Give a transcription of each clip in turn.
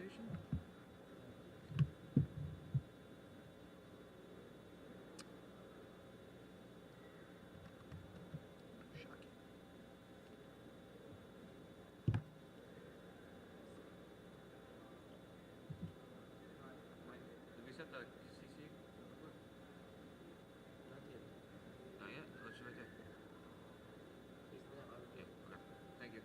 station? Shocking. Did we set the CC? Not yet. Not yet? Oh, it's right there. Is there already? Yeah, okay. Thank you.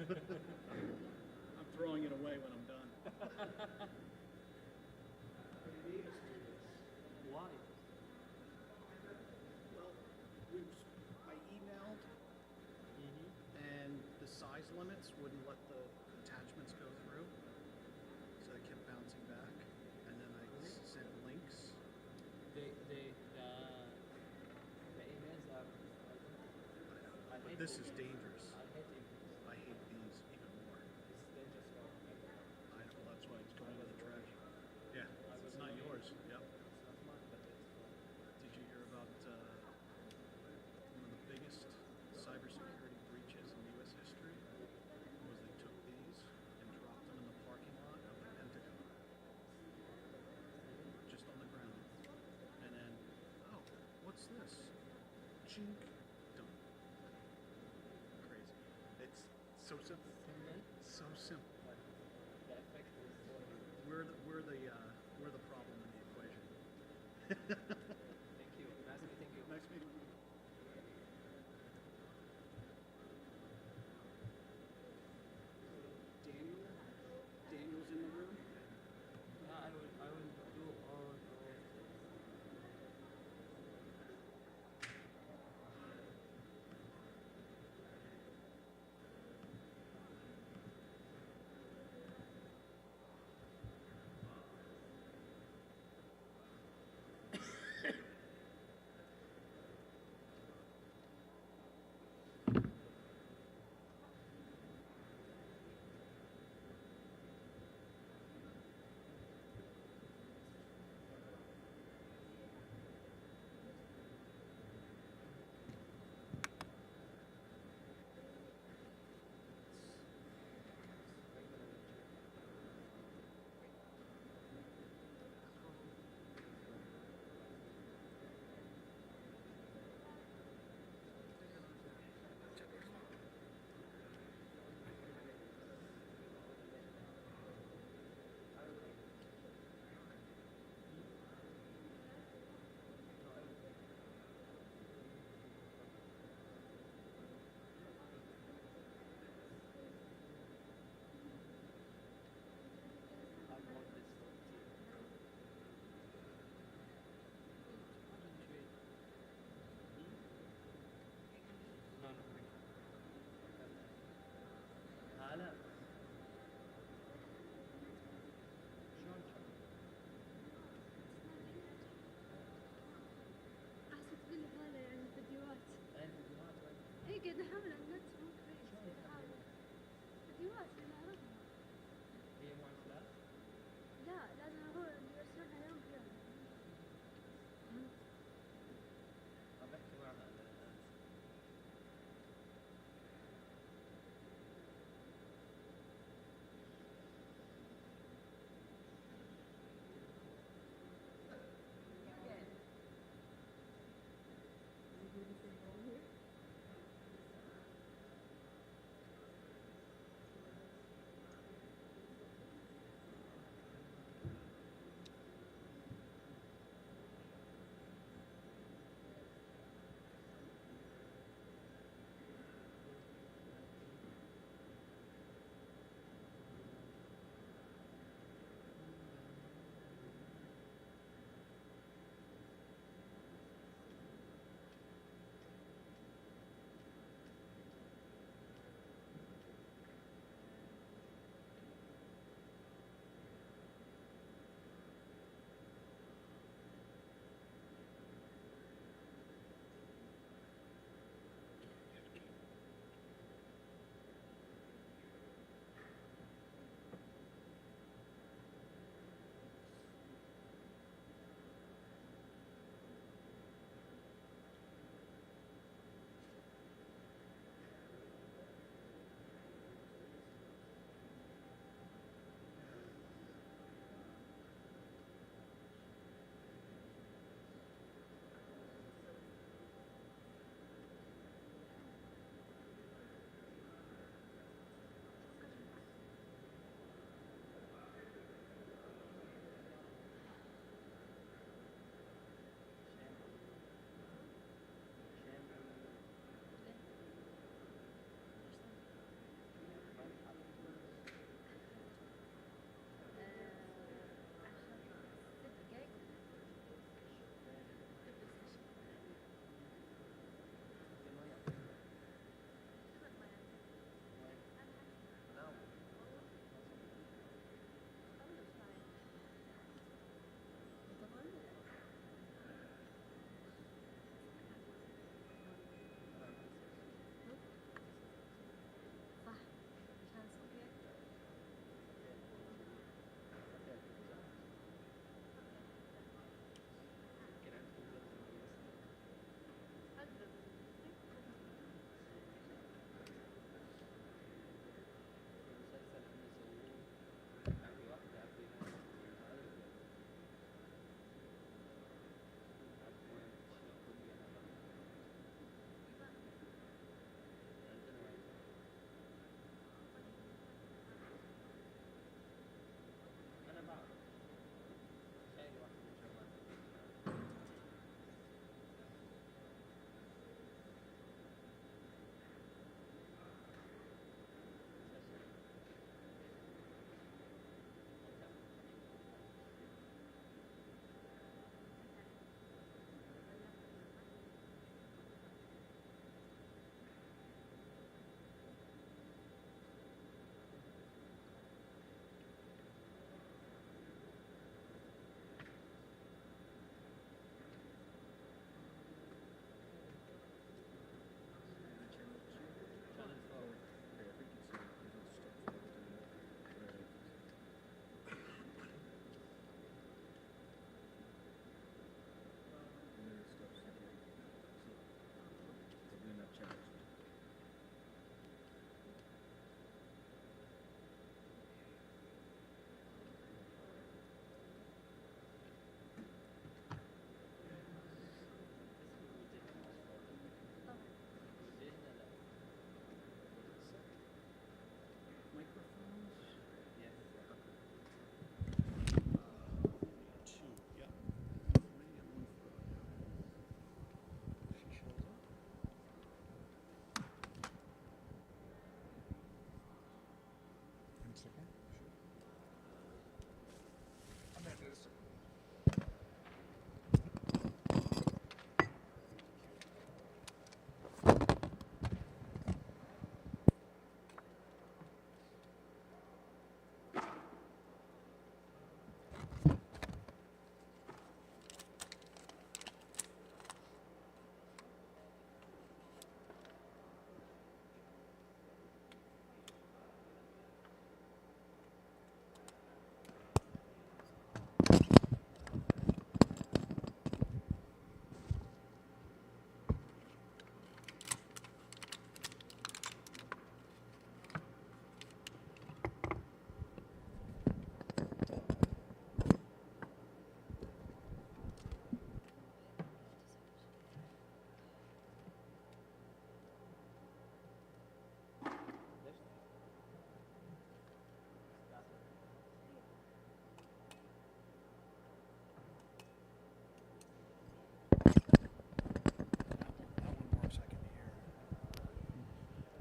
I'm throwing it away when I'm done. Why? Well, I emailed and the size limits wouldn't let the attachments go through. So they kept bouncing back. And then I sent links. The emails are. I But hate this emails. is dangerous. I hate emails. I hate these even more. It's dangerous for everyone. I know, that's why it's going to the trash. Yeah, I it's was not wondering- yours. Yep. It's not mine, but it's fine. Did you hear about one of the biggest cybersecurity breaches in U.S. history? Was they took these and dropped them in the parking lot of the Pentagon, just on the ground, and then, oh, what's this? Chink, done. Crazy. It's so simple. So simple. But the effect is We're the problem in the equation. Thank you. Nice meeting you. Nice meeting you. Daniel's in the room. Yeah, I will do all.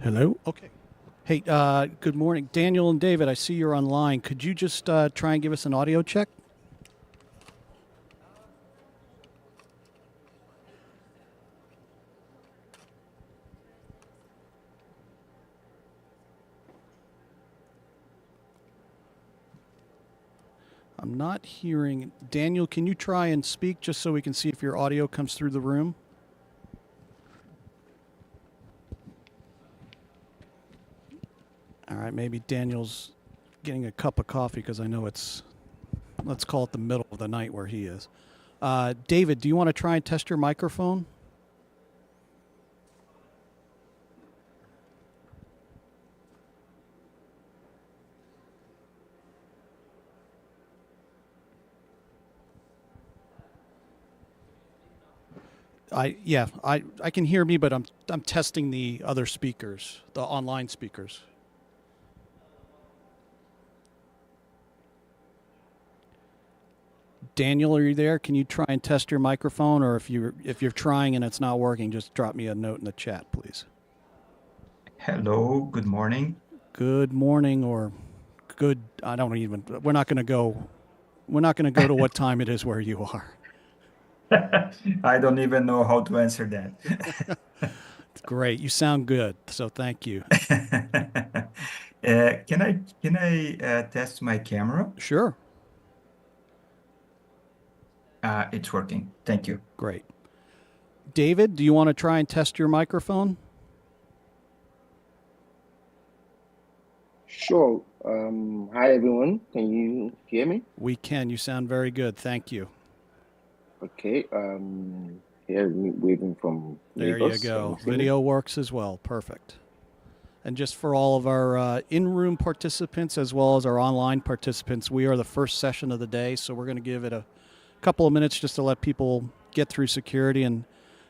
Hello? Okay. Hey, good morning. Daniel and David, I see you're online. Could you just try and give us an audio check? I'm not hearing. Daniel, can you try and speak just so we can see if your audio comes through the room? All right, maybe Daniel's getting a cup of coffee because I know it's, let's call it the middle of the night where he is. David, do you want to try and test your microphone? I can hear me, but I'm testing the other speakers, the online speakers. Daniel, are you there? Can you try and test your microphone, or if you're trying and it's not working, just drop me a note in the chat, please. Hello, good morning. Good morning, or good. I don't even. We're not going to go. We're not going to go to what time it is where you are. I don't even know how to answer that. It's great. You sound good, so thank you. Can I test my camera? Sure. It's working. Thank you. Great. David, do you want to try and test your microphone? Sure. Hi, everyone. Can you hear me? We can. You sound very good. Thank you. Okay. Here, waving from There Lagos. you go. Can you see me? Video works as well. Perfect. And just for all of our in-room participants as well as our online participants, we are the first session of the day, so we're going to give it a couple of minutes just to let people get through security and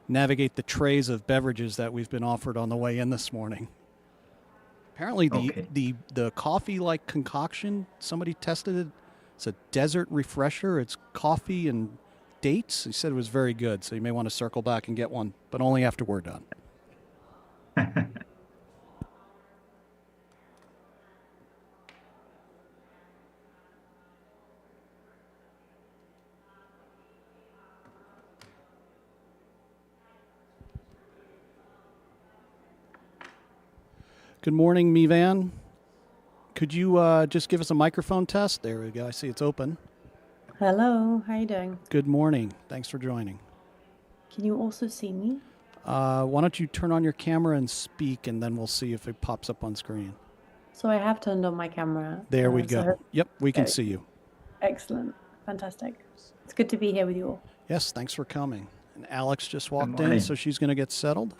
navigate the trays of beverages that we've been offered on the way in this morning. Apparently the coffee-like concoction, somebody tested it. It's a desert refresher. It's coffee and dates. He said it was very good, so you may want to circle back and get one, but only after we're done. Good morning, Mivan. Could you just give us a microphone test? There we go. I see it's open. Hello, how are you doing? Good morning. Thanks for joining. Can you also see me? Why don't you turn on your camera and speak, and then we'll see if it pops up on screen. So I have turned on my camera. There we so go. Yep, we can Very see you. Excellent. Fantastic. It's good to be here with you all. Yes, thanks for coming. And Alex just walked in, morning. so she's going to get settled.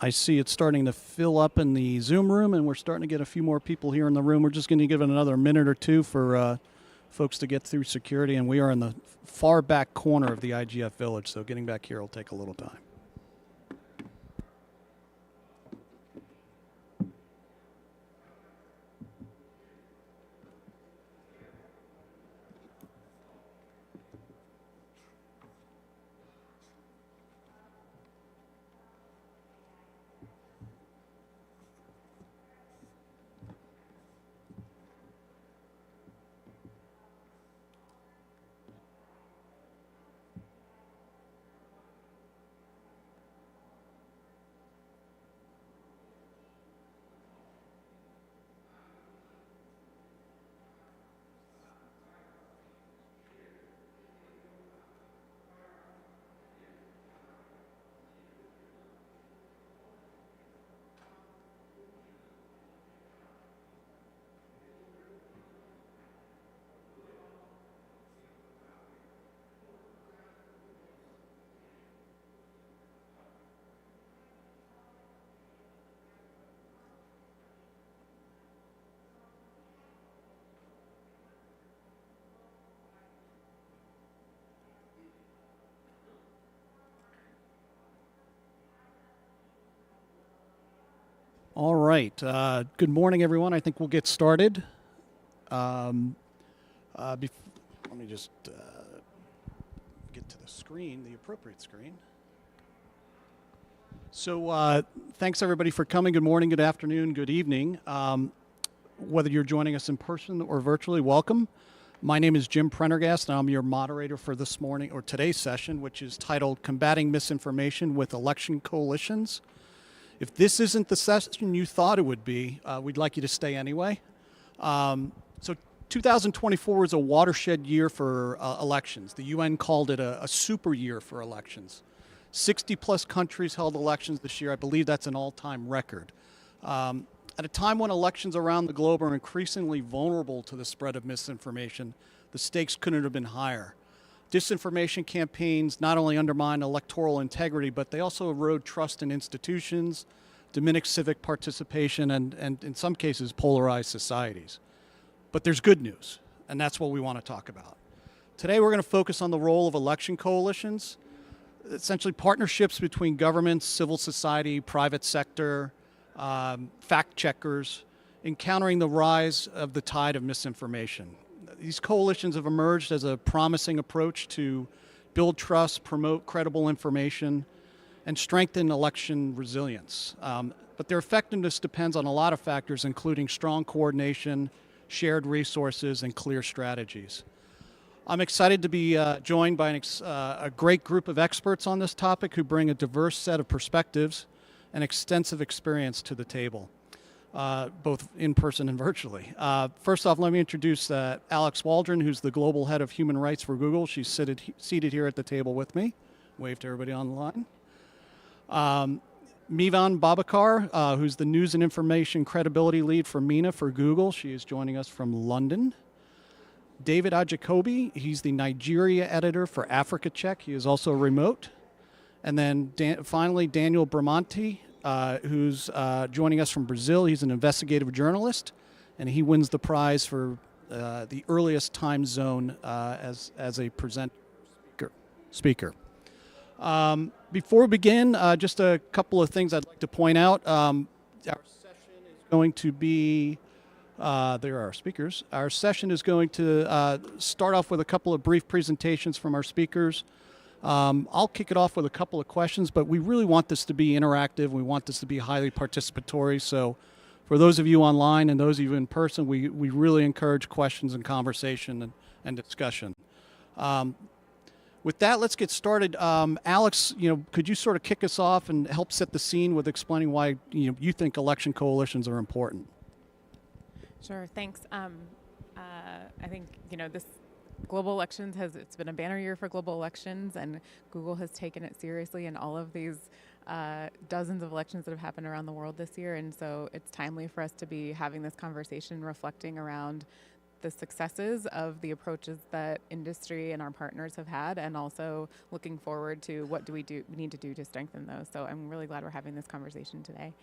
I see it's starting to fill up in the Zoom room, and we're starting to get a few more people here in the room. We're just going to give it another minute or two for folks to get through security, and we are in the far back corner of the IGF village, so getting back here will take a little time. All right. Good morning, everyone. I think we'll get started. Let me just get to the screen, the appropriate screen. So thanks, everybody, for coming. Good morning, good afternoon, good evening. Whether you're joining us in person or virtually, welcome. My name is Jim Prendergast, and I'm your moderator for this morning or today's session, which is titled Combating Misinformation with Election Coalitions. If this isn't the session you thought it would be, we'd like you to stay anyway. So 2024 is a watershed year for elections. The UN called it a super year for elections. 60 plus countries held elections this year. I believe that's an all-time record. At a time when elections around the globe are increasingly vulnerable to the spread of misinformation, the stakes couldn't have been higher. Disinformation campaigns not only undermine electoral integrity, but they also erode trust in institutions, diminish civic participation, and in some cases polarize societies. But there's good news, and that's what we want to talk about. Today we're going to focus on the role of election coalitions, essentially partnerships between governments, civil society, private sector, fact checkers, in countering the rise of the tide of misinformation. These coalitions have emerged as a promising approach to build trust, promote credible information, and strengthen election resilience. But their effectiveness depends on a lot of factors, including strong coordination, shared resources, and clear strategies. I'm excited to be joined by a great group of experts on this topic who bring a diverse set of perspectives and extensive experience to the table. Both in person and virtually. First off, let me introduce Alex Waldron, who's the Global Head of Human Rights for Google. She's seated here at the table with me. Wave to everybody on the line. Mivan Babakar, who's the News and Information Credibility Lead for MENA for Google. She is joining us from London. David Ajakobi, he's the Nigeria editor for Africa Check. He is also remote. And then finally, Daniel Bramanti, who's joining us from Brazil. He's an investigative journalist, and he wins the prize for the earliest time zone as a speaker. Before we begin, just a couple of things I'd like to point out. Our session is going to be, there are our speakers. Our session is going to start off with a couple of brief presentations from our speakers. I'll kick it off with a couple of questions, but we really want this to be interactive. We want this to be highly participatory. So for those of you online and those of you in person, we really encourage questions and conversation and discussion. With that, let's get started. Alex, could you sort of kick us off and help set the scene with explaining why you think election coalitions are important? Sure, thanks. I think, this global elections it's been a banner year for global elections, and Google has taken it seriously in all of these dozens of elections that have happened around the world this year. And so it's timely for us to be having this conversation, reflecting around the successes of the approaches that industry and our partners have had, and also looking forward to what we need to do to strengthen those. So I'm really glad we're having this conversation today.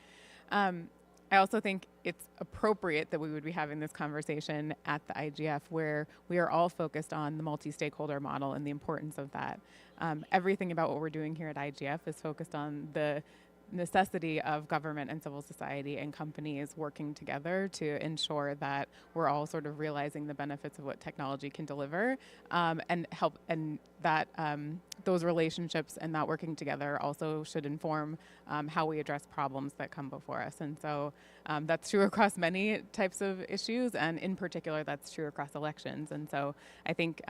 I also think it's appropriate that we would be having this conversation at the IGF, where we are all focused on the multi-stakeholder model and the importance of that. Everything about what we're doing here at IGF is focused on the necessity of government and civil society and companies working together to ensure that we're all sort of realizing the benefits of what technology can deliver, and help, and that those relationships and that working together also should inform how we address problems that come before us. And so that's true across many types of issues, and in particular that's true across elections. And so I think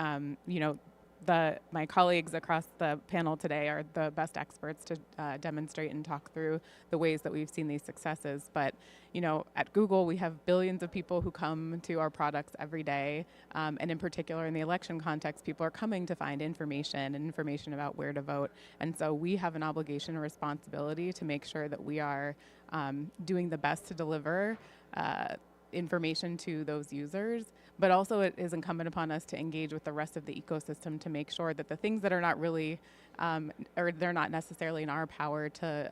my colleagues across the panel today are the best experts to demonstrate and talk through the ways that we've seen these successes. But, at Google, we have billions of people who come to our products every day. And in particular, in the election context, people are coming to find information and information about where to vote. And so we have an obligation and responsibility to make sure that we are doing the best to deliver information to those users, but also it is incumbent upon us to engage with the rest of the ecosystem to make sure that the things that are not really, or they're not necessarily in our power to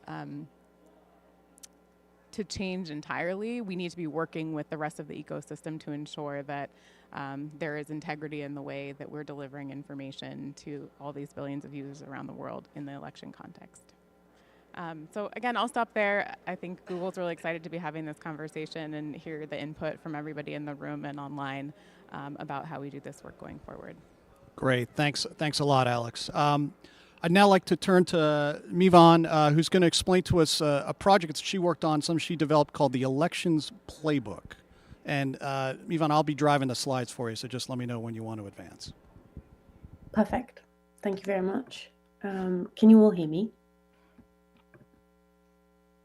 change entirely, we need to be working with the rest of the ecosystem to ensure that there is integrity in the way that we're delivering information to all these billions of users around the world in the election context. So again, I'll stop there. I think Google's really excited to be having this conversation and hear the input from everybody in the room and online about how we do this work going forward. Great. Thanks a lot, Alex. I'd now like to turn to Mivan, who's going to explain to us a project that she worked on, something she developed called the Elections Playbook. And Mivan, I'll be driving the slides for you, so just let me know when you want to advance. Perfect. Thank you very much. Can you all hear me?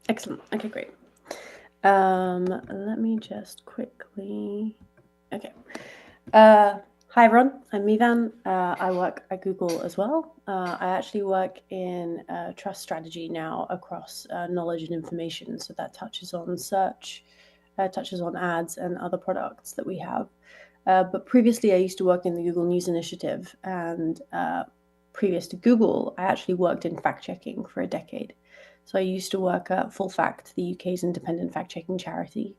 Excellent. Okay, great. Let me just quickly. Okay. Hi, everyone. I'm Mivan. I work at Google as well. I actually work in trust strategy now across knowledge and information. So that touches on search, touches on ads and other products that we have. But previously, I used to work in the Google News Initiative. And previous to Google, I actually worked in fact checking for a decade. So I used to work at Full Fact, the UK's independent fact-checking charity.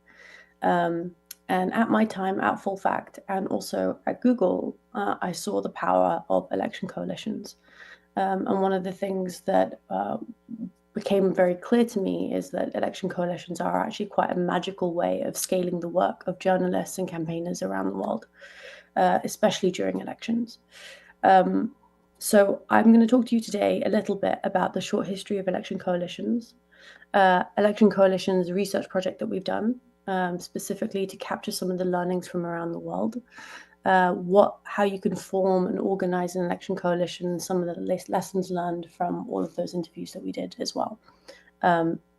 And at my time at Full Fact and also at Google, I saw the power of election coalitions. And one of the things that became very clear to me is that election coalitions are actually quite a magical way of scaling the work of journalists and campaigners around the world, especially during elections. So I'm going to talk to you today a little bit about the short history of election coalitions. Election coalitions research project that we've done, specifically to capture some of the learnings from around the world, how you can form and organize an election coalition, some of the lessons learned from all of those interviews that we did as well.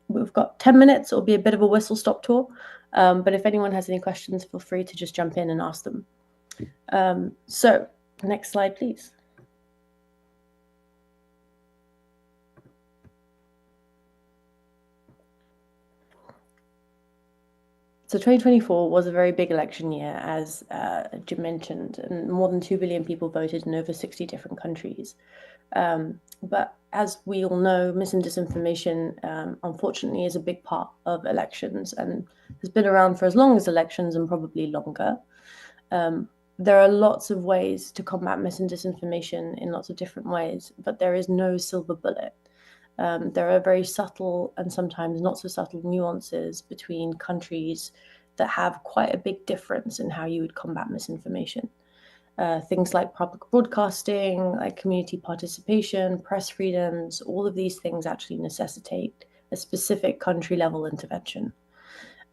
We've got 10 minutes. It'll be a bit of a whistle-stop tour, but if anyone has any questions, feel free to just jump in and ask them. So next slide, please. So 2024 was a very big election year, as Jim mentioned, and more than 2 billion people voted in over 60 different countries. But as we all know, mis and disinformation, unfortunately, is a big part of elections and has been around for as long as elections and probably longer. There are lots of ways to combat mis and disinformation in lots of different ways, but there is no silver bullet. There are very subtle and sometimes not so subtle nuances between countries that have quite a big difference in how you would combat misinformation. Things like public broadcasting, like community participation, press freedoms, all of these things actually necessitate a specific country-level intervention.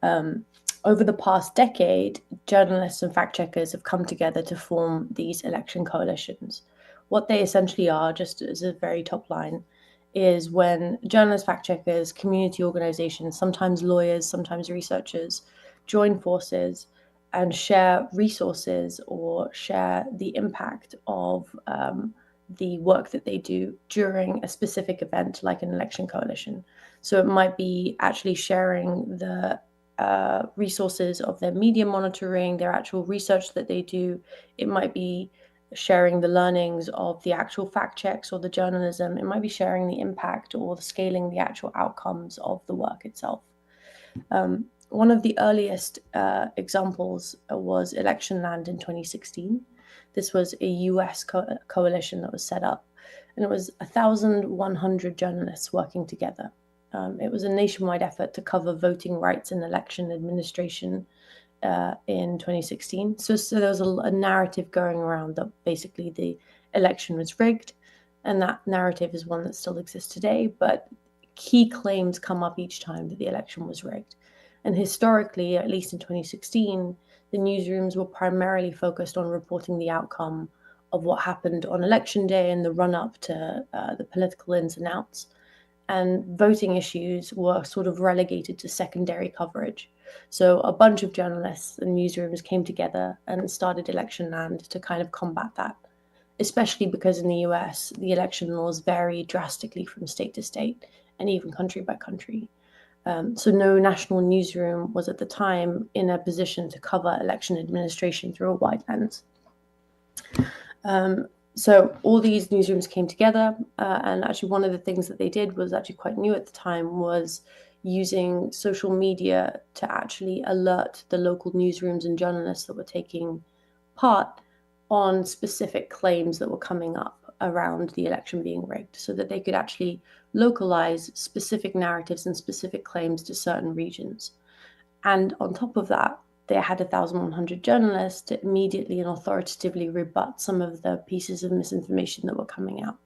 Over the past decade, journalists and fact-checkers have come together to form these election coalitions. What they essentially are, just as a very top line, is when journalists, fact-checkers, community organizations, sometimes lawyers, sometimes researchers, join forces and share resources or share the impact of the work that they do during a specific event like an election coalition. So it might be actually sharing the resources of their media monitoring, their actual research that they do. It might be sharing the learnings of the actual fact checks or the journalism. It might be sharing the impact or the scaling the actual outcomes of the work itself. one of the earliest examples was Election Land in 2016. This was a US coalition that was set up, and it was 1,100 journalists working together. It was a nationwide effort to cover voting rights and election administration in 2016. So there was a narrative going around that basically the election was rigged, and that narrative is one that still exists today, but key claims come up each time that the election was rigged. And historically, at least in 2016, the newsrooms were primarily focused on reporting the outcome of what happened on election day and the run-up to the political ins and outs. And voting issues were sort of relegated to secondary coverage. So a bunch of journalists and newsrooms came together and started Election Land to kind of combat that, especially because in the US, the election laws vary drastically from state to state and even country by country. So no national newsroom was at the time in a position to cover election administration through a wide lens. So all these newsrooms came together, and actually one of the things that they did was actually quite new at the time, was using social media to actually alert the local newsrooms and journalists that were taking part on specific claims that were coming up around the election being rigged, so that they could actually localize specific narratives and specific claims to certain regions. And on top of that, they had 1,100 journalists to immediately and authoritatively rebut some of the pieces of misinformation that were coming out.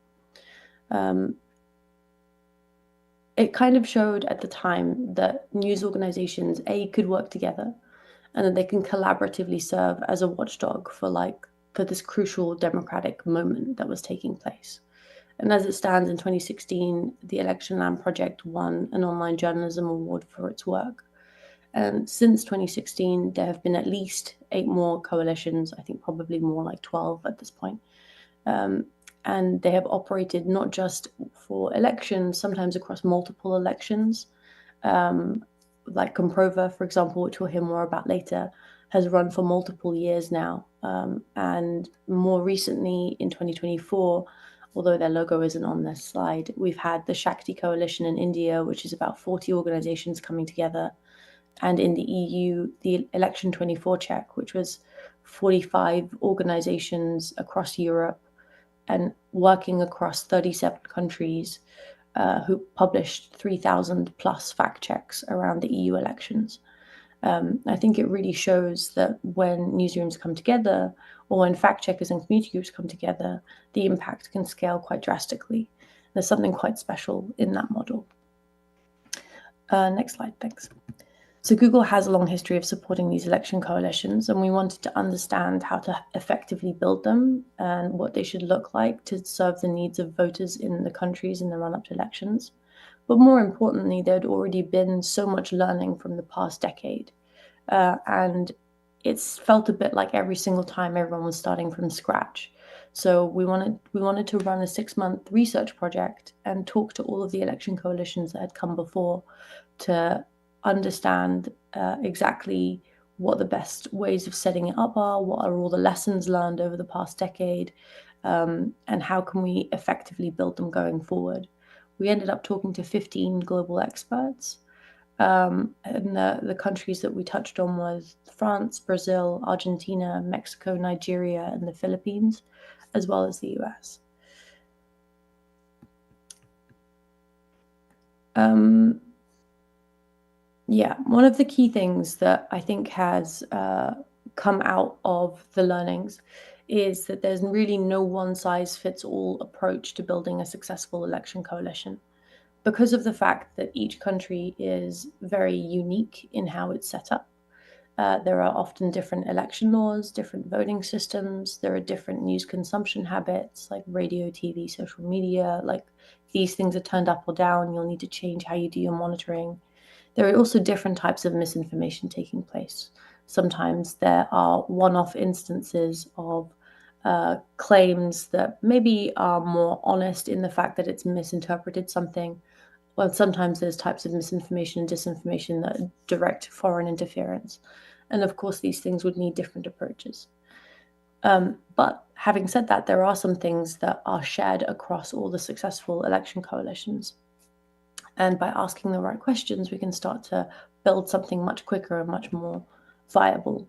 It kind of showed at the time that news organizations, could work together, and that they can collaboratively serve as a watchdog for this crucial democratic moment that was taking place. And as it stands in 2016, the Election Land Project won an online journalism award for its work. And since 2016, there have been at least 8 more coalitions, I think probably more, like 12 at this point. And they have operated not just for elections, sometimes across multiple elections. Like Comprova, for example, which we'll hear more about later, has run for multiple years now. And more recently, in 2024, although their logo isn't on this slide, we've had the Shakti Coalition in India, which is about 40 organizations coming together. And in the EU, the Election 24 Check, which was 45 organizations across Europe and working across 37 countries, who published 3,000 plus fact checks around the EU elections. I think it really shows that when newsrooms come together, or when fact checkers and community groups come together, the impact can scale quite drastically. There's something quite special in that model. Next slide, thanks. So Google has a long history of supporting these election coalitions, and we wanted to understand how to effectively build them and what they should look like to serve the needs of voters in the countries in the run-up to elections. But more importantly, there had already been so much learning from the past decade, and it's felt a bit like every single time everyone was starting from scratch. So we wanted to run a 6-month research project and talk to all of the election coalitions that had come before to understand exactly what the best ways of setting it up are, what are all the lessons learned over the past decade, and how can we effectively build them going forward. We ended up talking to 15 global experts, and the countries that we touched on was France, Brazil, Argentina, Mexico, Nigeria, and the Philippines, as well as the US. Yeah, one of the key things that I think has come out of the learnings is that there's really no one-size-fits-all approach to building a successful election coalition, because of the fact that each country is very unique in how it's set up. There are often different election laws, different voting systems. There are different news consumption habits, like radio, TV, social media. Like, these things are turned up or down. You'll need to change how you do your monitoring. There are also different types of misinformation taking place. Sometimes there are one-off instances of claims that maybe are more honest in the fact that it's misinterpreted something. Well, sometimes there's types of misinformation and disinformation that are direct foreign interference. And of course, these things would need different approaches. But having said that, there are some things that are shared across all the successful election coalitions. And by asking the right questions, we can start to build something much quicker and much more viable.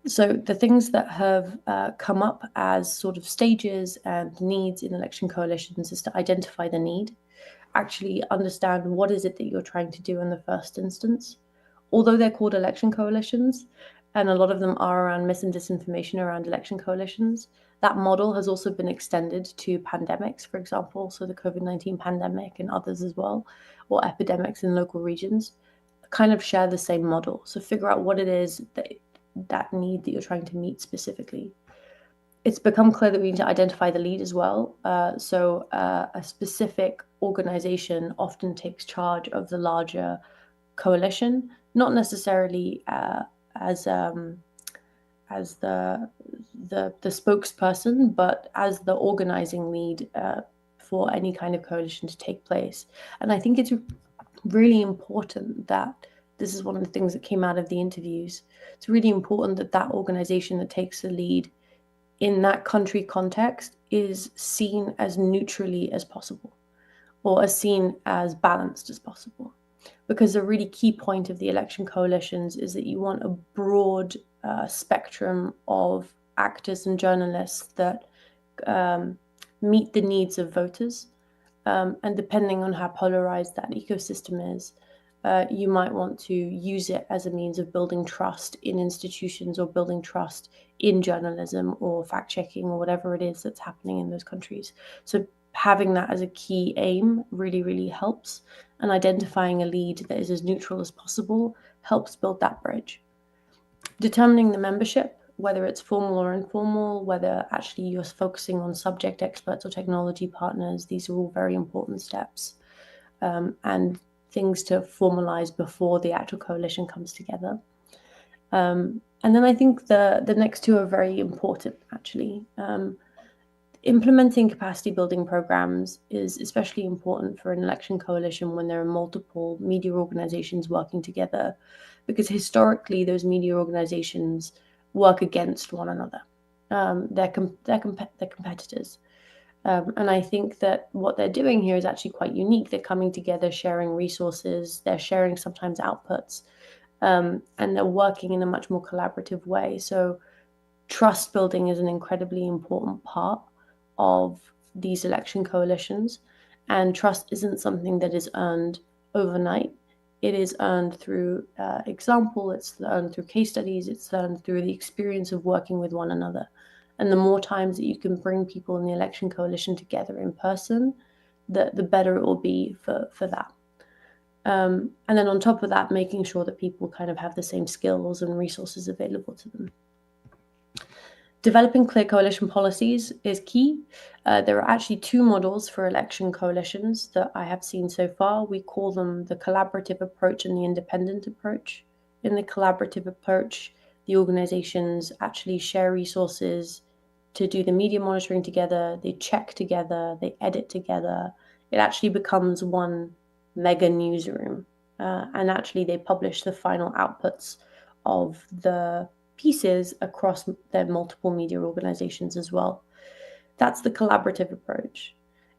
So the things that have come up as sort of stages and needs in election coalitions is to identify the need, actually understand what is it that you're trying to do in the first instance. Although they're called election coalitions, and a lot of them are around mis and disinformation around election coalitions, that model has also been extended to pandemics, for example, so the COVID-19 pandemic and others as well, or epidemics in local regions, kind of share the same model. So figure out what it is that need that you're trying to meet specifically. It's become clear that we need to identify the lead as well. So a specific organization often takes charge of the larger coalition, not necessarily as the spokesperson, but as the organizing lead for any kind of coalition to take place. And I think it's really important that this is one of the things that came out of the interviews. It's really important that that organization that takes the lead in that country context is seen as neutrally as possible, or as seen as balanced as possible. Because a really key point of the election coalitions is that you want a broad spectrum of actors and journalists that meet the needs of voters. And depending on how polarized that ecosystem is, you might want to use it as a means of building trust in institutions or building trust in journalism or fact-checking or whatever it is that's happening in those countries. So having that as a key aim really, really helps. And identifying a lead that is as neutral as possible helps build that bridge. Determining the membership, whether it's formal or informal, whether actually you're focusing on subject experts or technology partners, these are all very important steps. And things to formalize before the actual coalition comes together. And then I think the next two are very important, actually. Implementing capacity building programs is especially important for an election coalition when there are multiple media organizations working together, because historically those media organizations work against one another. They're competitors. And I think that what they're doing here is actually quite unique. They're coming together, sharing resources, they're sharing sometimes outputs, and they're working in a much more collaborative way. So trust building is an incredibly important part of these election coalitions. And trust isn't something that is earned overnight. It is earned through example, it's earned through case studies, it's earned through the experience of working with one another. And the more times that you can bring people in the election coalition together in person, the better it will be for that. And then on top of that, making sure that people kind of have the same skills and resources available to them. Developing clear coalition policies is key. There are actually two models for election coalitions that I have seen so far. We call them the collaborative approach and the independent approach. In the collaborative approach, the organizations actually share resources to do the media monitoring together, they check together, they edit together. It actually becomes one mega newsroom. And actually they publish the final outputs of the pieces across their multiple media organizations as well. That's the collaborative approach.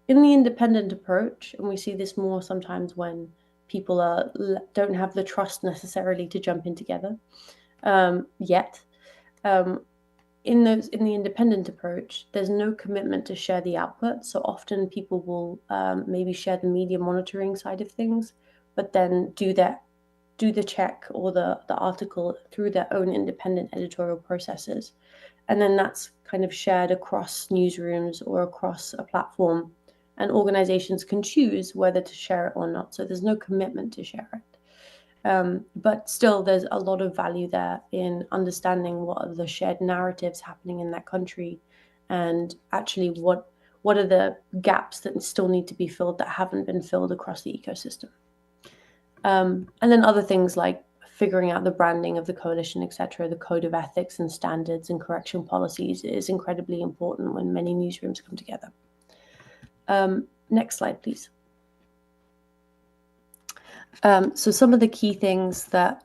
In the independent approach, and we see this more sometimes when people don't have the trust necessarily to jump in together yet. In the independent approach, there's no commitment to share the output. So often people will maybe share the media monitoring side of things, but then do the check or the article through their own independent editorial processes. And then that's kind of shared across newsrooms or across a platform. And organizations can choose whether to share it or not. So there's no commitment to share it. But still, there's a lot of value there in understanding what are the shared narratives happening in that country, and actually what are the gaps that still need to be filled that haven't been filled across the ecosystem. And then other things like figuring out the branding of the coalition, etc., the code of ethics and standards and correction policies is incredibly important when many newsrooms come together. Next slide, please. So some of the key things that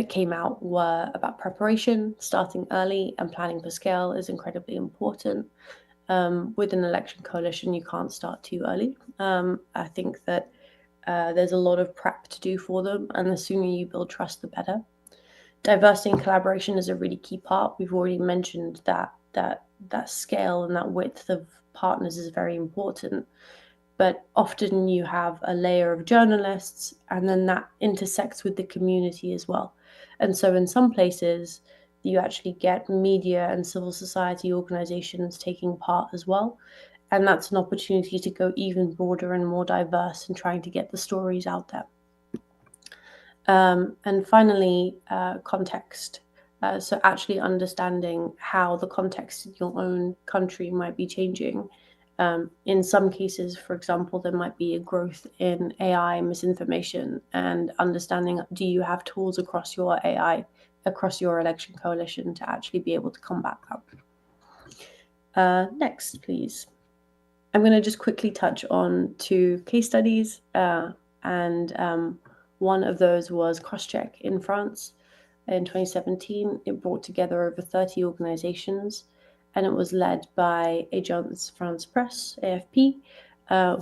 came out were about preparation. Starting early and planning for scale is incredibly important. With an election coalition, you can't start too early. I think that there's a lot of prep to do for them, and the sooner you build trust, the better. Diversity and collaboration is a really key part. We've already mentioned that scale and that width of partners is very important. But often you have a layer of journalists, and then that intersects with the community as well. And so in some places, you actually get media and civil society organizations taking part as well. And that's an opportunity to go even broader and more diverse in trying to get the stories out there. And finally, context. So actually understanding how the context in your own country might be changing. In some cases, for example, there might be a growth in AI misinformation, and understanding, do you have tools across your AI, across your election coalition to actually be able to combat that? Next, please. I'm going to just quickly touch on 2 case studies, and one of those was Crosscheck in France in 2017. It brought together over 30 organizations, and it was led by Agence France Presse, AFP,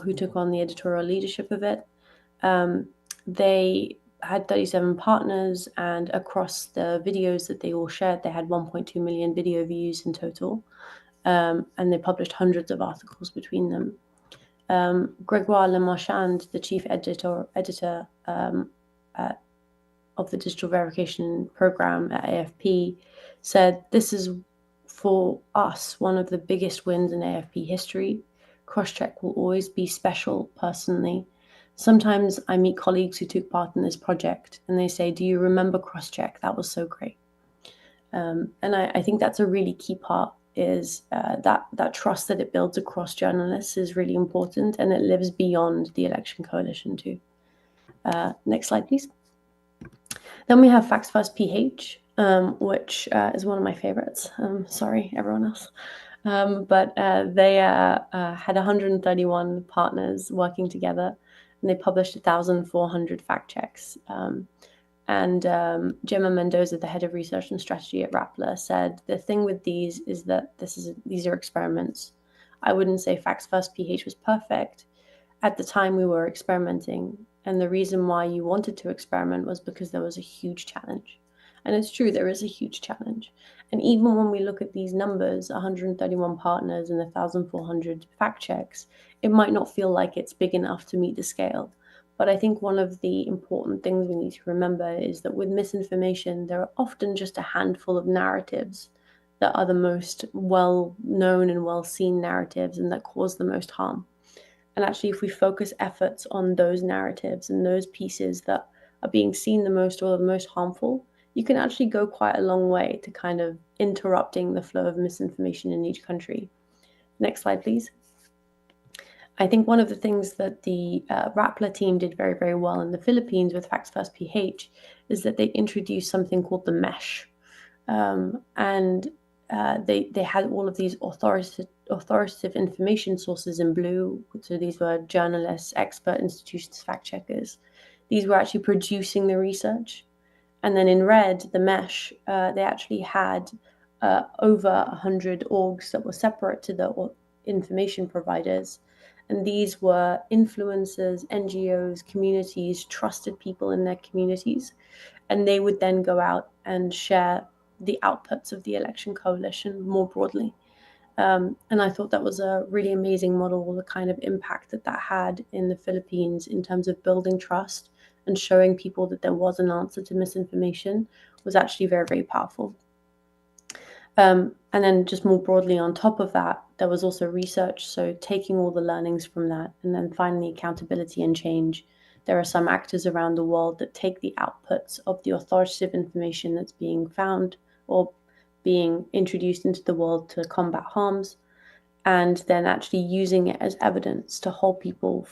who took on the editorial leadership of it. They had 37 partners, and across the videos that they all shared, they had 1.2 million video views in total, and they published hundreds of articles between them. Grégoire Lemarchand, the chief editor of the digital verification program at AFP, said, "This is, for us, one of the biggest wins in AFP history. Crosscheck will always be special personally. Sometimes I meet colleagues who took part in this project, and they say, 'Do you remember Crosscheck? That was so great.'" And I think that's a really key part, is that trust that it builds across journalists is really important, and it lives beyond the election coalition too. Next slide, please. Then we have Facts First PH, which is one of my favorites. Sorry, everyone else. But they had 131 partners working together, and they published 1,400 fact checks. And Gemma Mendoza, the head of research and strategy at Rappler, said, "The thing with these is that these are experiments. I wouldn't say Facts First PH was perfect. At the time we were experimenting, and the reason why you wanted to experiment was because there was a huge challenge." And it's true, there is a huge challenge. And even when we look at these numbers, 131 partners and 1,400 fact checks, it might not feel like it's big enough to meet the scale. But I think one of the important things we need to remember is that with misinformation, there are often just a handful of narratives that are the most well-known and well-seen narratives, and that cause the most harm. And actually, if we focus efforts on those narratives and those pieces that are being seen the most or the most harmful, you can actually go quite a long way to kind of interrupting the flow of misinformation in each country. Next slide, please. I think one of the things that the Rappler team did very, very well in the Philippines with Facts First PH is that they introduced something called the mesh. And they had all of these authoritative information sources in blue. So these were journalists, expert institutions, fact checkers. These were actually producing the research. And then in red, the mesh, they actually had over 100 orgs that were separate to the information providers. And these were influencers, NGOs, communities, trusted people in their communities. And they would then go out and share the outputs of the election coalition more broadly. And I thought that was a really amazing model, the kind of impact that had in the Philippines in terms of building trust and showing people that there was an answer to misinformation was actually very, very powerful. And then just more broadly on top of that, there was also research. So taking all the learnings from that, and then finally accountability and change. There are some actors around the world that take the outputs of the authoritative information that's being found or being introduced into the world to combat harms, and then actually using it as evidence to hold people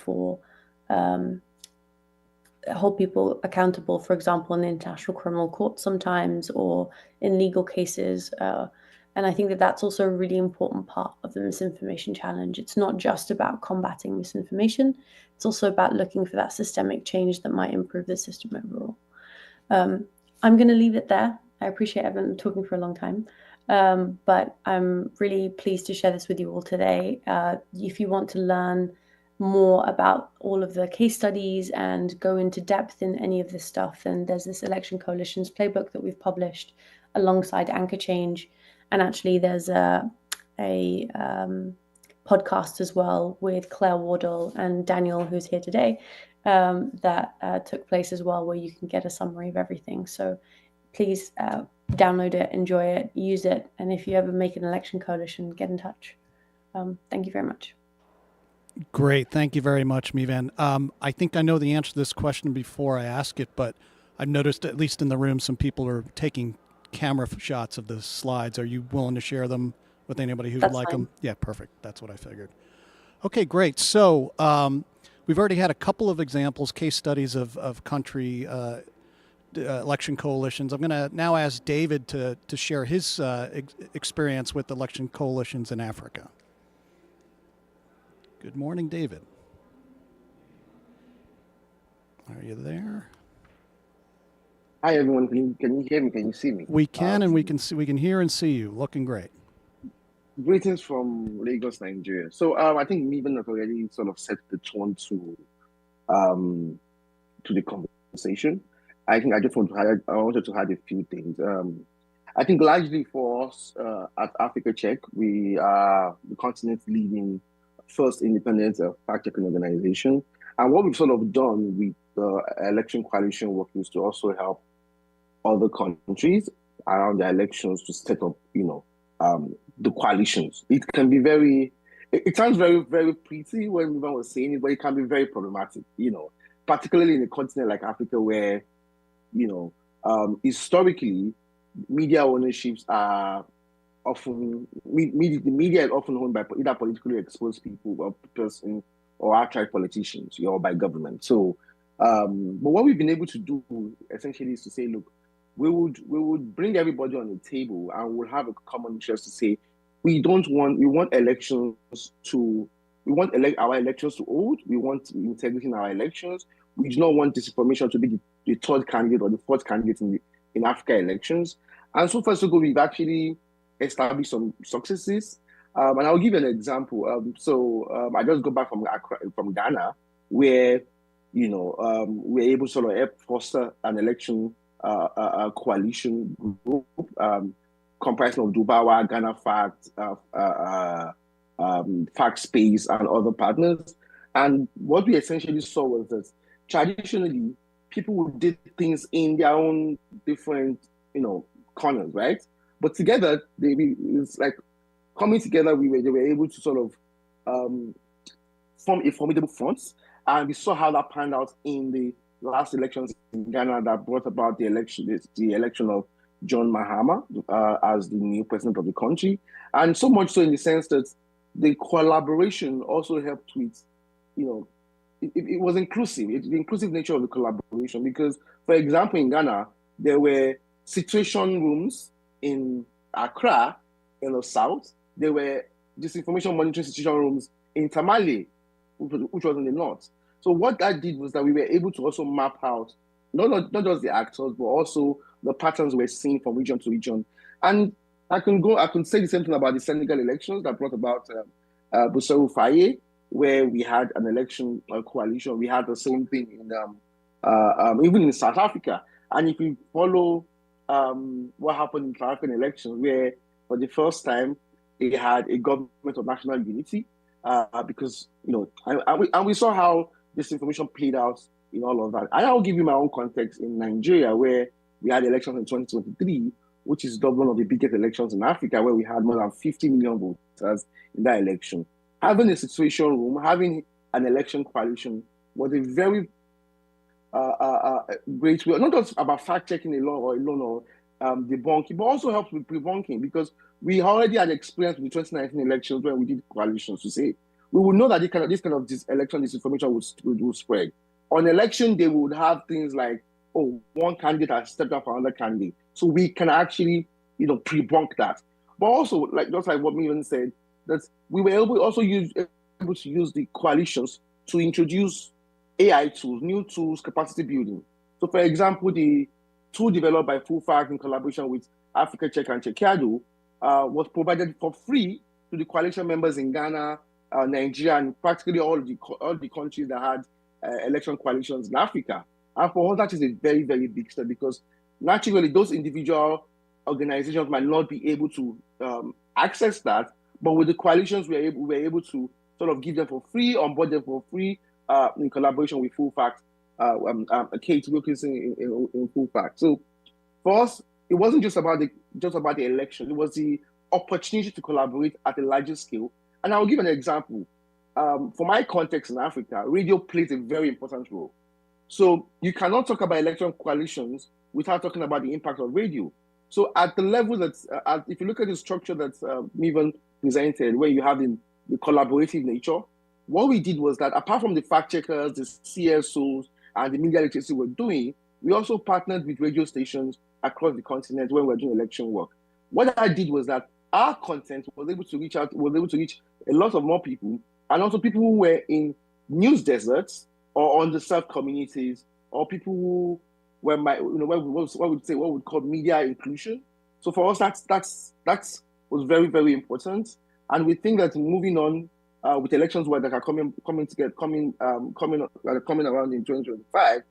accountable, for example, in the International Criminal Court sometimes, or in legal cases. And I think that that's also a really important part of the misinformation challenge. It's not just about combating misinformation. It's also about looking for that systemic change that might improve the system overall. I'm going to leave it there. I appreciate everyone talking for a long time. But I'm really pleased to share this with you all today. If you want to learn more about all of the case studies and go into depth in any of this stuff, then there's this Election Coalitions playbook that we've published alongside Anchor Change. And actually there's a podcast as well with Claire Wardle and Daniel, who's here today, that took place as well, where you can get a summary of everything. So please download it, enjoy it, use it. And if you ever make an election coalition, get in touch. Thank you very much. Great. Thank you very much, Mivan. I think I know the answer to this question before I ask it, but I've noticed, at least in the room, some people are taking camera shots of the slides. Are you willing to share them with anybody who would like them? Yeah, perfect. That's what I figured. Okay, great. So we've already had a couple of examples, case studies of country election coalitions. I'm going to now ask David to share his experience with election coalitions in Africa. Good morning, David. Are you there? Hi, everyone. Can you hear me? Can you see me? We can, and we can hear and see you. Looking great. Greetings from Lagos, Nigeria. So I think Mivan has already sort of set the tone to the conversation. I think I wanted to add a few things. I think largely for us at Africa Check, we are the continent's leading first independent fact-checking organization. And what we've sort of done with the election coalition work is to also help other countries around their elections to set up, the coalitions. It can be it sounds very, very pretty when everyone was saying it, but it can be very problematic, particularly in a continent like Africa where, historically, media ownerships are often, the media is often owned by either politically exposed people or person or outright politicians, or by government. So, but what we've been able to do essentially is to say, look, we would bring everybody on the table and we'll have a common interest to say, we want our elections to hold. We want integrity in our elections. We do not want disinformation to be the third candidate or the fourth candidate in Africa elections. And so far so good, we've actually established some successes. And I'll give you an example. I just got back from Ghana, where we're able to sort of help foster an election coalition group comprising of Dubawa, Ghana Fact, Fact Space, and other partners. And what we essentially saw was that traditionally people would do things in their own different, corners, right? But together, it's like coming together. They were able to sort of form a formidable front, and we saw how that panned out in the last elections in Ghana that brought about the election of John Mahama as the new president of the country, and so much so in the sense that the collaboration also helped with, it was inclusive. The inclusive nature of the collaboration, because, for example, in Ghana, there were situation rooms in Accra, in the south. There were disinformation monitoring situation rooms in Tamale, which was in the north. So what that did was that we were able to also map out not just the actors, but also the patterns we're seeing from region to region. And I can say the same thing about the Senegal elections that brought about Boussirou Faye, where we had an election coalition. We had the same thing in even in South Africa. And if you follow what happened in South African elections, where for the first time they had a government of national unity, because and we saw how this information played out in all of that. And I'll give you my own context in Nigeria, where we had elections in 2023, which is one of the biggest elections in Africa, where we had more than 50 million voters in that election. Having a situation room, having an election coalition was a very great way, not just about fact-checking alone or debunking, but also helped with debunking, because we already had experience with the 2019 elections when we did coalitions to say, we would know that this kind of election disinformation would spread. On election day, we would have things like, one candidate has stepped up for another candidate. So we can actually, pre-bunk that. But also, just like what Mivan said, that we were able to use the coalitions to introduce AI tools, new tools, capacity building. So, for example, the tool developed by FUFAC in collaboration with Africa Check and Chekiado was provided for free to the coalition members in Ghana, Nigeria, and practically all the countries that had election coalitions in Africa. And for us, that is a very, very big step, because naturally those individual organizations might not be able to access that, but with the coalitions, we're able to sort of give them for free, onboard them for free, in collaboration with Full Fact, Kate Wilkinson in Full Fact. So for us, it wasn't just about the election; it was the opportunity to collaborate at a larger scale. And I'll give an example. For my context in Africa, radio plays a very important role. So you cannot talk about election coalitions without talking about the impact of radio. So at the level that, if you look at the structure that Mivan presented, where you have the collaborative nature, what we did was that apart from the fact checkers, the CSOs, and the media literacy we're doing, we also partnered with radio stations across the continent when we're doing election work. What I did was that our content was able to reach a lot of more people, and also people who were in news deserts or underserved communities, or people who were what we'd call media inclusion. So for us, that was very, very important. And we think that moving on with elections that are coming around in 2025,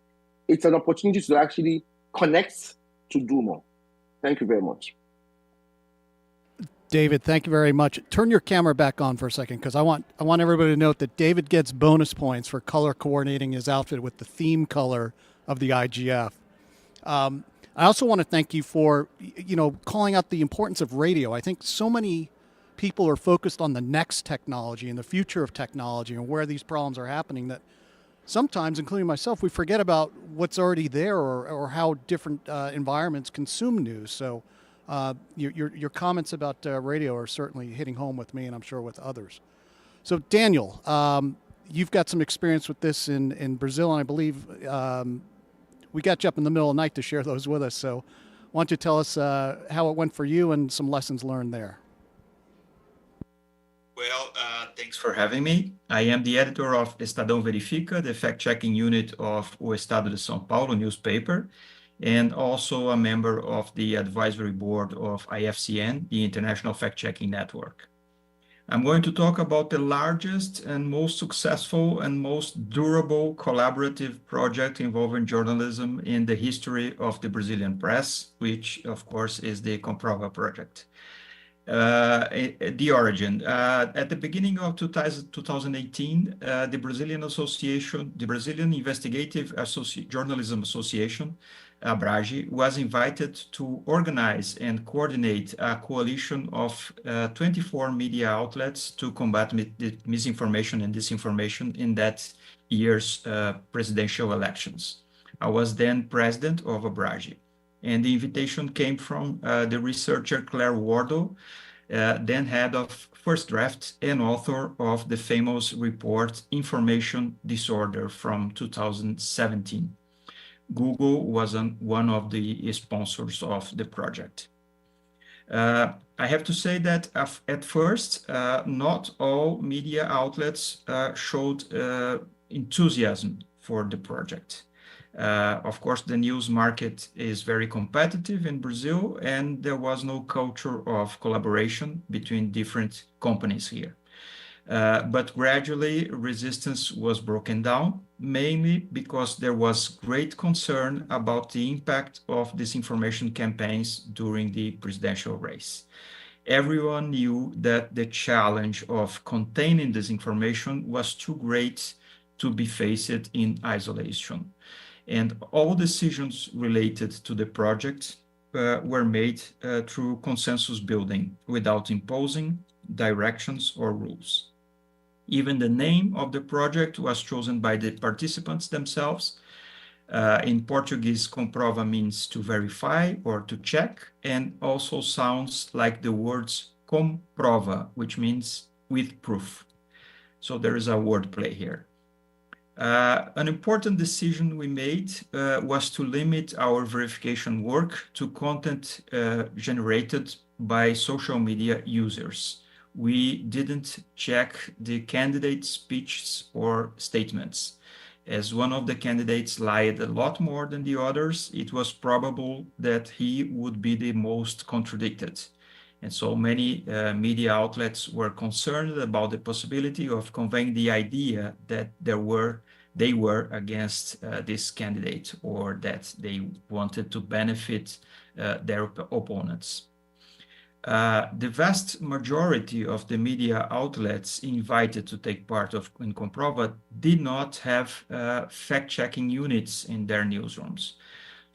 it's an opportunity to actually connect to do more. Thank you very much. David, thank you very much. Turn your camera back on for a second, because I want everybody to note that David gets bonus points for color coordinating his outfit with the theme color of the IGF. I also want to thank you for, calling out the importance of radio. I think so many people are focused on the next technology and the future of technology and where these problems are happening that sometimes, including myself, we forget about what's already there or how different environments consume news. So your comments about radio are certainly hitting home with me, and I'm sure with others. So Daniel, you've got some experience with this in Brazil, and I believe we got you up in the middle of the night to share those with us. So why don't you tell us how it went for you and some lessons learned there? Well, thanks for having me. I am the editor of Estadão Verifica, the fact-checking unit of O Estado de São Paulo newspaper, and also a member of the advisory board of IFCN, the International Fact-Checking Network. I'm going to talk about the largest and most successful and most durable collaborative project involving journalism in the history of the Brazilian press, which of course is the Comprova project. The origin. At the beginning of 2018, the Brazilian Association, the Brazilian Investigative Journalism Association, ABRAGE, was invited to organize and coordinate a coalition of 24 media outlets to combat misinformation and disinformation in that year's presidential elections. I was then president of ABRAGE. And the invitation came from the researcher Claire Wardle, then head of First Draft and author of the famous report Information Disorder from 2017. Google was one of the sponsors of the project. I have to say that at first, not all media outlets showed enthusiasm for the project. Of course, the news market is very competitive in Brazil, and there was no culture of collaboration between different companies here. But gradually, resistance was broken down, mainly because there was great concern about the impact of disinformation campaigns during the presidential race. Everyone knew that the challenge of containing disinformation was too great to be faced in isolation. And all decisions related to the project were made through consensus building without imposing directions or rules. Even the name of the project was chosen by the participants themselves. In Portuguese, comprova means to verify or to check, and also sounds like the words comprova, which means with proof. So there is a wordplay here. An important decision we made was to limit our verification work to content generated by social media users. We didn't check the candidate's speeches or statements. As one of the candidates lied a lot more than the others, it was probable that he would be the most contradicted. And so many media outlets were concerned about the possibility of conveying the idea that they were against this candidate, or that they wanted to benefit their opponents. The vast majority of the media outlets invited to take part in Comprova did not have fact-checking units in their newsrooms.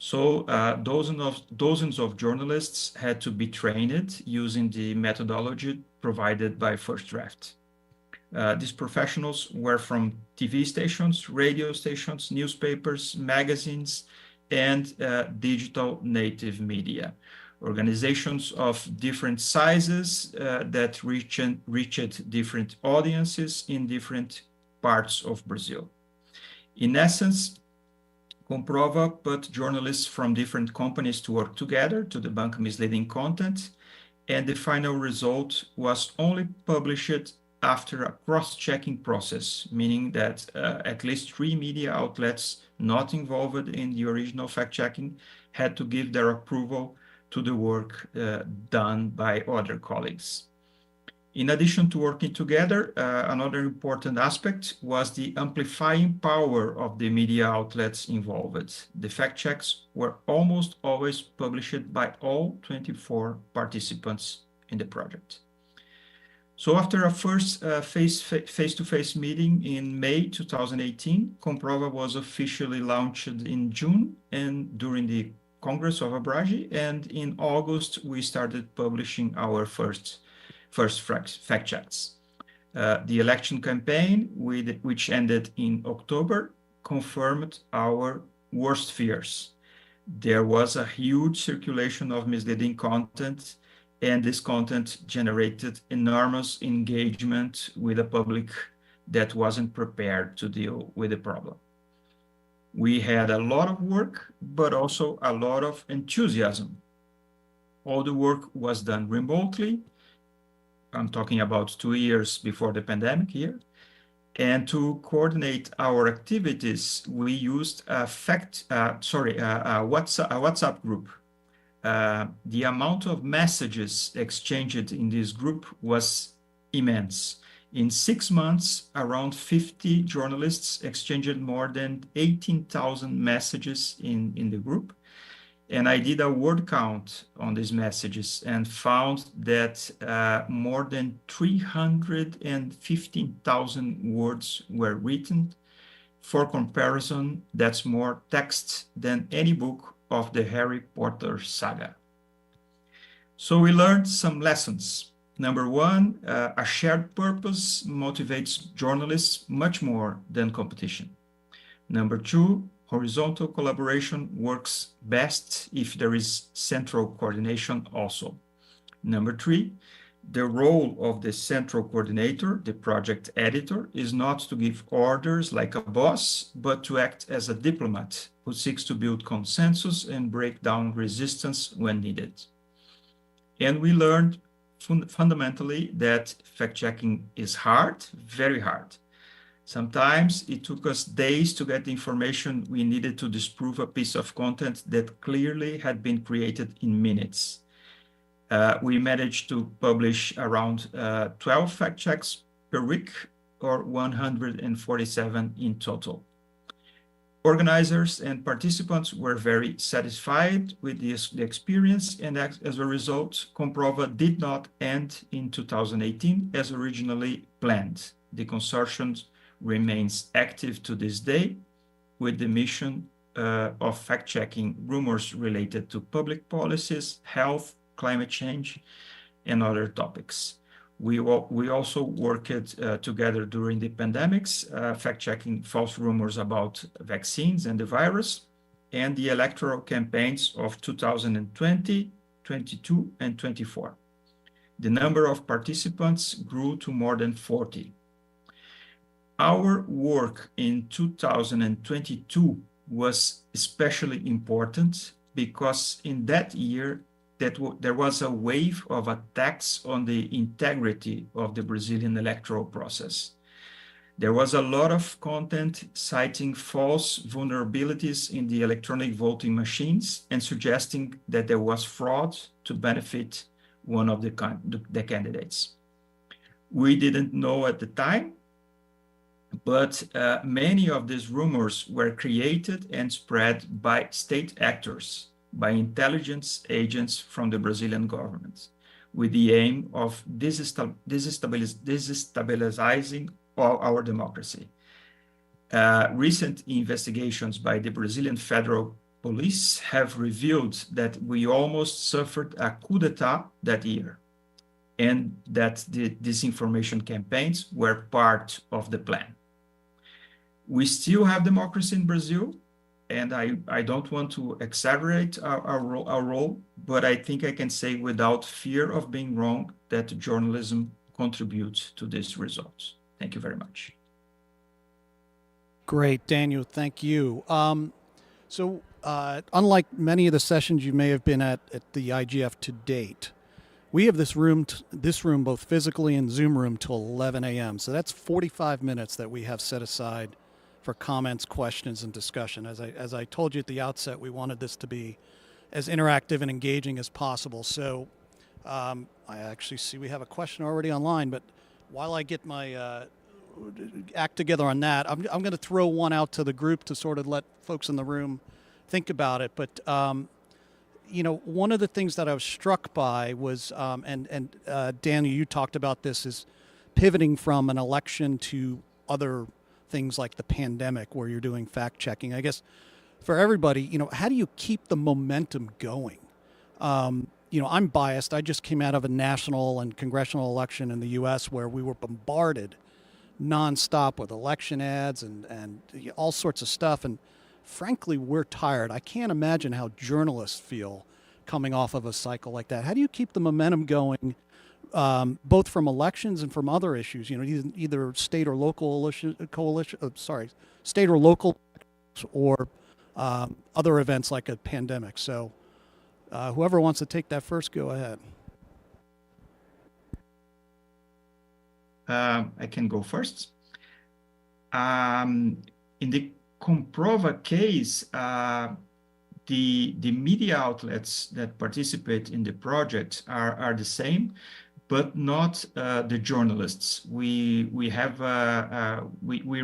So dozens of journalists had to be trained using the methodology provided by First Draft. These professionals were from TV stations, radio stations, newspapers, magazines, and digital native media. Organizations of different sizes that reached different audiences in different parts of Brazil. In essence, Comprova put journalists from different companies to work together to debunk misleading content, and the final result was only published after a cross-checking process, meaning that at least 3 media outlets not involved in the original fact-checking had to give their approval to the work done by other colleagues. In addition to working together, another important aspect was the amplifying power of the media outlets involved. The fact checks were almost always published by all 24 participants in the project. So after a first face-to-face meeting in May 2018, Comprova was officially launched in June and during the Congress of Abrage, and in August we started publishing our first fact checks. The election campaign, which ended in October, confirmed our worst fears. There was a huge circulation of misleading content, and this content generated enormous engagement with a public that wasn't prepared to deal with the problem. We had a lot of work, but also a lot of enthusiasm. All the work was done remotely. I'm talking about 2 years before the pandemic here. And to coordinate our activities, we used a WhatsApp group. The amount of messages exchanged in this group was immense. In 6 months, around 50 journalists exchanged more than 18,000 messages in the group. And I did a word count on these messages and found that more than 315,000 words were written. For comparison, that's more text than any book of the Harry Potter saga. So we learned some lessons. Number one, a shared purpose motivates journalists much more than competition. Number two, horizontal collaboration works best if there is central coordination also. Number three, the role of the central coordinator, the project editor, is not to give orders like a boss, but to act as a diplomat who seeks to build consensus and break down resistance when needed. And we learned fundamentally that fact-checking is hard, very hard. Sometimes it took us days to get the information we needed to disprove a piece of content that clearly had been created in minutes. We managed to publish around 12 fact checks per week, or 147 in total. Organizers and participants were very satisfied with the experience, and as a result, Comprova did not end in 2018 as originally planned. The consortium remains active to this day with the mission of fact-checking rumors related to public policies, health, climate change, and other topics. We also worked together during the pandemics, fact-checking false rumors about vaccines and the virus, and the electoral campaigns of 2020, 22, and 24. The number of participants grew to more than 40. Our work in 2022 was especially important because in that year, there was a wave of attacks on the integrity of the Brazilian electoral process. There was a lot of content citing false vulnerabilities in the electronic voting machines and suggesting that there was fraud to benefit one of the candidates. We didn't know at the time, but many of these rumors were created and spread by state actors, by intelligence agents from the Brazilian government, with the aim of destabilizing our democracy. Recent investigations by the Brazilian Federal Police have revealed that we almost suffered a coup d'etat that year, and that the disinformation campaigns were part of the plan. We still have democracy in Brazil, and I don't want to exaggerate our role, but I think I can say without fear of being wrong that journalism contributes to these results. Thank you very much. Great, Daniel, thank you. Unlike many of the sessions you may have been at the IGF to date, we have this room both physically and Zoom room till 11 a.m. So that's 45 minutes that we have set aside for comments, questions, and discussion. As I told you at the outset, we wanted this to be as interactive and engaging as possible. So I actually see we have a question already online, but while I get my act together on that, I'm going to throw one out to the group to sort of let folks in the room think about it. But one of the things that I was struck by was, Daniel, you talked about this, is pivoting from an election to other things like the pandemic where you're doing fact checking. I guess for everybody, how do you keep the momentum going? I'm biased. I just came out of a national and congressional election in the U.S. where we were bombarded nonstop with election ads and all sorts of stuff. And frankly, we're tired. I can't imagine how journalists feel coming off of a cycle like that. How do you keep the momentum going, both from elections and from other issues? Either state or local state or local, or other events like a pandemic. So, whoever wants to take that first, go ahead. I can go first. In the Comprova case, the media outlets that participate in the project are the same, but not the journalists. We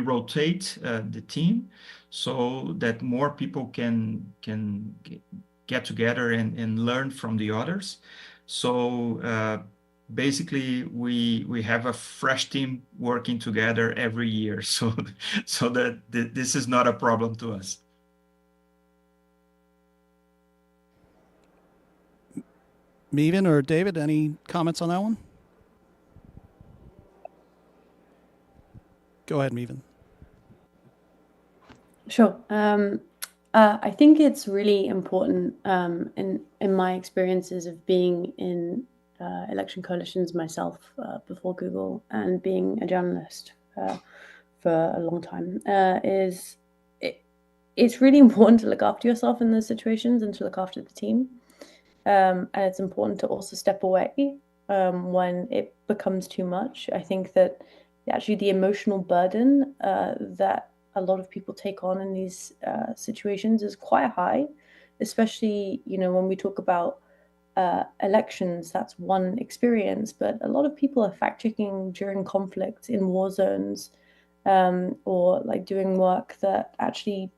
rotate the team so that more people can get together and learn from the others. So basically, we have a fresh team working together every year, so that this is not a problem to us. Mevan or David, any comments on that one? Go ahead, Mevan. Sure. I think it's really important in my experiences of being in election coalitions myself before Google and being a journalist for a long time, it's really important to look after yourself in those situations and to look after the team. And it's important to also step away when it becomes too much. I think that actually the emotional burden that a lot of people take on in these situations is quite high, especially, when we talk about elections. That's one experience, but a lot of people are fact-checking during conflict in war zones, or like doing work that actually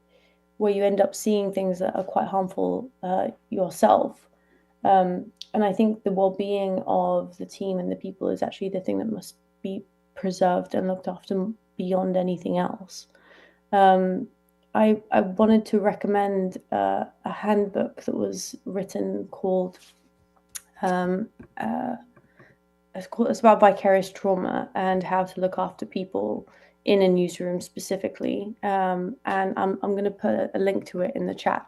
where you end up seeing things that are quite harmful yourself. And I think the well-being of the team and the people is actually the thing that must be preserved and looked after beyond anything else. I wanted to recommend a handbook that was written called it's about vicarious trauma and how to look after people in a newsroom specifically. And I'm going to put a link to it in the chat.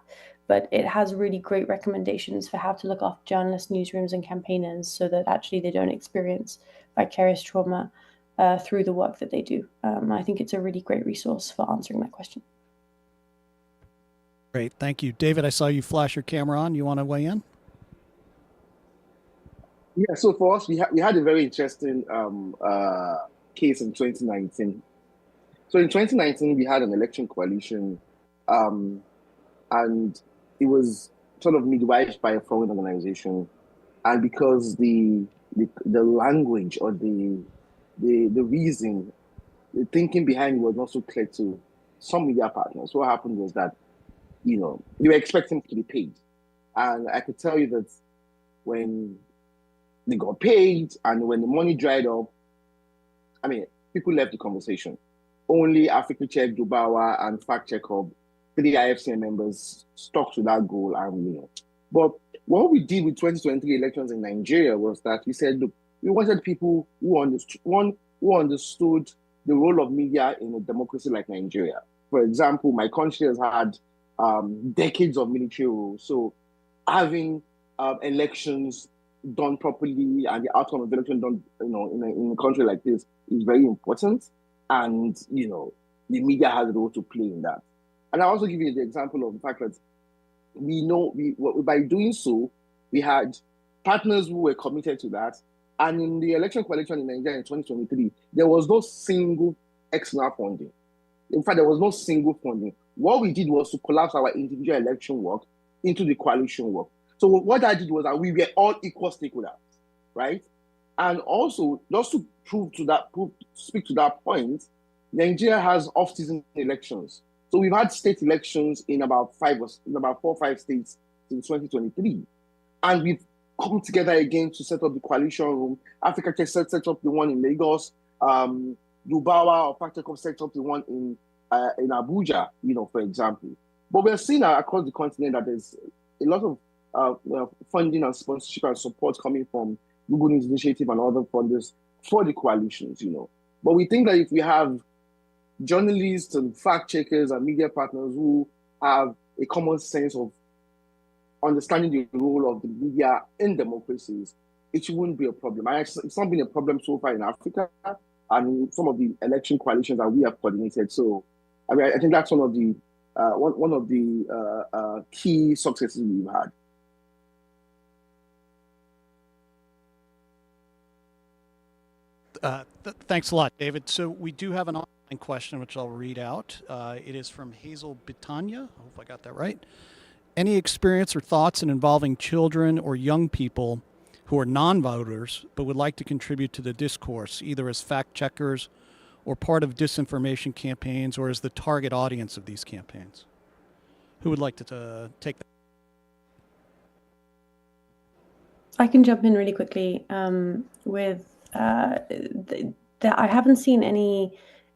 But it has really great recommendations for how to look after journalists, newsrooms, and campaigners so that actually they don't experience vicarious trauma through the work that they do. I think it's a really great resource for answering that question. Great, thank you. David, I saw you flash your camera on. You want to weigh in? Yeah, so for us, we had a very interesting case in 2019. So in 2019, we had an election coalition, and it was sort of midwifed by a foreign organization. and because the language or the reason, the thinking behind it was not so clear to some media partners, what happened was that, they were expecting to be paid. And I could tell you that when they got paid and when the money dried up, I mean, people left the conversation. Only Africa Check, Dubawa, and Fact Check Hub, 3 IFCM members, stuck to that goal. And but what we did with 2023 elections in Nigeria was that we said, look, we wanted people who understood the role of media in a democracy like Nigeria. For example, my country has had decades of military rule, so having elections done properly and the outcome of the election done, in a country like this is very important. And, the media has a role to play in that. And I also give you the example of the fact that by doing so, we had partners who were committed to that. And in the election coalition in Nigeria in 2023, there was no single external funding. In fact, there was no single funding. What we did was to collapse our individual election work into the coalition work. So what I did was that we were all equal stakeholders, right? And also, just to speak to that point, Nigeria has off-season elections. So we've had state elections in about 4 or 5 states since 2023. And we've come together again to set up the coalition room. Africa Tech set up the one in Lagos. Dubawa or Fact Check set up the one in Abuja, for example. But we're seeing across the continent that there's a lot of funding and sponsorship and support coming from Google News Initiative and other funders for the coalitions, But we think that if we have journalists and fact checkers and media partners who have a common sense of understanding the role of the media in democracies, it wouldn't be a problem. It's not been a problem so far in Africa and some of the election coalitions that we have coordinated. So, I think that's one of the key successes we've had. Thanks a lot, David. So we do have an online question, which I'll read out. It is from Hazel Bitanya. I hope I got that right. Any experience or thoughts in involving children or young people who are non-voters but would like to contribute to the discourse, either as fact checkers or part of disinformation campaigns or as the target audience of these campaigns? Who would like to take that? I can jump in really quickly with I haven't seen any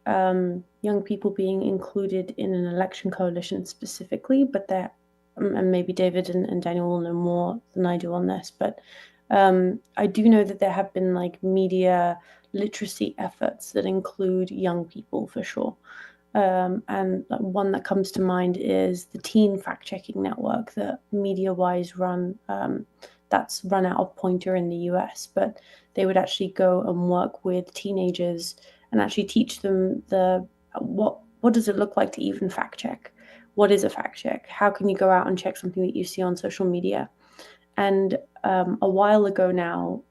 young people being included in an election coalition specifically, but and maybe David and Daniel will know more than I do on this, but I do know that there have been media literacy efforts that include young people for sure. And one that comes to mind is the Teen Fact-Checking Network that MediaWise run. That's run out of Pointer in the US, but they would actually go and work with teenagers and actually teach them what does it look like to even fact check? What is a fact check? How can you go out and check something that you see on social media? And a while ago now,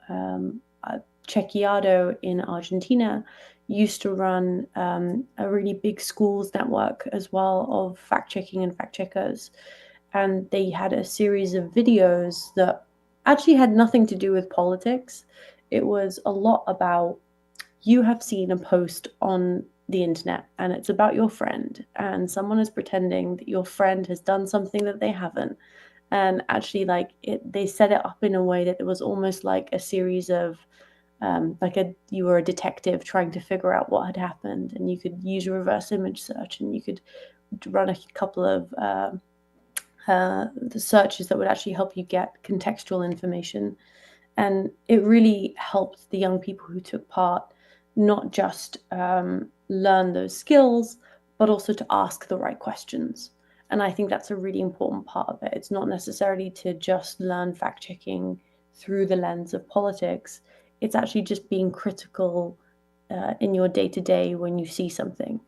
Chequeado in Argentina used to run a really big schools network as well of fact checking and fact checkers. And they had a series of videos that actually had nothing to do with politics. It was a lot about, you have seen a post on the internet and it's about your friend, and someone is pretending that your friend has done something that they haven't. And actually they set it up in a way that it was almost like a series of you were a detective trying to figure out what had happened, and you could use a reverse image search and you could run a couple of the searches that would actually help you get contextual information. And it really helped the young people who took part not just learn those skills, but also to ask the right questions. And I think that's a really important part of it. It's not necessarily to just learn fact-checking through the lens of politics. It's actually just being critical in your day-to-day when you see something.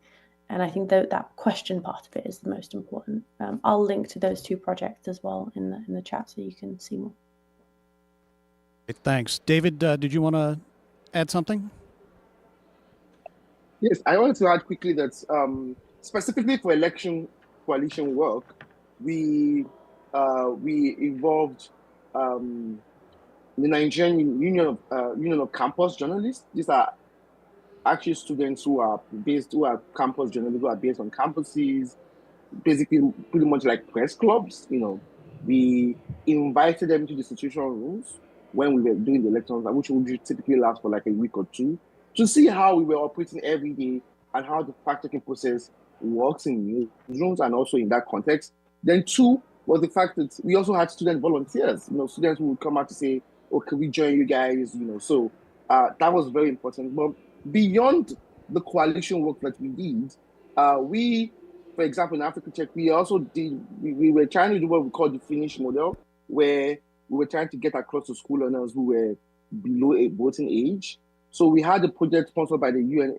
And I think that question part of it is the most important. I'll link to those 2 projects as well in the chat so you can see more. Thanks. David, did you want to add something? Yes, I wanted to add quickly that specifically for election coalition work, we involved the Nigerian Union of Campus Journalists. These are actually students who are campus journalists, who are based on campuses, basically pretty much like press clubs. We invited them to the institutional rooms when we were doing the elections, which would typically last for like a week or two, to see how we were operating every day and how the fact-checking process works in newsrooms and also in that context. Then two was the fact that we also had student volunteers, students who would come out to say, oh, can we join you guys? So that was very important. But beyond the coalition work that we did, for example, in Africa Check, we also we were trying to do what we call the Finnish model, where we were trying to get across to school learners who were below a voting age. So we had a project sponsored by the UN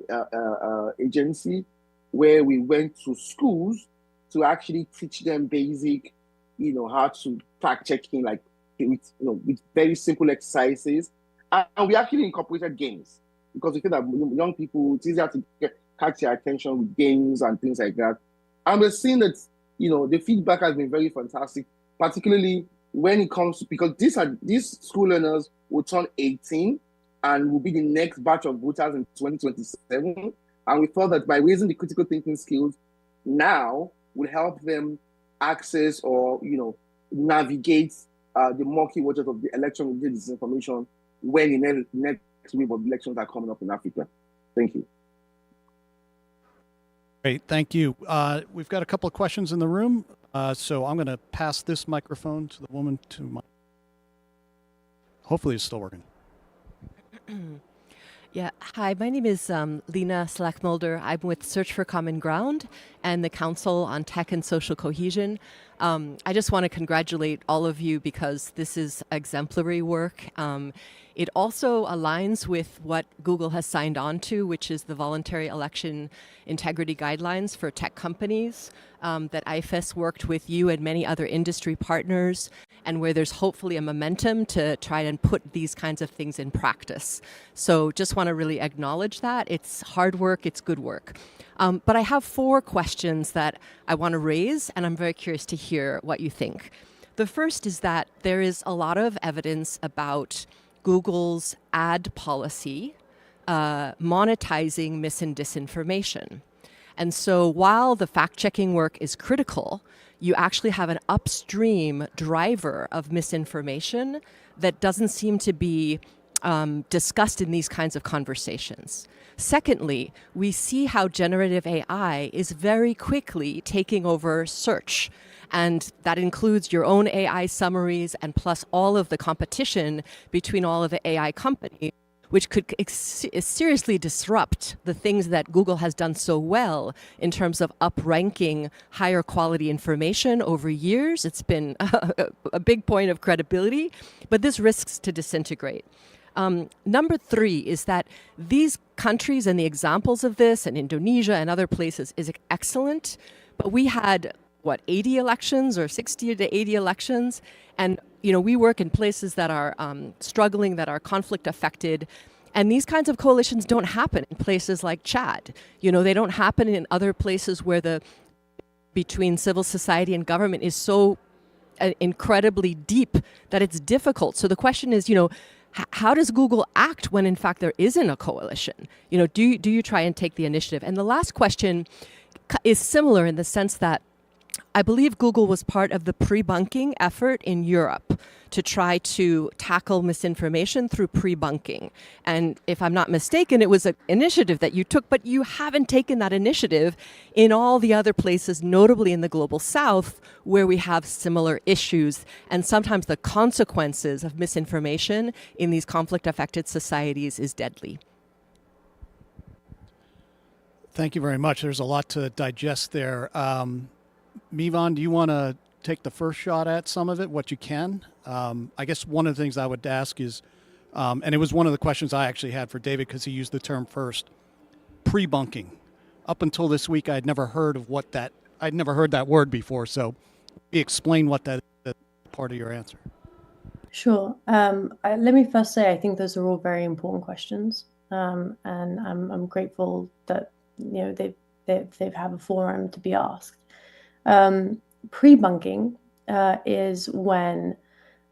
agency, where we went to schools to actually teach them basic, how to fact checking, like with very simple exercises. And we actually incorporated games, because we think that young people, it's easier to catch their attention with games and things like that. And we're seeing that, the feedback has been very fantastic, particularly when it comes to, because these school learners will turn 18 and will be the next batch of voters in 2027. And we thought that by raising the critical thinking skills now will help them access or, navigate the murky waters of the election with disinformation when the next wave of elections are coming up in Africa. Thank you. Great, thank you. We've got a couple of questions in the room, so I'm going to pass this microphone to the woman to my. Hopefully, it's still working. Yeah, hi, my name is Lena Slackmulder. I'm with Search for Common Ground and the Council on Tech and Social Cohesion. I just want to congratulate all of you because this is exemplary work. It also aligns with what Google has signed on to, which is the Voluntary Election Integrity Guidelines for tech companies that IFES worked with you and many other industry partners, and where there's hopefully a momentum to try and put these kinds of things in practice. So just want to really acknowledge that. It's hard work, it's good work. But I have 4 questions that I want to raise, and I'm very curious to hear what you think. The first is that there is a lot of evidence about Google's ad policy monetizing mis and disinformation. And so while the fact-checking work is critical, you actually have an upstream driver of misinformation that doesn't seem to be discussed in these kinds of conversations. Secondly, we see how generative AI is very quickly taking over search. And that includes your own AI summaries and plus all of the competition between all of the AI companies, which could seriously disrupt the things that Google has done so well in terms of upranking higher quality information over years. It's been a big point of credibility, but this risks to disintegrate. Number 3 is that these countries and the examples of this, and Indonesia and other places, is excellent, but we had 80 elections or 60 to 80 elections. And, we work in places that are struggling, that are conflict affected. And these kinds of coalitions don't happen in places like Chad. They don't happen in other places where between civil society and government is so incredibly deep that it's difficult. So the question is, how does Google act when in fact there isn't a coalition? Do you try and take the initiative? And the last question is similar in the sense that I believe Google was part of the pre-bunking effort in Europe to try to tackle misinformation through pre-bunking. And if I'm not mistaken, it was an initiative that you took, but you haven't taken that initiative in all the other places, notably in the global south, where we have similar issues. And sometimes the consequences of misinformation in these conflict-affected societies is deadly. Thank you very much. There's a lot to digest there. Mivan, do you want to take the first shot at some of it, what you can? I guess one of the things I would ask is, and it was one of the questions I actually had for David because he used the term first, pre-bunking. Up until this week, I'd never heard that word before. So explain what that is, part of your answer. Sure. Let me first say, I think those are all very important questions. And I'm grateful that, they've have a forum to be asked. Pre-bunking is when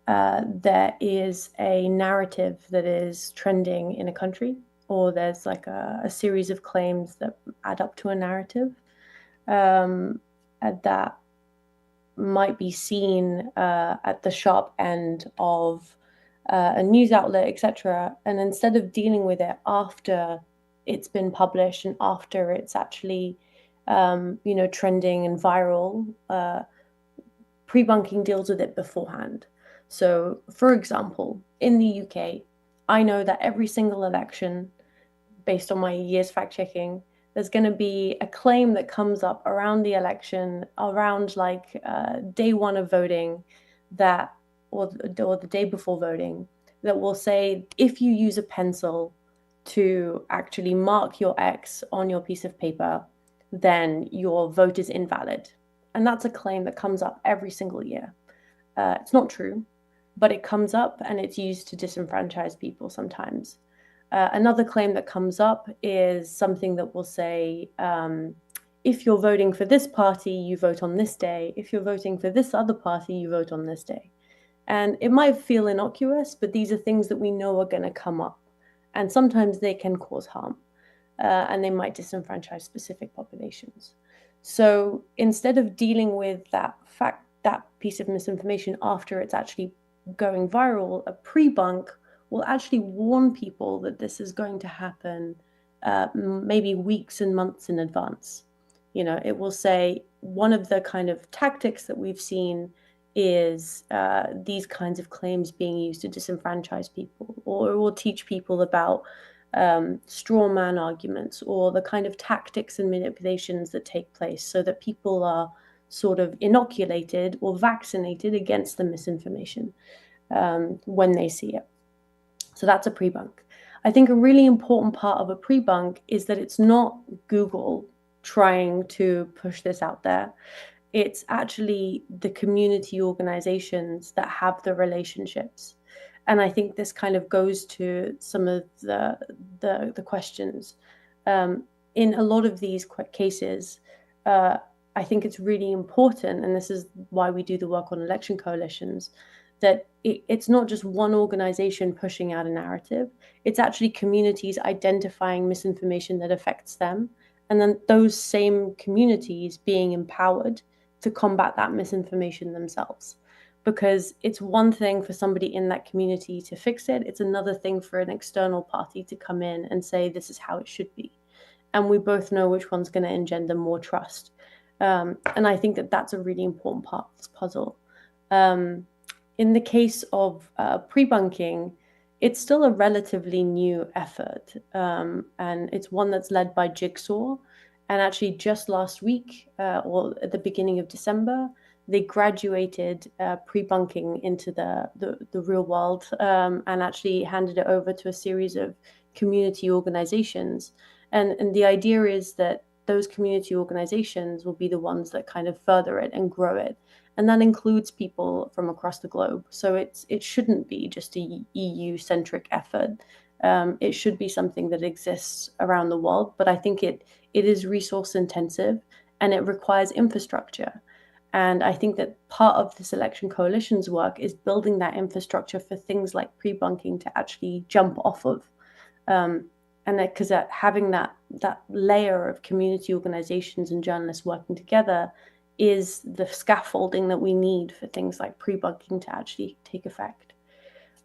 there is a narrative that is trending in a country, or there's like a series of claims that add up to a narrative that might be seen at the sharp end of a news outlet, etc. And instead of dealing with it after it's been published and after it's actually, trending and viral, pre-bunking deals with it beforehand. So, for example, in the UK, I know that every single election, based on my year's fact-checking, there's going to be a claim that comes up around the election, around like day one of voting, or the day before voting, that will say if you use a pencil to actually mark your X on your piece of paper, then your vote is invalid. And that's a claim that comes up every single year. It's not true, but it comes up and it's used to disenfranchise people sometimes. Another claim that comes up is something that will say, if you're voting for this party, you vote on this day. If you're voting for this other party, you vote on this day. And it might feel innocuous, but these are things that we know are going to come up. And sometimes they can cause harm, and they might disenfranchise specific populations. So instead of dealing with that piece of misinformation after it's actually going viral, a pre-bunk will actually warn people that this is going to happen maybe weeks and months in advance. It will say one of the kind of tactics that we've seen is these kinds of claims being used to disenfranchise people, or it will teach people about straw man arguments, or the kind of tactics and manipulations that take place so that people are sort of inoculated or vaccinated against the misinformation when they see it. So that's a pre-bunk. I think a really important part of a pre-bunk is that it's not Google trying to push this out there. It's actually the community organizations that have the relationships. And I think this kind of goes to some of the questions. In a lot of these cases, I think it's really important, and this is why we do the work on election coalitions, that it's not just one organization pushing out a narrative. It's actually communities identifying misinformation that affects them, and then those same communities being empowered to combat that misinformation themselves. Because it's one thing for somebody in that community to fix it. It's another thing for an external party to come in and say, this is how it should be. And we both know which one's going to engender more trust. And I think that that's a really important part of this puzzle. In the case of pre-bunking, it's still a relatively new effort. And it's one that's led by Jigsaw. And actually just last week, or at the beginning of December, they graduated pre-bunking into the real world, and actually handed it over to a series of community organizations. And the idea is that those community organizations will be the ones that kind of further it and grow it. And that includes people from across the globe. So it shouldn't be just a EU-centric effort. It should be something that exists around the world. But I think it is resource intensive and it requires infrastructure. And I think that part of this election coalition's work is building that infrastructure for things like pre-bunking to actually jump off of. And because having that layer of community organizations and journalists working together is the scaffolding that we need for things like pre-bunking to actually take effect.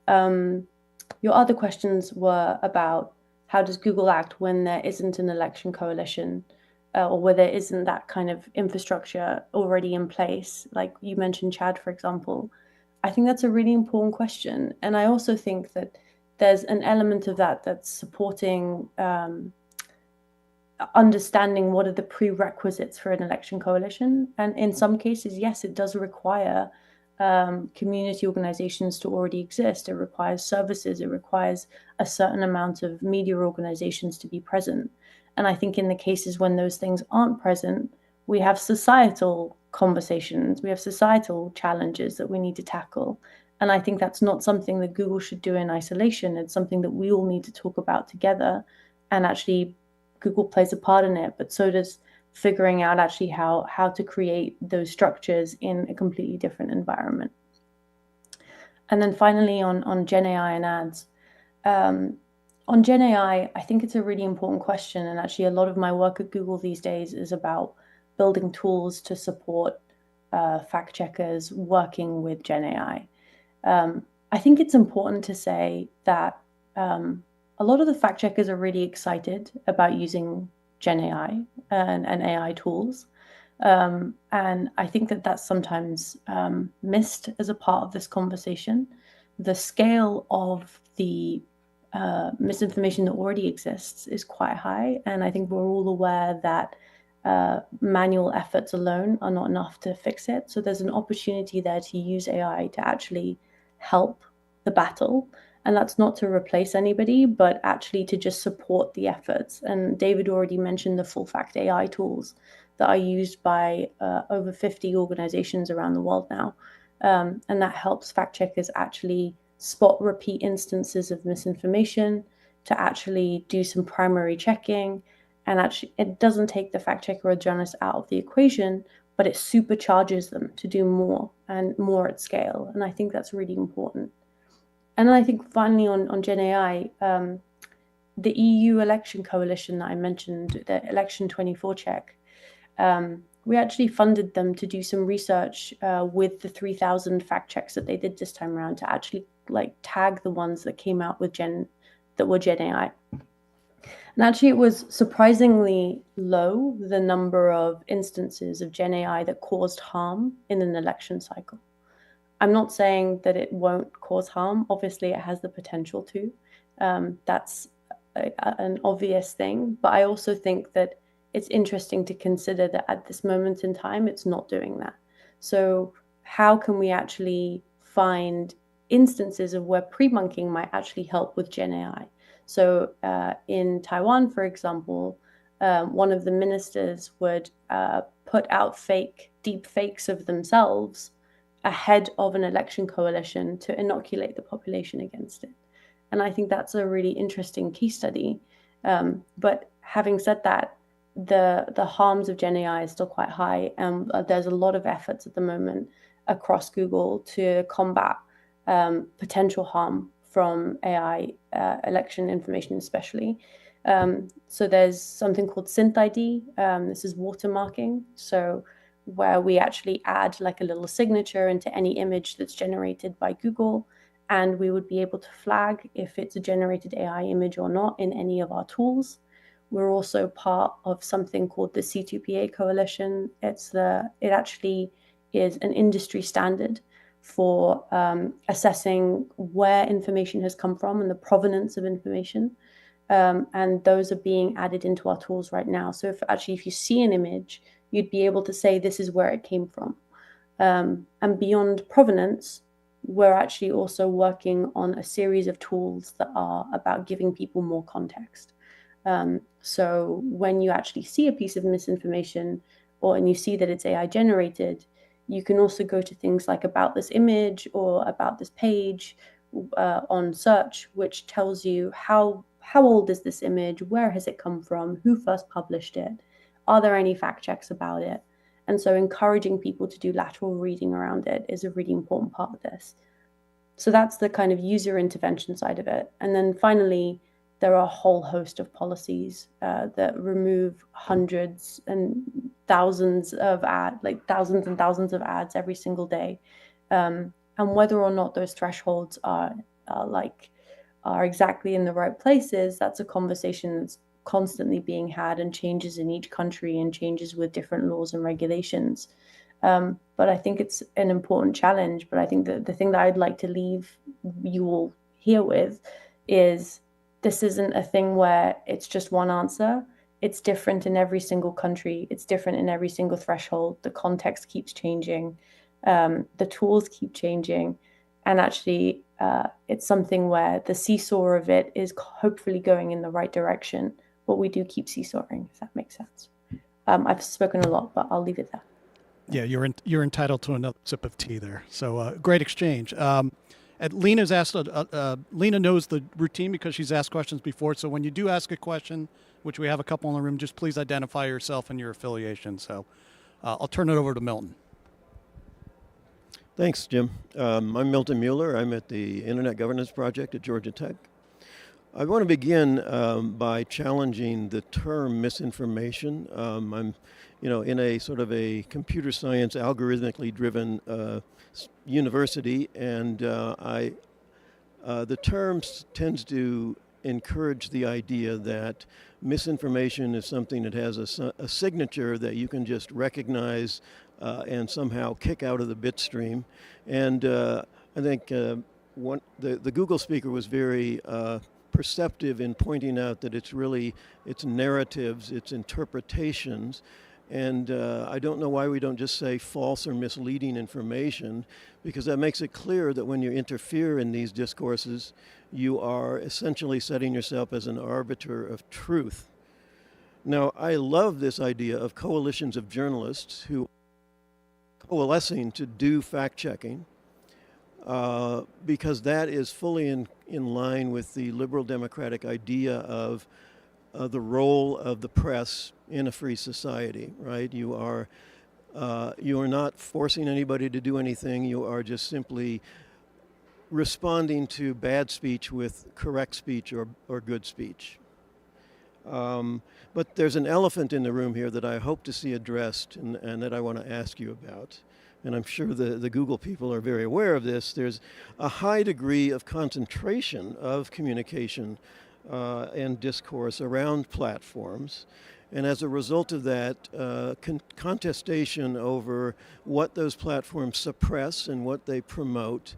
Your other questions were about how does Google act when there isn't an election coalition, or where there isn't that kind of infrastructure already in place, like you mentioned, Chad, for example. I think that's a really important question. And I also think that there's an element of that that's supporting understanding what are the prerequisites for an election coalition. And in some cases, yes, it does require community organizations to already exist. It requires services. It requires a certain amount of media organizations to be present. And I think in the cases when those things aren't present, we have societal conversations, we have societal challenges that we need to tackle. And I think that's not something that Google should do in isolation. It's something that we all need to talk about together. And actually, Google plays a part in it, but so does figuring out actually how to create those structures in a completely different environment. And then finally on Gen AI and ads. On Gen AI, I think it's a really important question. And actually, a lot of my work at Google these days is about building tools to support fact checkers working with Gen AI. I think it's important to say that a lot of the fact checkers are really excited about using Gen AI and AI tools. And I think that that's sometimes missed as a part of this conversation. The scale of the misinformation that already exists is quite high. And I think we're all aware that manual efforts alone are not enough to fix it. So there's an opportunity there to use AI to actually help the battle. And that's not to replace anybody, but actually to just support the efforts. And David already mentioned the full fact AI tools that are used by over 50 organizations around the world now. And that helps fact checkers actually spot repeat instances of misinformation, to actually do some primary checking. And actually, it doesn't take the fact checker or journalist out of the equation, but it supercharges them to do more and more at scale. And I think that's really important. And then I think finally on Gen AI, the EU election coalition that I mentioned, the Election 24 Check, we actually funded them to do some research with the 3,000 fact checks that they did this time around, to actually tag the ones that came out with Gen AI. And actually, it was surprisingly low, the number of instances of Gen AI that caused harm in an election cycle. I'm not saying that it won't cause harm. Obviously, it has the potential to. That's an obvious thing. But I also think that it's interesting to consider that at this moment in time, it's not doing that. So how can we actually find instances of where pre-bunking might actually help with Gen AI? So in Taiwan, for example, one of the ministers would put out deep fakes of themselves ahead of an election coalition to inoculate the population against it. And I think that's a really interesting case study. But having said that, the harms of Gen AI is still quite high. And there's a lot of efforts at the moment across Google to combat potential harm from AI election information, especially. So there's something called Synth ID. This is watermarking. So where we actually add a little signature into any image that's generated by Google, and we would be able to flag if it's a generated AI image or not in any of our tools. We're also part of something called the C2PA coalition. It actually is an industry standard for assessing where information has come from and the provenance of information. And those are being added into our tools right now. So if you see an image, you'd be able to say this is where it came from. And beyond provenance, we're actually also working on a series of tools that are about giving people more context. So when you actually see a piece of misinformation and you see that it's AI generated, you can also go to things like about this image or about this page on search, which tells you how old is this image, where has it come from, who first published it, are there any fact checks about it? And so encouraging people to do lateral reading around it is a really important part of this. So that's the kind of user intervention side of it. And then finally, there are a whole host of policies that remove hundreds and thousands of ads, thousands and thousands of ads every single day. And whether or not those thresholds are exactly in the right places, that's a conversation that's constantly being had and changes in each country and changes with different laws and regulations. But I think it's an important challenge. But I think that the thing that I'd like to leave you all here with is this isn't a thing where it's just one answer. It's different in every single country. It's different in every single threshold. The context keeps changing. The tools keep changing. And actually, it's something where the seesaw of it is hopefully going in the right direction. But we do keep seesawing, if that makes sense. I've spoken a lot, but I'll leave it there. Yeah, you're entitled to another sip of tea there. So great exchange. Lena's asked. Lena knows the routine because she's asked questions before. So when you do ask a question, which we have a couple in the room, just please identify yourself and your affiliation. So I'll turn it over to Milton. Thanks, Jim. I'm Milton Mueller. I'm at the Internet Governance Project at Georgia Tech. I want to begin by challenging the term misinformation. I'm, in a sort of a computer science algorithmically driven university, and the term tends to encourage the idea that misinformation is something that has a signature that you can just recognize and somehow kick out of the bit stream. And I think the Google speaker was very perceptive in pointing out that it's narratives, it's interpretations. And I don't know why we don't just say false or misleading information, because that makes it clear that when you interfere in these discourses, you are essentially setting yourself as an arbiter of truth. Now, I love this idea of coalitions of journalists who are coalescing to do fact-checking, because that is fully in line with the liberal democratic idea of the role of the press in a free society, right? You are not forcing anybody to do anything. You are just simply responding to bad speech with correct speech or good speech. But there's an elephant in the room here that I hope to see addressed and that I want to ask you about. And I'm sure the Google people are very aware of this. There's a high degree of concentration of communication and discourse around platforms. And as a result of that, contestation over what those platforms suppress and what they promote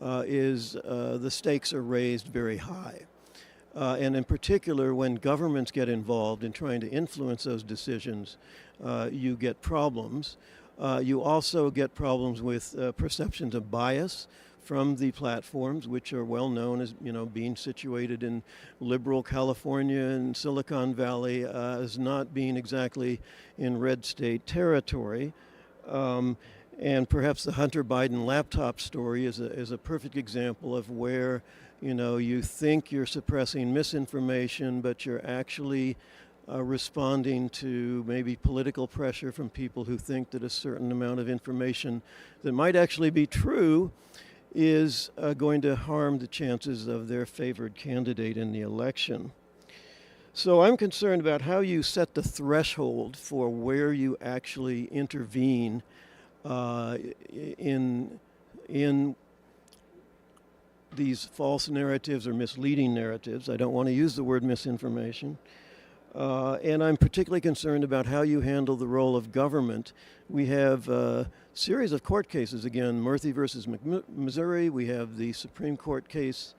the stakes are raised very high. And in particular, when governments get involved in trying to influence those decisions, you get problems. You also get problems with perceptions of bias from the platforms, which are well known as being situated in liberal California and Silicon Valley, as not being exactly in red state territory. And perhaps the Hunter Biden laptop story is a perfect example of where you think you're suppressing misinformation, but you're actually responding to maybe political pressure from people who think that a certain amount of information that might actually be true is going to harm the chances of their favored candidate in the election. So I'm concerned about how you set the threshold for where you actually intervene in these false narratives or misleading narratives. I don't want to use the word misinformation. And I'm particularly concerned about how you handle the role of government. We have a series of court cases, again, Murphy versus Missouri. We have the Supreme Court case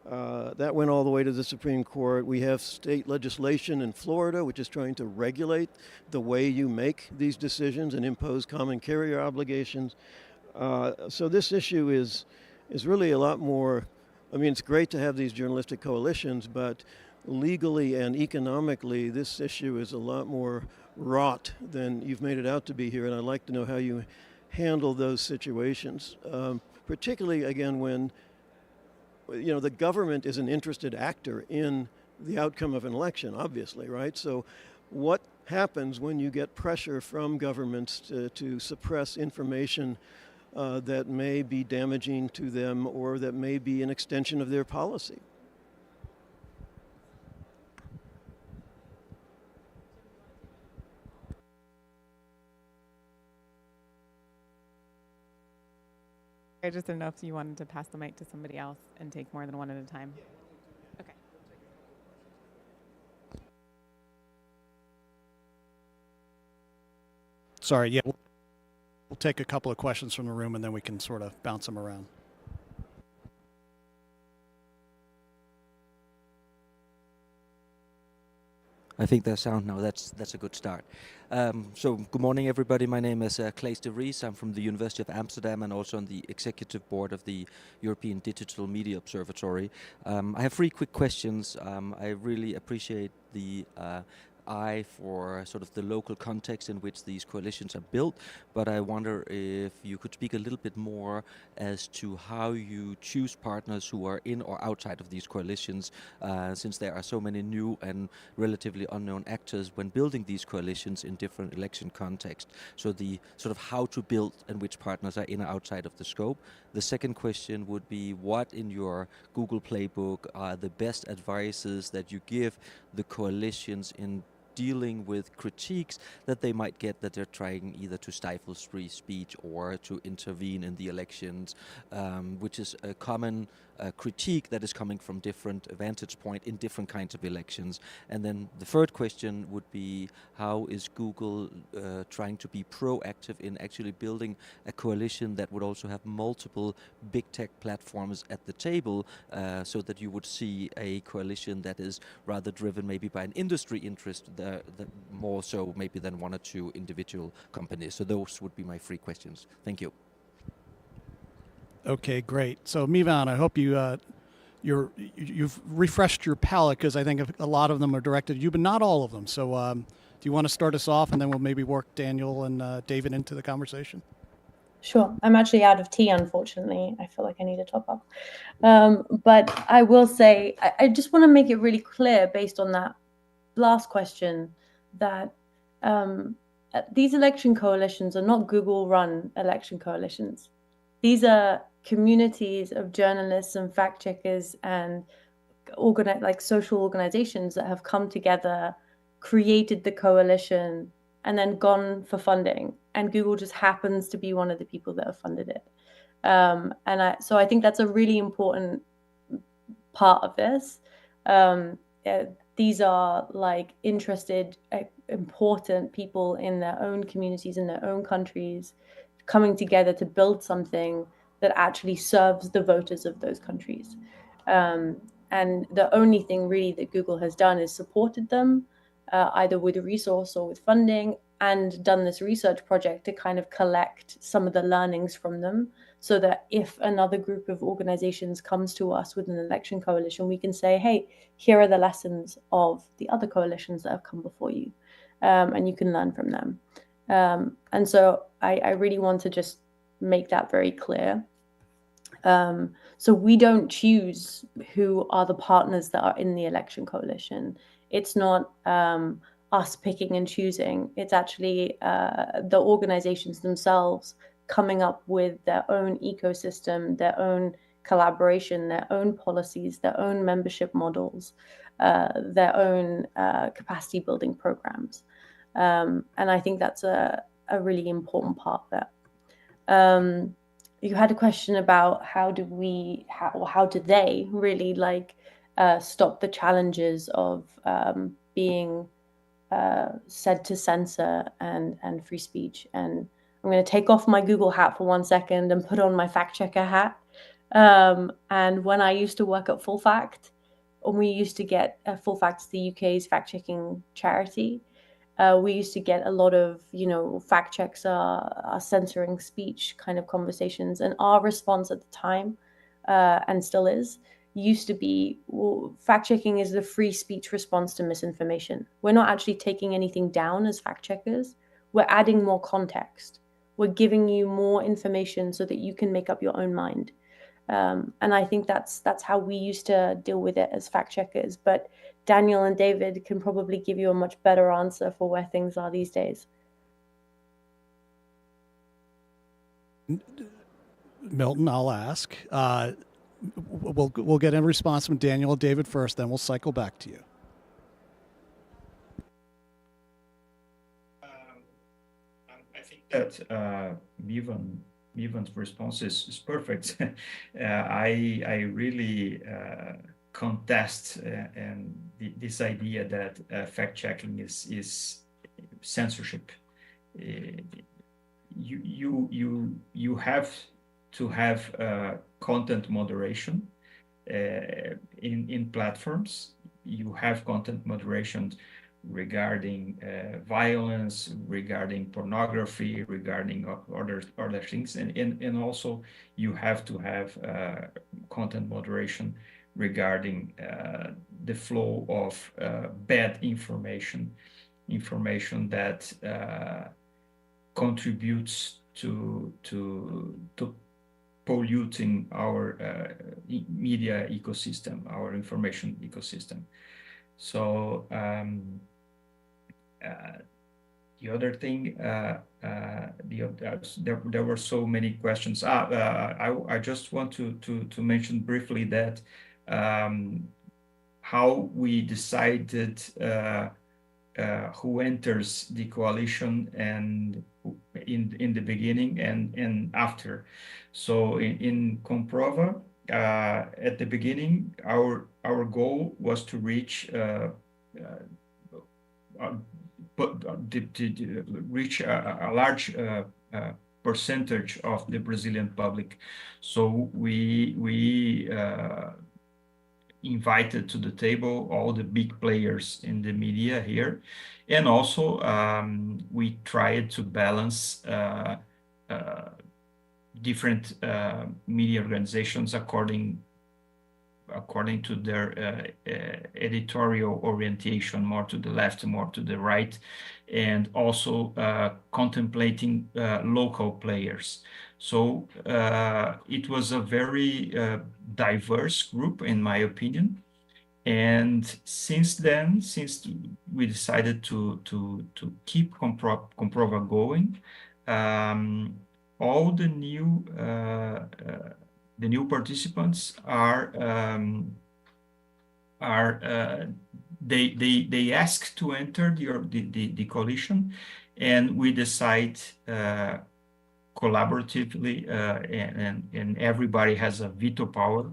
that went all the way to the Supreme Court. We have state legislation in Florida, which is trying to regulate the way you make these decisions and impose common carrier obligations. So this issue is really a lot more. I mean, it's great to have these journalistic coalitions, but legally and economically, this issue is a lot more wrought than you've made it out to be here, and I'd like to know how you handle those situations, particularly, again, when the government is an interested actor in the outcome of an election, obviously, right? So what happens when you get pressure from governments to suppress information that may be damaging to them or that may be an extension of their policy? I just didn't know if you wanted to pass the mic to somebody else and take more than one at a time. Okay. Sorry, yeah. We'll take a couple of questions from the room and then we can sort of bounce them around. I think there's sound now. That's a good start. So good morning, everybody. My name is Claes de Vries. I'm from the University of Amsterdam and also on the executive board of the European Digital Media Observatory. I have three quick questions. I really appreciate the eye for sort of the local context in which these coalitions are built, but I wonder if you could speak a little bit more as to how you choose partners who are in or outside of these coalitions, since there are so many new and relatively unknown actors when building these coalitions in different election contexts. So the sort of how to build and which partners are in or outside of the scope. The second question would be, what in your Google playbook are the best advices that you give the coalitions in dealing with critiques that they might get that they're trying either to stifle free speech or to intervene in the elections, which is a common critique that is coming from different vantage point in different kinds of elections. And then the third question would be, how is Google trying to be proactive in actually building a coalition that would also have multiple big tech platforms at the table, so that you would see a coalition that is rather driven maybe by an industry interest, that more so maybe than one or two individual companies. So those would be my three questions. Thank you. Okay, great. So Mivan, I hope you've refreshed your palette, because I think a lot of them are directed at you, but not all of them. So do you want to start us off, and then we'll maybe work Daniel and David into the conversation? Sure. I'm actually out of tea, unfortunately. I feel like I need a top up. But I will say, I just want to make it really clear, based on that last question, that these election coalitions are not Google-run election coalitions. These are communities of journalists and fact checkers and social organizations that have come together, created the coalition, and then gone for funding. And Google just happens to be one of the people that have funded it. So I think that's a really important part of this. These are like interested, important people in their own communities, in their own countries, coming together to build something that actually serves the voters of those countries. And the only thing really that Google has done is supported them, either with a resource or with funding, and done this research project to kind of collect some of the learnings from them, so that if another group of organizations comes to us with an election coalition, we can say, hey, here are the lessons of the other coalitions that have come before you, and you can learn from them. And so I really want to just make that very clear. So we don't choose who are the partners that are in the election coalition. It's not us picking and choosing. It's actually the organizations themselves coming up with their own ecosystem, their own collaboration, their own policies, their own membership models, their own capacity building programs. And I think that's a really important part of that. You had a question about how do they really stop the challenges of being said to censor and free speech. And I'm going to take off my Google hat for 1 second and put on my fact checker hat. And when I used to work at Full Fact, and we used to get Full Fact's the UK's fact checking charity, we used to get a lot of, fact checks are censoring speech kind of conversations. And our response at the time, and still is, used to be, well, fact checking is the free speech response to misinformation. We're not actually taking anything down as fact checkers. We're adding more context. We're giving you more information so that you can make up your own mind. And I think that's how we used to deal with it as fact checkers. But Daniel and David can probably give you a much better answer for where things are these days. Milton, I'll ask. We'll get a response from Daniel and David first, then we'll cycle back to you. I think that Mivan's response is perfect. I really contest and this idea that fact checking is censorship. You have to have content moderation in platforms. You have content moderation regarding violence, regarding pornography, regarding other things, and also you have to have content moderation regarding the flow of bad information information that contributes to polluting our media ecosystem, our information ecosystem. So the other thing, there were so many questions. I just want to mention briefly that how we decided who enters the coalition and in the beginning and after. So in Comprova, at the beginning, our goal was to reach reach a large percentage of the Brazilian public. So we invited to the table all the big players in the media here. And also we tried to balance different media organizations according to their editorial orientation, more to the left, more to the right, and also contemplating local players. So it was a very diverse group, in my opinion. And since then, since we decided to keep Comprova going, all the new participants they ask to enter the coalition, and we decide collaboratively, and everybody has a veto power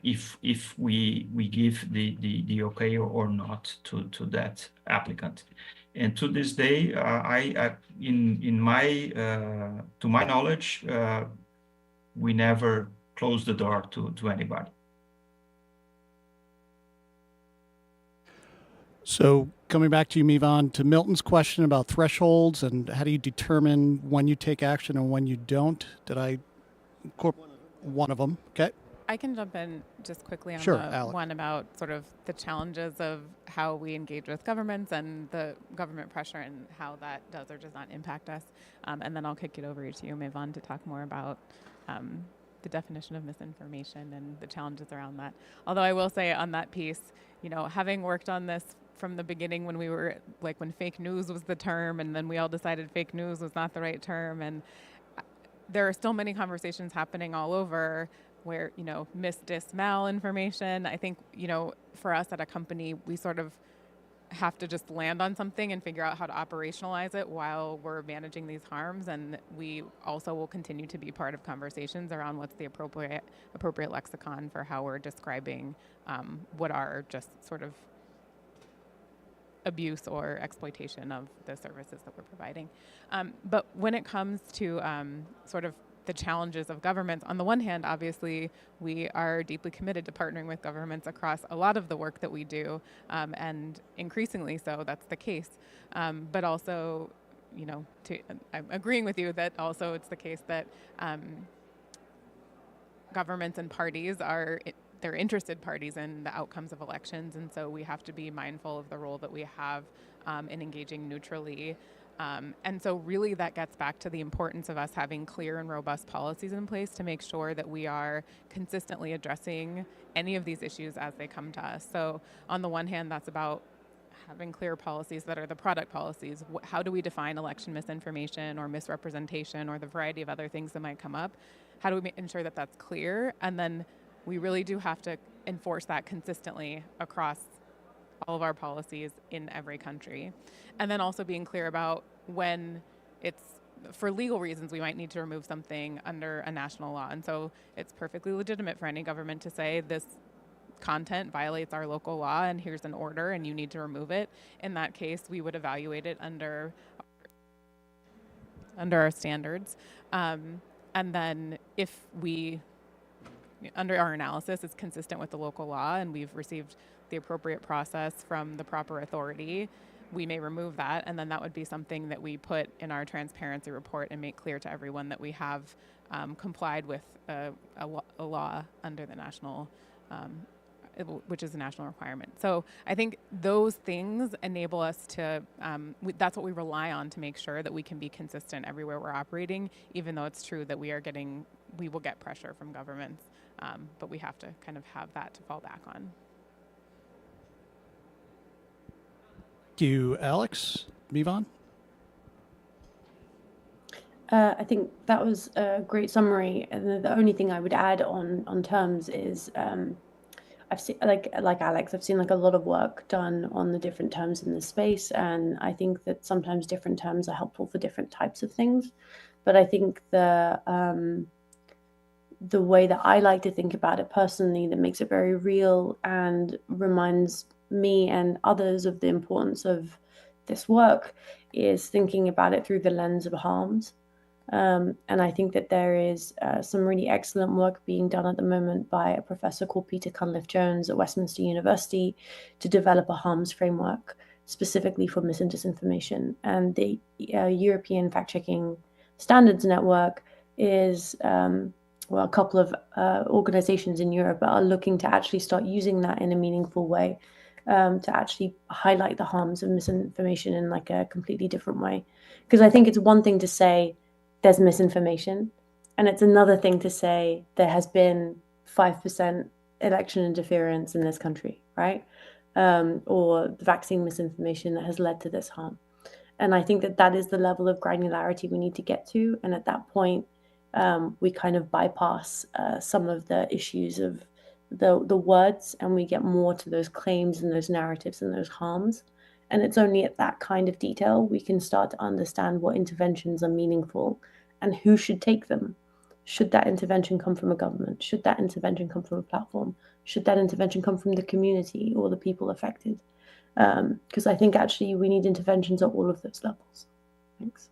if we give the okay or not to that applicant. And to this day, to my knowledge, we never closed the door to anybody. So coming back to you, Mivan, to Milton's question about thresholds and how do you determine when you take action and when you don't? Did I one of them? Okay. I can jump in just quickly on Sure, the Alex. one about sort of the challenges of how we engage with governments and the government pressure and how that does or does not impact us. And then I'll kick it over to you, Mivan, to talk more about the definition of misinformation and the challenges around that. Although I will say on that piece, having worked on this from the beginning when we were when fake news was the term, and then we all decided fake news was not the right term, and there are still many conversations happening all over where, mal information. I think, for us at a company, we sort of have to just land on something and figure out how to operationalize it while we're managing these harms. And we also will continue to be part of conversations around what's the appropriate lexicon for how we're describing what are just sort of abuse or exploitation of the services that we're providing. But when it comes to sort of the challenges of governments, on the one hand, obviously, we are deeply committed to partnering with governments across a lot of the work that we do, and increasingly so, that's the case. But also, I'm agreeing with you that also it's the case that governments and parties they're interested parties in the outcomes of elections, and so we have to be mindful of the role that we have in engaging neutrally. And so really that gets back to the importance of us having clear and robust policies in place to make sure that we are consistently addressing any of these issues as they come to us. So on the one hand, that's about having clear policies that are the product policies. How do we define election misinformation or misrepresentation or the variety of other things that might come up? How do we ensure that that's clear? And then we really do have to enforce that consistently across all of our policies in every country. And then also being clear about when it's, for legal reasons, we might need to remove something under a national law. And so it's perfectly legitimate for any government to say this content violates our local law and here's an order and you need to remove it. In that case, we would evaluate it under our standards. And then if under our analysis, it's consistent with the local law and we've received the appropriate process from the proper authority, we may remove that, and then that would be something that we put in our transparency report and make clear to everyone that we have complied with a law under the national which is a national requirement. So I think those things enable us to, that's what we rely on to make sure that we can be consistent everywhere we're operating, even though it's true that we will get pressure from governments, but we have to kind of have that to fall back on. Thank you, Alex. Mivan? I think that was a great summary. And the only thing I would add on terms is I've seen like Alex, I've seen like a lot of work done on the different terms in this space, and I think that sometimes different terms are helpful for different types of things. But I think the way that I like to think about it personally, that makes it very real and reminds me and others of the importance of this work, is thinking about it through the lens of harms. And I think that there is some really excellent work being done at the moment by a professor called Peter Cunliffe-Jones at Westminster University to develop a harms framework specifically for mis and disinformation. And the European Fact-Checking Standards Network is, a couple of organizations in Europe are looking to actually start using that in a meaningful way, to actually highlight the harms of misinformation in like a completely different way. Because I think it's one thing to say, there's misinformation, and it's another thing to say there has been 5% election interference in this country, right? Or vaccine misinformation that has led to this harm. And I think that that is the level of granularity we need to get to. And at that point, we kind of bypass some of the issues of the words, and we get more to those claims and those narratives and those harms. And it's only at that kind of detail we can start to understand what interventions are meaningful and who should take them. Should that intervention come from a government? Should that intervention come from a platform? Should that intervention come from the community or the people affected? Because I think actually we need interventions at all of those levels. Thanks.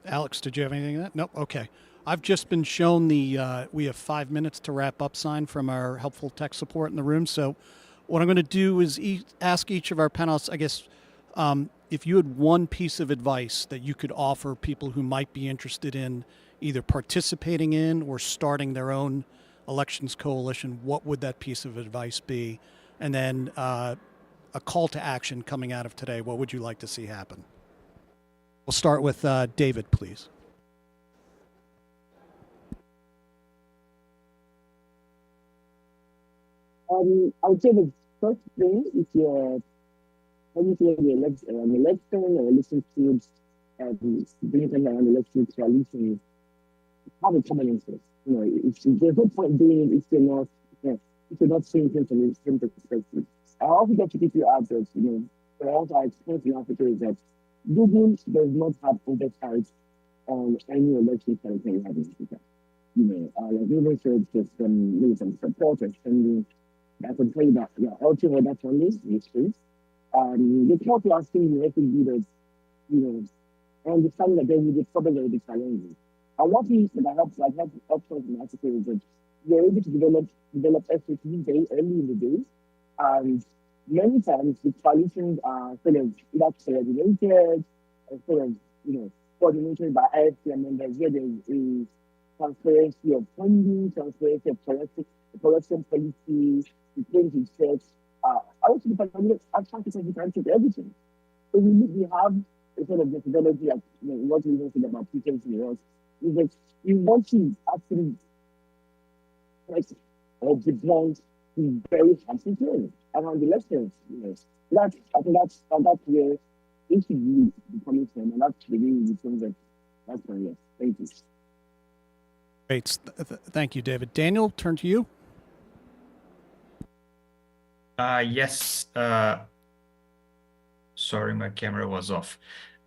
Alex, did you have anything to that? Nope. Okay. I've just been shown the we have 5 minutes to wrap up sign from our helpful tech support in the room. So what I'm going to do is ask each of our panelists, I guess, if you had one piece of advice that you could offer people who might be interested in either participating in or starting their own elections coalition, what would that piece of advice be? And then a call to action coming out of today, what would you like to see happen? We'll start with David, please. I would say the first thing, if you're coming to an election or listen to bringing an election coalition, have a common interest. You know, there's no point doing it if you're not seeing things from the same perspective. I also get to keep you out of, but also I explained in Africa is that Google does not have oversight on any election campaign you have in Africa. Like Google said, there's some support and spending. I can tell you that helping other families in space. The thought last thing you have to do that, understand that there will be problems that will be challenging. And one thing that helps us in Africa is that we're able to develop efforts very early in the day. And many times the coalitions are sort of either coordinated or sort of, coordinated by IFC members where there is a transparency of funding, transparency of correction policy, the things we said. Also, the pandemic actually takes advantage of everything. So we have a sort of methodology of what we said about pretense in us. Is that we want to actually debunk the very harmful things around the elections. I think that's where it should be coming from, and that's really the things that's my yes. Thank you. Great. Thank you, David. Daniel, turn to you. Yes. Sorry, my camera was off.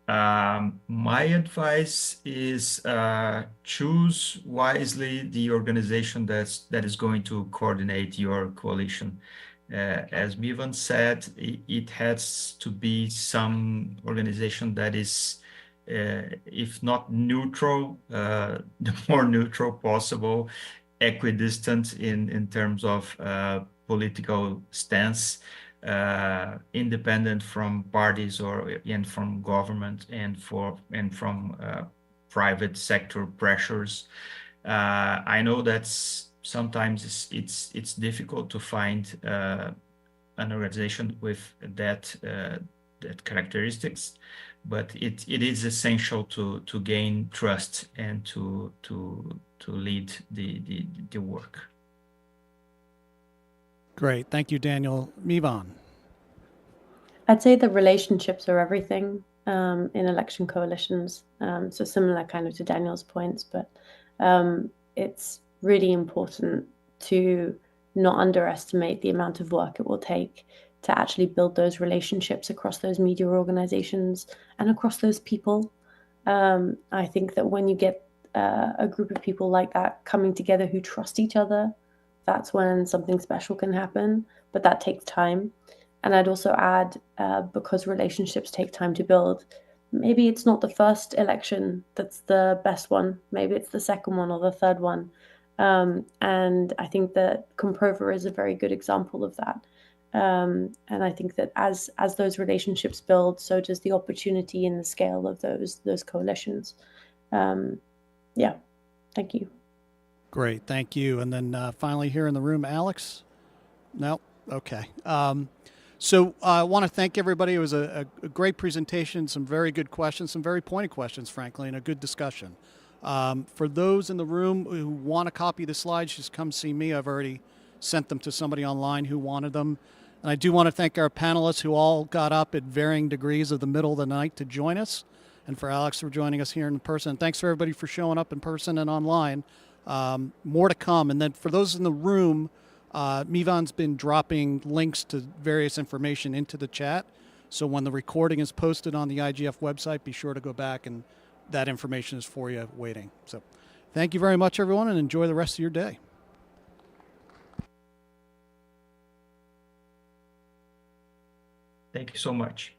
My advice is choose wisely the organization that is going to coordinate your coalition. As Mivan said, it has to be some organization that is, if not neutral, the more neutral possible, equidistant in terms of political stance, independent from parties and from government and from private sector pressures. I know that's sometimes it's difficult to find an organization with that characteristics, but it is essential to gain trust and to lead the work. Great, thank you, Daniel. Mivan. I'd say the relationships are everything in election coalitions. So similar kind of to Daniel's points, but it's really important to not underestimate the amount of work it will take to actually build those relationships across those media organizations and across those people. I think that when you get a group of people like that coming together who trust each other, that's when something special can happen, but that takes time. And I'd also add, because relationships take time to build, maybe it's not the first election that's the best one. Maybe it's the second one or the third one. And I think that Comprova is a very good example of that. And I think that as those relationships build, so does the opportunity and the scale of those coalitions. Yeah, thank you. Great, thank you. And then finally here in the room, Alex? No? Okay. So I want to thank everybody. It was a great presentation, some very good questions, some very pointed questions, frankly, and a good discussion. For those in the room who want a copy of the slides, just come see me. I've already sent them to somebody online who wanted them. And I do want to thank our panelists who all got up at varying degrees of the middle of the night to join us, and for Alex for joining us here in person. And thanks for everybody for showing up in person and online. More to come. And then for those in the room, Mivan's been dropping links to various information into the chat. So when the recording is posted on the IGF website, be sure to go back, and that information is for you waiting. So thank you very much, everyone, and enjoy the rest of your day. Thank you so much.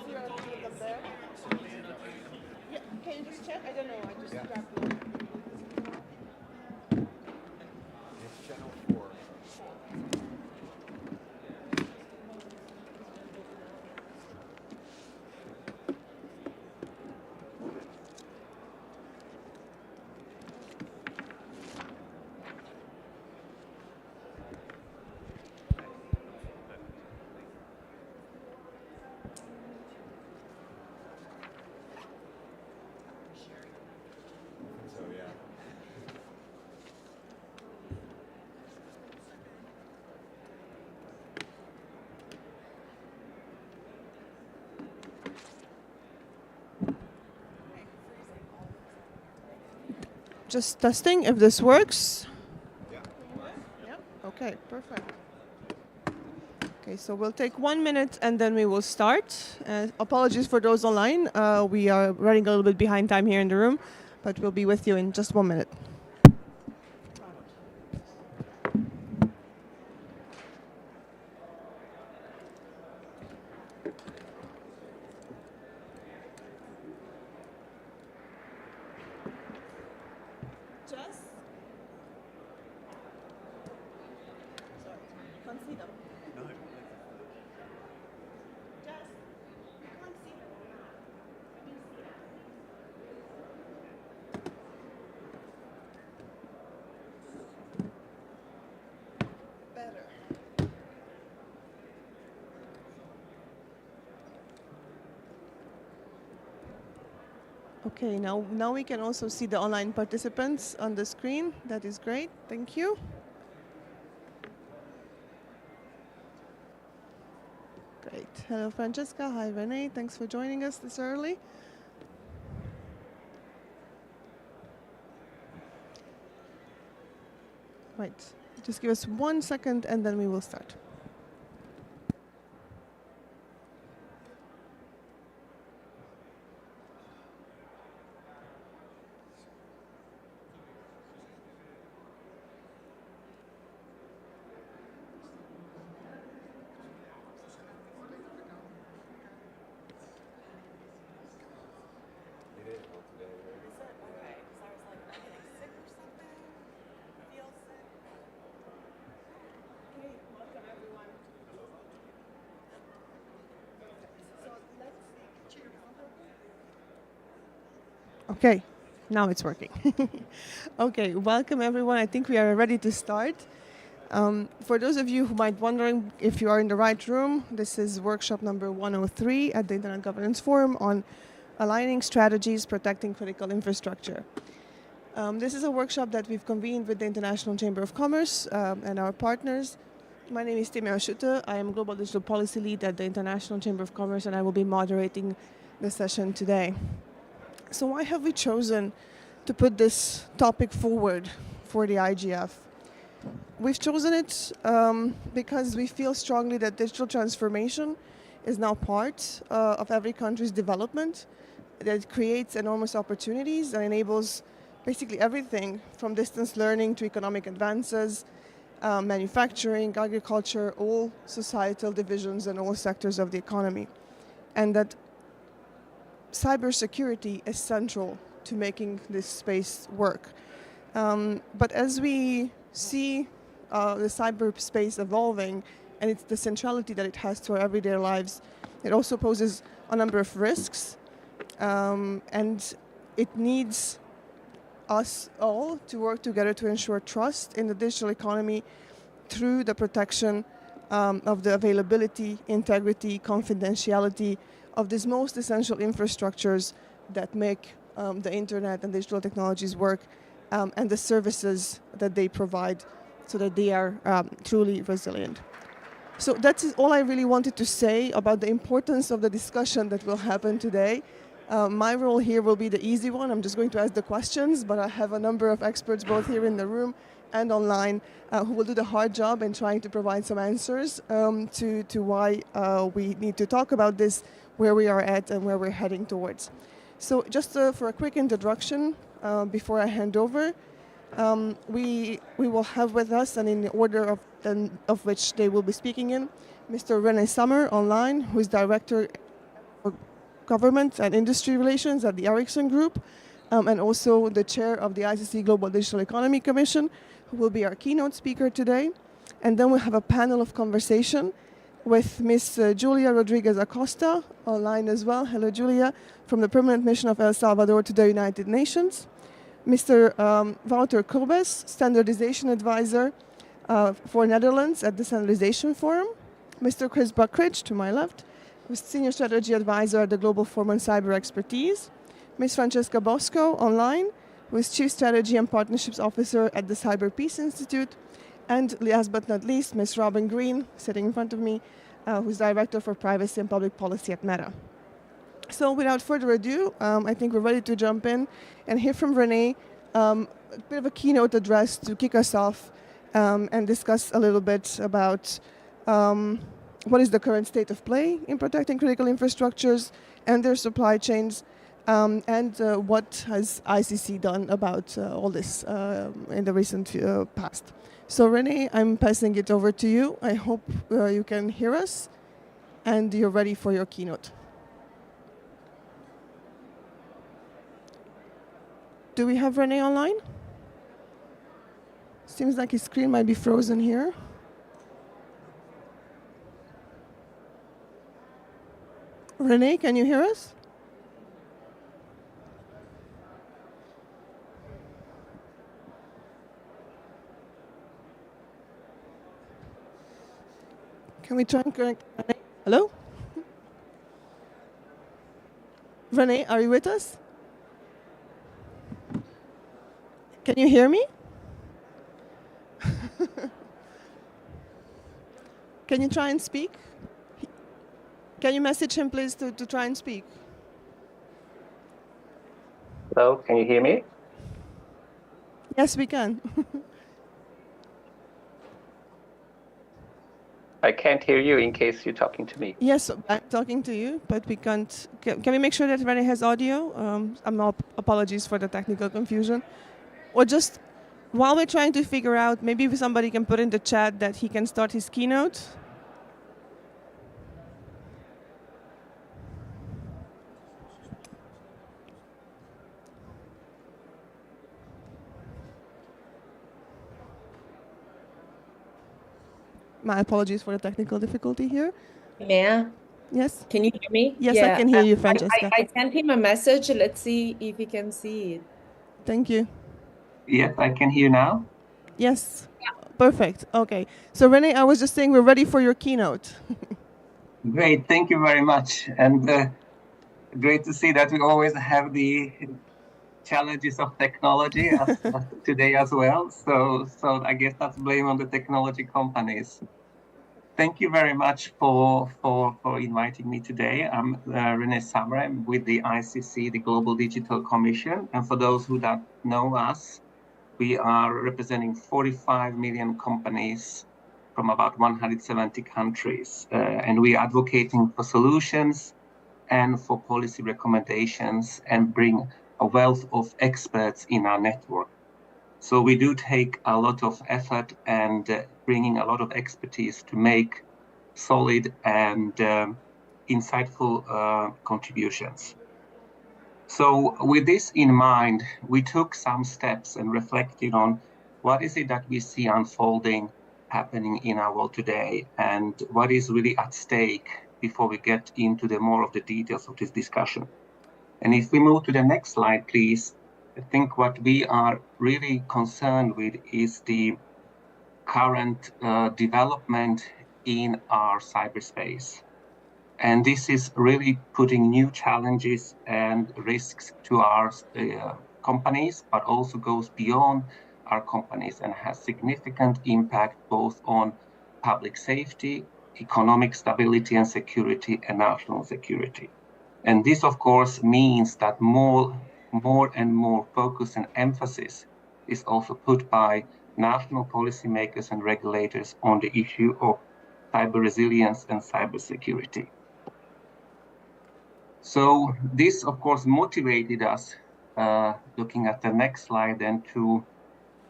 you are putting them there. Yeah, can you just check? I don't know. I just grabbed one. It's channel 4. So yeah. Just testing if this works. Yeah. Yeah. Okay, perfect. Okay, so we'll take 1 minute and then we will start. Apologies for those online. We are running a little bit behind time here in the room, but we'll be with you in just 1 minute. Jess? Sorry, can't see them. No. Jess, can't see them. Better. Okay, now we can also see the online participants on the screen. That is great. Thank you. Great. Hello, Francesca. Hi, Renee. Thanks for joining us this early. Right. Just give us 1 second and then we will start. It is all today. Okay, now it's working. Okay, welcome everyone. I think we are ready to start. For those of you who might wondering if you are in the right room, this is workshop number 103 at the Internet Governance Forum on aligning strategies protecting critical infrastructure. This is a workshop that we've convened with the International Chamber of Commerce and our partners. My name is Timea Schutte. I am Global Digital Policy Lead at the International Chamber of Commerce, and I will be moderating the session today. So why have we chosen to put this topic forward for the IGF? We've chosen it because we feel strongly that digital transformation is now part of every country's development, that it creates enormous opportunities and enables basically everything from distance learning to economic advances, manufacturing, agriculture, all societal divisions and all sectors of the economy. And that cybersecurity is central to making this space work. But as we see the cyberspace evolving and it's the centrality that it has to our everyday lives, it also poses a number of risks. And it needs us all to work together to ensure trust in the digital economy through the protection of the availability, integrity, confidentiality of these most essential infrastructures that make the internet and digital technologies work, and the services that they provide so that they are truly resilient. So that's all I really wanted to say about the importance of the discussion that will happen today. My role here will be the easy one. I'm just going to ask the questions, but I have a number of experts both here in the room and online who will do the hard job in trying to provide some answers to why we need to talk about this, where we are at and where we're heading towards. So just for a quick introduction before I hand over, we will have with us, and in the order of which they will be speaking in, Mr. René Sommer online, who is Director of Government and Industry Relations at the Ericsson Group, and also the chair of the ICC Global Digital Economy Commission, who will be our keynote speaker today. And then we'll have a panel of conversation with Ms. Julia Rodriguez Acosta, online as well. Hello, Julia, from the Permanent Mission of El Salvador to the United Nations. Mr. Wouter Kobes, Standardization Advisor for Netherlands at the Standardization Forum. Mr. Chris Buckridge, to my left, who's Senior Strategy Advisor at the Global Forum on Cyber Expertise. Ms. Francesca Bosco, online, who is Chief Strategy and Partnerships Officer at the Cyber Peace Institute. And last but not least, Ms. Robin Green, sitting in front of me, who's Director for Privacy and Public Policy at Meta. So without further ado, I think we're ready to jump in and hear from Renee, a bit of a keynote address to kick us off and discuss a little bit about what is the current state of play in protecting critical infrastructures and their supply chains, and what has ICC done about all this in the recent past. So Renee, I'm passing it over to you. I hope you can hear us and you're ready for your keynote. Do we have Renee online? Seems like his screen might be frozen here. Renee, can you hear us? Can we try and connect Renee? Hello? Renee, are you with us? Can you hear me? Can you try and speak? Can you message him, please, to try and speak? Hello, can you hear me? Yes, we can. I can't hear you in case you're talking to me. Yes, I'm talking to you, but we can't. Can we make sure that Renee has audio? Apologies for the technical confusion. Or just while we're trying to figure out, maybe if somebody can put in the chat that he can start his keynote. My apologies for the technical difficulty here. Maya, Yes? can you hear me? Yes, I can hear you, Francesca. I sent him a message. Let's see if he can see it. Thank you. Yes, I can hear now. Yes, perfect. Okay. So Renee, I was just saying we're ready for your keynote. Great, thank you very much. And great to see that we always have the challenges of technology as today as well. So I guess that's blame on the technology companies. Thank you very much for inviting me today. I'm René Samra. I'm with the ICC, the Global Digital Commission. And for those who don't know us, we are representing 45 million companies from about 170 countries. And we are advocating for solutions and for policy recommendations and bring a wealth of experts in our network. So we do take a lot of effort and bringing a lot of expertise to make solid and insightful contributions. So with this in mind, we took some steps and reflected on what is it that we see unfolding, happening in our world today, and what is really at stake before we get into the more of the details of this discussion. And if we move to the next slide, please, I think what we are really concerned with is the current development in our cyberspace. And this is really putting new challenges and risks to our companies, but also goes beyond our companies and has significant impact both on public safety, economic stability and security, and national security. And this, of course, means that more and more focus and emphasis is also put by national policymakers and regulators on the issue of cyber resilience and cybersecurity. So this, of course, motivated us, looking at the next slide, then to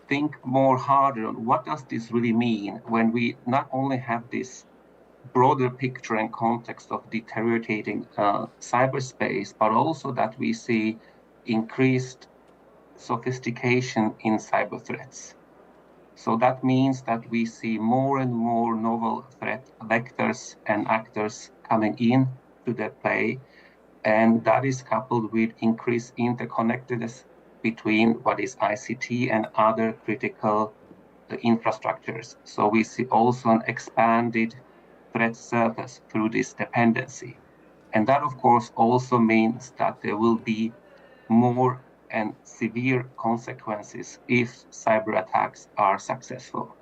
think more harder on what does this really mean when we not only have this broader picture and context of deteriorating cyberspace, but also that we see increased sophistication in cyber threats. So that means that we see more and more novel threat vectors and actors coming in to the play, and that is coupled with increased interconnectedness between what is ICT and other critical infrastructures. So we see also an expanded threat surface through this dependency. And that, of course, also means that there will be more and severe consequences if cyber attacks are successful.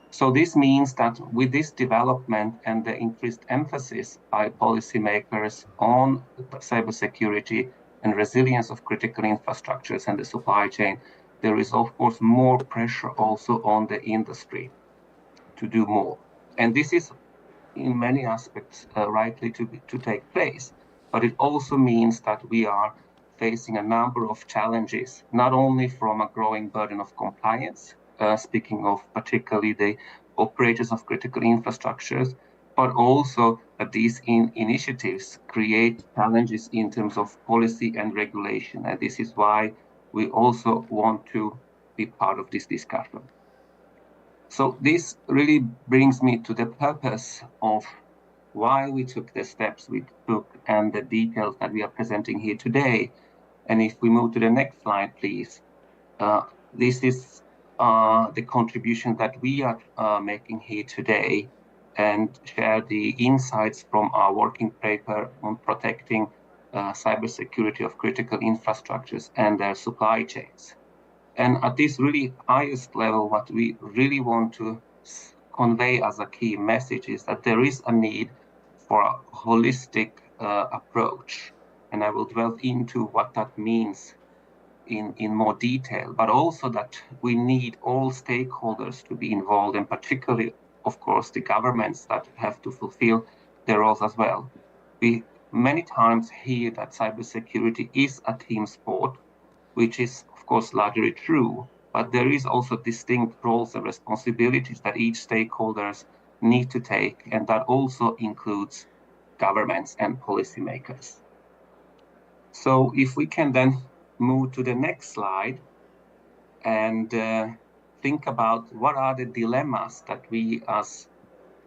So this means that with this development and the increased emphasis by policymakers on cybersecurity and resilience of critical infrastructures and the supply chain, there is of course more pressure also on the industry to do more. And this is in many aspects rightly to take place. But it also means that we are facing a number of challenges, not only from a growing burden of compliance, speaking of particularly the operators of critical infrastructures, but also that these initiatives create challenges in terms of policy and regulation. And this is why we also want to be part of this discussion. So this really brings me to the purpose of why we took the steps we took and the details that we are presenting here today. And if we move to the next slide, please. This is the contribution that we are making here today and share the insights from our working paper on protecting cybersecurity of critical infrastructures and their supply chains. And at this really highest level, what we really want to convey as a key message is that there is a need for a holistic approach. And I will delve into what that means in more detail, but also that we need all stakeholders to be involved, and particularly, of course, the governments that have to fulfill their roles as well. We many times hear that cybersecurity is a team sport, which is, of course, largely true, but there is also distinct roles and responsibilities that each stakeholders need to take, and that also includes governments and policymakers. So if we can then move to the next slide and think about what are the dilemmas that we as,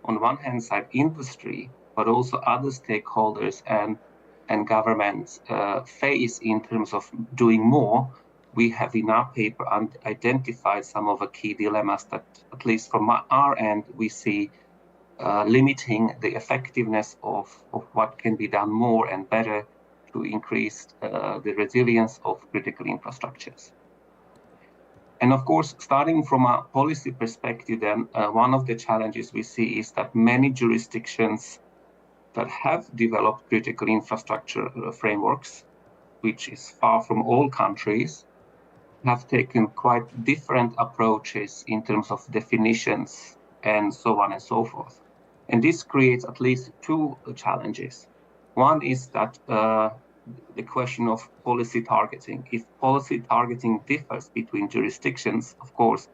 on one hand side, industry, but also other stakeholders and governments face in terms of doing more. We have in our paper identified some of the key dilemmas that, at least from our end, we see limiting the effectiveness of what can be done more and better to increase the resilience of critical infrastructures. And of course, starting from a policy perspective, then one of the challenges we see is that many jurisdictions that have developed critical infrastructure frameworks, which is far from all countries, have taken quite different approaches in terms of definitions and so on and so forth. And this creates at least two challenges. One is that the question of policy targeting. If policy targeting differs between jurisdictions, of course,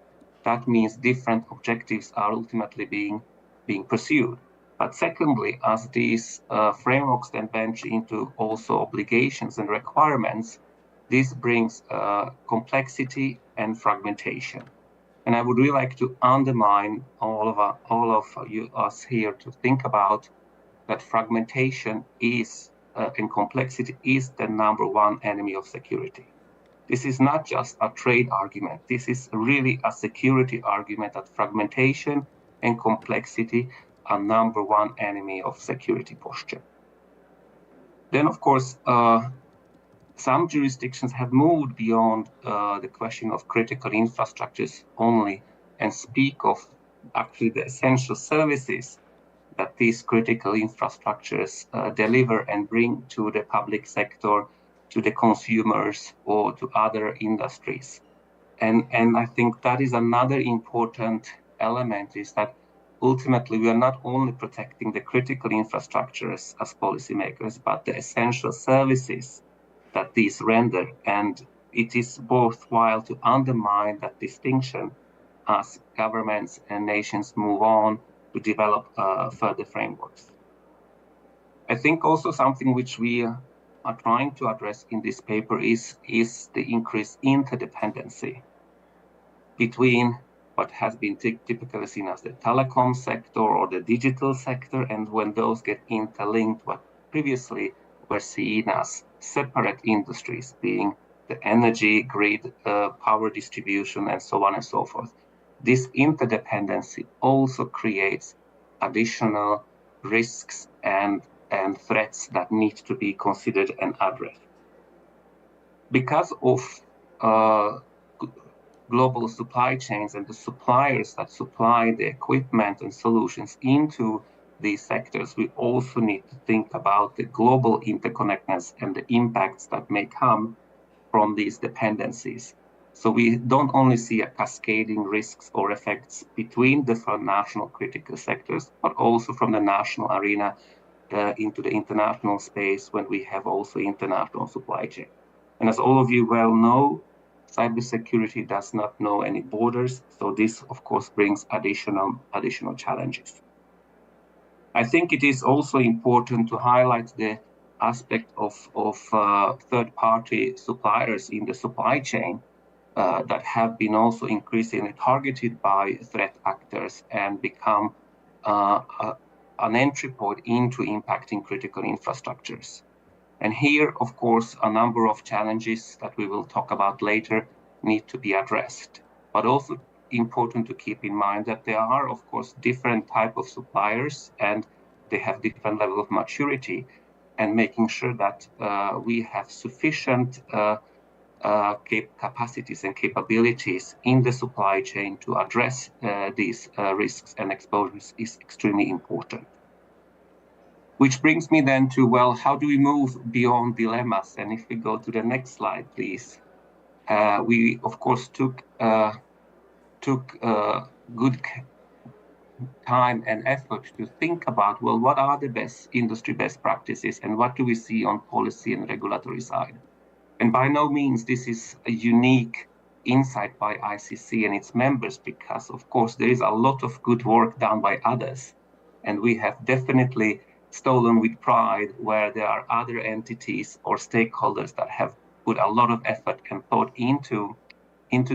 that means different objectives are ultimately being pursued. But secondly, as these frameworks then venture into also obligations and requirements, this brings complexity and fragmentation. And I would really like to undermine all of us here to think about that fragmentation is and complexity is the number one enemy of security. This is not just a trade argument. This is really a security argument that fragmentation and complexity are number one enemy of security posture. Then, of course, some jurisdictions have moved beyond the question of critical infrastructures only and speak of actually the essential services that these critical infrastructures deliver and bring to the public sector, to the consumers, or to other industries. And I think that is another important element, is that ultimately we are not only protecting the critical infrastructures as policymakers, but the essential services that these render. And it is worthwhile to undermine that distinction as governments and nations move on to develop further frameworks. I think also something which we are trying to address in this paper is the increased interdependency between what has been typically seen as the telecom sector or the digital sector, and when those get interlinked, what previously were seen as separate industries, being the energy grid, power distribution, and so on and so forth. This interdependency also creates additional risks and threats that need to be considered and addressed. Because of global supply chains and the suppliers that supply the equipment and solutions into these sectors, we also need to think about the global interconnectedness and the impacts that may come from these dependencies. So we don't only see a cascading risks or effects between different national critical sectors, but also from the national arena into the international space when we have also international supply chain. And as all of you well know, cybersecurity does not know any borders, so this, of course, brings additional challenges. I think it is also important to highlight the aspect of third-party suppliers in the supply chain that have been also increasingly targeted by threat actors and become an entry point into impacting critical infrastructures. And here, of course, a number of challenges that we will talk about later need to be addressed. But also important to keep in mind that there are, of course, different types of suppliers and they have different level of maturity, and making sure that we have sufficient capacities and capabilities in the supply chain to address these risks and exposures is extremely important. Which brings me then to, well, how do we move beyond dilemmas? And if we go to the next slide, please. We, of course, took good time and effort to think about, well, what are the best industry best practices and what do we see on policy and regulatory side? And by no means this is a unique insight by ICC and its members, because of course there is a lot of good work done by others. And we have definitely stolen with pride where there are other entities or stakeholders that have put a lot of effort and thought into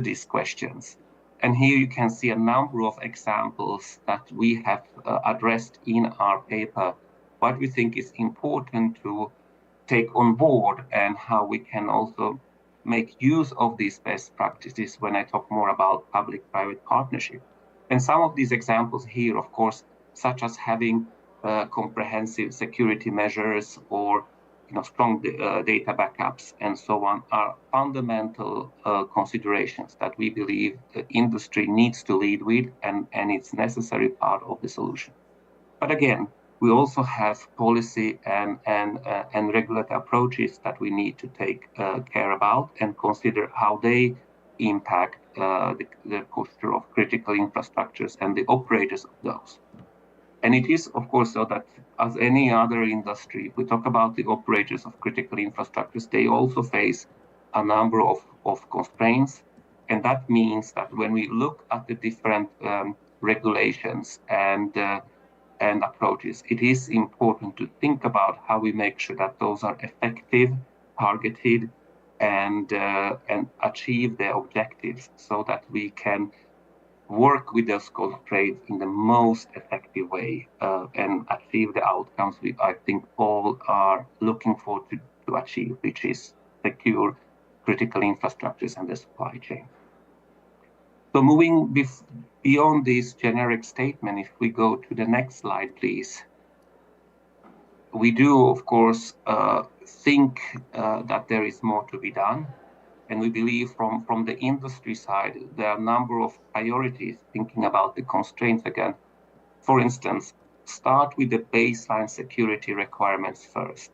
these questions. And here you can see a number of examples that we have addressed in our paper, what we think is important to take on board and how we can also make use of these best practices when I talk more about public-private partnership. And some of these examples here, of course, such as having comprehensive security measures or strong data backups and so on, are fundamental considerations that we believe the industry needs to lead with, and it's necessary part of the solution. But again, we also have policy and regulatory approaches that we need to take care about and consider how they impact the posture of critical infrastructures and the operators of those. And it is, of course, so that as any other industry, if we talk about the operators of critical infrastructures, they also face a number of constraints. And that means that when we look at the different regulations and approaches, it is important to think about how we make sure that those are effective, targeted, and achieve their objectives so that we can work with those constraints in the most effective way and achieve the outcomes I think all are looking forward to achieve, which is secure critical infrastructures and the supply chain. So moving beyond this generic statement, if we go to the next slide, please. We do, of course, think that there is more to be done. And we believe from the industry side, there are a number of priorities thinking about the constraints again. For instance, start with the baseline security requirements first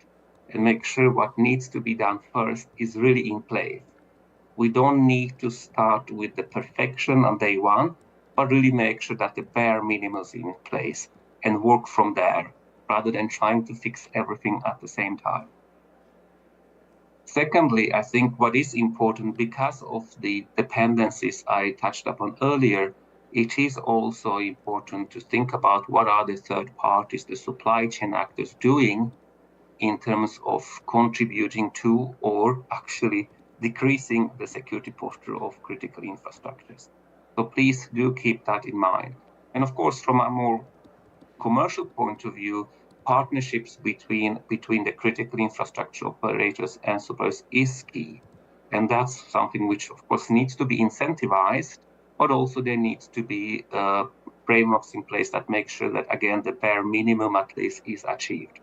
and make sure what needs to be done first is really in place. We don't need to start with the perfection on day one, but really make sure that the bare minimum is in place and work from there rather than trying to fix everything at the same time. Secondly, I think what is important, because of the dependencies I touched upon earlier, it is also important to think about what are the third parties, the supply chain actors doing in terms of contributing to or actually decreasing the security posture of critical infrastructures. So please do keep that in mind. And of course, from a more commercial point of view, partnerships between the critical infrastructure operators and suppliers is key. And that's something which, of course, needs to be incentivized, but also there needs to be frameworks in place that make sure that, again, the bare minimum at least is achieved.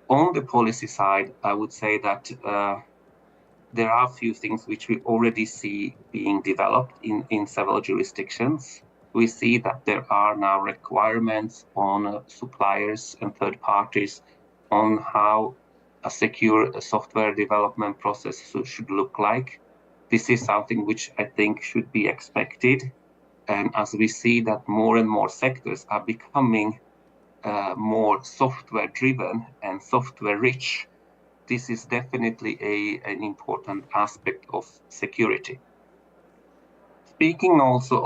On the policy side, I would say that there are a few things which we already see being developed in several jurisdictions. We see that there are now requirements on suppliers and third parties on how a secure software development process should look like. This is something which I think should be expected. And as we see that more and more sectors are becoming more software driven and software rich, this is definitely an important aspect of security. Speaking also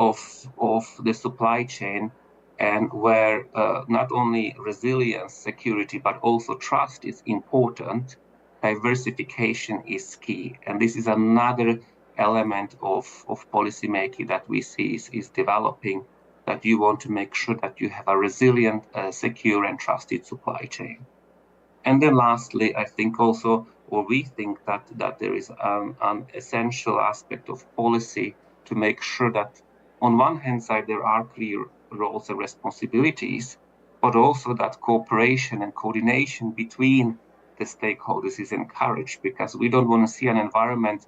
of the supply chain, and where not only resilience, security, but also trust is important, diversification is key. And this is another element of policy making that we see is developing, that you want to make sure that you have a resilient, secure and trusted supply chain. And then lastly, I think also, or we think that there is an essential aspect of policy to make sure that on one hand side, there are clear roles and responsibilities, but also that cooperation and coordination between the stakeholders is encouraged, because we don't want to see an environment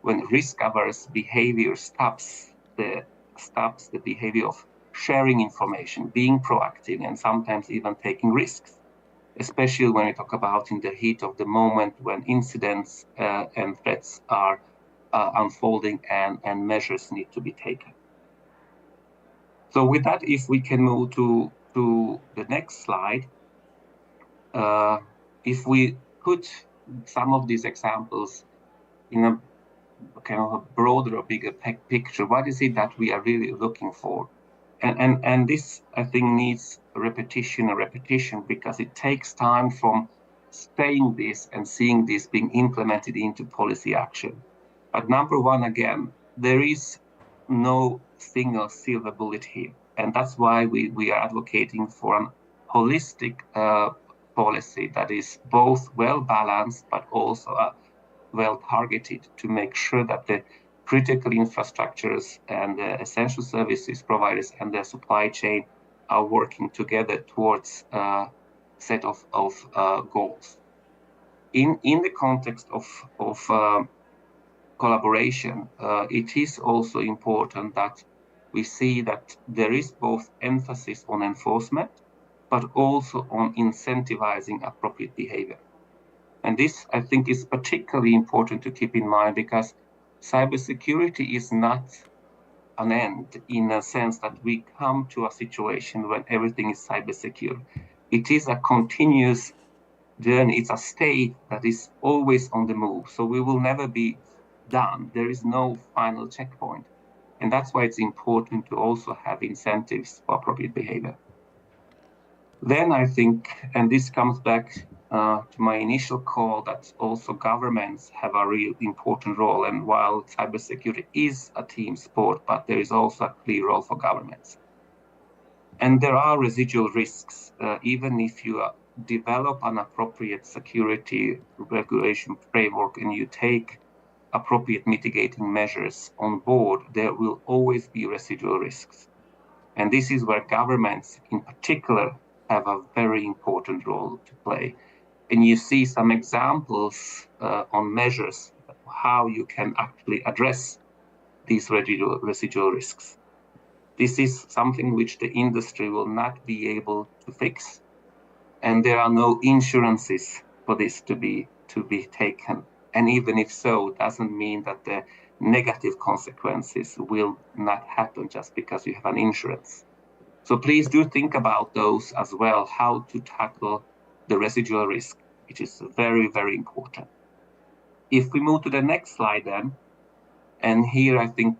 when risk-averse behavior stops the behavior of sharing information, being proactive, and sometimes even taking risks, especially when we talk about in the heat of the moment when incidents and threats are unfolding and measures need to be taken. So with that, if we can move to the next slide, if we put some of these examples in a kind of a broader or bigger picture, what is it that we are really looking for? And this, I think, needs repetition and repetition, because it takes time from saying this and seeing this being implemented into policy action. But number one, again, there is no single silver bullet here. And that's why we are advocating for an holistic policy that is both well balanced, but also well targeted, to make sure that the critical infrastructures and the essential services providers and their supply chain are working together towards a set of goals. In the context of collaboration, it is also important that we see that there is both emphasis on enforcement, but also on incentivizing appropriate behavior. And this, I think, is particularly important to keep in mind, because cybersecurity is not an end in a sense that we come to a situation when everything is cyber secure. It is a continuous journey. It's a state that is always on the move. So we will never be done. There is no final checkpoint. And that's why it's important to also have incentives for appropriate behavior. Then I think, and this comes back to my initial call, that also governments have a real important role. And while cybersecurity is a team sport, but there is also a clear role for governments. And there are residual risks. Even if you develop an appropriate security regulation framework and you take appropriate mitigating measures on board, there will always be residual risks. And this is where governments in particular have a very important role to play. And you see some examples on measures, how you can actually address these residual risks. This is something which the industry will not be able to fix, and there are no insurances for this to be taken. And even if so, it doesn't mean that the negative consequences will not happen just because you have an insurance. So please do think about those as well, how to tackle the residual risk, which is very, very important. If we move to the next slide then, And here I think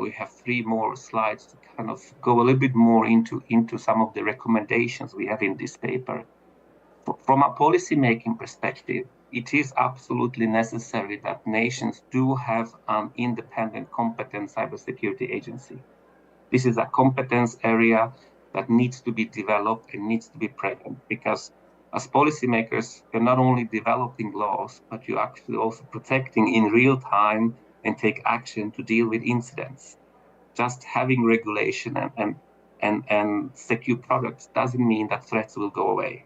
we have 3 more slides to kind of go a little bit more into some of the recommendations we have in this paper. From a policy-making perspective, it is absolutely necessary that nations do have an independent, competent cybersecurity agency. This is a competence area that needs to be developed and needs to be present, because as policymakers, you're not only developing laws, but you're actually also protecting in real time and take action to deal with incidents. Just having regulation and secure products doesn't mean that threats will go away.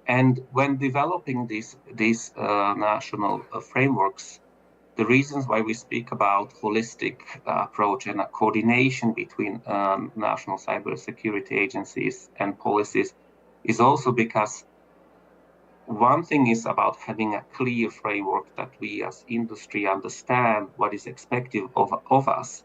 And when developing these national frameworks, the reasons why we speak about holistic approach and a coordination between national cybersecurity agencies and policies is also because one thing is about having a clear framework that we as industry understand what is expected of us.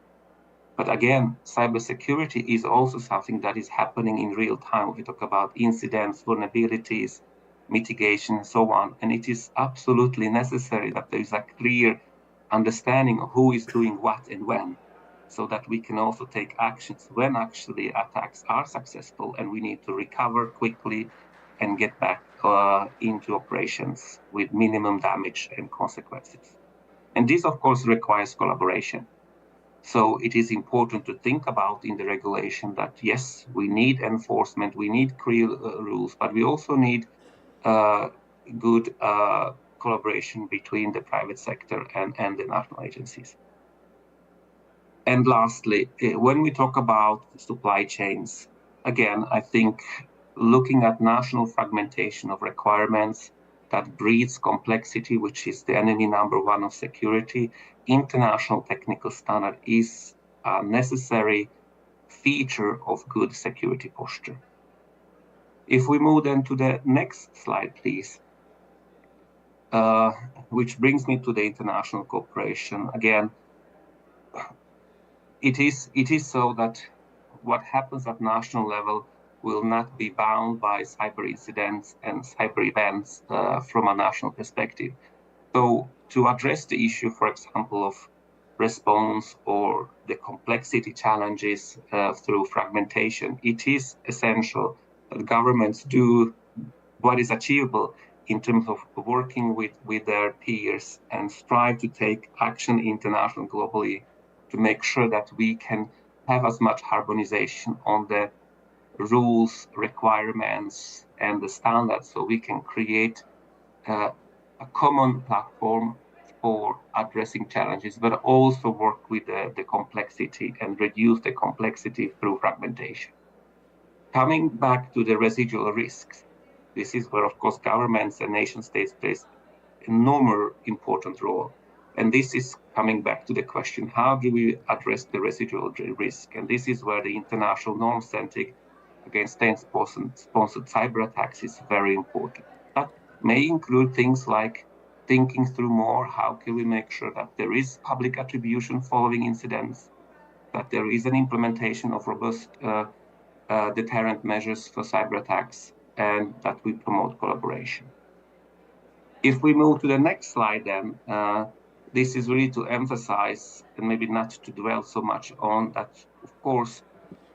But again, cybersecurity is also something that is happening in real time. We talk about incidents, vulnerabilities, mitigation, and so on. And it is absolutely necessary that there is a clear understanding of who is doing what and when, so that we can also take actions when actually attacks are successful and we need to recover quickly and get back into operations with minimum damage and consequences. And this, of course, requires collaboration. So it is important to think about in the regulation that, yes, we need enforcement, we need clear rules, but we also need good collaboration between the private sector and the national agencies. And lastly, when we talk about supply chains, again, I think looking at national fragmentation of requirements that breeds complexity, which is the enemy number 1 of security, international technical standard is a necessary feature of good security posture. If we move then to the next slide, please, which brings me to the international cooperation. Again, it is so that what happens at national level will not be bound by cyber incidents and cyber events from a national perspective. So to address the issue, for example, of response or the complexity challenges through fragmentation, it is essential that governments do what is achievable in terms of working with their peers and strive to take action internationally, globally, to make sure that we can have as much harmonization on the rules, requirements, and the standards, so we can create a common platform for addressing challenges, but also work with the complexity and reduce the complexity through fragmentation. Coming back to the residual risks, this is where, of course, governments and nation states plays an enormous important role. And this is coming back to the question, how do we address the residual risk? And this is where the international norm setting against state-sponsored cyber attacks is very important. That may include things like thinking through more, how can we make sure that there is public attribution following incidents, that there is an implementation of robust deterrent measures for cyber attacks, and that we promote collaboration. If we move to the next slide, then this is really to emphasize, and maybe not to dwell so much on that, of course,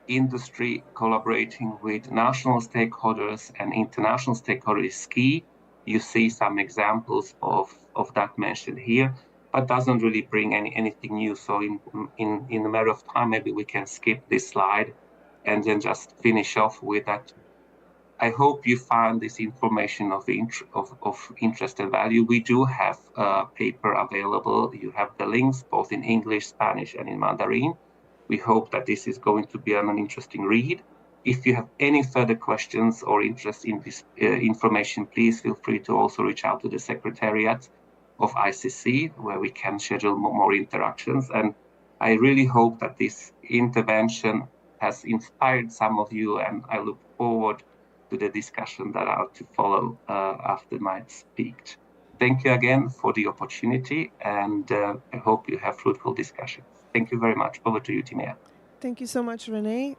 industry collaborating with national stakeholders and international stakeholders is key. You see some examples of that mentioned here, but doesn't really bring anything new. So in a matter of time, maybe we can skip this slide and then just finish off with that. I hope you found this information of interest and value. We do have a paper available. You have the links both in English, Spanish, and in Mandarin. We hope that this is going to be an interesting read. If you have any further questions or interest in this information, please feel free to also reach out to the Secretariat of ICC, where we can schedule more interactions. And I really hope that this intervention has inspired some of you, and I look forward to the discussion that are to follow after my speech. Thank you again for the opportunity, and I hope you have fruitful discussions. Thank you very much. Over to you, Timea. Thank you so much, Renee.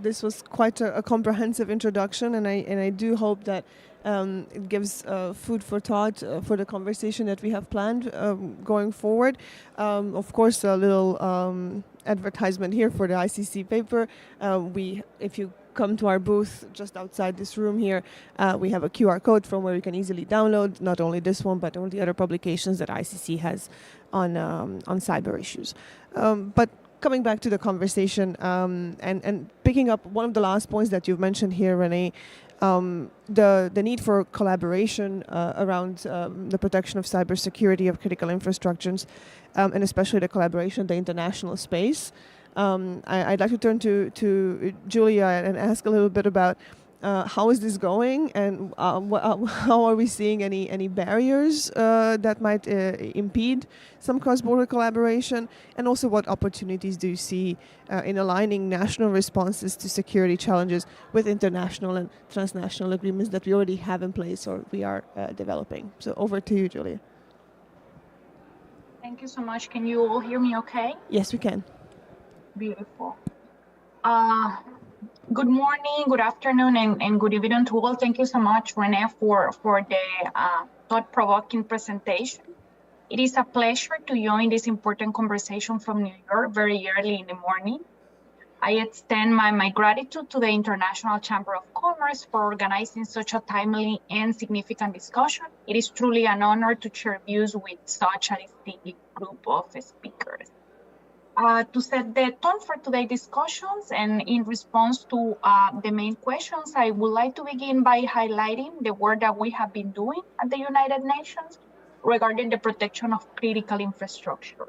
This was quite a comprehensive introduction, and I do hope that it gives food for thought for the conversation that we have planned going forward. Of course, a little advertisement here for the ICC paper. If you come to our booth just outside this room here, we have a QR code from where you can easily download not only this one but all the other publications that ICC has on cyber issues. But coming back to the conversation and picking up one of the last points that you've mentioned here, Renee, the need for collaboration around the protection of cybersecurity of critical infrastructures, and especially the collaboration in the international space. I'd like to turn to Julia and ask a little bit about how is this going, and how are we seeing any barriers that might impede some cross-border collaboration, and also what opportunities do you see in aligning national responses to security challenges with international and transnational agreements that we already have in place or we are developing? So over to you, Julia. Thank you so much. Can you all hear me okay? Yes, we can. Beautiful. Good morning, good afternoon, and good evening to all. Thank you so much, Renee, for the thought-provoking presentation. It is a pleasure to join this important conversation from New York very early in the morning. I extend my gratitude to the International Chamber of Commerce for organizing such a timely and significant discussion. It is truly an honor to share views with such a distinguished group of speakers. To set the tone for today's discussions and in response to the main questions, I would like to begin by highlighting the work that we have been doing at the United Nations regarding the protection of critical infrastructure.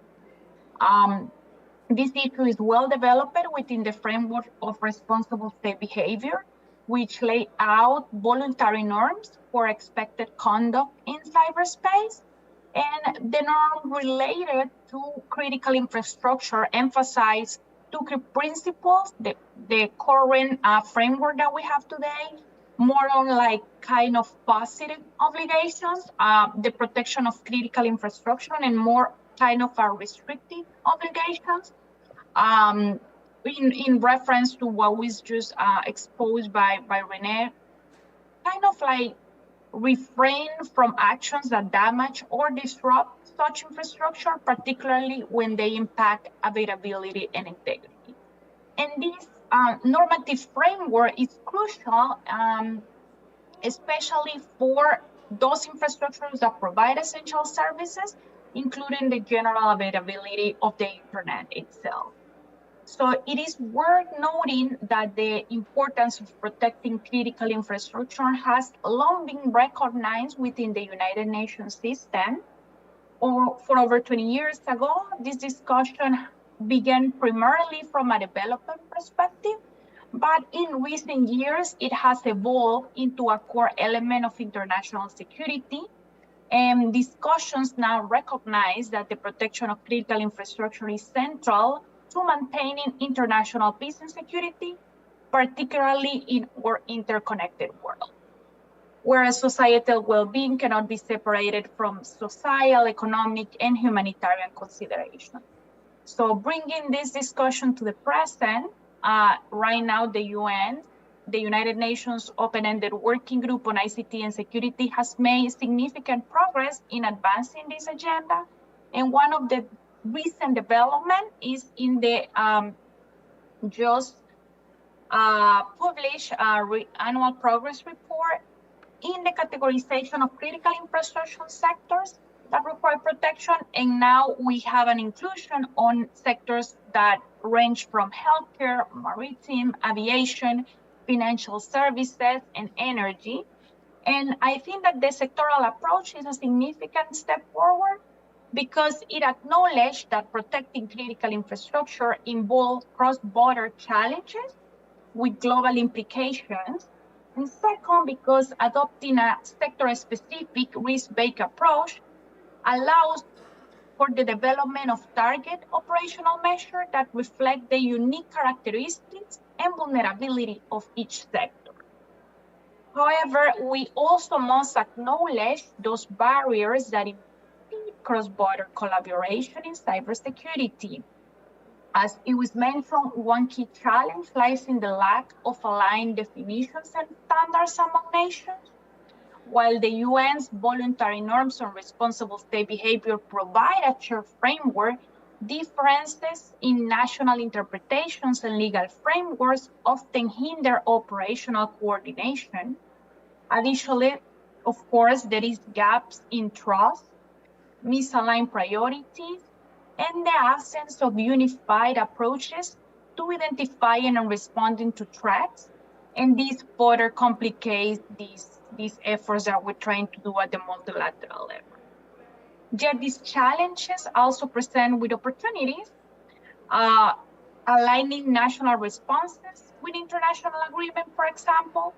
This issue is well developed within the framework of responsible state behavior, which lay out voluntary norms for expected conduct in cyberspace. And the norm related to critical infrastructure emphasize two key principles: the current framework that we have today, more on like kind of positive obligations, the protection of critical infrastructure, and more kind of restrictive obligations. In reference to what was just exposed by Renee, kind of like refrain from actions that damage or disrupt such infrastructure, particularly when they impact availability and integrity. And this normative framework is crucial, especially for those infrastructures that provide essential services, including the general availability of the internet itself. So it is worth noting that the importance of protecting critical infrastructure has long been recognized within the United Nations system. For over 20 years ago, this discussion began primarily from a development perspective, but in recent years, it has evolved into a core element of international security. And discussions now recognize that the protection of critical infrastructure is central to maintaining international peace and security, particularly in our interconnected world, where societal well-being cannot be separated from social, economic, and humanitarian considerations. So bringing this discussion to the present, right now the UN, the United Nations Open-Ended Working Group on ICT and Security, has made significant progress in advancing this agenda. And one of the recent development is in the just published annual progress report in the categorization of critical infrastructure sectors that require protection. And now we have an inclusion on sectors that range from healthcare, maritime, aviation, financial services, and energy. And I think that the sectoral approach is a significant step forward, because it acknowledged that protecting critical infrastructure involves cross-border challenges with global implications. And second, because adopting a sector-specific risk-based approach allows for the development of target operational measures that reflect the unique characteristics and vulnerability of each sector. However, we also must acknowledge those barriers that cross-border collaboration in cybersecurity. As it was mentioned, one key challenge lies in the lack of aligned definitions and standards among nations. While the UN's voluntary norms on responsible state behavior provide a shared framework, differences in national interpretations and legal frameworks often hinder operational coordination. Additionally, of course, there is gaps in trust, misaligned priorities, and the absence of unified approaches to identifying and responding to threats. And this further complicates these efforts that we're trying to do at the multilateral level. Yet these challenges also present with opportunities, aligning national responses with international agreement, for example,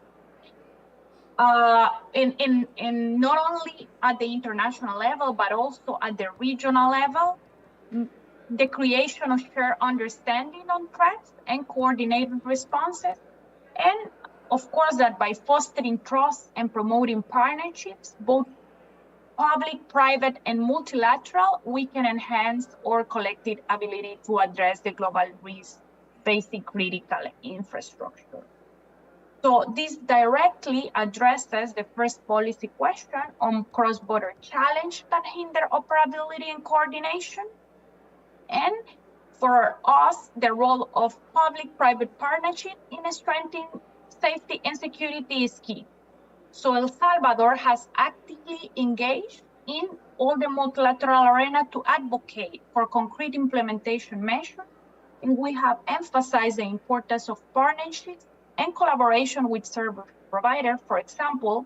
in not only at the international level, but also at the regional level, the creation of shared understanding on threats and coordinated responses. And of course, that by fostering trust and promoting partnerships, both public, private, and multilateral, we can enhance our collective ability to address the global risks facing critical infrastructure. So this directly addresses the first policy question on cross-border challenge that hinder operability and coordination. And for us, the role of public-private partnership in strengthening safety and security is key. So El Salvador has actively engaged in all the multilateral arena to advocate for concrete implementation measures. And we have emphasized the importance of partnerships and collaboration with service providers, for example,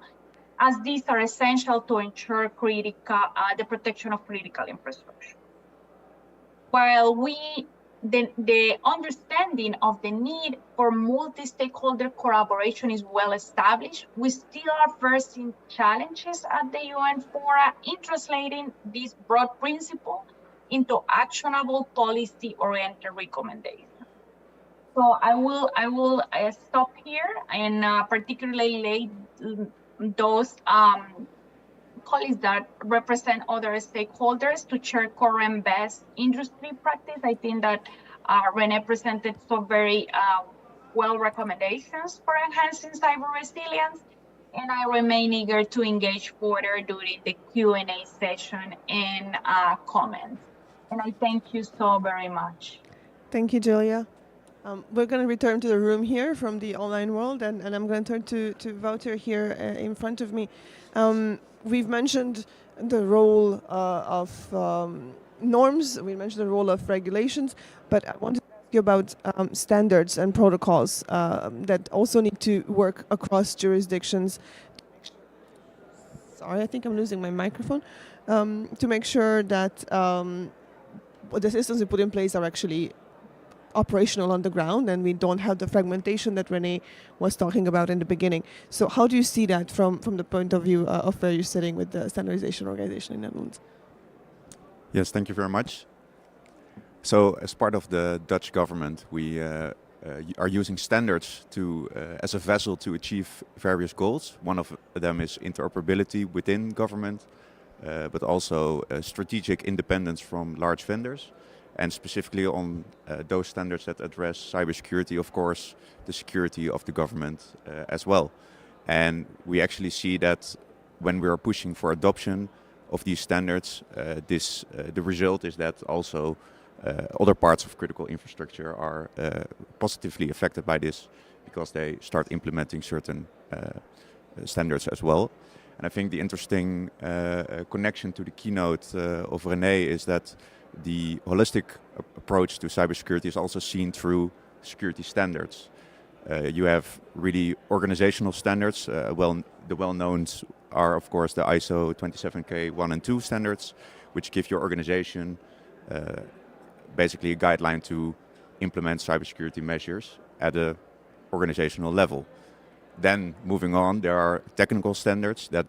as these are essential to ensure the protection of critical infrastructure. While the understanding of the need for multi-stakeholder collaboration is well established, we still are facing challenges at the UN fora in translating this broad principle into actionable policy-oriented recommendations. So I will stop here and particularly lay those colleagues that represent other stakeholders to share current best industry practice. I think that Renee presented some very well recommendations for enhancing cyber resilience, and I remain eager to engage further during the Q&A session and comments. And I thank you so very much. Thank you, Julia. We're going to return to the room here from the online world, and I'm going to turn to Wouter here in front of me. We've mentioned the role of norms, we mentioned the role of regulations, but I wanted to ask you about standards and protocols that also need to work across jurisdictions. Sorry, I think I'm losing my microphone. To make sure that the systems we put in place are actually operational on the ground, and we don't have the fragmentation that Renee was talking about in the beginning. So how do you see that from the point of view of where you're sitting with the standardization organization in Netherlands? Yes, thank you very much. So as part of the Dutch government, we are using standards as a vessel to achieve various goals. One of them is interoperability within government, but also strategic independence from large vendors. And specifically on those standards that address cybersecurity, of course, the security of the government as well. And we actually see that when we are pushing for adoption of these standards, the result is that also other parts of critical infrastructure are positively affected by this because they start implementing certain standards as well. And I think the interesting connection to the keynote of Renee is that the holistic approach to cybersecurity is also seen through security standards. You have really organizational standards. The well-knowns are, of course, the ISO 27001 and 2 standards, which give your organization basically a guideline to implement cybersecurity measures at an organizational level. Then moving on, there are technical standards that,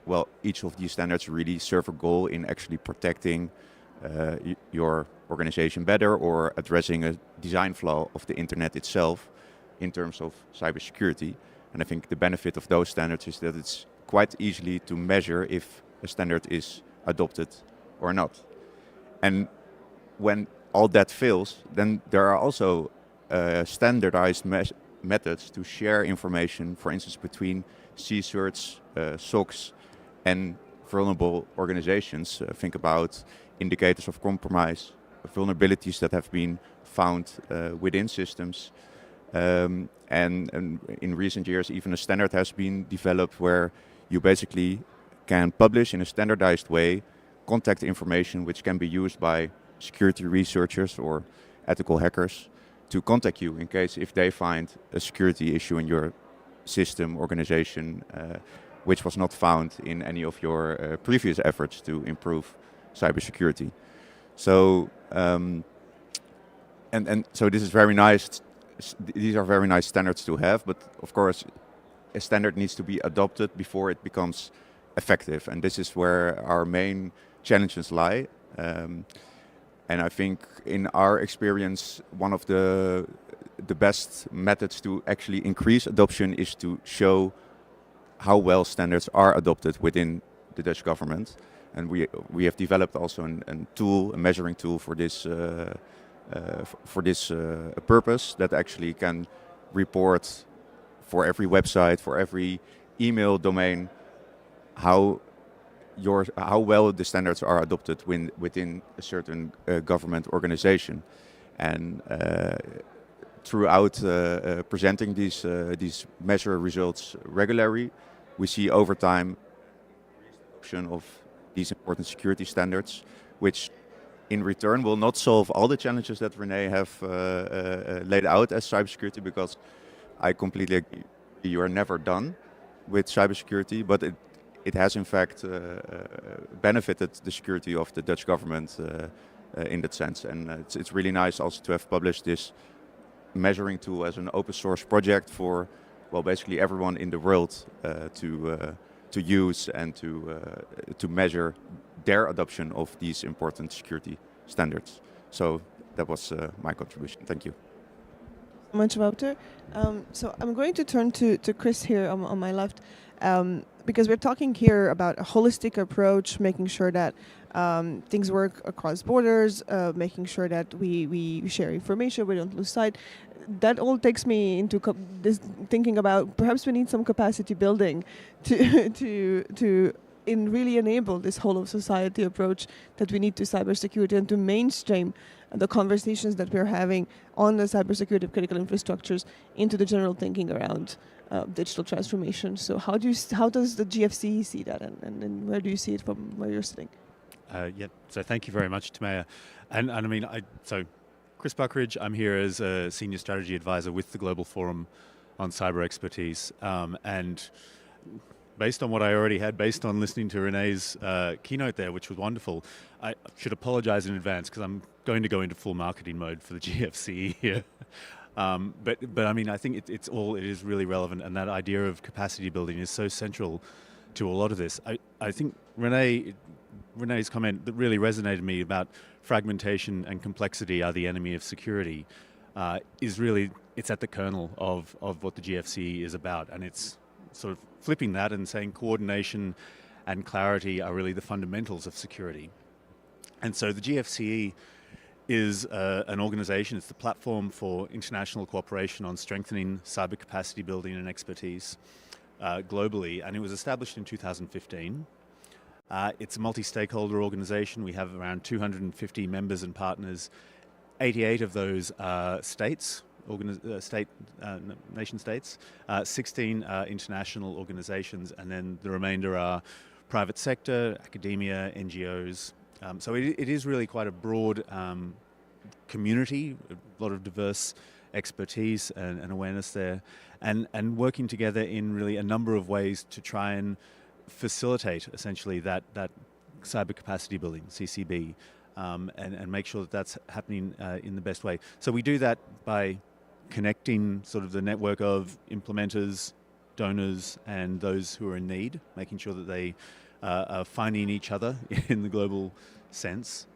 well, each of these standards really serve a goal in actually protecting your organization better or addressing a design flaw of the internet itself in terms of cybersecurity. And I think the benefit of those standards is that it's quite easily to measure if a standard is adopted or not. And when all that fails, then there are also standardized methods to share information, for instance, between CSIRTs, SOCs, and vulnerable organizations. Think about indicators of compromise, vulnerabilities that have been found within systems. And in recent years, even a standard has been developed where you basically can publish in a standardized way contact information which can be used by security researchers or ethical hackers to contact you in case if they find a security issue in your system, organization, which was not found in any of your previous efforts to improve cybersecurity. So, so this is very nice. These are very nice standards to have, but of course, a standard needs to be adopted before it becomes effective, and this is where our main challenges lie. And I think in our experience, one of the best methods to actually increase adoption is to show how well standards are adopted within the Dutch government. And we have developed also a measuring tool for this purpose that actually can report for every website, for every email domain, how well the standards are adopted within a certain government organization. And throughout presenting these measure results regularly, we see over time adoption of these important security standards, which in return will not solve all the challenges that René have laid out as cybersecurity, because I completely agree, you are never done with cybersecurity, but it has in fact benefited the security of the Dutch government in that sense. And it's really nice also to have published this measuring tool as an open source project for, well, basically everyone in the world to use and to measure their adoption of these important security standards. So that was my contribution. Thank you. Much, Wouter. So I'm going to turn to Chris here on my left, because we're talking here about a holistic approach, making sure that things work across borders, making sure that we share information, we don't lose sight. That all takes me into this thinking about perhaps we need some capacity building to really enable this whole of society approach that we need to cybersecurity and to mainstream the conversations that we're having on the cybersecurity of critical infrastructures into the general thinking around digital transformation. So how does the GFC see that, and where do you see it from where you're sitting? So thank you very much, Tamaya. And I mean, so Chris Buckridge, I'm here as a senior strategy advisor with the Global Forum on Cyber Expertise. And based on what I already had, based on listening to René's keynote there, which was wonderful, I should apologize in advance because I'm going to go into full marketing mode for the GFCE here. But I mean, I think it is really relevant, and that idea of capacity building is so central to a lot of this. I think René's comment that really resonated with me about fragmentation and complexity are the enemy of security is really, it's at the kernel of what the GFCE is about, and it's sort of flipping that and saying coordination and clarity are really the fundamentals of security. And so the GFCE is an organization, it's the platform for international cooperation on strengthening cyber capacity building and expertise globally, and it was established in 2015. It's a multi-stakeholder organization. We have around 250 members and partners. 88 of those are states, nation states, 16 international organizations, and then the remainder are private sector, academia, NGOs. So it is really quite a broad community, a lot of diverse expertise and awareness there, and working together in really a number of ways to try and facilitate essentially that cyber capacity building, CCB, and make sure that that's happening in the best way. So we do that by connecting sort of the network of implementers, donors, and those who are in need, making sure that they are finding each other in the global sense.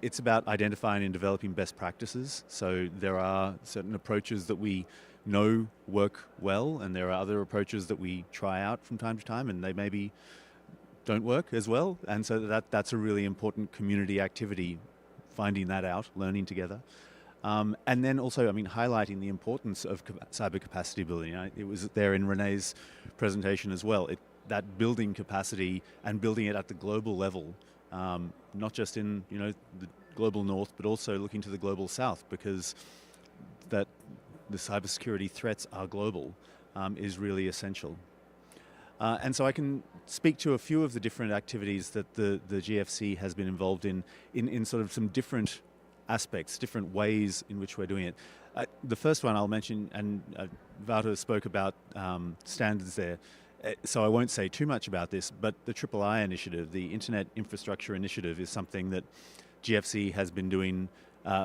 It's about identifying and developing best practices. So there are certain approaches that we know work well, and there are other approaches that we try out from time to time, and they maybe don't work as well. And so that's a really important community activity finding that out, learning together. And then also, I mean, highlighting the importance of cyber capacity building. It was there in Renee's presentation as well. That building capacity and building it at the global level, not just in the global north, but also looking to the global south, because that the cybersecurity threats are global, is really essential. And so I can speak to a few of the different activities that the GFC has been involved in sort of some different aspects, different ways in which we're doing it. The first one I'll mention, and Wouter spoke about standards there, so I won't say too much about this, but the III initiative, the Internet Infrastructure Initiative, is something that GFC has been doing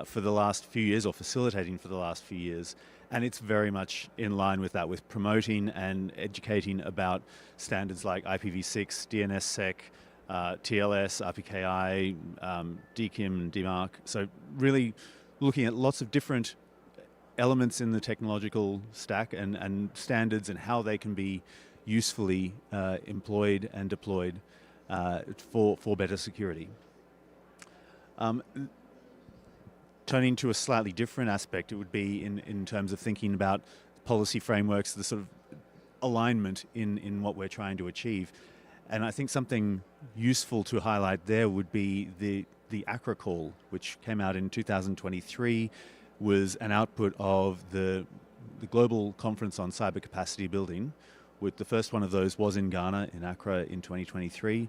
for the last few years, or facilitating for the last few years. And it's very much in line with that, with promoting and educating about standards like IPv6, DNSSEC, TLS, RPKI, DKIM, DMARC. So really looking at lots of different elements in the technological stack and standards and how they can be usefully employed and deployed for better security. Turning to a slightly different aspect, it would be in terms of thinking about policy frameworks, the sort of alignment in what we're trying to achieve. And I think something useful to highlight there would be the ACRA call, which came out in 2023, was an output of the Global Conference on Cyber Capacity Building. With the first one of those was in Ghana, in Accra, in 2023.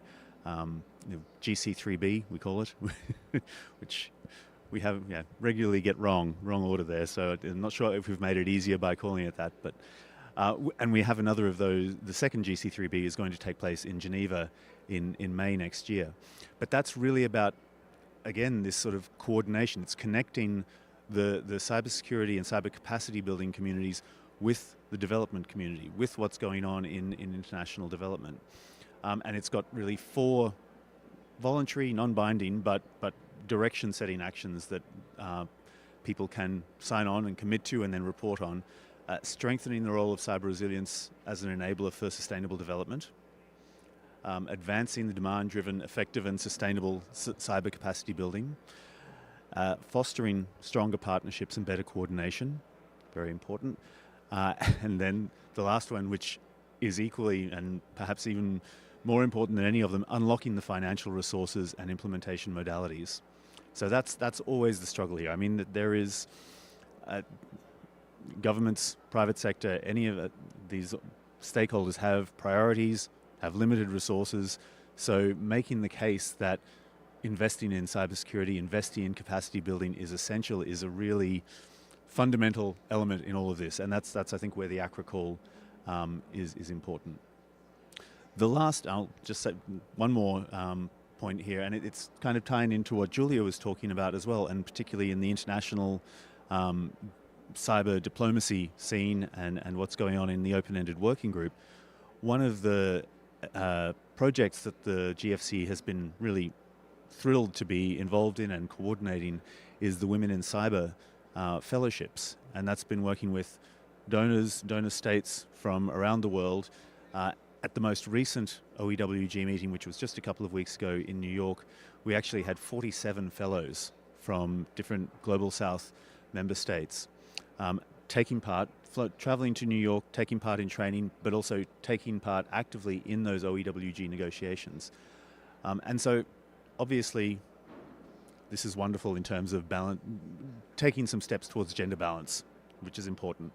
GC3B, we call it, which we have regularly get wrong order there. So I'm not sure if we've made it easier by calling it that, but and we have another of those. The second GC3B is going to take place in Geneva in May next year. But that's really about, again, this sort of coordination. It's connecting the cybersecurity and cyber capacity building communities with the development community, with what's going on in international development. And it's got really 4 voluntary, non-binding, but direction-setting actions that people can sign on and commit to and then report on. Strengthening the role of cyber resilience as an enabler for sustainable development. Advancing the demand-driven, effective and sustainable cyber capacity building. Fostering stronger partnerships and better coordination, very important. And then the last one, which is equally and perhaps even more important than any of them, unlocking the financial resources and implementation modalities. So that's always the struggle here. I mean, there is governments, private sector, any of these stakeholders have priorities, have limited resources. So making the case that investing in cybersecurity, investing in capacity building is essential is a really fundamental element in all of this. And that's I think where the ACRA call is important. The last, I'll just say one more point here, and it's kind of tying into what Julia was talking about as well, and particularly in the international cyber diplomacy scene and what's going on in the open-ended working group. One of the projects that the GFC has been really thrilled to be involved in and coordinating is the Women in Cyber fellowships, and that's been working with donor states from around the world. At the most recent OEWG meeting, which was just a couple of weeks ago in New York, we actually had 47 fellows from different Global South member states taking part, traveling to New York, taking part in training, but also taking part actively in those OEWG negotiations. And so, obviously, this is wonderful in terms of taking some steps towards gender balance, which is important.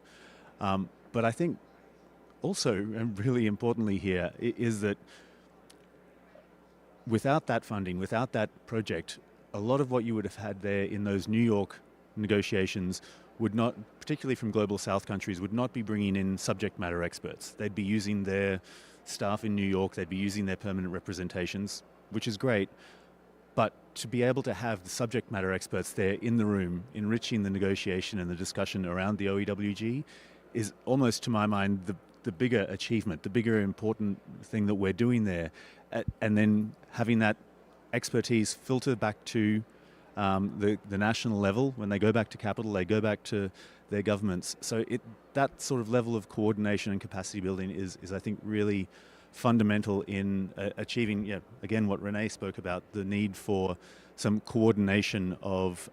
But I think also, and really importantly here, is that without that funding, without that project, a lot of what you would have had there in those New York negotiations would not, particularly from Global South countries, would not be bringing in subject matter experts. They'd be using their staff in New York, they'd be using their permanent representations, which is great. But to be able to have the subject matter experts there in the room, enriching the negotiation and the discussion around the OEWG is almost, to my mind, the bigger achievement, the bigger important thing that we're doing there. And then having that expertise filter back to the national level. When they go back to capital, they go back to their governments. So that sort of level of coordination and capacity building is I think, really fundamental in achieving, again, what Renee spoke about, the need for some coordination of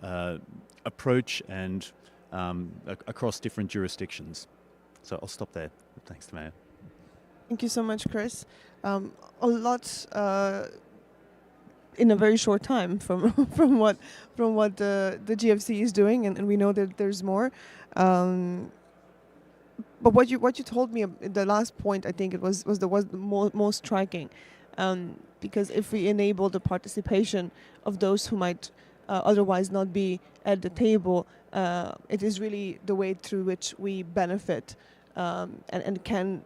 approach and across different jurisdictions. So I'll stop there. Thanks, Timea. Thank you so much, Chris. A lot in a very short time from what the GFC is doing, and we know that there's more. But what you told me, the last point, I think it was the most striking, because if we enable the participation of those who might otherwise not be at the table, it is really the way through which we benefit and can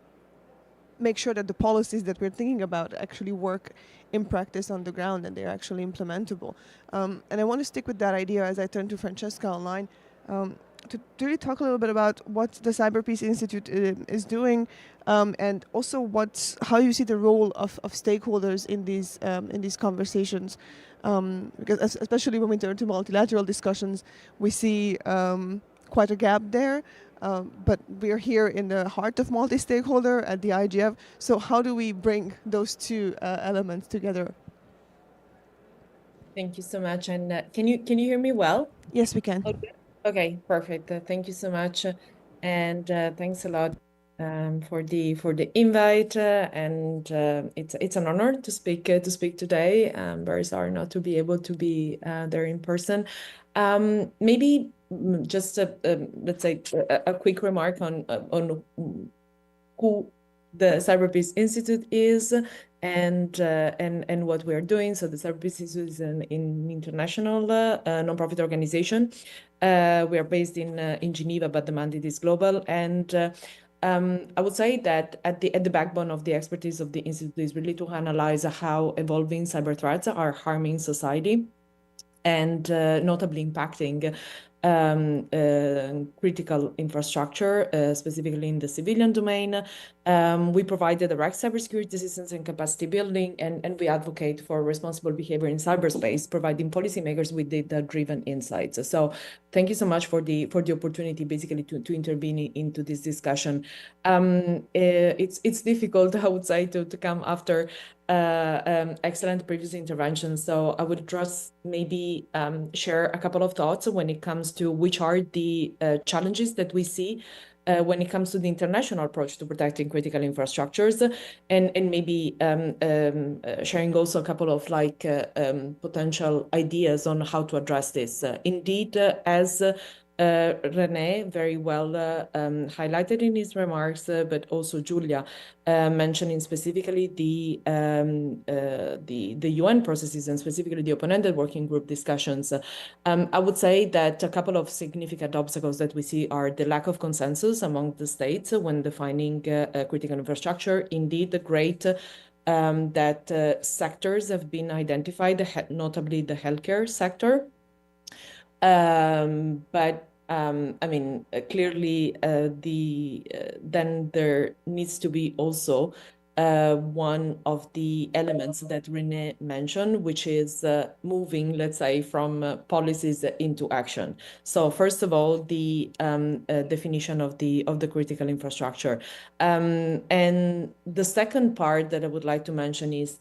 make sure that the policies that we're thinking about actually work in practice on the ground and they're actually implementable. And I want to stick with that idea as I turn to Francesca online. To really talk a little bit about what the Cyber Peace Institute is doing, and also how you see the role of stakeholders in these conversations, because especially when we turn to multilateral discussions, we see quite a gap there. But we are here in the heart of multi-stakeholder at the IGF. So how do we bring those two elements together? Thank you so much. And can you hear me well? Yes, we can. Okay, perfect. Thank you so much, and thanks a lot for the invite. And it's an honor to speak today. I'm very sorry not to be able to be there in person. Maybe just let's say a quick remark on who the Cyber Peace Institute is and what we are doing. So the Cyber Peace Institute is an international nonprofit organization. We are based in Geneva, but the mandate is global. And I would say that at the backbone of the expertise of the institute is really to analyze how evolving cyber threats are harming society and notably impacting critical infrastructure, specifically in the civilian domain. We provide the direct cybersecurity assistance and capacity building, and we advocate for responsible behavior in cyberspace, providing policymakers with data-driven insights. So thank you so much for the opportunity, basically, to intervene into this discussion. It's difficult, I would say, to come after excellent previous interventions. So I would just maybe share a couple of thoughts when it comes to which are the challenges that we see when it comes to the international approach to protecting critical infrastructures, and maybe sharing also a couple of potential ideas on how to address this. Indeed, as René very well highlighted in his remarks, but also Julia mentioning specifically the UN processes and specifically the open-ended working group discussions. I would say that a couple of significant obstacles that we see are the lack of consensus among the states when defining critical infrastructure. Indeed, the great that sectors have been identified, notably the healthcare sector. But I mean, clearly, then there needs to be also one of the elements that René mentioned, which is moving, let's say, from policies into action. So first of all, the definition of the critical infrastructure. And the second part that I would like to mention is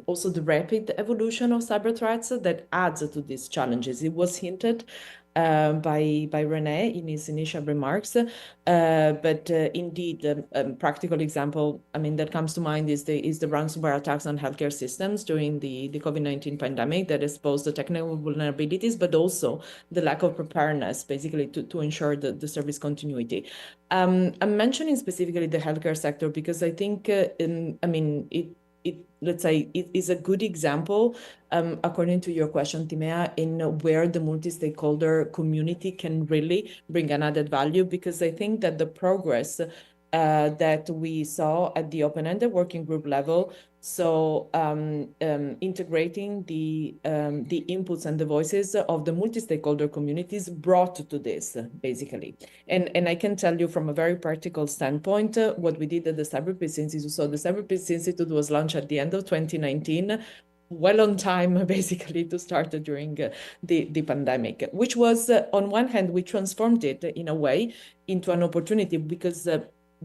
also the rapid evolution of cyber threats that adds to these challenges. It was hinted by René in his initial remarks, but indeed, a practical example, I mean, that comes to mind is the ransomware attacks on healthcare systems during the COVID-19 pandemic that exposed the technical vulnerabilities, but also the lack of preparedness, basically, to ensure the service continuity. I'm mentioning specifically the healthcare sector because I think, I mean, let's say it is a good example, according to your question, Timea, in where the multi-stakeholder community can really bring an added value, because I think that the progress that we saw at the open-ended working group level, so integrating the inputs and the voices of the multi-stakeholder communities brought to this, basically. And I can tell you from a very practical standpoint, what we did at the Cyber Peace Institute. So the Cyber Peace Institute was launched at the end of 2019, well on time, basically, to start during the pandemic, which was, on one hand, we transformed it in a way into an opportunity because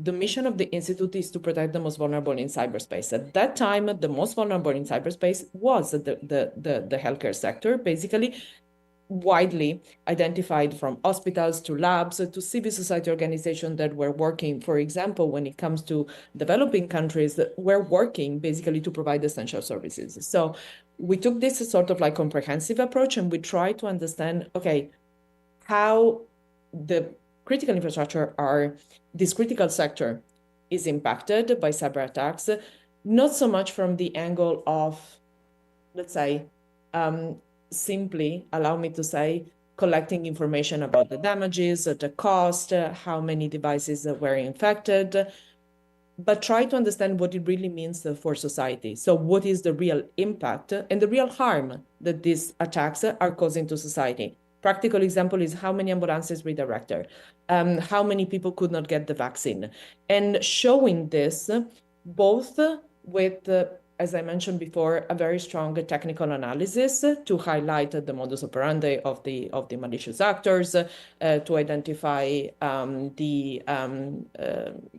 the mission of the institute is to protect the most vulnerable in cyberspace. At that time, the most vulnerable in cyberspace was the healthcare sector, basically widely identified from hospitals to labs to civil society organizations that were working, for example, when it comes to developing countries, that were working basically to provide essential services. So we took this sort of like comprehensive approach, and we tried to understand, okay, how the critical infrastructure this critical sector is impacted by cyber attacks, not so much from the angle of, let's say, simply, allow me to say, collecting information about the damages, the cost, how many devices were infected, but try to understand what it really means for society. So what is the real impact and the real harm that these attacks are causing to society? Practical example is how many ambulances redirected, how many people could not get the vaccine, and showing this both with as I mentioned before, a very strong technical analysis to highlight the modus operandi of the malicious actors, to identify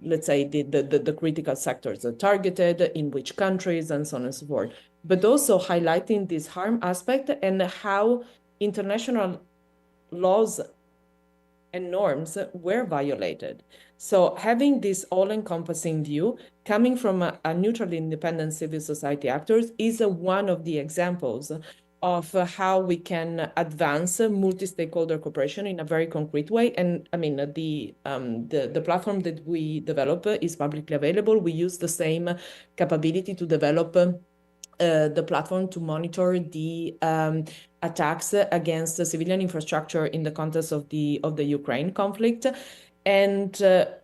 let's say the critical sectors targeted, in which countries, and so on and so forth. But also highlighting this harm aspect and how international laws and norms were violated. So having this all-encompassing view coming from a neutral, independent civil society actors is one of the examples of how we can advance multi-stakeholder cooperation in a very concrete way. And I mean, the platform that we develop is publicly available. We use the same capability to develop the platform to monitor the attacks against the civilian infrastructure in the context of the Ukraine conflict. And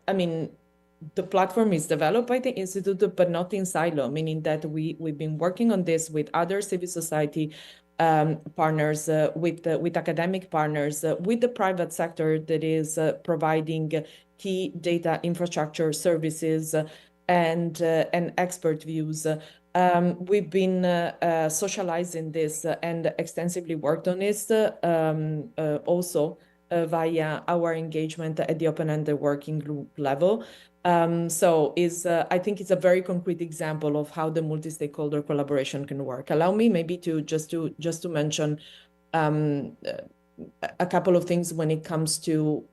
I mean, the platform is developed by the Institute, but not in silo, meaning that we've been working on this with other civil society partners, with academic partners, with the private sector that is providing key data infrastructure services and expert views. We've been socializing this and extensively worked on it also via our engagement at the open-ended working group level. So I think it's a very concrete example of how the multi-stakeholder collaboration can work. Allow me maybe just to mention a couple of things when it comes to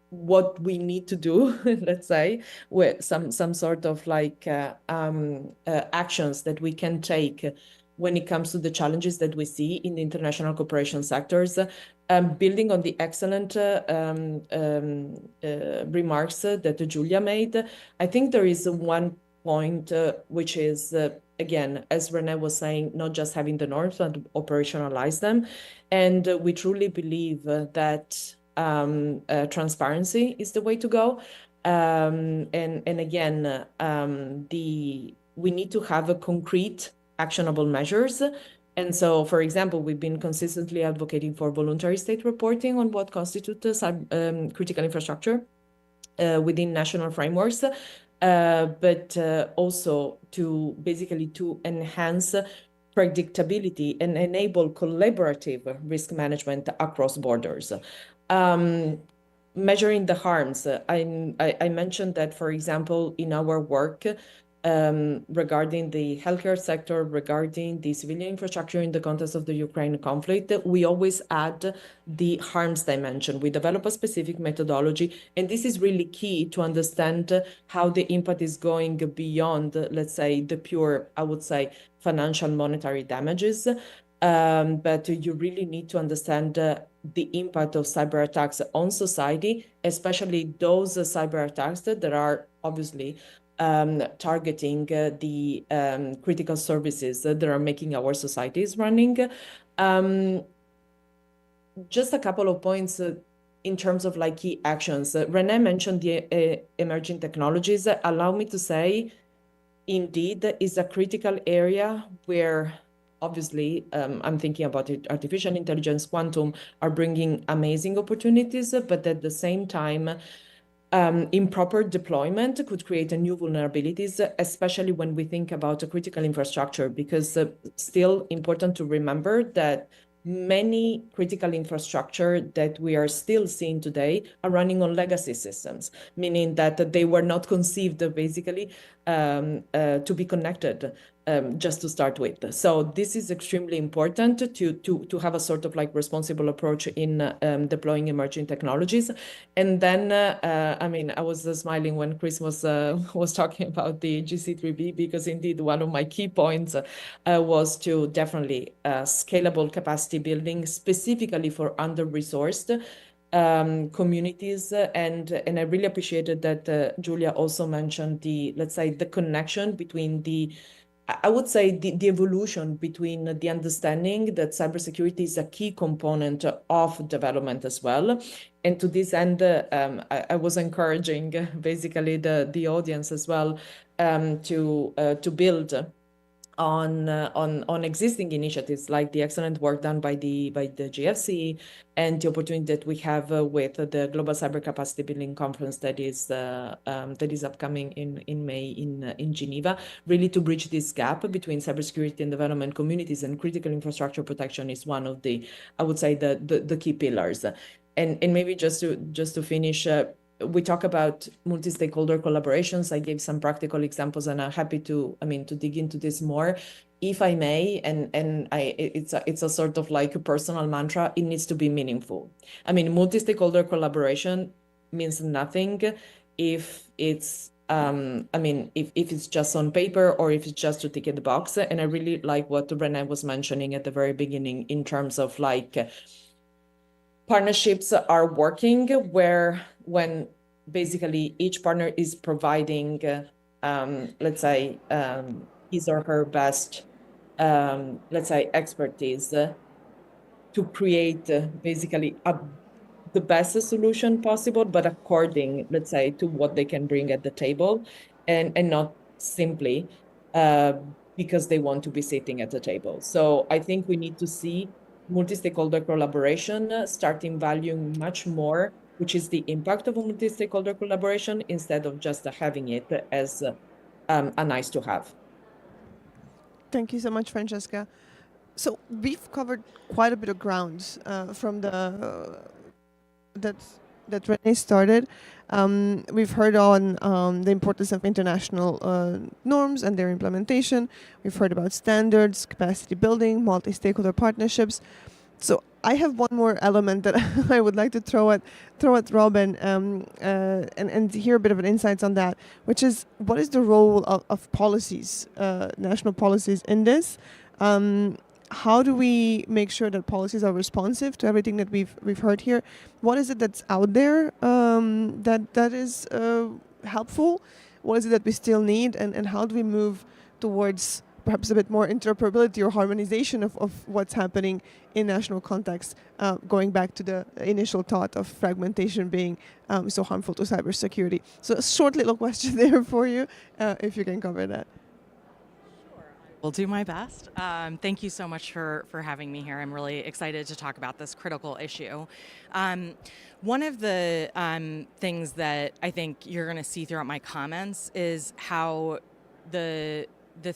what we need to do, let's say, with some sort of like actions that we can take when it comes to the challenges that we see in the international cooperation sectors. Building on the excellent remarks that Julia made, I think there is one point which is, again, as Renee was saying, not just having the norms, but operationalize them. And we truly believe that transparency is the way to go. And again, we need to have a concrete, actionable measures. And so, for example, we've been consistently advocating for voluntary state reporting on what constitutes critical infrastructure within national frameworks, but also to basically to enhance predictability and enable collaborative risk management across borders. Measuring the harms. I mentioned that, for example, in our work regarding the healthcare sector, regarding the civilian infrastructure in the context of the Ukraine conflict, we always add the harms dimension. We develop a specific methodology, and this is really key to understand how the impact is going beyond, let's say, the pure, I would say, financial monetary damages. But you really need to understand the impact of cyber attacks on society, especially those cyber attacks that are obviously targeting the critical services that are making our societies running. Just a couple of points in terms of like key actions. Renee mentioned the emerging technologies. Allow me to say, indeed, is a critical area where obviously, I'm thinking about it, artificial intelligence, quantum are bringing amazing opportunities, but at the same time, improper deployment could create new vulnerabilities, especially when we think about a critical infrastructure, because still important to remember that many critical infrastructure that we are still seeing today are running on legacy systems, meaning that they were not conceived basically to be connected just to start with. So this is extremely important to have a sort of like responsible approach in deploying emerging technologies. And then, I mean, I was smiling when Chris was talking about the GC3B, because indeed one of my key points was to definitely scalable capacity building specifically for under-resourced communities, and I really appreciated that Julia also mentioned the, let's say, the connection between I would say the evolution between the understanding that cybersecurity is a key component of development as well. And to this end, I was encouraging basically the audience as well to build on existing initiatives like the excellent work done by the GFC and the opportunity that we have with the Global Cyber Capacity Building Conference that is upcoming in May in Geneva, really to bridge this gap between cybersecurity and development communities, and critical infrastructure protection is one of the, I would say, the key pillars. And maybe just to finish, we talk about multi-stakeholder collaborations. I gave some practical examples, and I'm happy to dig into this more, if I may. And it's a sort of like a personal mantra. It needs to be meaningful. I mean, multi-stakeholder collaboration means nothing if it's if it's just on paper or if it's just to tick in the box. And I really like what Renee was mentioning at the very beginning in terms of like partnerships are working when basically each partner is providing, let's say, his or her best, let's say, expertise to create basically the best solution possible, but according, let's say, to what they can bring at the table, and not simply because they want to be sitting at the table. So I think we need to see multi-stakeholder collaboration starting valuing much more, which is the impact of a multi-stakeholder collaboration, instead of just having it as a nice to have. Thank you so much, Francesca. So we've covered quite a bit of ground from that Renee started. We've heard on the importance of international norms and their implementation. We've heard about standards, capacity building, multi-stakeholder partnerships. So I have one more element that I would like to throw at Robin and hear a bit of an insights on that, which is, what is the role of policies, national policies in this? How do we make sure that policies are responsive to everything that we've heard here? What is it that's out there that is helpful? What is it that we still need? And how do we move towards perhaps a bit more interoperability or harmonization of what's happening in national context, going back to the initial thought of fragmentation being so harmful to cybersecurity? So a short little question there for you, if you can cover that. Will do my best. Thank you so much for having me here. I'm really excited to talk about this critical issue. One of the things that I think you're going to see throughout my comments is how the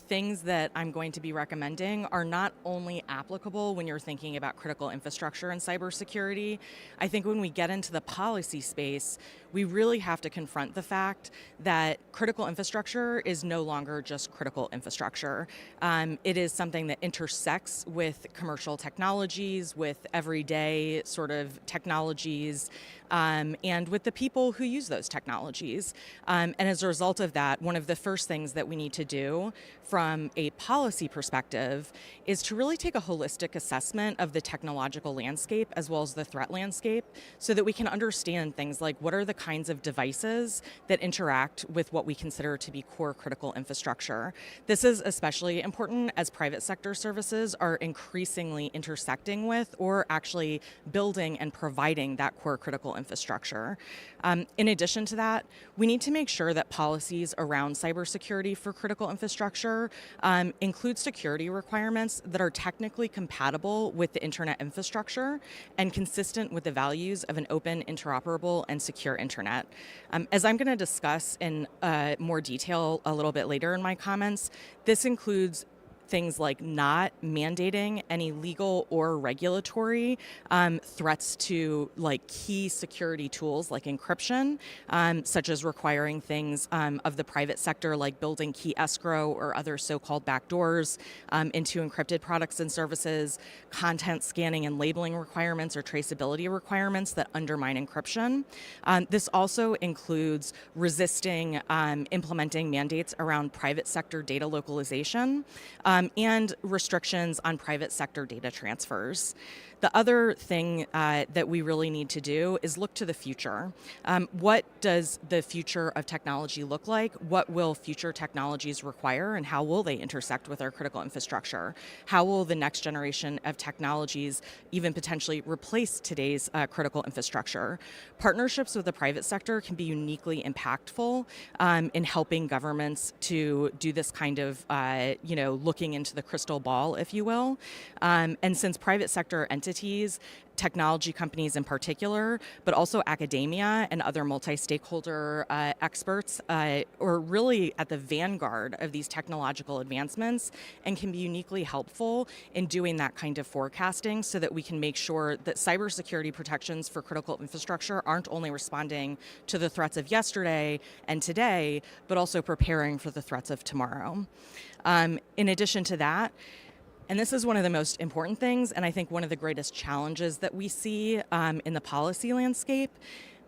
things that I'm going to be recommending are not only applicable when you're thinking about critical infrastructure and cybersecurity. I think when we get into the policy space, we really have to confront the fact that critical infrastructure is no longer just critical infrastructure. It is something that intersects with commercial technologies, with everyday sort of technologies, and with the people who use those technologies. And as a result of that, one of the first things that we need to do from a policy perspective is to really take a holistic assessment of the technological landscape as well as the threat landscape, so that we can understand things like what are the kinds of devices that interact with what we consider to be core critical infrastructure. This is especially important as private sector services are increasingly intersecting with or actually building and providing that core critical infrastructure. In addition to that, we need to make sure that policies around cybersecurity for critical infrastructure include security requirements that are technically compatible with the internet infrastructure and consistent with the values of an open, interoperable, and secure internet. As I'm going to discuss in more detail a little bit later in my comments, this includes things like not mandating any legal or regulatory threats to like key security tools like encryption, such as requiring things of the private sector like building key escrow or other so-called backdoors into encrypted products and services, content scanning and labeling requirements or traceability requirements that undermine encryption. This also includes resisting implementing mandates around private sector data localization and restrictions on private sector data transfers. The other thing that we really need to do is look to the future. What does the future of technology look like? What will future technologies require, and how will they intersect with our critical infrastructure? How will the next generation of technologies even potentially replace today's critical infrastructure? Partnerships with the private sector can be uniquely impactful in helping governments to do this kind of, looking into the crystal ball, if you will. And since private sector entities, technology companies in particular, but also academia and other multi-stakeholder experts are really at the vanguard of these technological advancements and can be uniquely helpful in doing that kind of forecasting so that we can make sure that cybersecurity protections for critical infrastructure aren't only responding to the threats of yesterday and today, but also preparing for the threats of tomorrow. In addition to that, and this is one of the most important things, and I think one of the greatest challenges that we see in the policy landscape,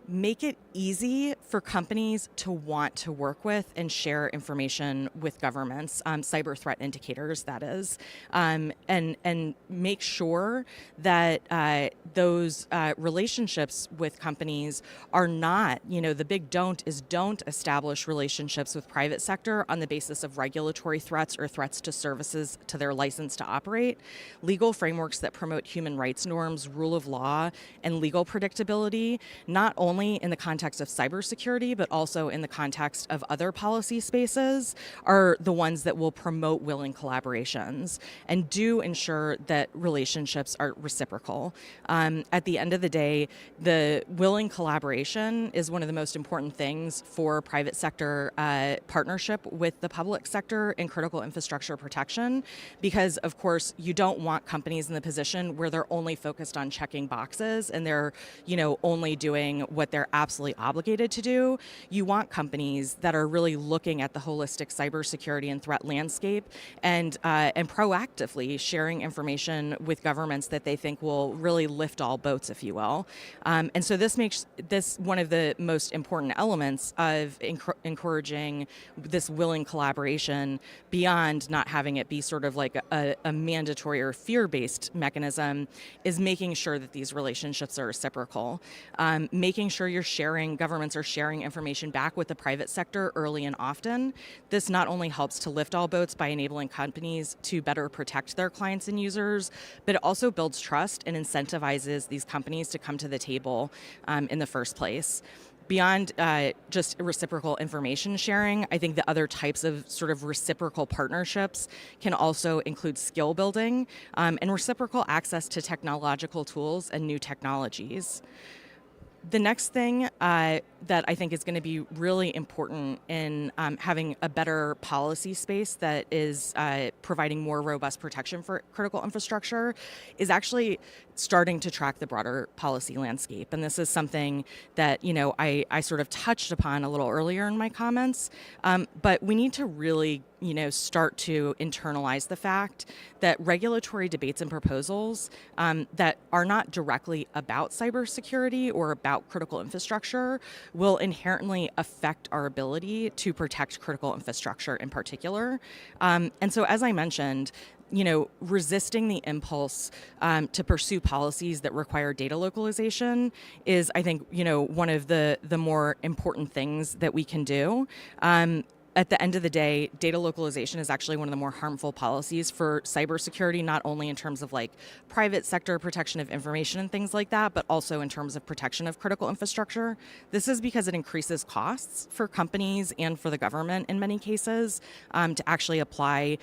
make it easy for companies to want to work with and share information with governments, cyber threat indicators, that is, and make sure that those relationships with companies are not, the big don't is don't establish relationships with private sector on the basis of regulatory threats or threats to services to their license to operate. Legal frameworks that promote human rights norms, rule of law, and legal predictability, not only in the context of cybersecurity, but also in the context of other policy spaces, are the ones that will promote willing collaborations and do ensure that relationships are reciprocal. At the end of the day, the willing collaboration is one of the most important things for private sector partnership with the public sector in critical infrastructure protection, because of course you don't want companies in the position where they're only focused on checking boxes and they're, only doing what they're absolutely obligated to do. You want companies that are really looking at the holistic cybersecurity and threat landscape and proactively sharing information with governments that they think will really lift all boats, if you will. And so this makes this one of the most important elements of encouraging this willing collaboration beyond not having it be sort of like a mandatory or fear-based mechanism, is making sure that these relationships are reciprocal, making sure governments are sharing information back with the private sector early and often. This not only helps to lift all boats by enabling companies to better protect their clients and users, but it also builds trust and incentivizes these companies to come to the table in the first place. Beyond just reciprocal information sharing, I think the other types of sort of reciprocal partnerships can also include skill building and reciprocal access to technological tools and new technologies. The next thing that I think is going to be really important in having a better policy space that is providing more robust protection for critical infrastructure is actually starting to track the broader policy landscape. And this is something that, I sort of touched upon a little earlier in my comments, but we need to really start to internalize the fact that regulatory debates and proposals that are not directly about cybersecurity or about critical infrastructure will inherently affect our ability to protect critical infrastructure in particular. And so, as I mentioned, resisting the impulse to pursue policies that require data localization is, I think, one of the more important things that we can do. At the end of the day, data localization is actually one of the more harmful policies for cybersecurity, not only in terms of like private sector protection of information and things like that, but also in terms of protection of critical infrastructure. This is because it increases costs for companies and for the government in many cases to actually apply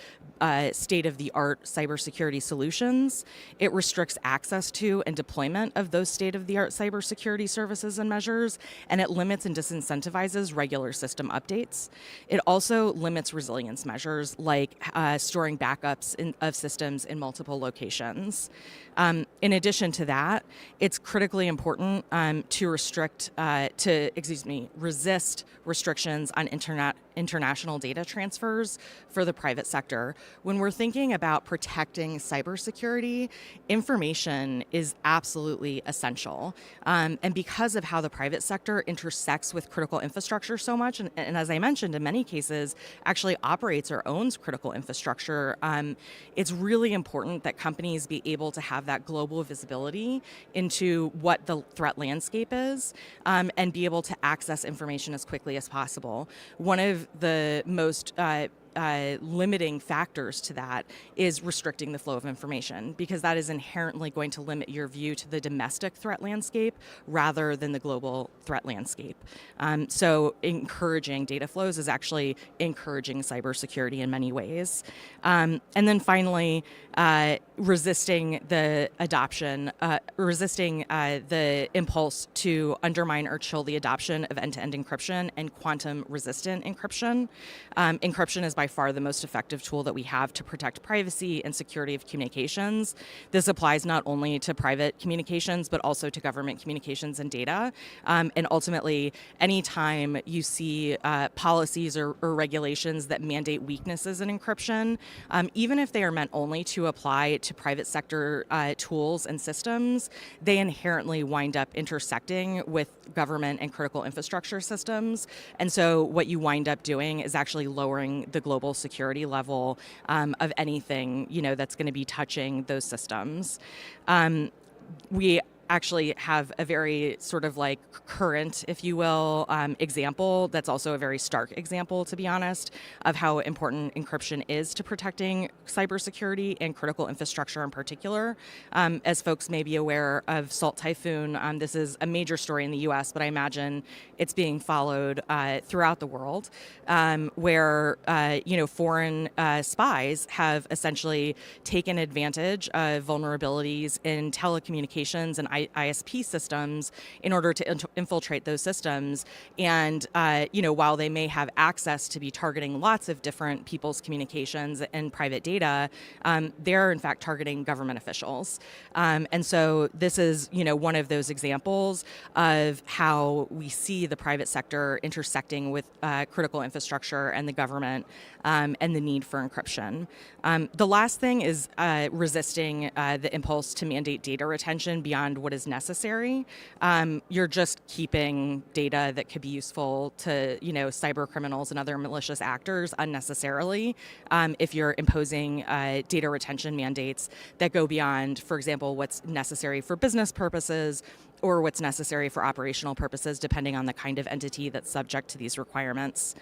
state-of-the-art cybersecurity solutions. It restricts access to and deployment of those state-of-the-art cybersecurity services and measures, and it limits and disincentivizes regular system updates. It It also limits resilience measures like storing backups of systems in multiple locations. In addition to that, it's critically important to resist restrictions on international data transfers for the private sector. When we're thinking about protecting cybersecurity, information is absolutely essential. And because of how the private sector intersects with critical infrastructure so much, and as I mentioned, in many cases, actually operates or owns critical infrastructure, it's really important that companies be able to have that global visibility into what the threat landscape is, and be able to access information as quickly as possible. One of the most limiting factors to that is restricting the flow of information, because that is inherently going to limit your view to the domestic threat landscape rather than the global threat landscape. So encouraging data flows is actually encouraging cybersecurity in many ways. And then finally, resisting the impulse to undermine or chill the adoption of end-to-end encryption and quantum-resistant encryption. Encryption is by far the most effective tool that we have to protect privacy and security of communications. This applies not only to private communications, but also to government communications and data. And ultimately, anytime you see policies or regulations that mandate weaknesses in encryption, even if they are meant only to apply to private sector tools and systems, they inherently wind up intersecting with government and critical infrastructure systems. And so what you wind up doing is actually lowering the global security level of anything, that's going to be touching those systems. We actually have a very sort of like current, if you will, example that's also a very stark example, to be honest, of how important encryption is to protecting cybersecurity and critical infrastructure in particular. As folks may be aware of Salt Typhoon, this is a major story in the US, but I imagine it's being followed throughout the world, where foreign spies have essentially taken advantage of vulnerabilities in telecommunications and ISP systems in order to infiltrate those systems. And, while they may have access to be targeting lots of different people's communications and private data, they're in fact targeting government officials. And so this is, one of those examples of how we see the private sector intersecting with critical infrastructure and the government, and the need for encryption. The last thing is resisting the impulse to mandate data retention beyond what is necessary. You're just keeping data that could be useful to, cyber criminals and other malicious actors unnecessarily if you're imposing data retention mandates that go beyond, for example, what's necessary for business purposes or what's necessary for operational purposes, depending on the kind of entity that's subject to these requirements.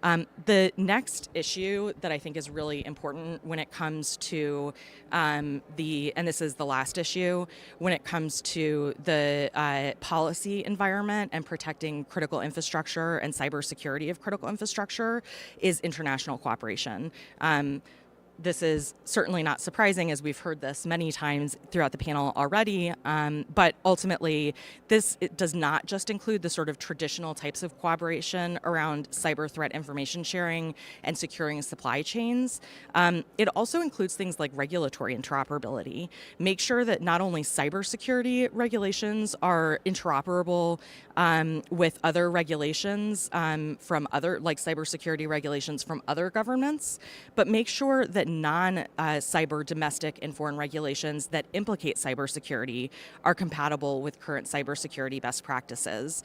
The next issue that I think is really important when it comes to and this is the last issue, when it comes to the policy environment and protecting critical infrastructure and cybersecurity of critical infrastructure, is international cooperation. This is certainly not surprising, as we've heard this many times throughout the panel already, but ultimately it does not just include the sort of traditional types of cooperation around cyber threat information sharing and securing supply chains. It also includes things like regulatory interoperability. Make sure that not only cybersecurity regulations are interoperable with other regulations from other, like cybersecurity regulations from other governments, but make sure that non-cyber domestic and foreign regulations that implicate cybersecurity are compatible with current cybersecurity best practices.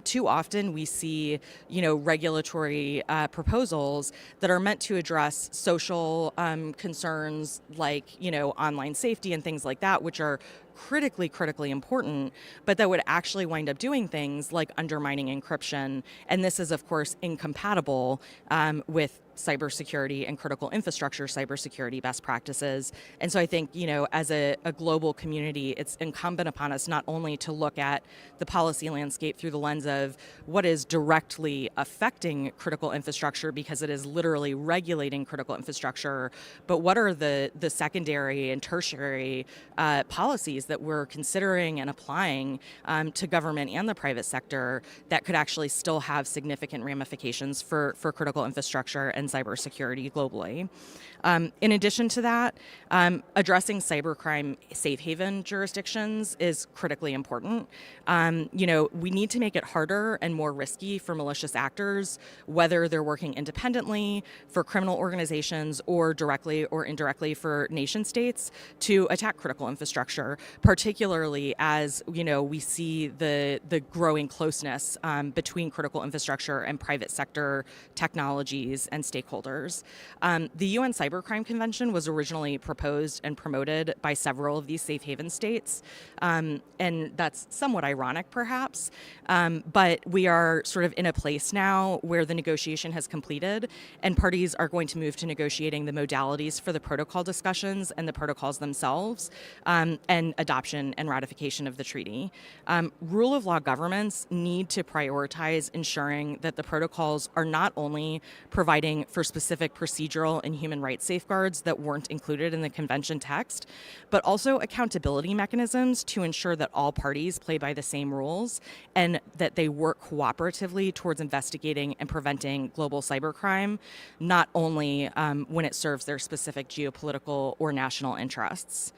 Too often we see, regulatory proposals that are meant to address social concerns like, online safety and things like that, which are critically important, but that would actually wind up doing things like undermining encryption. And this is, of course, incompatible with cybersecurity and critical infrastructure cybersecurity best practices. And so I think, as a global community, it's incumbent upon us not only to look at the policy landscape through the lens of what is directly affecting critical infrastructure, because it is literally regulating critical infrastructure, but what are the secondary and tertiary policies that we're considering and applying to government and the private sector that could actually still have significant ramifications for critical infrastructure and cybersecurity globally. In addition to that, addressing cybercrime safe haven jurisdictions is critically important. We need to make it harder and more risky for malicious actors, whether they're working independently for criminal organizations or directly or indirectly for nation states, to attack critical infrastructure, particularly as we see the growing closeness between critical infrastructure and private sector technologies and stakeholders. The UN Cybercrime Convention was originally proposed and promoted by several of these safe haven states, and that's somewhat ironic, perhaps, but we are sort of in a place now where the negotiation has completed and parties are going to move to negotiating the modalities for the protocol discussions and the protocols themselves, and adoption and ratification of the treaty. Rule of law governments need to prioritize ensuring that the protocols are not only providing for specific procedural and human rights safeguards that weren't included in the convention text, but also accountability mechanisms to ensure that all parties play by the same rules and that they work cooperatively towards investigating and preventing global cybercrime, not only when it serves their specific geopolitical or national interests.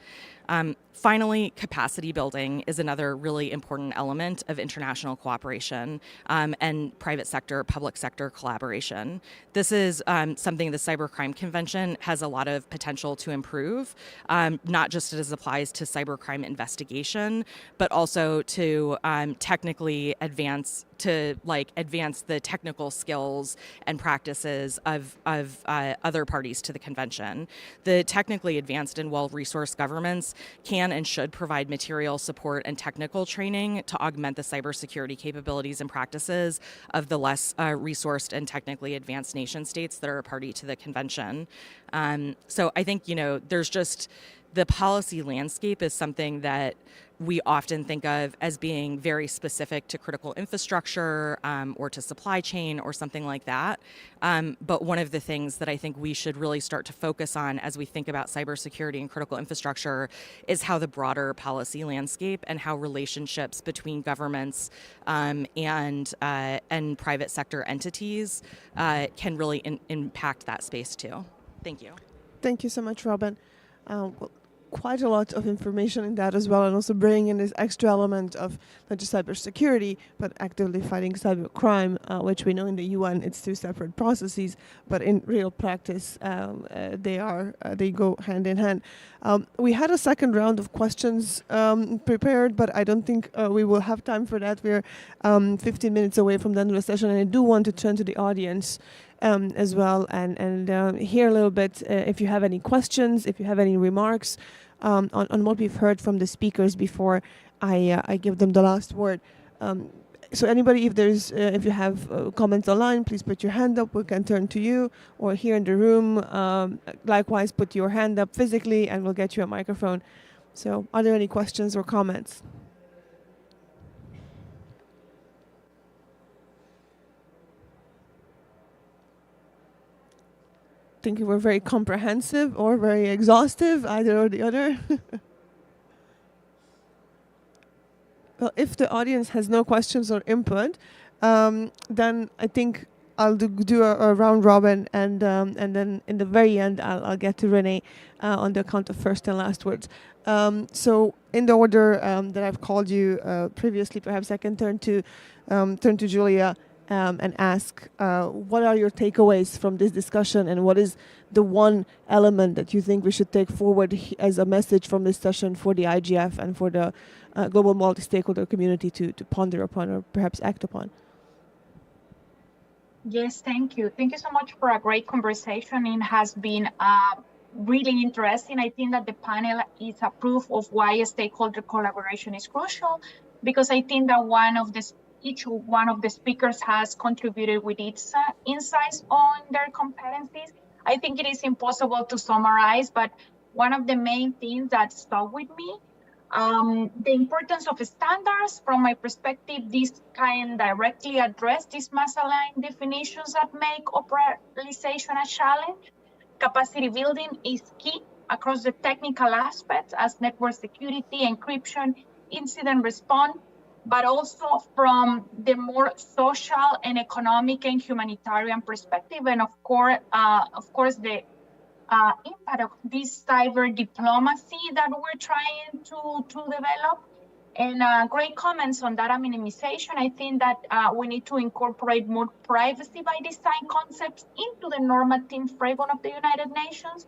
Finally, capacity building is another really important element of international cooperation and private sector, public sector collaboration. This is something the Cybercrime Convention has a lot of potential to improve, not just as applies to cybercrime investigation, but also to technically advance the technical skills and practices of other parties to the convention. The technically advanced and well-resourced governments can and should provide material support and technical training to augment the cybersecurity capabilities and practices of the less resourced and technically advanced nation states that are a party to the convention. So I think, there's just the policy landscape is something that we often think of as being very specific to critical infrastructure or to supply chain or something like that. But one of the things that I think we should really start to focus on as we think about cybersecurity and critical infrastructure is how the broader policy landscape and how relationships between governments and private sector entities can really impact that space too. Thank you. Thank you so much, Robin. Quite a lot of information in that as well, and also bringing in this extra element of not just cybersecurity, but actively fighting cybercrime, which we know in the UN it's two separate processes, but in real practice they go hand in hand. We had a second round of questions prepared, but I don't think we will have time for that. We're 15 minutes away from the end of the session, and I do want to turn to the audience as well and hear a little bit if you have any questions, if you have any remarks on what we've heard from the speakers before I give them the last word. So anybody, if you have comments online, please put your hand up. We can turn to you, or here in the room, likewise put your hand up physically and we'll get you a microphone. So are there any questions or comments? Think you were very comprehensive or very exhaustive, either or the other. Well, if the audience has no questions or input, then I think I'll do a round robin, and then in the very end, I'll get to Renee on the count of first and last words. So in the order that I've called you previously, perhaps I can turn to Julia. And ask, what are your takeaways from this discussion, and what is the one element that you think we should take forward as a message from this session for the IGF and for the global multi-stakeholder community to ponder upon or perhaps act upon? Yes, thank you. Thank you so much for a great conversation. It has been really interesting. I think that the panel is a proof of why stakeholder collaboration is crucial, because I think that each one of the speakers has contributed with its insights on their competencies. I think it is impossible to summarize, but one of the main things that stuck with me, the importance of standards. From my perspective, this can directly address these misaligned definitions that make operationalization a challenge. Capacity building is key across the technical aspects as network security, encryption, incident response, but also from the more social and economic and humanitarian perspective, and of course, the impact of this cyber diplomacy that we're trying to develop. And great comments on data minimization. I think that we need to incorporate more privacy by design concepts into the normative framework of the United Nations.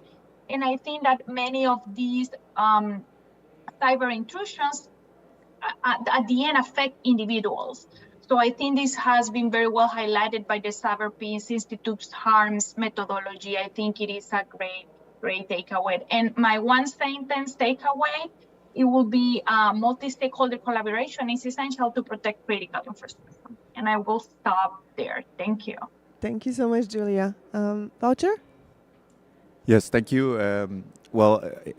And I think that many of these cyber intrusions at the end affect individuals. So I think this has been very well highlighted by the Cyber Peace Institute's harms methodology. I think it is a great takeaway. And my one sentence takeaway, it will be multi-stakeholder collaboration is essential to protect critical infrastructure. And I will stop there. Thank you. Thank you so much, Julia. Wouter? Yes, thank you.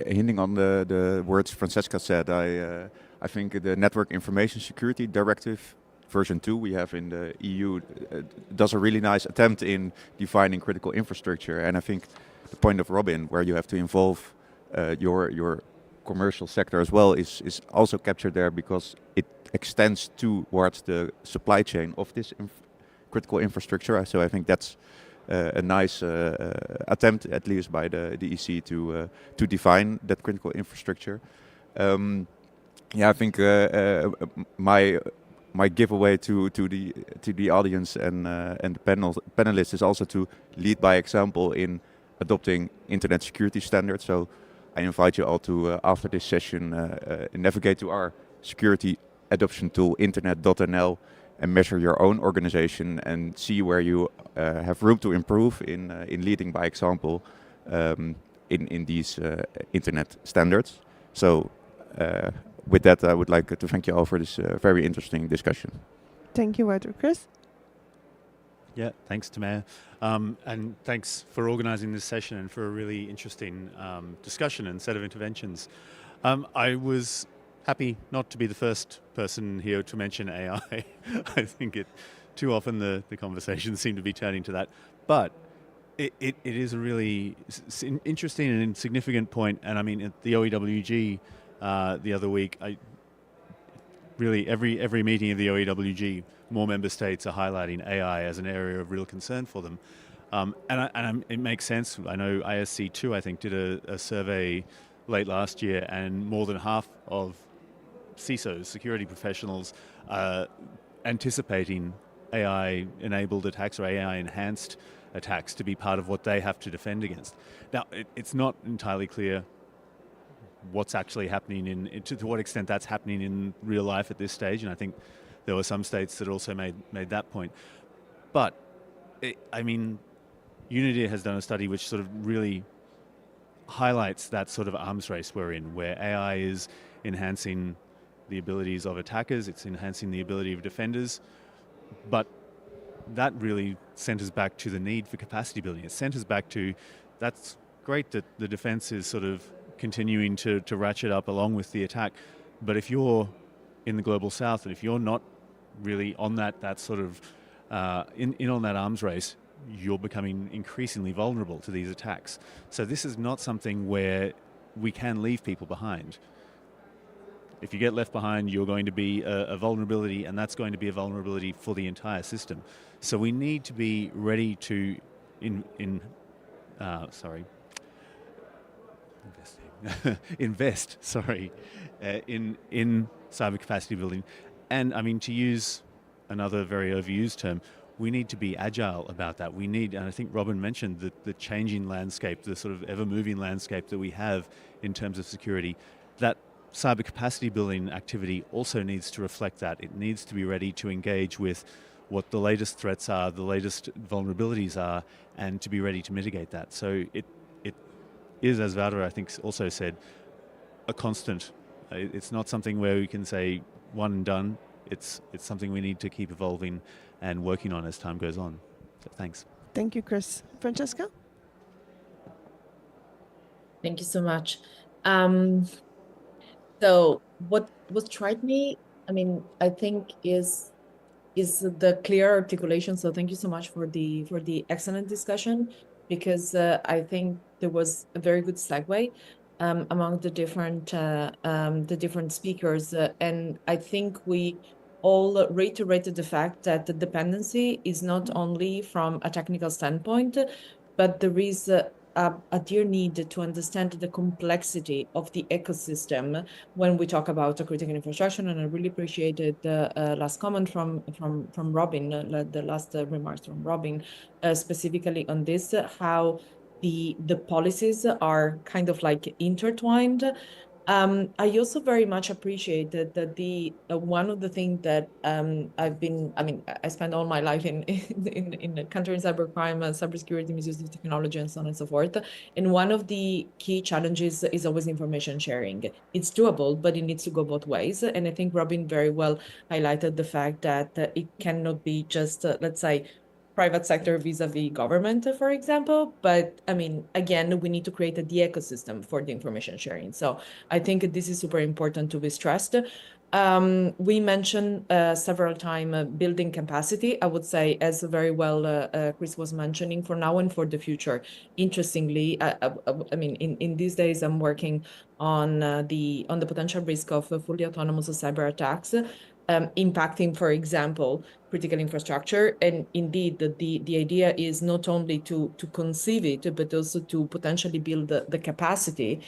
Hinting on the words Francesca said, I think the Network Information Security Directive version 2 we have in the EU does a really nice attempt in defining critical infrastructure. And I think the point of Robin, where you have to involve your commercial sector as well, is also captured there because it extends towards the supply chain of this critical infrastructure. So I think that's a nice attempt, at least by the EC, to define that critical infrastructure. I think my giveaway to the audience and the panelists is also to lead by example in adopting internet security standards. So I invite you all to, after this session, navigate to our security adoption tool, internet.nl, and measure your own organization and see where you have room to improve in leading by example in these internet standards. So with that, I would like to thank you all for this very interesting discussion. Thank you, Wouter. Chris? Yeah, thanks, Tamaya. And thanks for organizing this session and for a really interesting discussion and set of interventions. I was happy not to be the first person here to mention AI. I think too often the conversations seem to be turning to that. But it is a really interesting and significant point. And I mean, at the OEWG the other week, every meeting of the OEWG, more member states are highlighting AI as an area of real concern for them. It makes sense. I know ISC2, I think, did a survey late last year, and more than half of CISOs, security professionals, anticipating AI-enabled attacks or AI-enhanced attacks to be part of what they have to defend against. Now, it's not entirely clear what's actually happening to what extent that's happening in real life at this stage, and I think there were some states that also made that point. But, Unity has done a study which sort of really highlights that sort of arms race we're in, where AI is enhancing the abilities of attackers, it's enhancing the ability of defenders, but that really centers back to the need for capacity building. It centers back to, that's great that the defense is sort of continuing to ratchet up along with the attack, but if you're in the global south and if you're not really on that sort of in on that arms race, you're becoming increasingly vulnerable to these attacks. So this is not something where we can leave people behind. If you get left behind, you're going to be a vulnerability, and that's going to be a vulnerability for the entire system. So we need to be ready to invest in cyber capacity building. And to use another very overused term, we need to be agile about that. We need, and I think Robin mentioned the changing landscape, the sort of ever-moving landscape that we have in terms of security. That cyber capacity building activity also needs to reflect that. It needs to be ready to engage with what the latest threats are, the latest vulnerabilities are, and to be ready to mitigate that. So it is, as Wouter, I think, also said, a constant. It's not something where we can say one and done. It's something we need to keep evolving and working on as time goes on. So thanks. Thank you, Chris. Francesca? Thank you so much. So what struck me, I think is the clear articulation. So thank you so much for the excellent discussion, because I think there was a very good segue among the different speakers, and I think we all reiterated the fact that the dependency is not only from a technical standpoint, but there is a dear need to understand the complexity of the ecosystem when we talk about a critical infrastructure. And I really appreciated the last comment from Robin, the last remarks from Robin, specifically on this, how the policies are kind of like intertwined. I also very much appreciated that the one of the things that I spent all my life in countering cybercrime, cybersecurity, misuse of technology, and so on and so forth. And one of the key challenges is always information sharing. It's doable, but it needs to go both ways. And I think Robin very well highlighted the fact that it cannot be just, let's say, private sector vis-a-vis government, for example. But I mean, again, we need to create the ecosystem for the information sharing. So I think this is super important to be stressed. We mentioned several times building capacity. I would say, as very well Chris was mentioning, for now and for the future. Interestingly, I mean, in these days, I'm working on the potential risk of fully autonomous cyber attacks. Impacting, for example, critical infrastructure. And indeed, the idea is not only to conceive it, but also to potentially build the capacity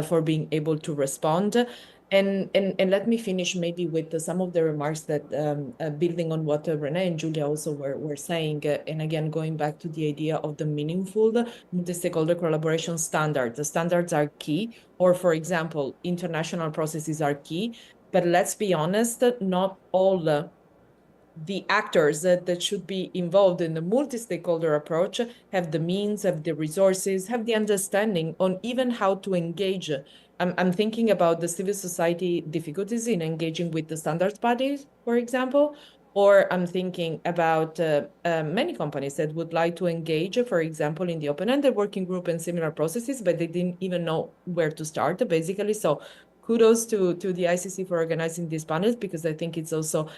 for being able to respond. And let me finish maybe with some of the remarks that building on what Renee and Julia also were saying, and again, going back to the idea of the meaningful multi-stakeholder collaboration standards. The standards are key, or for example, international processes are key. But let's be honest, not all the actors that should be involved in the multi-stakeholder approach have the means, have the resources, have the understanding on even how to engage. I'm thinking about the civil society difficulties in engaging with the standards bodies, for example, or I'm thinking about many companies that would like to engage, for example, in the open-ended working group and similar processes, but they didn't even know where to start, basically. So kudos to the ICC for organizing these panels, because I think it's also,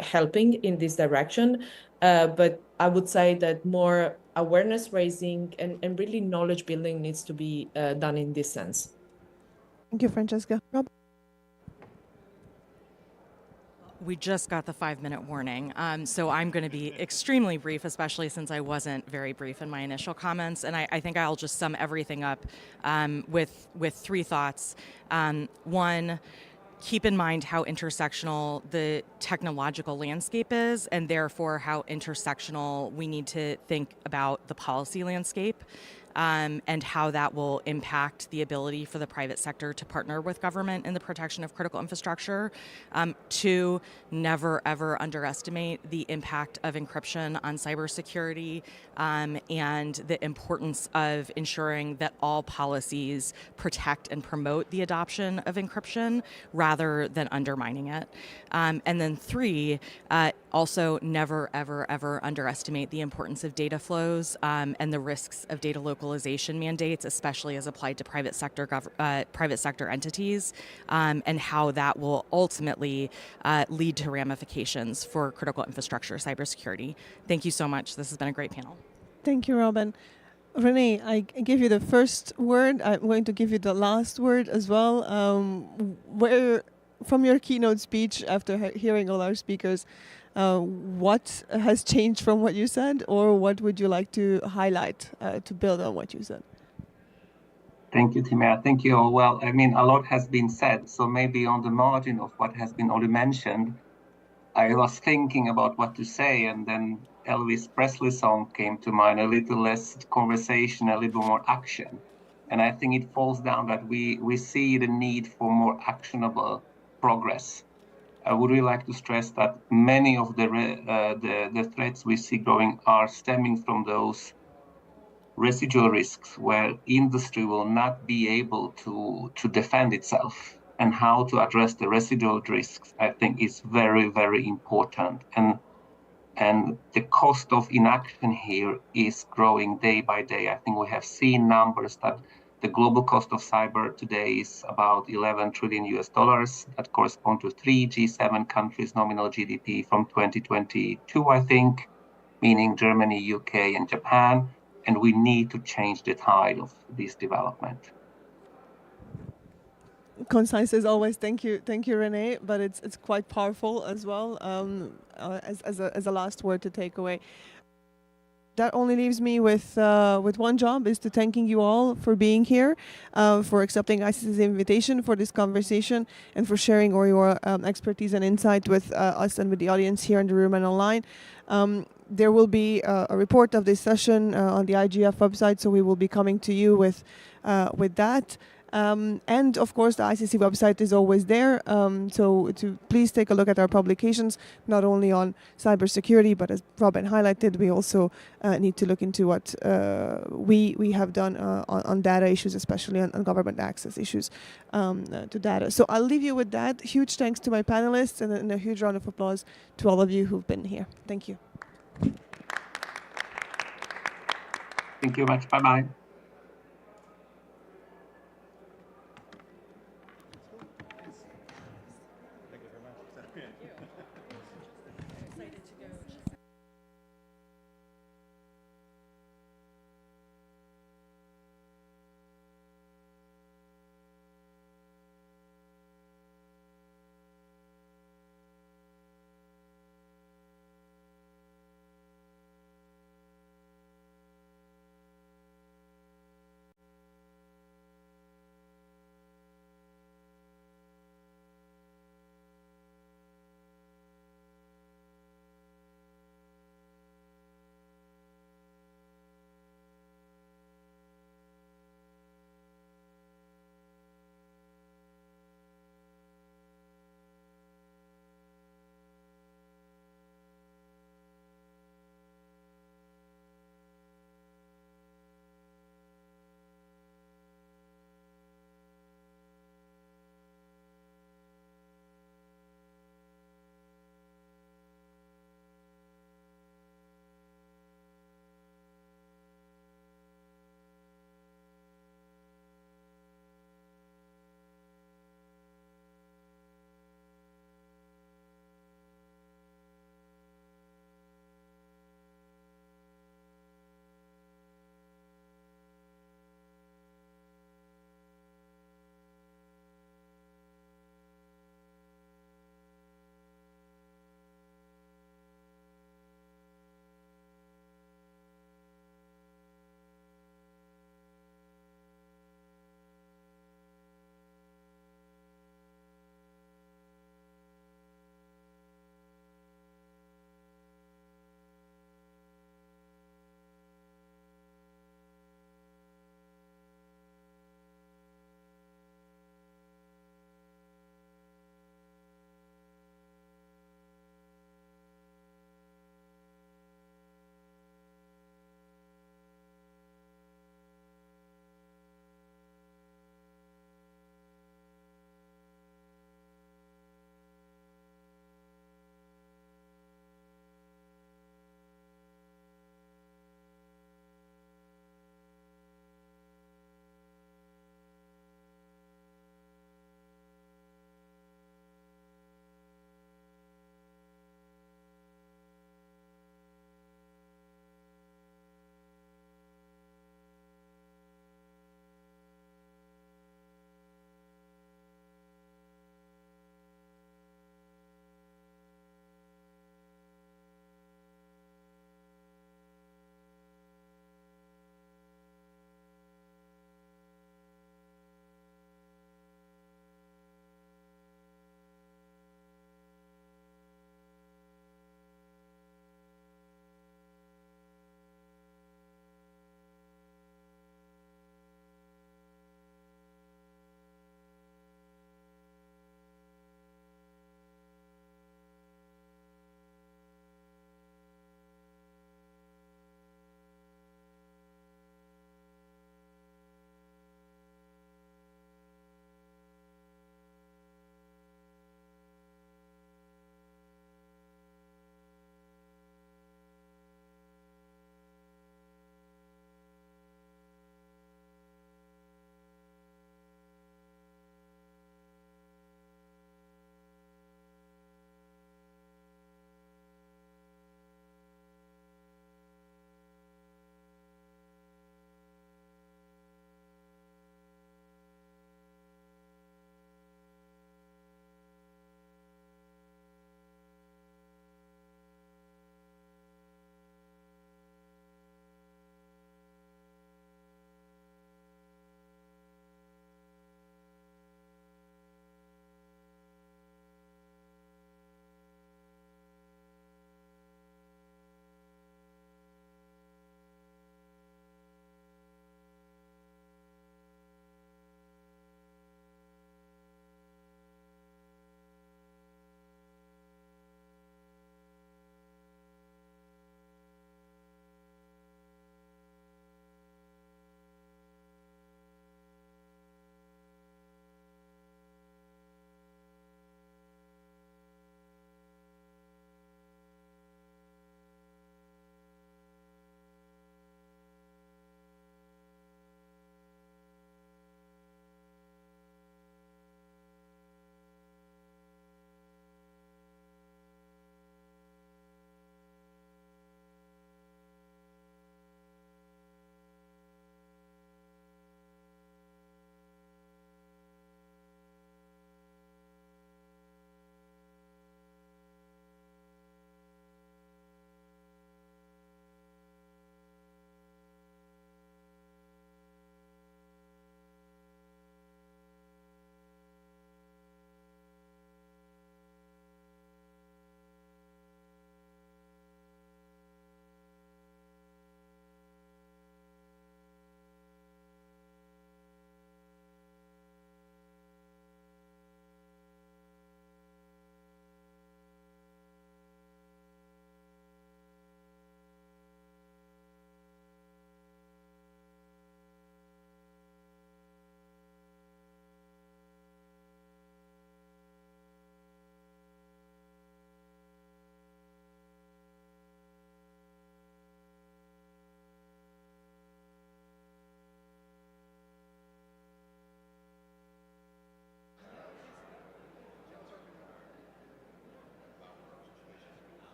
helping in this direction. But I would say that more awareness raising and really knowledge building needs to be done in this sense. Thank you, Francesca. Rob? We just got the 5-minute warning, so I'm going to be extremely brief, especially since I wasn't very brief in my initial comments. And I think I'll just sum everything up with 3 thoughts. One, keep in mind how intersectional the technological landscape is, and therefore how intersectional we need to think about the policy landscape. And how that will impact the ability for the private sector to partner with government in the protection of critical infrastructure. 2, never ever underestimate the impact of encryption on cybersecurity and the importance of ensuring that all policies protect and promote the adoption of encryption rather than undermining it. And then 3, also never ever ever underestimate the importance of data flows and the risks of data localization mandates, especially as applied to private sector entities, and how that will ultimately lead to ramifications for critical infrastructure cybersecurity. Thank you so much. This has been a great panel. Thank you, Robin. Renee, I gave you the first word. I'm going to give you the last word as well. Where, from your keynote speech, after hearing all our speakers, what has changed from what you said, or what would you like to highlight to build on what you said? Thank you, Timea. Thank you all. Well, I mean, a lot has been said, so maybe on the margin of what has been already mentioned, I was thinking about what to say, and then Elvis Presley's song came to mind, a little less conversation, a little more action. And I think it falls down that we see the need for more actionable progress. I would really like to stress that many of the threats we see growing are stemming from those residual risks where industry will not be able to defend itself. And how to address the residual risks, I think, is very, very important. And the cost of inaction here is growing day by day. I think we have seen numbers that the global cost of cyber today is about $11 trillion. That corresponds to 3 G7 countries' nominal GDP from 2022, I think, meaning Germany, UK, and Japan. and we need to change the tide of this development. Concise as always. Thank you, Renee. But it's quite powerful as well. As a last word to take away. That only leaves me with one job, is to thanking you all for being here, for accepting ICC's invitation for this conversation, and for sharing all your expertise and insight with us and with the audience here in the room and online. There will be a report of this session on the IGF website, so we will be coming to you with that. And of course, the ICC website is always there. So to please take a look at our publications, not only on cybersecurity, but as Robin highlighted, we also need to look into what we have done on data issues, especially on government access issues to data. So I'll leave you with that. Huge thanks to my panelists, and a huge round of applause to all of you who've been here. Thank you. Thank you much. Bye-bye.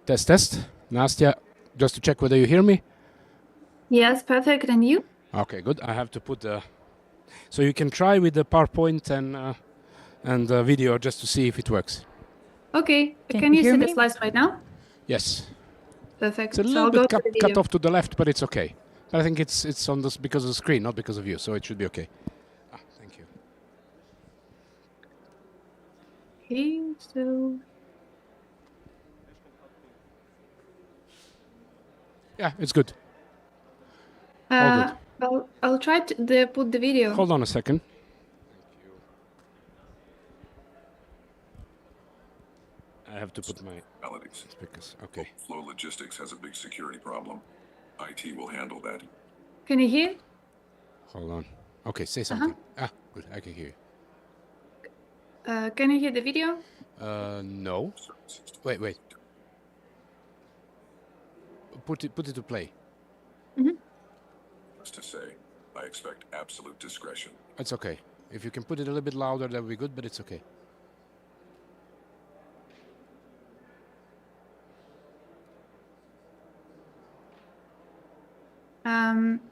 Test, test. Nastya, just to check whether you hear me. Yes, perfect. And you? Okay, good. I have to put the... So you can try with the PowerPoint and the video just to see if it works. Okay. Can you hear see me? the slides right now? Yes. Perfect. It's a So little I'll go bit to the cut video. off to the left, but it's okay. But I think it's on this because of the screen, not because of you, so it should be okay. Thank you. Okay, so Yeah, it's good. All good. I'll try to put the video. Hold on a second. I have to put my speakers. Okay. Flow Logistics has a big security problem. IT will handle that. Can you hear? Hold on. Okay, say something. Good. I can hear you. Can you hear the video? No. Wait. Put it to play. Just to say, I expect absolute discretion. It's okay. If you can put it a little bit louder, that would be good, but it's okay.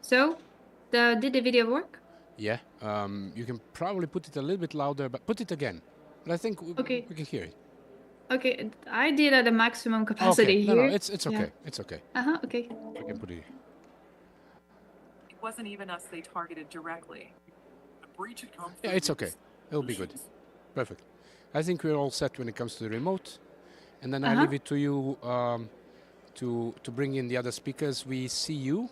So, did the video work? Yeah. You can probably put it a little bit louder, but put it again. But I think we can hear it. Okay, I did at the maximum capacity Okay. here. No, it's okay. Yeah. It's okay. Okay. I can put it. It wasn't even us they targeted directly. The breach had come Yeah, it's okay. It'll be good. Perfect. I think we're all set when it comes to the remote. And then I leave it to you to bring in the other speakers. We see you.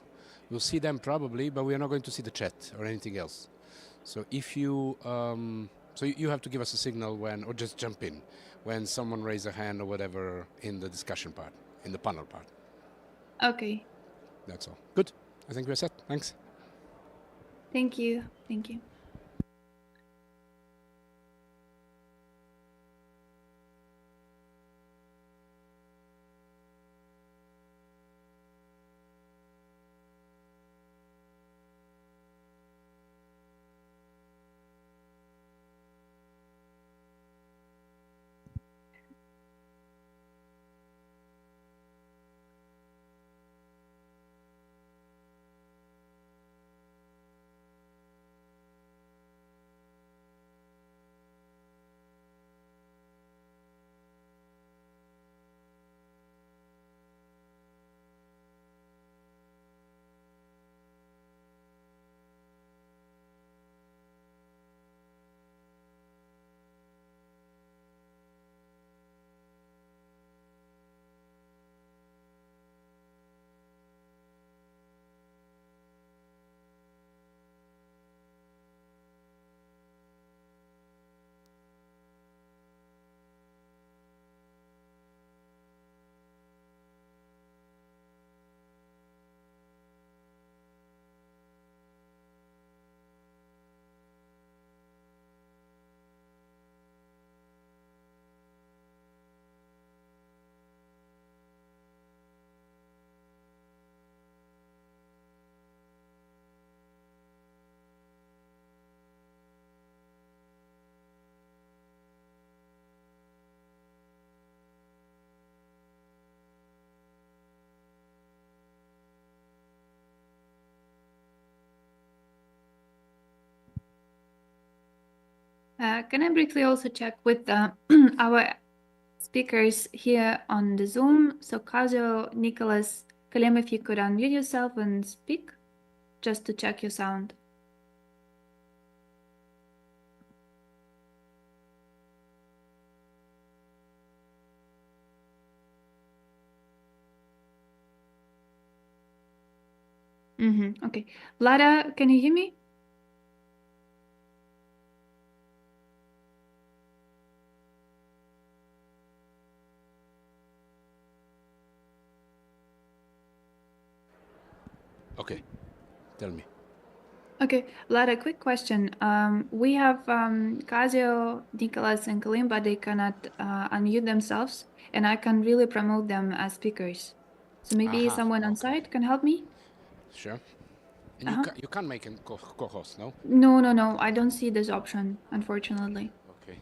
We'll see them probably, but we are not going to see the chat or anything else. So if you... so you have to give us a signal when, or just jump in, when someone raises a hand or whatever in the discussion part, in the panel part. Okay. That's all. Good. I think we're set. Thanks. Thank you. Thank you. Can I briefly also check with our speakers here on the Zoom? So Kazio, Nicholas, Kalim, if you could unmute yourself and speak, just to check your sound. Okay. Lara, can you hear me? Okay. Tell me. Okay, Lara, quick question. We have Kazio, Nicholas, and Kalim, but they cannot unmute themselves, and I can really promote them as speakers. So maybe someone on site can help me? Sure. And you can't make a co-host, no? No, I don't see this option, unfortunately. Okay.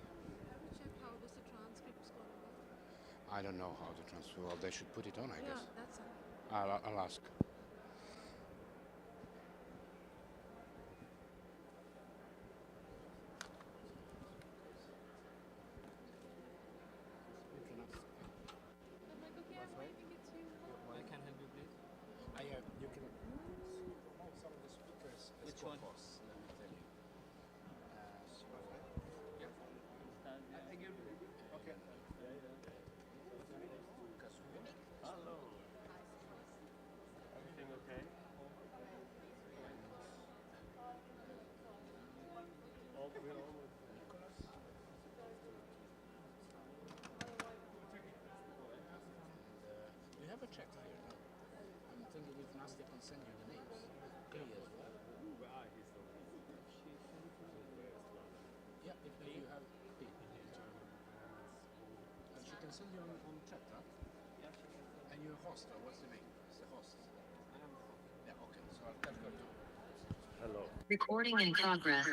I don't know how to transfer. Well, they should put it on, I guess. That's I'll ask. You can promote some of the speakers as co-hosts, let me tell you. Okay. Hello. Everything okay? You have a check here, no? I'm thinking if Nastya can send you the names. Kelly as well. Yeah, if you have P. And she can send you on chat, huh? And you're a host, or what's the name? It's the host. Yeah, okay, so I'll tell her to. Hello. Recording in progress.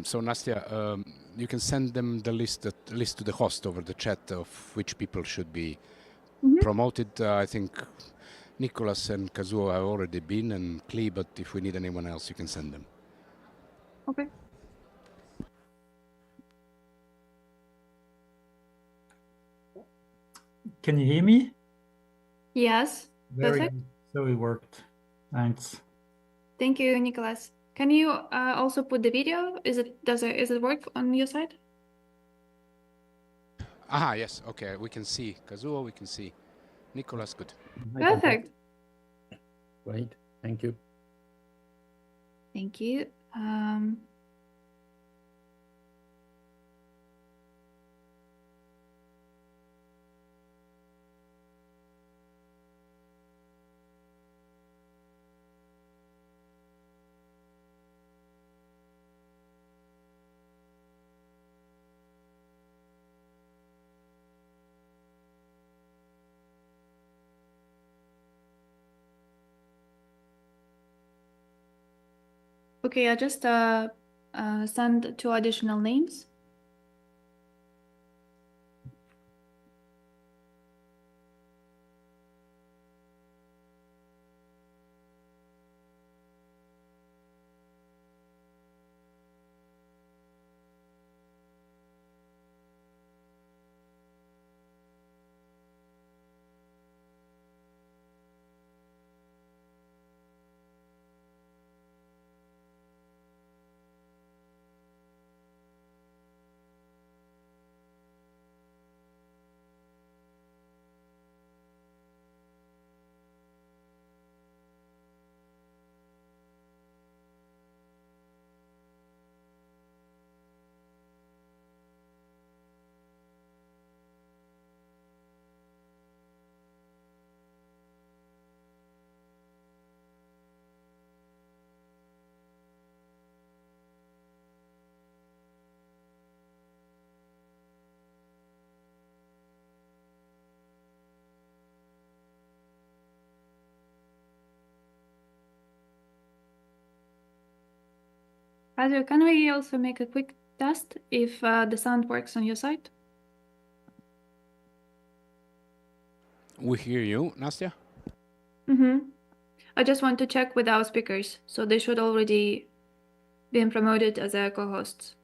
So Nastya, you can send them the list to the host over the chat of which people should be promoted. I think Nicholas and Kazuo have already been, and Klee, but if we need anyone else, you can send them. Okay. Can you hear me? Yes. Very Perfect. good. So it worked. Thanks. Thank you, Nicholas. Can you also put the video? Is it work on your side? Aha, yes, okay, we can see. Kazuo, we can see. Nicholas, good. Perfect. Great. Thank you. Thank you. Okay, I just sent 2 additional names. Roger, can we also make a quick test if the sound works on your side? We hear you, Nastya. I just want to check with our speakers, so they should already be promoted as our co-hosts.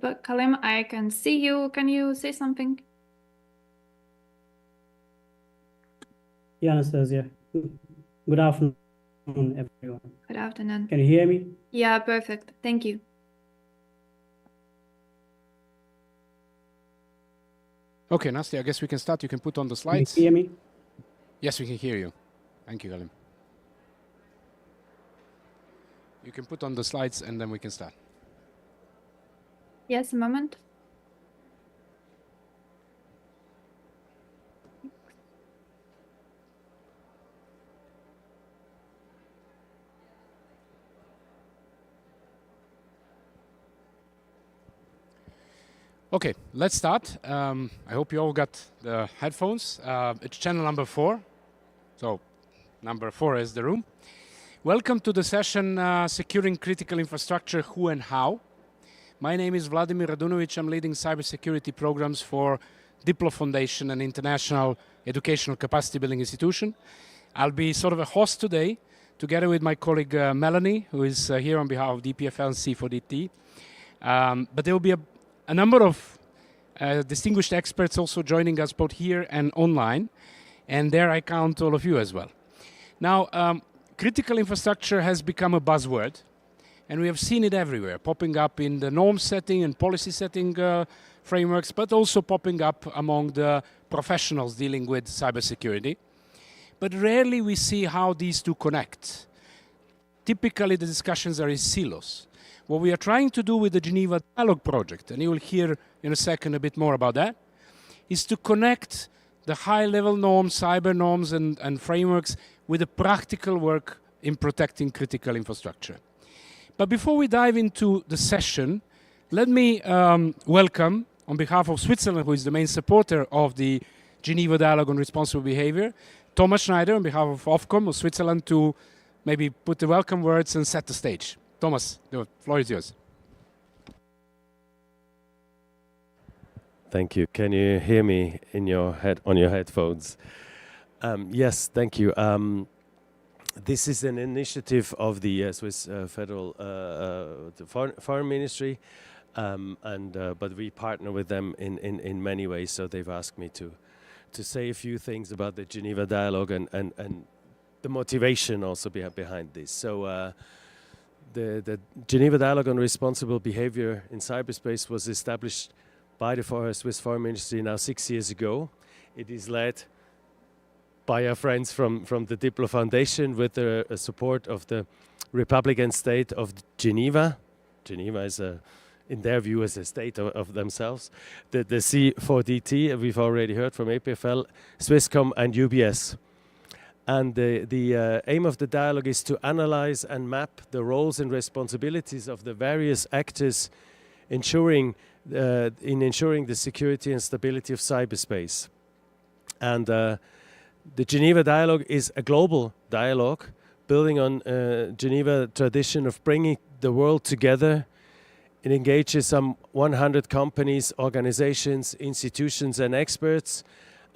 But Kalim, I can see you. Can you say something? Yeah, Anastasia. Good afternoon, everyone. Good afternoon. Can you hear me? Yeah, perfect. Thank you. Okay, Nastya, I guess we can start. You can put on the slides. Can you hear me? Yes, we can hear you. Thank you, Kalim. You can put on the slides and then we can start. Yes, a moment. Okay, let's start. I hope you all got the headphones. It's channel number 4. So number 4 is the room. Welcome to the session Securing Critical Infrastructure, Who and How. My name is Vladimir Radunovic. I'm leading cybersecurity programs for Diplo Foundation, an international educational capacity building institution. I'll be sort of a host today, together with my colleague Melanie, who is here on behalf of DPFL and C4DT. But there will be a number of distinguished experts also joining us both here and online. And there I count all of you as well. Now, critical infrastructure has become a buzzword. And we have seen it everywhere, popping up in the norm setting and policy setting frameworks, but also popping up among the professionals dealing with cybersecurity. But rarely we see how these two connect. Typically, the discussions are in silos. What we are trying to do with the Geneva Dialogue project, and you will hear in a second a bit more about that, is to connect the high-level norms, cyber norms and frameworks with the practical work in protecting critical infrastructure. But before we dive into the session, let me welcome, on behalf of Switzerland, who is the main supporter of the Geneva Dialogue on Responsible Behavior, Thomas Schneider, on behalf of Ofcom of Switzerland, to maybe put the welcome words and set the stage. Thomas, the floor is yours. Thank you. Can you hear me in your head on your headphones? Yes, thank you. This is an initiative of the Swiss Federal Foreign Ministry, but we partner with them in many ways. So they've asked me to say a few things about the Geneva Dialogue and the motivation also behind this. So. The Geneva Dialogue on Responsible Behavior in Cyberspace was established by the Swiss Foreign Ministry now 6 years ago. It is led by our friends from the Diplo Foundation with the support of the Republic and State of Geneva. Geneva is, in their view, as a state of themselves. The C4DT, we've already heard from APFL, Swisscom and UBS. And the aim of the dialogue is to analyze and map the roles and responsibilities of the various actors in ensuring the security and stability of cyberspace. And the Geneva Dialogue is a global dialogue building on Geneva tradition of bringing the world together. It engages some 100 companies, organizations, institutions and experts.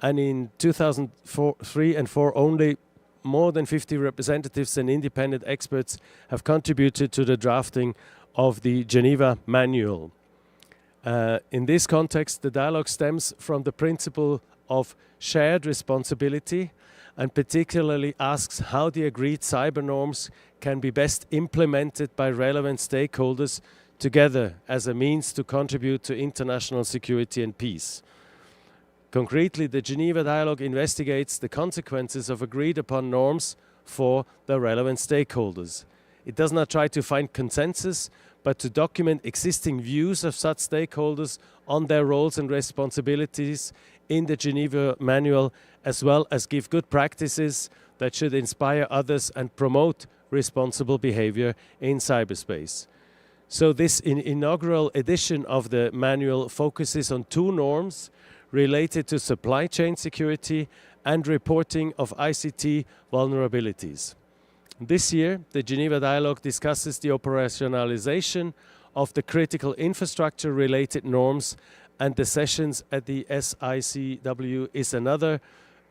And in 2003 and 2004 only, more than 50 representatives and independent experts have contributed to the drafting of the Geneva Manual. In this context, the dialogue stems from the principle of shared responsibility and particularly asks how the agreed cyber norms can be best implemented by relevant stakeholders together as a means to contribute to international security and peace. Concretely, the Geneva Dialogue investigates the consequences of agreed upon norms for the relevant stakeholders. It does not try to find consensus, but to document existing views of such stakeholders on their roles and responsibilities in the Geneva Manual, as well as give good practices that should inspire others and promote responsible behavior in cyberspace. So this inaugural edition of the manual focuses on 2 norms related to supply chain security and reporting of ICT vulnerabilities. This year, the Geneva Dialogue discusses the operationalization of the critical infrastructure-related norms, and the sessions at the SICW is another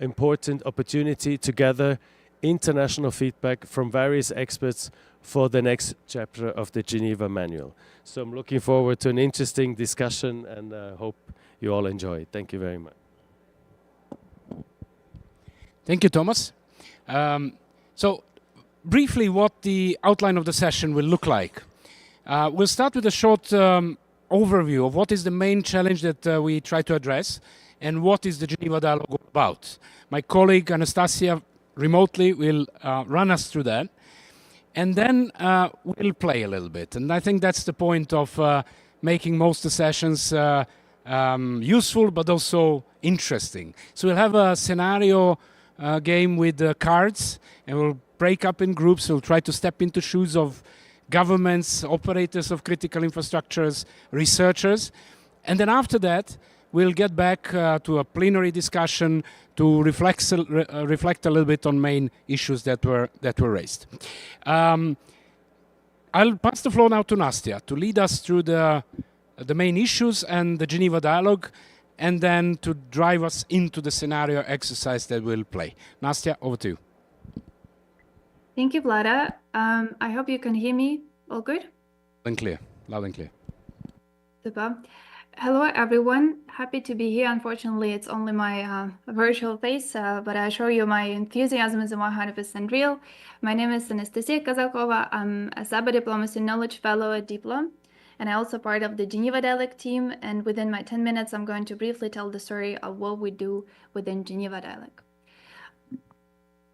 important opportunity to gather international feedback from various experts for the next chapter of the Geneva Manual. So I'm looking forward to an interesting discussion and hope you all enjoy it. Thank you very much. Thank you, Thomas. So briefly what the outline of the session will look like. We'll start with a short overview of what is the main challenge that we try to address and what is the Geneva Dialogue all about. My colleague Anastasia remotely will run us through that. and then we'll play a little bit. And I think that's the point of making most of the sessions useful, but also interesting. So we'll have a scenario game with cards, and we'll break up in groups. We'll try to step into shoes of governments, operators of critical infrastructures, researchers. And then after that, we'll get back to a plenary discussion to reflect a little bit on main issues that were raised. I'll pass the floor now to Nastya to lead us through the main issues and the Geneva dialogue, and then to drive us into the scenario exercise that we'll play. Nastya, over to you. Thank you, Vlada. I hope you can hear me. All good? Loud and clear. Loud and clear. Super. Hello, everyone. Happy to be here. Unfortunately, it's only my virtual face, but I assure you my enthusiasm is 100% real. My name is Anastasia Kazakova. I'm a Cyber Diplomacy Knowledge Fellow at Diplom, and I'm also part of the Geneva Dialogue team. And within my 10 minutes, I'm going to briefly tell the story of what we do within Geneva Dialogue.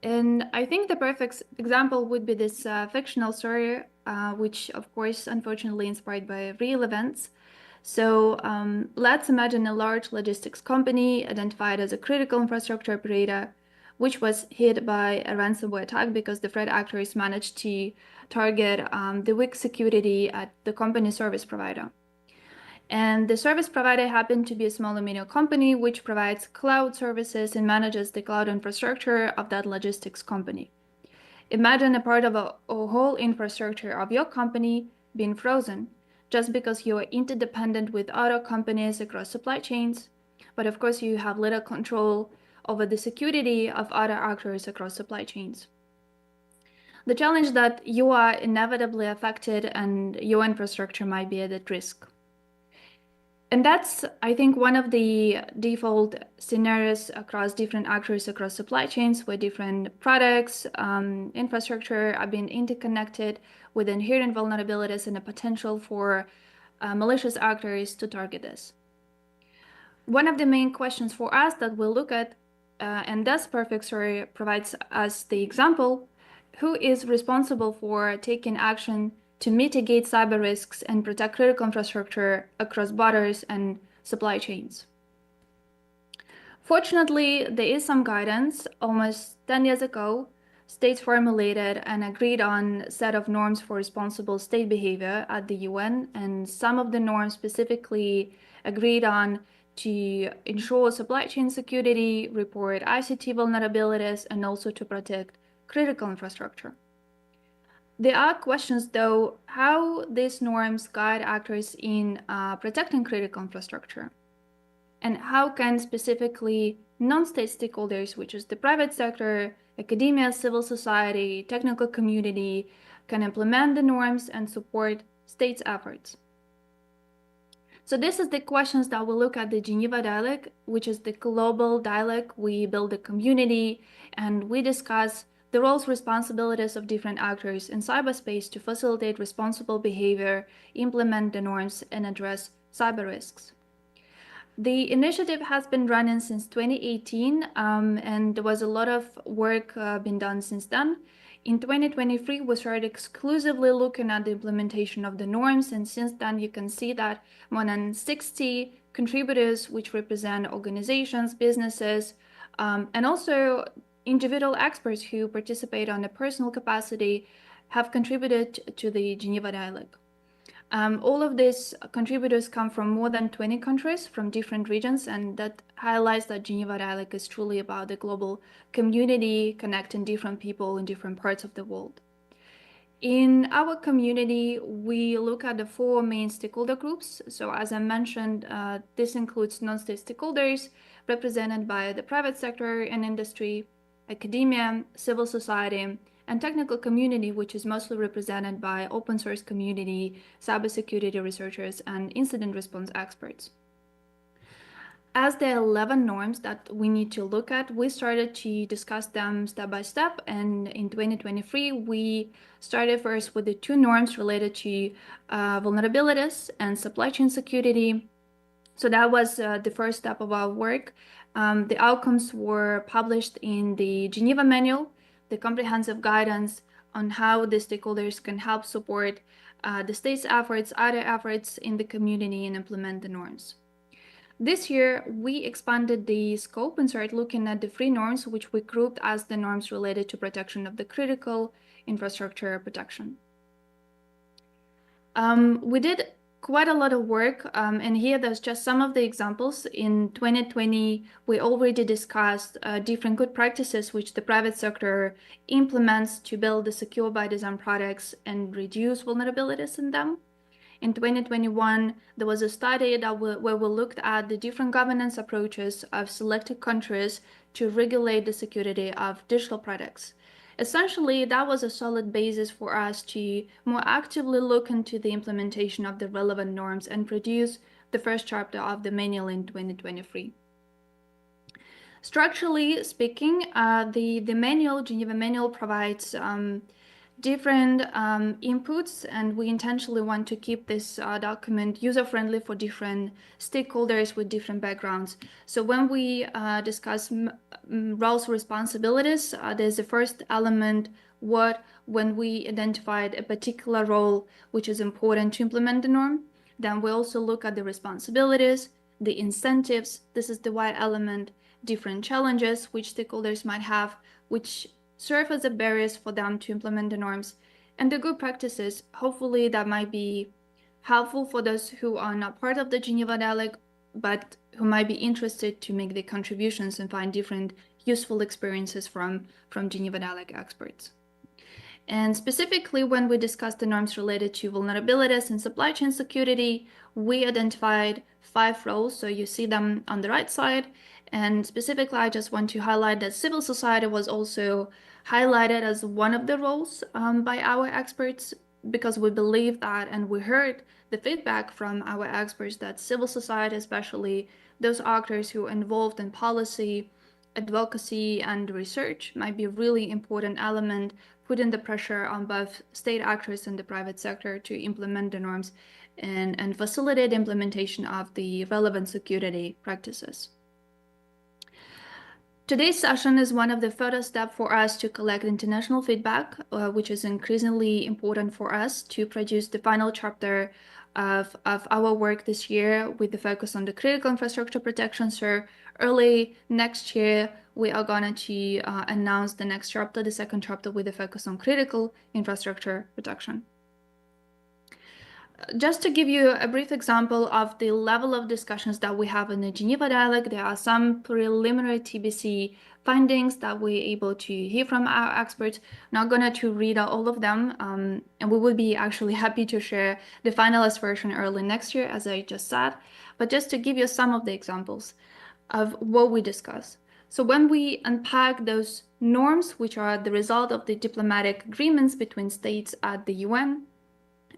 And I think the perfect example would be this fictional story, which, of course, unfortunately inspired by real events. So let's imagine a large logistics company identified as a critical infrastructure operator, which was hit by a ransomware attack because the threat actors managed to target the weak security at the company service provider. And the service provider happened to be a small Armenian company which provides cloud services and manages the cloud infrastructure of that logistics company. Imagine a part of a whole infrastructure of your company being frozen just because you are interdependent with other companies across supply chains, but of course you have little control over the security of other actors across supply chains. The challenge that you are inevitably affected and your infrastructure might be at risk. And that's, I think, one of the default scenarios across different actors across supply chains where different products, infrastructure are being interconnected with inherent vulnerabilities and a potential for malicious actors to target this. One of the main questions for us that we'll look at, and this perfect story provides us the example, who is responsible for taking action to mitigate cyber risks and protect critical infrastructure across borders and supply chains. Fortunately, there is some guidance. Almost 10 years ago, states formulated and agreed on a set of norms for responsible state behavior at the UN, and some of the norms specifically agreed on to ensure supply chain security, report ICT vulnerabilities, and also to protect critical infrastructure. There are questions, though, how these norms guide actors in protecting critical infrastructure, and how can specifically non-state stakeholders, which is the private sector, academia, civil society, technical community, can implement the norms and support states' efforts. So this is the questions that we look at the Geneva Dialogue, which is the global dialogue. We build a community and we discuss the roles, responsibilities of different actors in cyberspace to facilitate responsible behavior, implement the norms, and address cyber risks. The initiative has been running since 2018, and there was a lot of work been done since then. In 2023, we started exclusively looking at the implementation of the norms, and since then you can see that more than 60 contributors, which represent organizations, businesses, and also individual experts who participate on a personal capacity, have contributed to the Geneva Dialogue. All of these contributors come from more than 20 countries from different regions, and that highlights that Geneva Dialogue is truly about the global community connecting different people in different parts of the world. In our community, we look at the 4 main stakeholder groups. So as I mentioned, this includes non-state stakeholders represented by the private sector and industry, academia, civil society, and technical community, which is mostly represented by open source community, cybersecurity researchers, and incident response experts. As there are 11 norms that we need to look at, we started to discuss them step by step. And in 2023, we started first with the 2 norms related to vulnerabilities and supply chain security. So that was the first step of our work. The outcomes were published in the Geneva Manual, the comprehensive guidance on how the stakeholders can help support the state's efforts, other efforts in the community, and implement the norms. This year, we expanded the scope and started looking at the 3 norms, which we grouped as the norms related to protection of the critical infrastructure protection. We did quite a lot of work, and here there's just some of the examples. In 2020, we already discussed different good practices which the private sector implements to build the secure by design products and reduce vulnerabilities in them. In 2021, there was a study where we looked at the different governance approaches of selected countries to regulate the security of digital products. Essentially, that was a solid basis for us to more actively look into the implementation of the relevant norms and produce the first chapter of the manual in 2023. Structurally speaking, the Geneva Manual provides different inputs, and we intentionally want to keep this document user-friendly for different stakeholders with different backgrounds. So when we discuss roles and responsibilities, there's the first element, when we identified a particular role which is important to implement the norm. Then we also look at the responsibilities, the incentives, this is the why element, different challenges which stakeholders might have, which serve as a barriers for them to implement the norms, and the good practices. Hopefully that might be helpful for those who are not part of the Geneva Dialogue, but who might be interested to make their contributions and find different useful experiences from Geneva Dialogue experts. And specifically, when we discussed the norms related to vulnerabilities and supply chain security, we identified 5 roles. So you see them on the right side. And specifically, I just want to highlight that civil society was also highlighted as one of the roles by our experts, because we believe that, and we heard the feedback from our experts, that civil society, especially those actors who are involved in policy, advocacy, and research, might be a really important element, putting the pressure on both state actors and the private sector to implement the norms and facilitate implementation of the relevant security practices. Today's session is one of the further steps for us to collect international feedback, which is increasingly important for us to produce the final chapter of our work this year with the focus on the critical infrastructure protection. So early next year, we are going to announce the next chapter, the second chapter, with a focus on critical infrastructure protection. Just to give you a brief example of the level of discussions that we have in the Geneva Dialogue, there are some preliminary TBC findings that we're able to hear from our experts. Not going to read out all of them, and we will be actually happy to share the finalized version early next year, as I just said. But just to give you some of the examples of what we discuss. So when we unpack those norms, which are the result of the diplomatic agreements between states at the UN,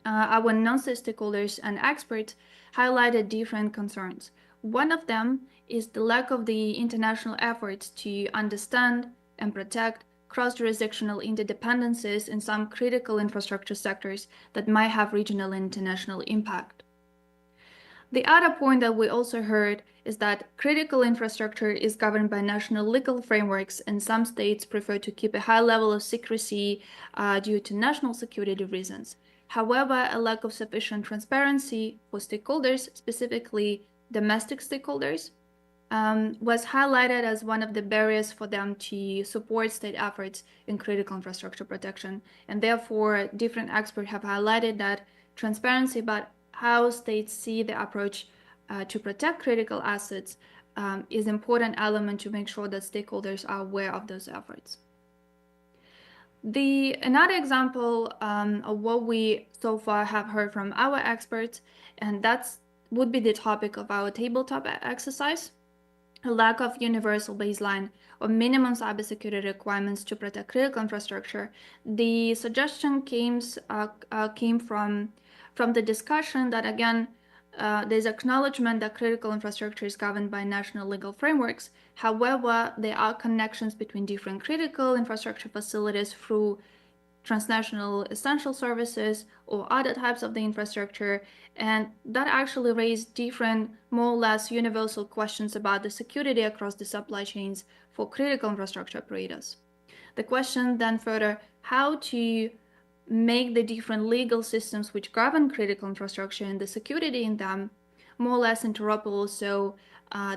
our non-state stakeholders and experts highlighted different concerns. One of them is the lack of the international efforts to understand and protect cross-jurisdictional interdependencies in some critical infrastructure sectors that might have regional and international impact. The other point that we also heard is that critical infrastructure is governed by national legal frameworks, and some states prefer to keep a high level of secrecy due to national security reasons. However, a lack of sufficient transparency for stakeholders, specifically domestic stakeholders, was highlighted as one of the barriers for them to support state efforts in critical infrastructure protection. And therefore, different experts have highlighted that transparency about how states see the approach to protect critical assets is an important element to make sure that stakeholders are aware of those efforts. Another example of what we so far have heard from our experts, and that would be the topic of our tabletop exercise, a lack of universal baseline or minimum cybersecurity requirements to protect critical infrastructure. The suggestion came from the discussion that, again, there's acknowledgement that critical infrastructure is governed by national legal frameworks. However, there are connections between different critical infrastructure facilities through transnational essential services or other types of the infrastructure, and that actually raised different, more or less universal questions about the security across the supply chains for critical infrastructure operators. The question then further how to make the different legal systems which govern critical infrastructure and the security in them more or less interoperable, so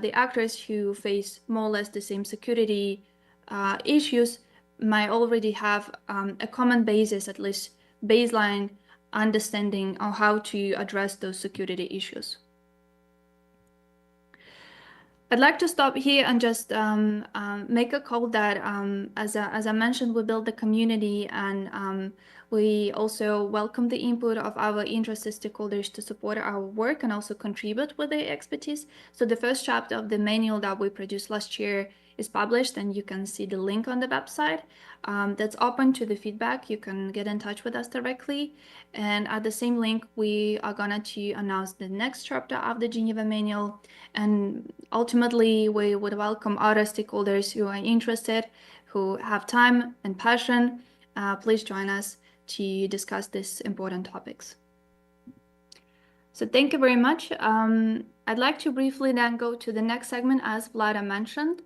the actors who face more or less the same security issues might already have a common basis, at least baseline understanding of how to address those security issues. I'd like to stop here and just make a call that, as I mentioned, we build the community, and we also welcome the input of our interested stakeholders to support our work and also contribute with their expertise. So the first chapter of the manual that we produced last year is published, and you can see the link on the website. That's open to the feedback. You can get in touch with us directly. And at the same link, we are going to announce the next chapter of the Geneva Manual. And ultimately, we would welcome other stakeholders who are interested, who have time and passion. Please join us to discuss these important topics. So thank you very much. I'd like to briefly then go to the next segment, as Vlada mentioned.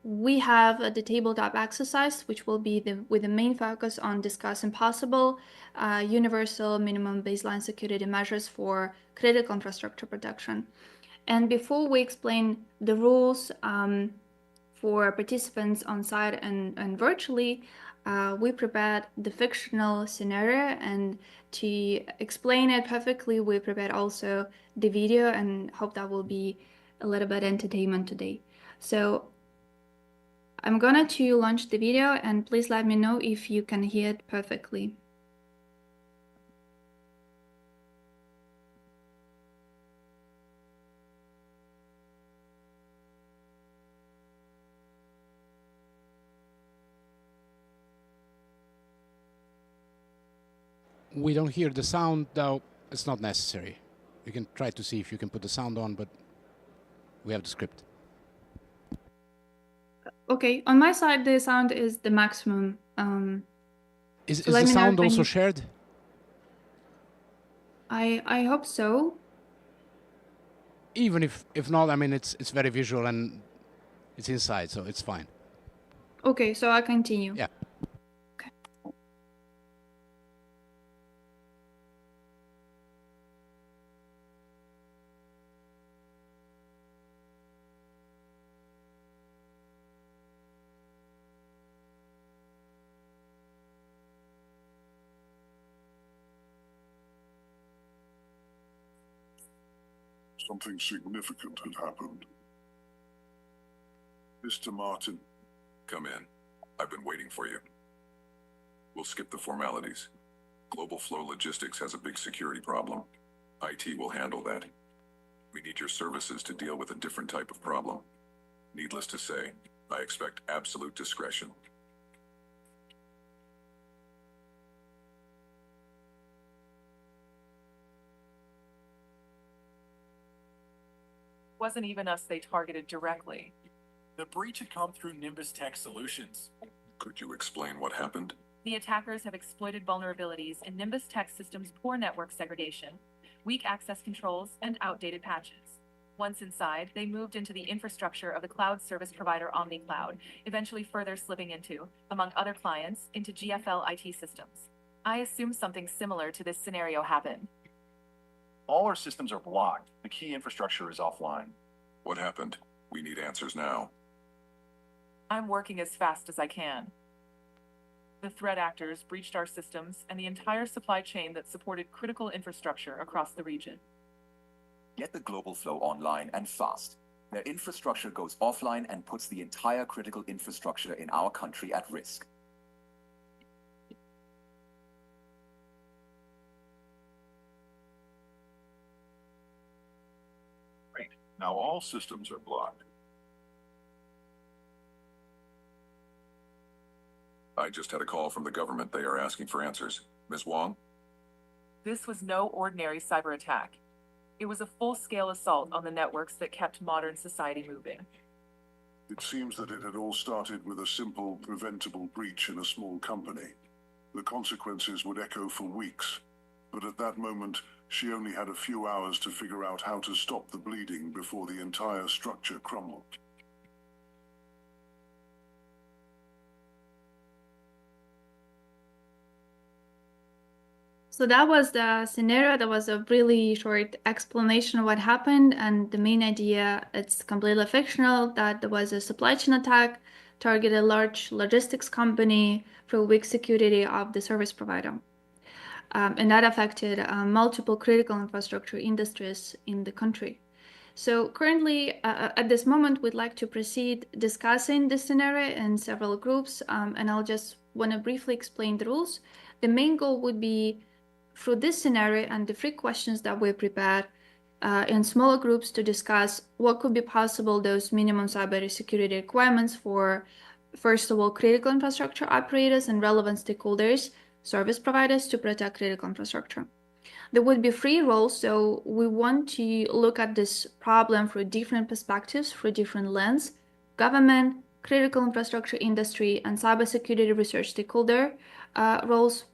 We have the tabletop exercise, which will be with the main focus on discussing possible universal minimum baseline security measures for critical infrastructure protection. And before we explain the rules for participants on site and virtually, we prepared the fictional scenario, and to explain it perfectly, we prepared also the video, and hope that will be a little bit entertainment today. So I'm gonna to launch the video, and please let me know if you can hear it perfectly. We don't hear the sound, though it's not necessary. You can try to see if you can put the sound on, but we have the script. Okay, on my side, the sound is the maximum. Is so the sound also need... shared? I hope so. Even if not, I mean, it's very visual and it's inside, so it's fine. Okay, so I continue. Yeah. Okay. Something significant had happened. Mr. Martin. Come in. I've been waiting for you. We'll skip the formalities. Global Flow Logistics has a big security problem. IT will handle that. We need your services to deal with a different type of problem. Needless to say, I expect absolute discretion. Wasn't even us they targeted directly. The breach had come through Nimbus Tech Solutions. Could you explain what happened? The attackers have exploited vulnerabilities in Nimbus Tech Systems' poor network segregation, weak access controls, and outdated patches. Once inside, they moved into the infrastructure of the cloud service provider OmniCloud, eventually further slipping into, among other clients, into GFL IT systems. I assume something similar to this scenario happened. All our systems are blocked. The key infrastructure is offline. What happened? We need answers now. I'm working as fast as I can. The threat actors breached our systems and the entire supply chain that supported critical infrastructure across the region. Get the global flow online and fast. Their infrastructure goes offline and puts the entire critical infrastructure in our country at risk. Great. Now all systems are blocked. I just had a call from the government. They are asking for answers. Ms. Wong? This was no ordinary cyber attack. It was a full-scale assault on the networks that kept modern society moving. It seems that it had all started with a simple, preventable breach in a small company. The consequences would echo for weeks, but at that moment, she only had a few hours to figure out how to stop the bleeding before the entire structure crumbled. So that was the scenario. That was a really short explanation of what happened. And the main idea, it's completely fictional, that there was a supply chain attack, targeted a large logistics company for weak security of the service provider. And that affected multiple critical infrastructure industries in the country. So currently, at this moment, we'd like to proceed discussing this scenario in several groups, and I'll just want to briefly explain the rules. The main goal would be, through this scenario and the 3 questions that we prepared, in smaller groups to discuss what could be possible, those minimum cybersecurity requirements for, first of all, critical infrastructure operators and relevant stakeholders, service providers, to protect critical infrastructure. There would be 3 roles, so we want to look at this problem through different perspectives, through different lenses: government, critical infrastructure industry, and cybersecurity research stakeholder roles.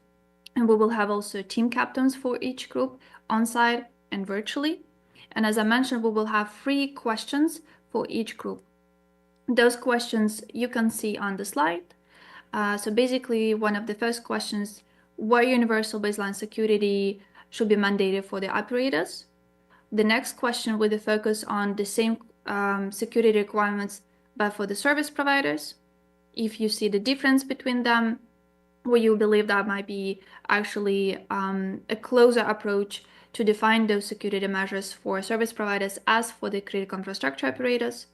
And we will have also team captains for each group, on-site and virtually. And as I mentioned, we will have 3 questions for each group. Those questions you can see on the slide. So basically, one of the first questions, what universal baseline security should be mandated for the operators? The next question with the focus on the same security requirements, but for the service providers. If you see the difference between them, or you believe that might be actually a closer approach to define those security measures for service providers as for the critical infrastructure operators.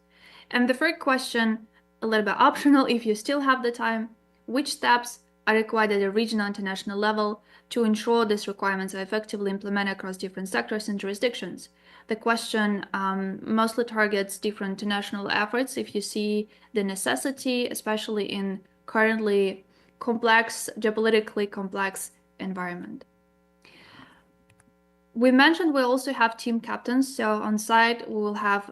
And the third question, a little bit optional if you still have the time, which steps are required at a regional and international level to ensure these requirements are effectively implemented across different sectors and jurisdictions? The question mostly targets different international efforts. If you see the necessity, especially in currently complex, geopolitically complex environment. We mentioned we also have team captains. So on site, we will have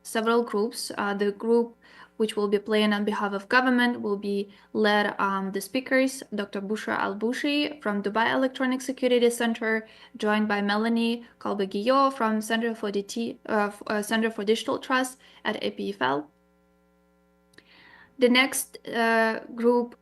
several groups. The group which will be playing on behalf of government will be led the speakers, Dr. Bushra Al-Bushi from Dubai Electronic Security Center, joined by Melanie Colbeguillot from Center for Digital Trust at EPFL. The next group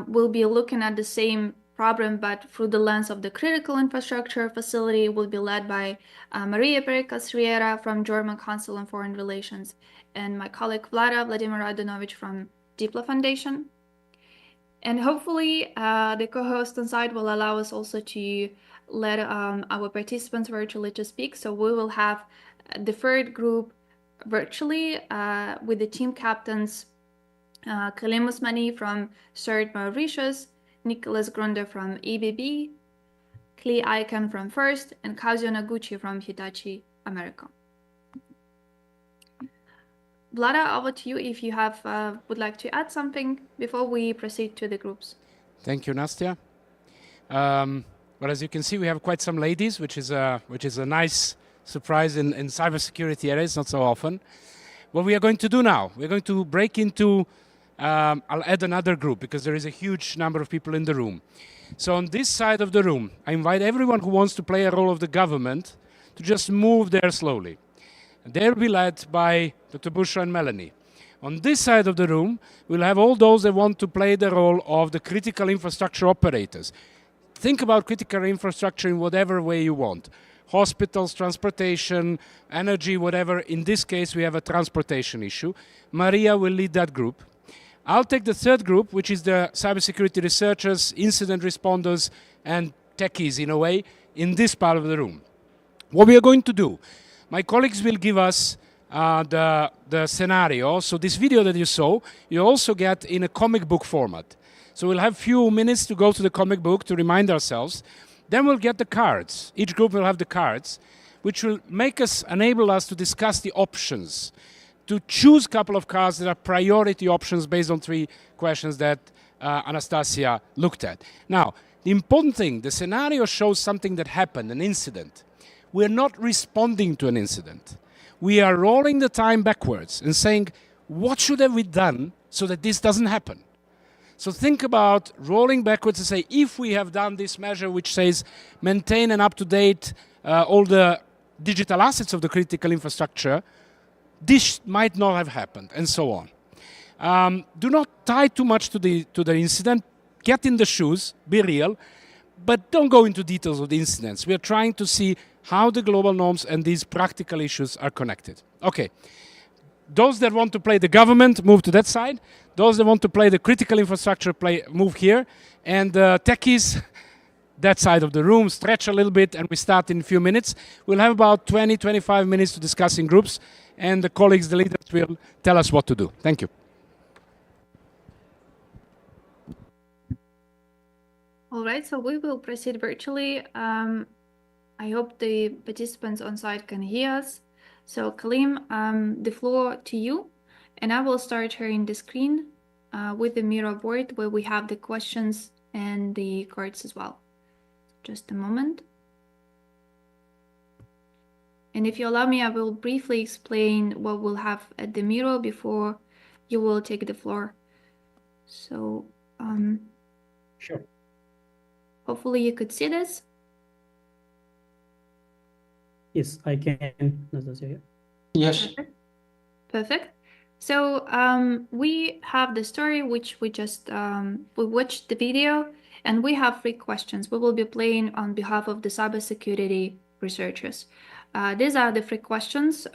will be looking at the same problem, but through the lens of the critical infrastructure facility, will be led by Maria Pericas Riera from German Council on Foreign Relations and my colleague Vladimir Radonovich from DIPLA Foundation. And hopefully the co-host on site will allow us also to let our participants virtually to speak. So we will have the third group virtually with the team captains, Kalim Usmani from CERT Mauritius, Nicholas Grunder from EBB, Klee Icahn from FIRST, and Kazuo Noguchi from Hitachi America. Vlada, over to you if you have would like to add something before we proceed to the groups. Thank you, Nastya. But as you can see, we have quite some ladies, which is a nice surprise in cybersecurity areas, not so often. What we are going to do now, we're going to break into I'll add another group because there is a huge number of people in the room. So on this side of the room, I invite everyone who wants to play a role of the government to just move there slowly. They'll be led by Dr. Bushra and Melanie. On this side of the room, we'll have all those that want to play the role of the critical infrastructure operators. Think about critical infrastructure in whatever way you want. Hospitals, transportation, energy, whatever. In this case, we have a transportation issue. Maria will lead that group. I'll take the third group, which is the cybersecurity researchers, incident responders, and techies, in a way, in this part of the room. What we are going to do, my colleagues will give us the scenario. So this video that you saw, you also get in a comic book format. So we'll have a few minutes to go to the comic book to remind ourselves. Then we'll get the cards. Each group will have the cards, which will enable us to discuss the options, to choose a couple of cards that are priority options based on 3 questions that Anastasia looked at. Now, the important thing, the scenario shows something that happened, an incident. We're not responding to an incident. We are rolling the time backwards and saying, what should have we done so that this doesn't happen? So think about rolling backwards and say, if we have done this measure which says maintain and up-to-date all the digital assets of the critical infrastructure, this might not have happened, and so on. Do not tie too much to the incident. Get in the shoes, be real, but don't go into details of the incidents. We are trying to see how the global norms and these practical issues are connected. Okay. Those that want to play the government, move to that side. Those that want to play the critical infrastructure, move here. And techies, that side of the room, stretch a little bit, and we start in a few minutes. We'll have about 20, 25 minutes to discuss in groups, and the colleagues, the leaders, will tell us what to do. Thank you. All right, so we will proceed virtually. I hope the participants on site can hear us. So Kalim, the floor to you, and I will start sharing the screen with the Miro board where we have the questions and the cards as well. Just a moment. And if you allow me, I will briefly explain what we'll have at the Miro before you will take the floor. So, sure. Hopefully you could see this. Yes, I can. Yes. Perfect. So we have the story which we just we watched the video, and we have 3 questions. We will be playing on behalf of the cybersecurity researchers. These are the 3 questions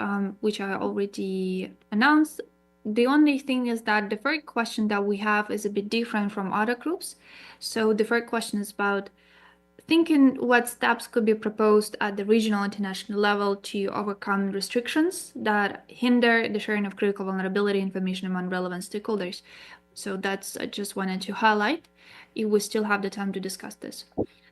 which I already announced. The only thing is that the third question that we have is a bit different from other groups. So the third question is about thinking what steps could be proposed at the regional international level to overcome restrictions that hinder the sharing of critical vulnerability information among relevant stakeholders. So that's, I just wanted to highlight, if we still have the time to discuss this.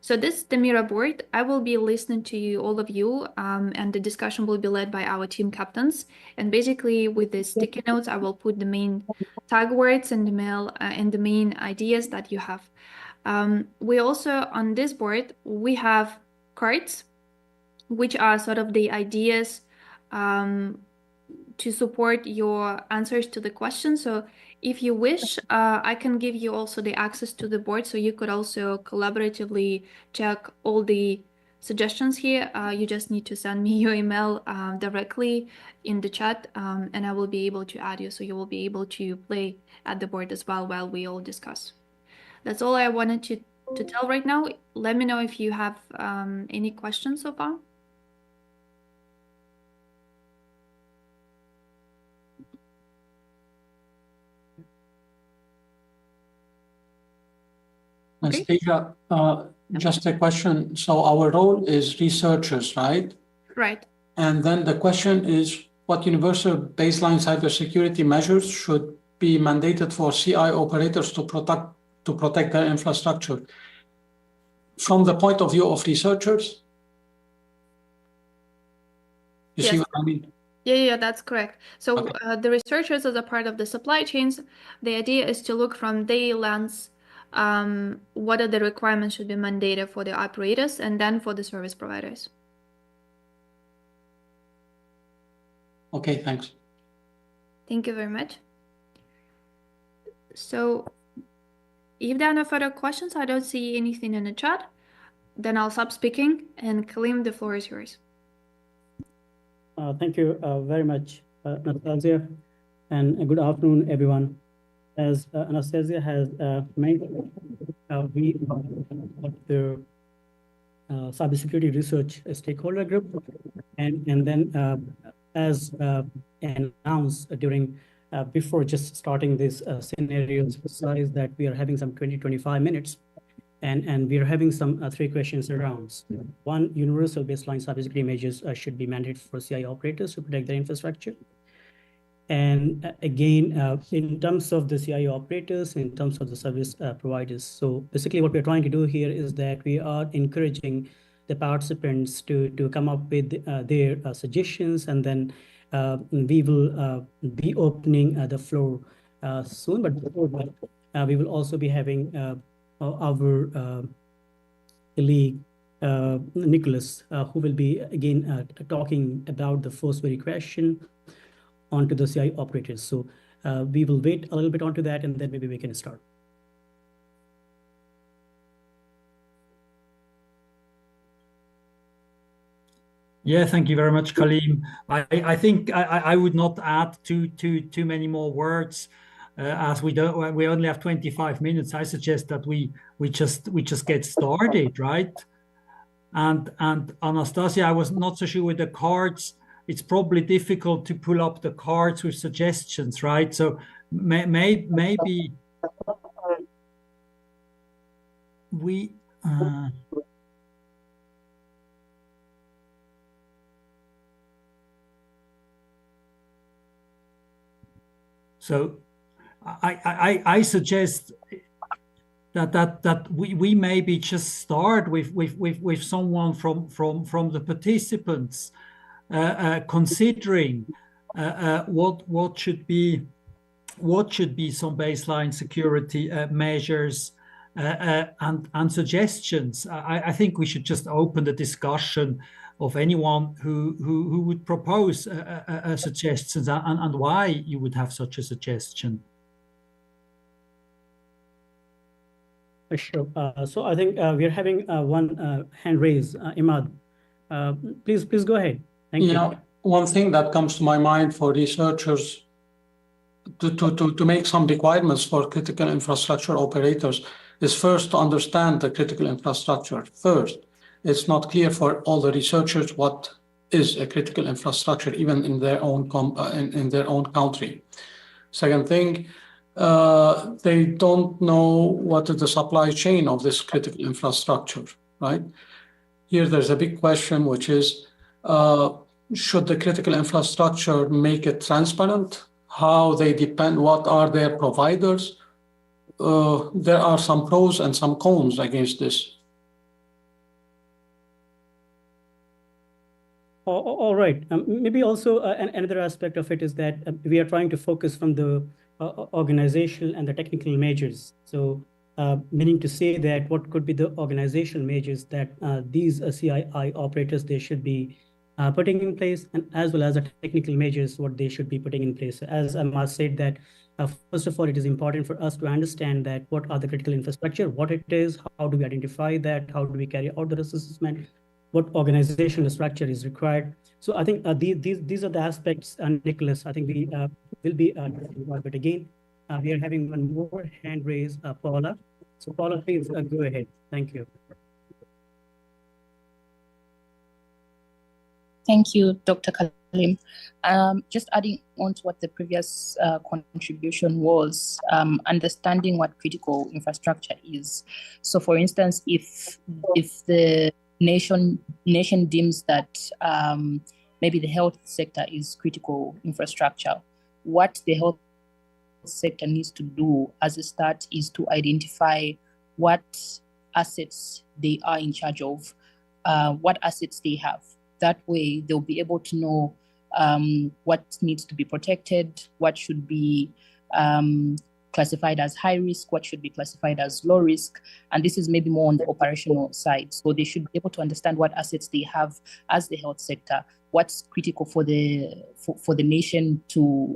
So this is the Miro board. I will be listening to you, all of you, and the discussion will be led by our team captains. And basically with the sticky notes, I will put the main tag words and the main ideas that you have. We also, on this board, we have cards, which are sort of the ideas to support your answers to the question. So if you wish, I can give you also the access to the board, so you could also collaboratively check all the suggestions here. You just need to send me your email directly in the chat, and I will be able to add you, so you will be able to play at the board as well while we all discuss. That's all I wanted to tell right now. Let me know if you have any questions so far. Anastasia, just a question. So our role is researchers, right? Right. And then the question is, what universal baseline cybersecurity measures should be mandated for CI operators to protect their infrastructure? From the point of view of researchers? You see what I mean? Yeah, that's correct. So the researchers as a part of the supply chains, the idea is to look from their lens, what are the requirements should be mandated for the operators and then for the service providers. Okay, thanks. Thank you very much. So if there are no further questions, I don't see anything in the chat, then I'll stop speaking, and Kalim, the floor is yours. Thank you very much, Anastasia, and good afternoon, everyone. As Anastasia has mentioned, we are the cybersecurity research stakeholder group, and then as announced during before just starting this scenario exercise, that we are having some 20-25 minutes, and we are having some 3 questions around. One, universal baseline cybersecurity measures should be mandated for CI operators to protect their infrastructure. And again, in terms of the CI operators, in terms of the service providers. So basically what we're trying to do here is that we are encouraging the participants to come up with their suggestions, and then we will be opening the floor soon. But before that, we will also be having our colleague, Nicholas, who will be again talking about the first very question onto the CI operators. So we will wait a little bit onto that, and then maybe we can start. Yeah, thank you very much, Kalim. I think I would not add too many more words. as we only have 25 minutes, I suggest that we just get started, right? And Anastasia, I was not so sure with the cards. It's probably difficult to pull up the cards with suggestions, right? So maybe we. So I suggest that we maybe just start with someone from the participants considering what should be some baseline security measures and suggestions. I think we should just open the discussion of anyone who would propose suggestions and why you would have such a suggestion. Sure. So I think we are having one hand raised. Imad, please go ahead. Thank you. One thing that comes to my mind for researchers to make some requirements for critical infrastructure operators is first to understand the critical infrastructure. First, it's not clear for all the researchers what is a critical infrastructure, even in their own in their own country. Second thing, they don't know what is the supply chain of this critical infrastructure, right? Here, there's a big question, which is, should the critical infrastructure make it transparent? How they depend, what are their providers? There are some pros and some cons against this. All right. Maybe also another aspect of it is that we are trying to focus from the organizational and the technical measures. So meaning to say that what could be the organizational measures that these CII operators, they should be putting in place, and as well as the technical measures, what they should be putting in place. As Amar said that, first of all, it is important for us to understand that what are the critical infrastructure, what it is, how do we identify that, how do we carry out the risk assessment, what organizational structure is required. So I think these are the aspects, Nicholas, I think we will be talking about. But again, we are having one more hand raised, Paula. So Paula, please go ahead. Thank you. Thank you, Dr. Kalim. Just adding on to what the previous contribution was, understanding what critical infrastructure is. So for instance, if the nation deems that maybe the health sector is critical infrastructure, what the health sector needs to do as a start is to identify what assets they are in charge of, what assets they have. That way, they'll be able to know what needs to be protected, what should be classified as high risk, what should be classified as low risk. And this is maybe more on the operational side. So they should be able to understand what assets they have as the health sector, what's critical for the nation to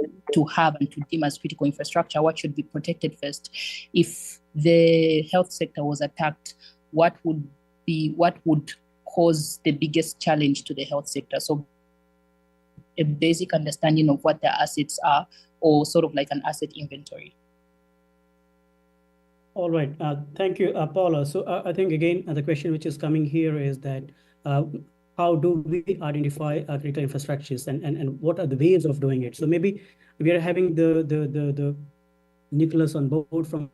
have and to deem as critical infrastructure, what should be protected first. If the health sector was attacked, what would cause the biggest challenge to the health sector? So a basic understanding of what their assets are, or sort of like an asset inventory. All right, thank you, Paula. So I think again, the question which is coming here is that how do we identify critical infrastructures and what are the ways of doing it? So maybe we are having the Nicholas on board from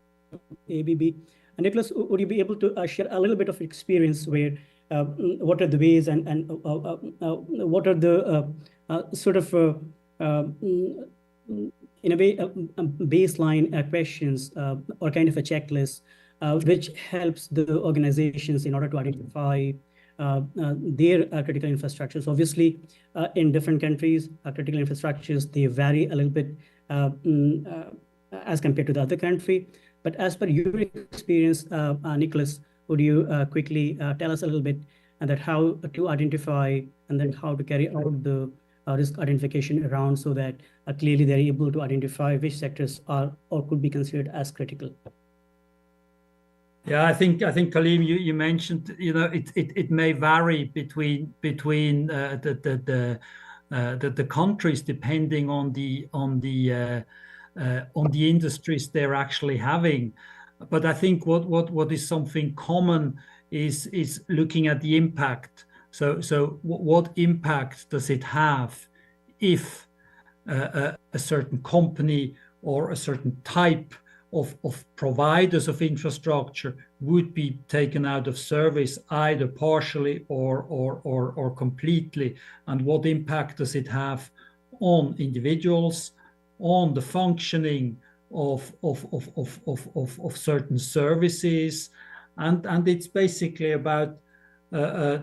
ABB. Nicholas, would you be able to share a little bit of experience where what are the ways and what are the sort of in a way baseline questions or kind of a checklist which helps the organizations in order to identify their critical infrastructures. Obviously, in different countries, critical infrastructures, they vary a little bit as compared to the other country. But as per your experience, Nicholas, would you quickly tell us a little bit and that how to identify and then how to carry out the risk identification around so that clearly they're able to identify which sectors are or could be considered as critical? Yeah, I think Kalim, you mentioned, it may vary between the countries depending on the on the industries they're actually having. But I think what is something common is looking at the impact. So what impact does it have if a certain company or a certain type of providers of infrastructure would be taken out of service, either partially or completely, and what impact does it have on individuals, on the functioning of certain services, and it's basically about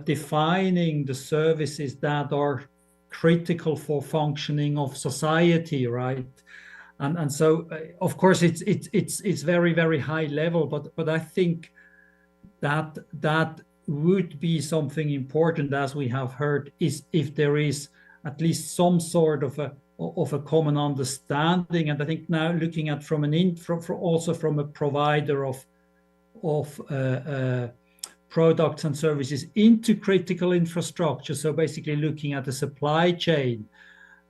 defining the services that are critical for functioning of society, right? And so, of course, it's very, very high level, but I think that would be something important, as we have heard, is if there is at least some sort of a common understanding. And I think now looking at also from a provider of products and services into critical infrastructure, so basically looking at the supply chain,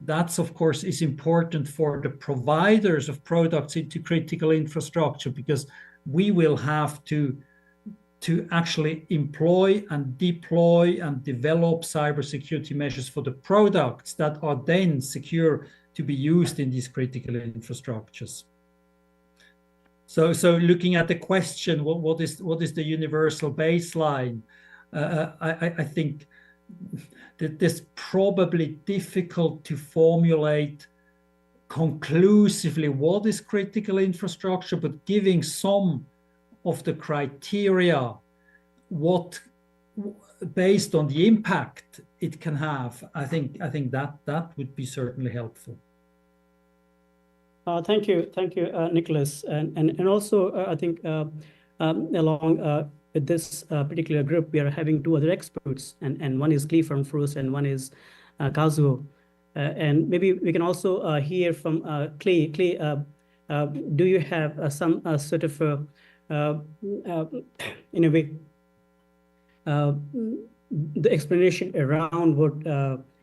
that's of course is important for the providers of products into critical infrastructure, because we will have to actually employ and deploy and develop cybersecurity measures for the products that are then secure to be used in these critical infrastructures. So looking at the question, what is the universal baseline? I think that it's probably difficult to formulate conclusively what is critical infrastructure, but giving some of the criteria, what based on the impact it can have, I think that would be certainly helpful. Thank you, Nicholas, and also I think along with this particular group, we are having two other experts, and one is Clee from FRUS and one is Kazuo, and maybe we can also hear from Clee. Clee, do you have some sort of in a way the explanation around what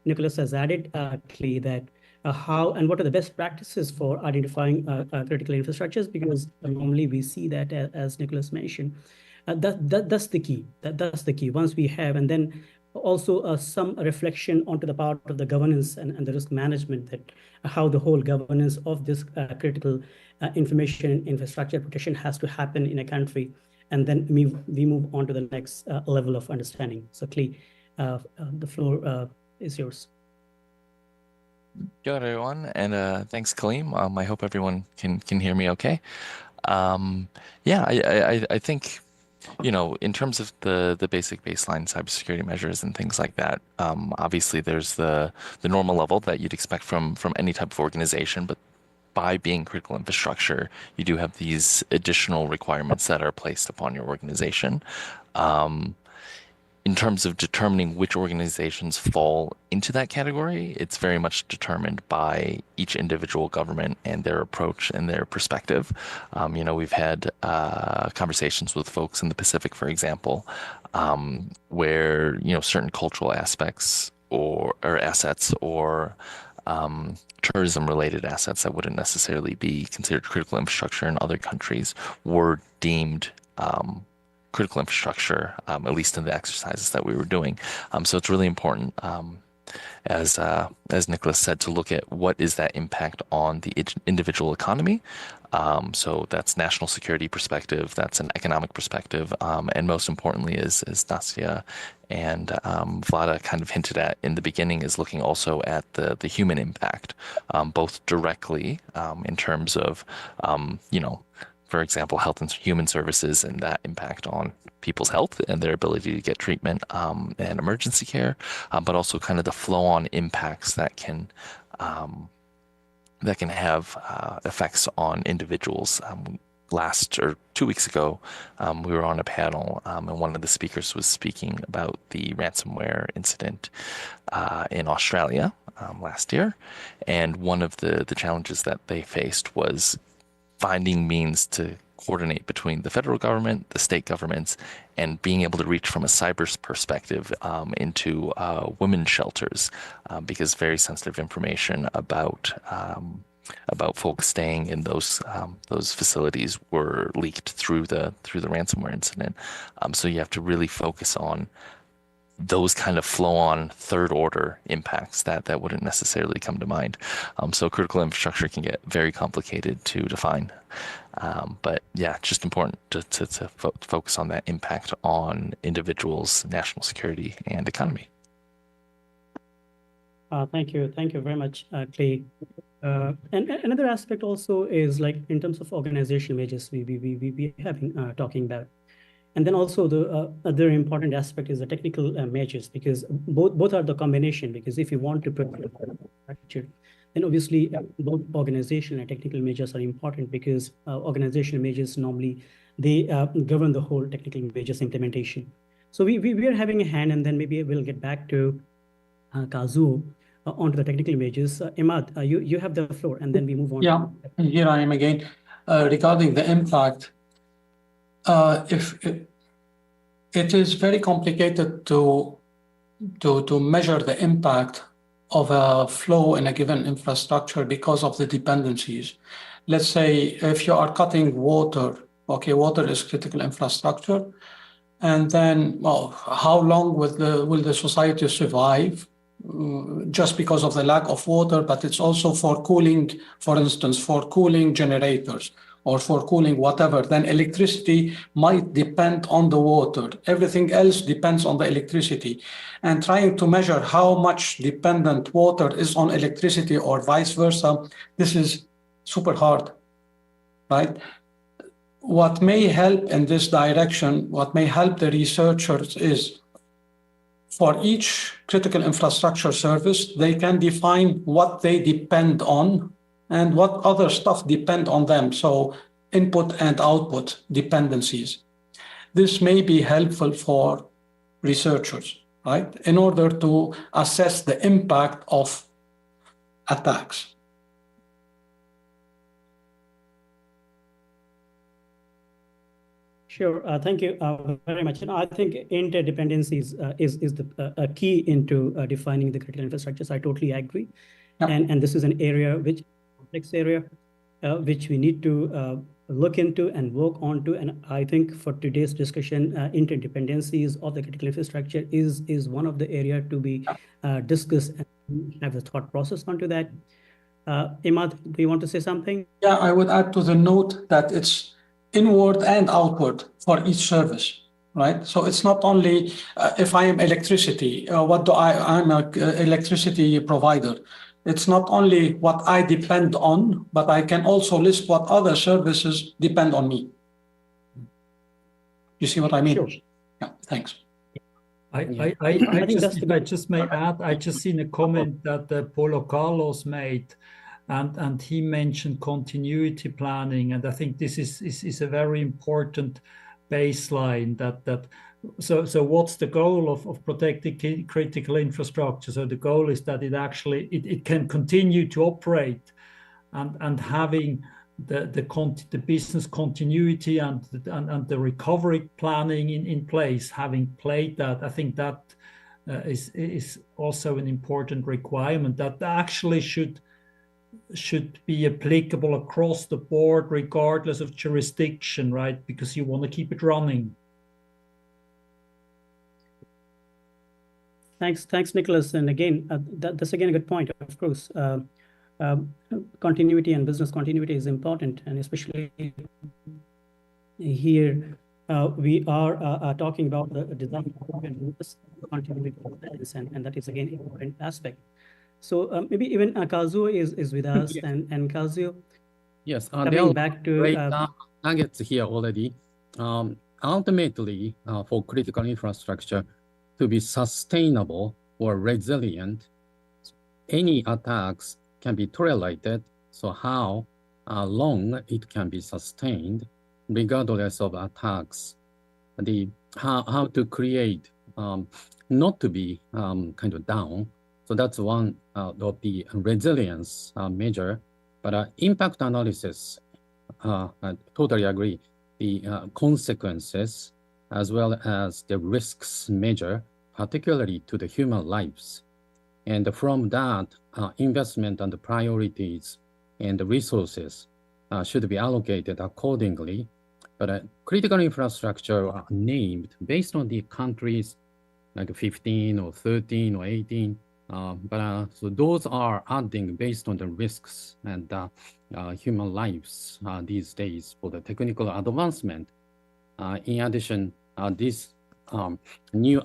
Nicholas has added, Clee, that how and what are the best practices for identifying critical infrastructures? Because normally we see that, as Nicholas mentioned, that's the key. That's the key. Once we have, and then also some reflection onto the part of the governance and the risk management, that how the whole governance of this critical information infrastructure protection has to happen in a country, and then we move on to the next level of understanding. So Clee, the floor is yours. Good, everyone, and thanks, Kaleem. I hope everyone can hear me okay. Yeah, I think, you know, in terms of the basic baseline cybersecurity measures and things like that, obviously there's the normal level that you'd expect from any type of organization, but by being critical infrastructure, you do have these additional requirements that are placed upon your organization. In terms of determining which organizations fall into that category, it's very much determined by each individual government and their approach and their perspective. You know, we've had conversations with folks in the Pacific, for example, where, you know, certain cultural aspects or assets or tourism-related assets that wouldn't necessarily be considered critical infrastructure in other countries were deemed critical infrastructure, at least in the exercises that we were doing. So it's really important, as Nicholas said, to look at what is that impact on the individual economy. So that's national security perspective, that's an economic perspective, and most importantly, as Nastia and Vlada kind of hinted at in the beginning, is looking also at the human impact, both directly in terms of, you know, for example, health and human services and that impact on people's health and their ability to get treatment and emergency care, but also kind of the flow-on impacts that can have effects on individuals. 2 weeks ago, we were on a panel, and one of the speakers was speaking about the ransomware incident in Australia last year, and one of the challenges that they faced was finding means to coordinate between the federal government, the state governments, and being able to reach from a cyber perspective into women's shelters, because very sensitive information about about folks staying in those facilities were leaked through the ransomware incident. So you have to really focus on those kind of flow-on third-order impacts that wouldn't necessarily come to mind. So critical infrastructure can get very complicated to define. But yeah, it's just important to focus on that impact on individuals, national security, and economy. Thank you very much, Clay. And another aspect also is like in terms of organizational measures we having talking about. And then also the other important aspect is the technical measures, because both are the combination. Because if you want to protect structure, then obviously both organizational and technical measures are important, because organizational measures normally they govern the whole technical measures implementation. So we are having a hand, and then maybe we'll get back to Kazuo onto the technical measures. Imad, you have the floor, and then we move on. Yeah, here I am again. Regarding the impact, it is very complicated to measure the impact of a flow in a given infrastructure because of the dependencies. Let's say if you are cutting water, okay, water is critical infrastructure, and then, well, how long will the society survive? Just because of the lack of water, but it's also for cooling, for instance, for cooling generators or for cooling whatever, then electricity might depend on the water. Everything else depends on the electricity. And trying to measure how much dependent water is on electricity or vice versa, this is super hard, right? What may help in this direction, what may help the researchers is, for each critical infrastructure service, they can define what they depend on and what other stuff depend on them. So input and output dependencies. This may be helpful for researchers, right? In order to assess the impact of attacks. Sure, thank you very much. And I think interdependencies is the key into defining the critical infrastructures. I totally agree. Yep. And this is an area complex area, which we need to look into and work onto. And I think for today's discussion, interdependencies of the critical infrastructure is one of the area to be discussed and have a thought process onto that. Imad, do you want to say something? Yeah, I would add to the note that it's inward and outward for each service, right? So it's not only if I am electricity, I'm an electricity provider. It's not only what I depend on, but I can also list what other services depend on me. You see what I mean? Sure. Yeah, thanks. I just may add, I just seen a comment that Paulo Carlos made, and he mentioned continuity planning, and I think this is a very important baseline. So what's the goal of protecting critical infrastructure? So the goal is that it can continue to operate, and having the business continuity and the recovery planning in place. Having played that, I think that is also an important requirement that actually should be applicable across the board, regardless of jurisdiction, right? Because you want to keep it running. Thanks, Nicholas. And again, that's again a good point. Of course, continuity and business continuity is important, and especially here we are talking about the design continuity, and that is again an important aspect. So maybe even Kazuo is with us, and Kazuo. Yes, coming back to great nuggets here already. Ultimately, for critical infrastructure to be sustainable or resilient, any attacks can be tolerated. So how long it can be sustained, regardless of attacks. How to create not to be kind of down. So that's one of the resilience measure. But impact analysis, I totally agree. The consequences as well as the risks measure, particularly to the human lives. And from that, investment and the priorities and the resources should be allocated accordingly. But critical infrastructure are named based on the countries like 15 or 13 or 18. So those are adding based on the risks and human lives these days for the technical advancement. In addition, these new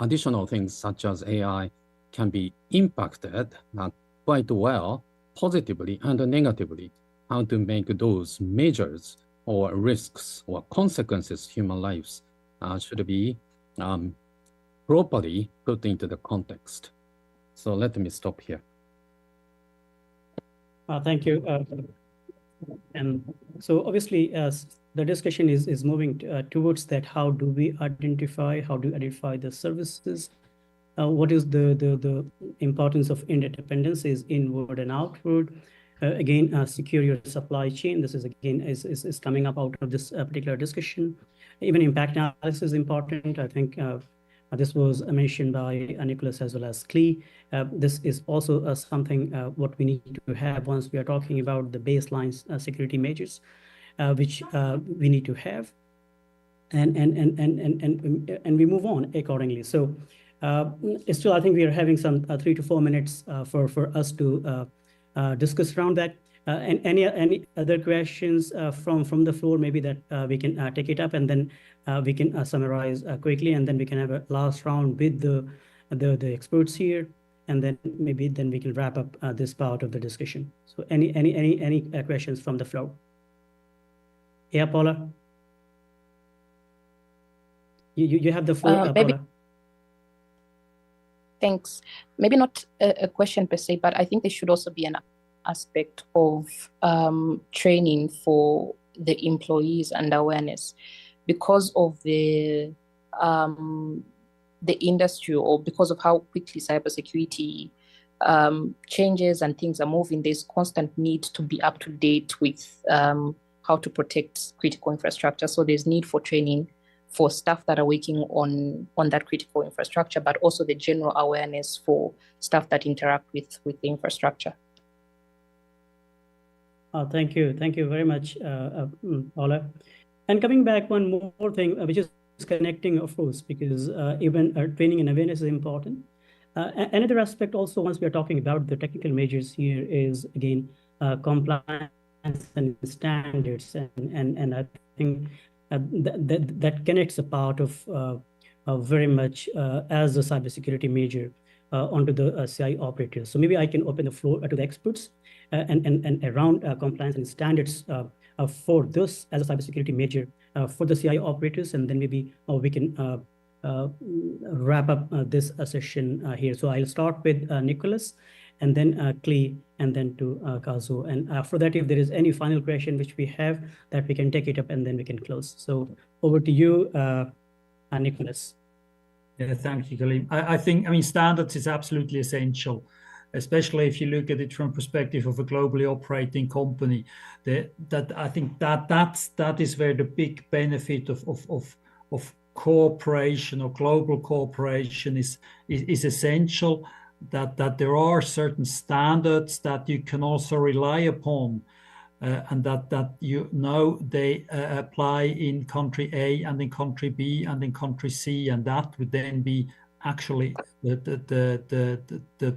additional things such as AI can be impacted quite well, positively and negatively. How to make those measures or risks or consequences human lives should be properly put into the context. So let me stop here. Thank you. And so obviously, as the discussion is moving towards that, how do we identify the services? What is the importance of interdependencies inward and outward? Again, secure your supply chain. This is again is coming up out of this particular discussion. Even impact analysis is important. I think this was mentioned by Nicholas as well as Klee. This is also something what we need to have once we are talking about the baseline security measures, which we need to have, and we move on accordingly. So still, I think we are having some 3 to 4 minutes for us to discuss around that. And any other questions from the floor, maybe that we can take it up, and then we can summarize quickly, and then we can have a last round with the experts here, and then maybe then we can wrap up this part of the discussion. So any questions from the floor? Yeah, Paula. You have the floor, Maybe. Paula. Thanks. Maybe not a question per se, but I think there should also be an aspect of training for the employees and awareness because of the industry, or because of how quickly cybersecurity changes and things are moving. There's constant need to be up to date with how to protect critical infrastructure. So there's need for training for staff that are working on that critical infrastructure, but also the general awareness for staff that interact with the infrastructure. Thank you very much, Paula. And coming back, one more thing, which is connecting, of course, because even training and awareness is important. Another aspect also, once we are talking about the technical measures here, is again compliance and standards, and I think that connects a part of very much as a cybersecurity measure onto the CI operators. So maybe I can open the floor to the experts and around compliance and standards for this as a cybersecurity measure for the CI operators, and then maybe we can wrap up this session here. So I'll start with Nicholas, and then Klee, and then to Kazu. And after that, if there is any final question which we have, that we can take it up, and then we can close. So over to you, Nicholas. Yeah, thank you, Kaleem. I think standards is absolutely essential, especially if you look at it from perspective of a globally operating company. I think that is where the big benefit of cooperation or global cooperation is essential. That there are certain standards that you can also rely upon, and that they apply in country A and in country B and in country C, and that would then be actually the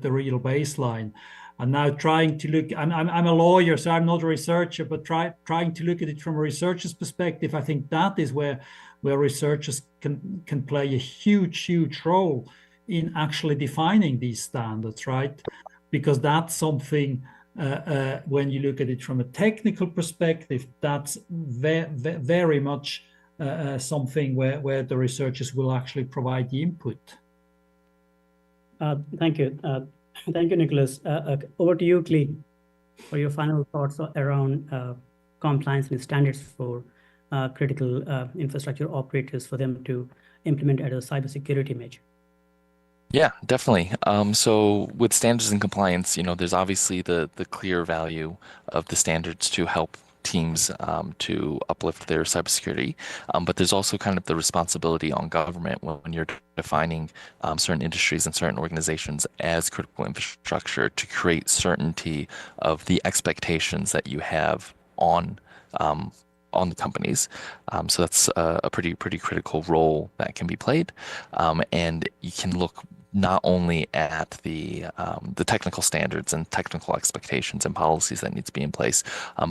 real baseline. And now trying to look, I'm a lawyer, so I'm not a researcher, but trying to look at it from a researcher's perspective, I think that is where researchers can play a huge role in actually defining these standards, right? Because that's something, when you look at it from a technical perspective, that's very much something where the researchers will actually provide the input. Thank you. Thank you, Nicholas. Over to you, Klee, for your final thoughts around compliance and standards for critical infrastructure operators for them to implement as a cybersecurity measure. Yeah, definitely. So with standards and compliance, there's obviously the clear value of the standards to help teams to uplift their cybersecurity. But there's also kind of the responsibility on government when you're defining certain industries and certain organizations as critical infrastructure to create certainty of the expectations that you have on the companies. So that's a pretty critical role that can be played. And you can look not only at the technical standards and technical expectations and policies that need to be in place,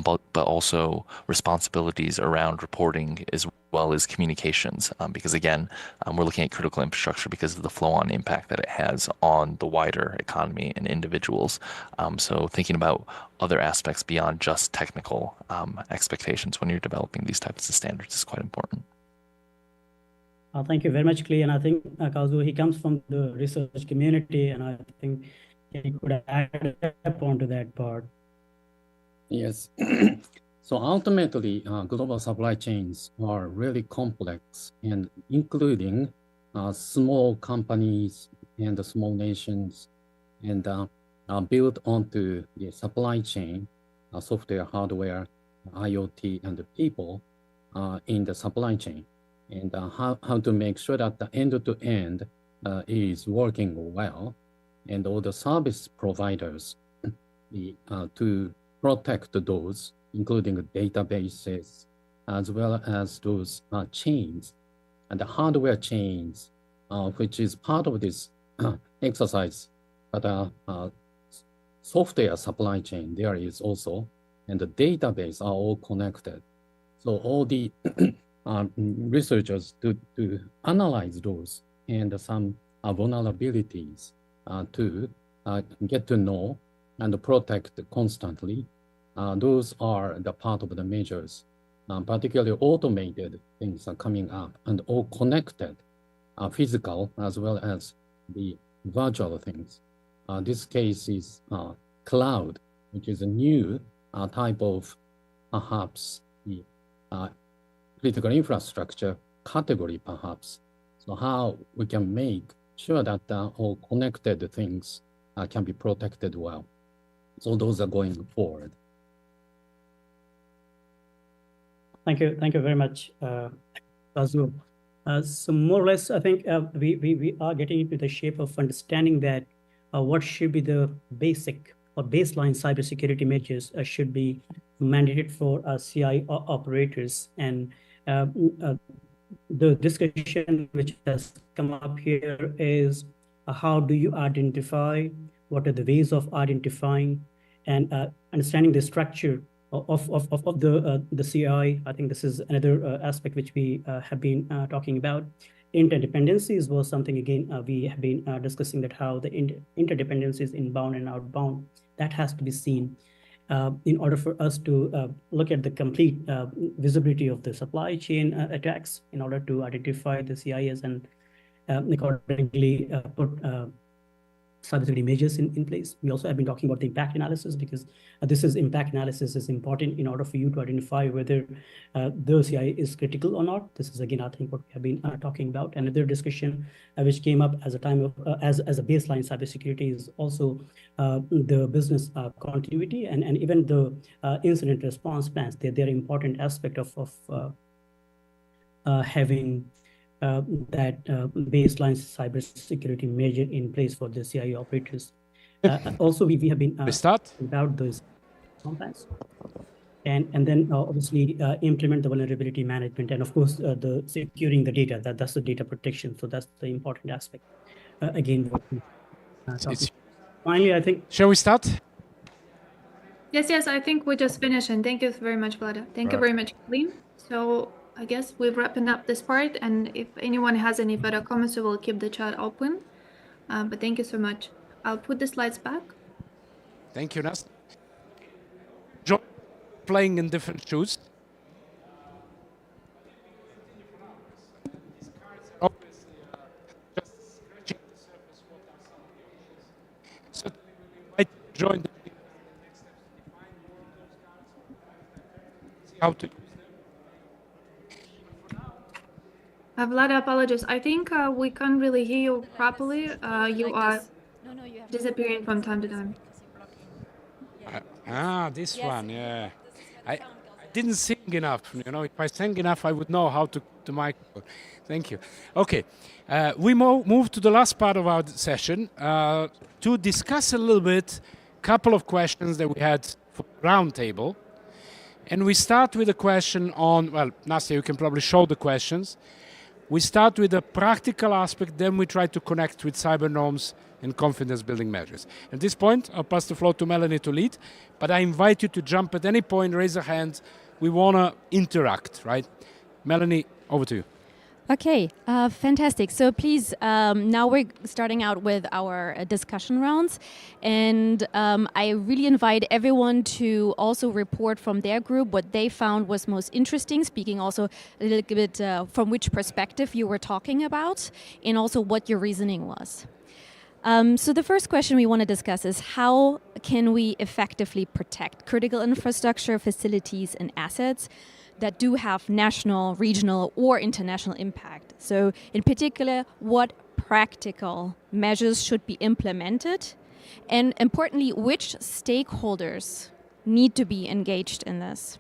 but also responsibilities around reporting as well as communications. Because again, we're looking at critical infrastructure because of the flow-on impact that it has on the wider economy and individuals. So thinking about other aspects beyond just technical expectations when you're developing these types of standards is quite important. Thank you very much, Clay. And I think Kazuo, he comes from the research community, and I think he could add up onto that part. Yes. So ultimately, global supply chains are really complex, and including small companies and the small nations, and built onto the supply chain, software, hardware, IoT, and the people in the supply chain, and how to make sure that the end-to-end is working well, and all the service providers to protect those, including databases, as well as those chains, and the hardware chains, which is part of this exercise. But software supply chain there is also, and the database are all connected. So all the researchers to analyze those and some vulnerabilities to get to know and protect constantly. Those are the part of the measures. Particularly automated things are coming up and all connected, physical as well as the virtual things. This case is cloud, which is a new type of perhaps the critical infrastructure category, perhaps. So how we can make sure that all connected things can be protected well. So those are going forward. Thank you very much, Kazuo. So more or less, I think we are getting into the shape of understanding that what should be the basic or baseline cybersecurity measures should be mandated for CI operators. And the discussion which has come up here is how do you identify, what are the ways of identifying, and understanding the structure of the CI. I think this is another aspect which we have been talking about. Interdependencies was something, again, we have been discussing that how the interdependencies inbound and outbound, that has to be seen in order for us to look at the complete visibility of the supply chain attacks, in order to identify the CIs and accordingly put cybersecurity measures in place. We also have been talking about the impact analysis, because this is impact analysis is important in order for you to identify whether the CI is critical or not. This is, again, I think what we have been talking about. Another discussion which came up as a time of as a baseline cybersecurity is also the business continuity and even the incident response plans. They're an important aspect of having that baseline cybersecurity measure in place for the CI operators. Also, we have been about those plans, and then obviously implement the vulnerability management, and of course the securing the data. That's the data protection. So that's the important aspect. Again, what we finally, I think. Shall we start? Yes, I think we just finished, and thank you very much, Vlada. Thank you very much, Kalim. So I guess we're wrapping up this part, and if anyone has any further comments, we will keep the chat open. But thank you so much. I'll put the slides back. Thank you, Nas. John, playing in different shoes. Oh. So I joined the next steps to define more of those cards. See how to. Vlada, apologies. I think we can't really hear you properly. You are disappearing from time to time. This one, yeah. I didn't sing enough. You know, if I sang enough, I would know how to microphone. Thank you. Okay, we move to the last part of our session to discuss a little bit, couple of questions that we had for the roundtable. And we start with a question on, well, Nastia, you can probably show the questions. We start with a practical aspect, then we try to connect with cyber norms and confidence building measures. At this point, I'll pass the floor to Melanie to lead, but I invite you to jump at any point, raise a hand. We want to interact, right? Melanie, over to you. Okay, fantastic. So please, now we're starting out with our discussion rounds. And I really invite everyone to also report from their group what they found was most interesting, speaking also a little bit from which perspective you were talking about, and also what your reasoning was. So the first question we want to discuss is how can we effectively protect critical infrastructure, facilities, and assets that do have national, regional, or international impact. So in particular, what practical measures should be implemented? And importantly, which stakeholders need to be engaged in this?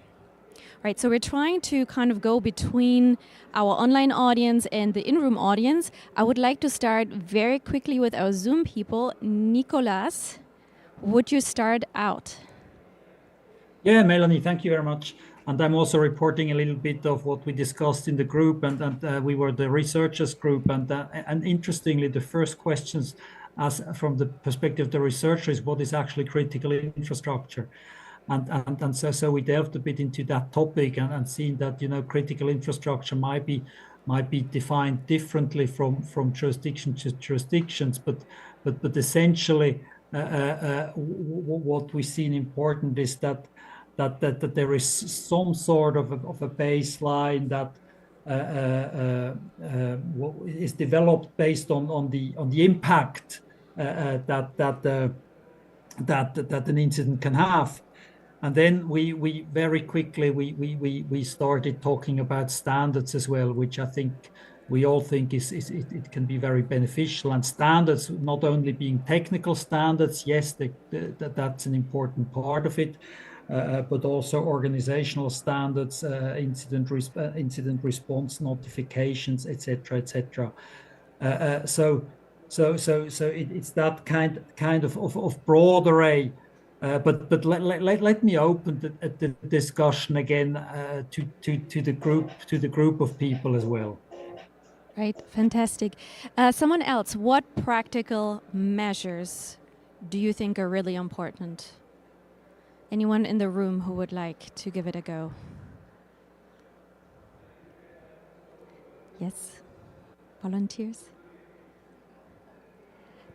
Right, so we're trying to kind of go between our online audience and the in-room audience. I would like to start very quickly with our Zoom people. Nicolas, would you start out? Yeah, Melanie, thank you very much. And I'm also reporting a little bit of what we discussed in the group, and we were the researchers group. And interestingly, the first questions, as from the perspective of the researcher, is what is actually critical infrastructure. And so we delved a bit into that topic and seen that, you know, critical infrastructure might be defined differently from jurisdiction to jurisdictions, but essentially what we've seen important is that there is some sort of a baseline that is developed based on the impact that an incident can have. And then we very quickly we started talking about standards as well, which I think we all think it can be very beneficial. And standards, not only being technical standards, yes, that's an important part of it, but also organizational standards, incident response notifications, etc., etc. So it's that kind of broad array. But let me open the discussion again to the group of people as well. Right, fantastic. Someone else, what practical measures do you think are really important? Anyone in the room who would like to give it a go? Yes? Volunteers?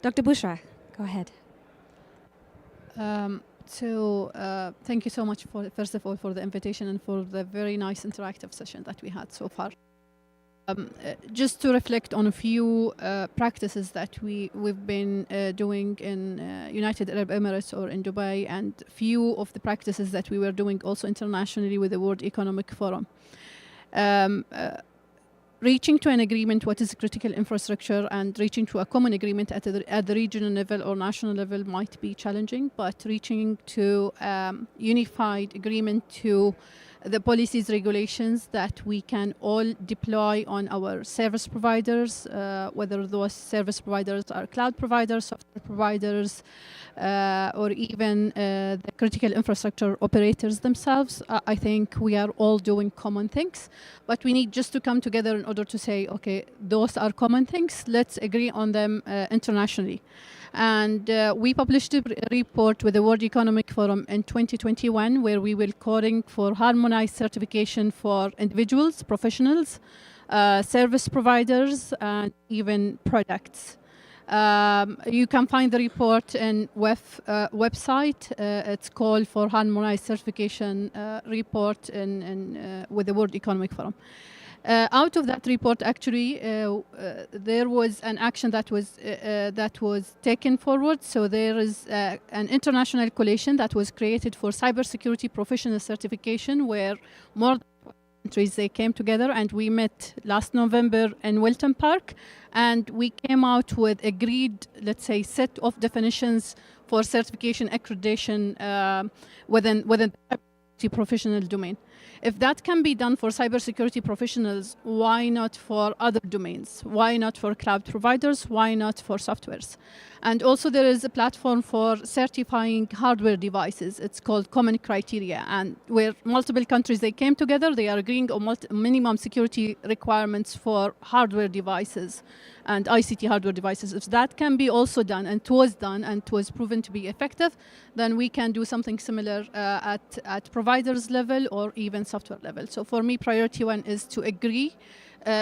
Dr. Bushra, go ahead. Thank you so much first of all for the invitation and for the very nice interactive session that we had so far. Just to reflect on a few practices that we've been doing in United Arab Emirates or in Dubai, and few of the practices that we were doing also internationally with the World Economic Forum. Reaching to an agreement what is critical infrastructure and reaching to a common agreement at the regional level or national level might be challenging, but reaching to unified agreement to the policies, regulations that we can all deploy on our service providers, whether those service providers are cloud providers, software providers, or even the critical infrastructure operators themselves. I think we are all doing common things, but we need just to come together in order to say, okay, those are common things, let's agree on them internationally. And we published a report with the World Economic Forum in 2021, where we were calling for harmonized certification for individuals, professionals, service providers, and even products. You can find the report in WEF website. It's called for harmonized certification report with the World Economic Forum. Out of that report, actually, there was an action that was taken forward. So there is an international coalition that was created for cybersecurity professional certification, where more countries they came together, and we met last November in Wilton Park, and we came out with agreed, let's say, set of definitions for certification accreditation within the professional domain. If that can be done for cybersecurity professionals, why not for other domains? Why not for cloud providers? Why not for softwares? And also there is a platform for certifying hardware devices. It's called Common Criteria, and where multiple countries, they came together, they are agreeing on minimum security requirements for hardware devices and ICT hardware devices. If that can be also done, and it was done, and it was proven to be effective, then we can do something similar at providers level or even software level. So for me, priority one is to agree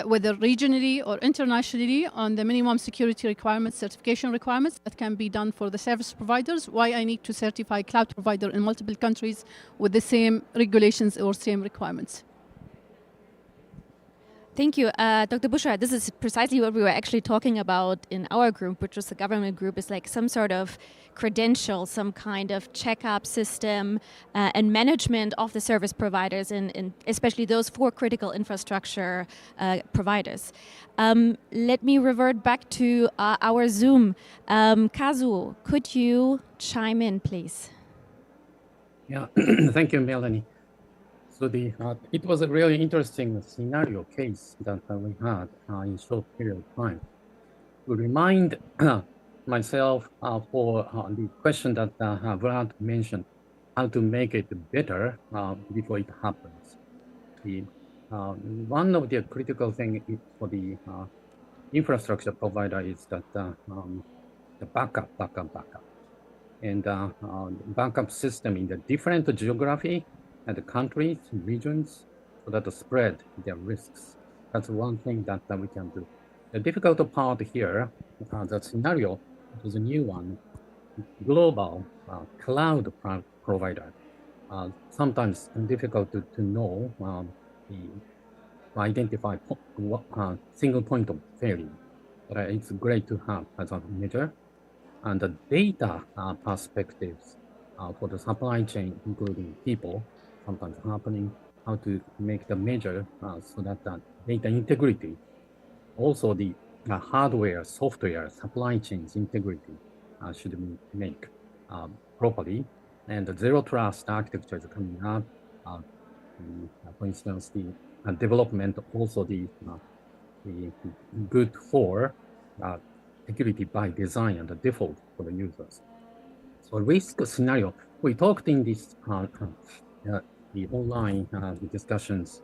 whether regionally or internationally on the minimum security requirements, certification requirements that can be done for the service providers. Why I need to certify cloud provider in multiple countries with the same regulations or same requirements. Thank you, Dr. Bushra. This is precisely what we were actually talking about in our group, which was the government group, is like some sort of credential, some kind of checkup system and management of the service providers, and especially those for critical infrastructure providers. Let me revert back to our Zoom. Kazuo, could you chime in, please? Yeah, thank you, Melanie. So it was a really interesting scenario case that we had in short period of time. To remind myself for the question that Vlad mentioned, how to make it better before it happens. One of the critical things for the infrastructure provider is that the backup. And backup system in the different geography and the countries, regions, so that to spread their risks. That's one thing that we can do. The difficult part here, the scenario is a new one, global cloud provider. Sometimes difficult to know, to identify single point of failure. But it's great to have as a measure. And the data perspectives for the supply chain, including people, sometimes happening, how to make the measure so that the data integrity, also the hardware, software, supply chains integrity should be made properly. And the zero trust architecture is coming up. For instance, the development, also the good for security by design and the default for the users. So risk scenario, we talked in this the online discussions,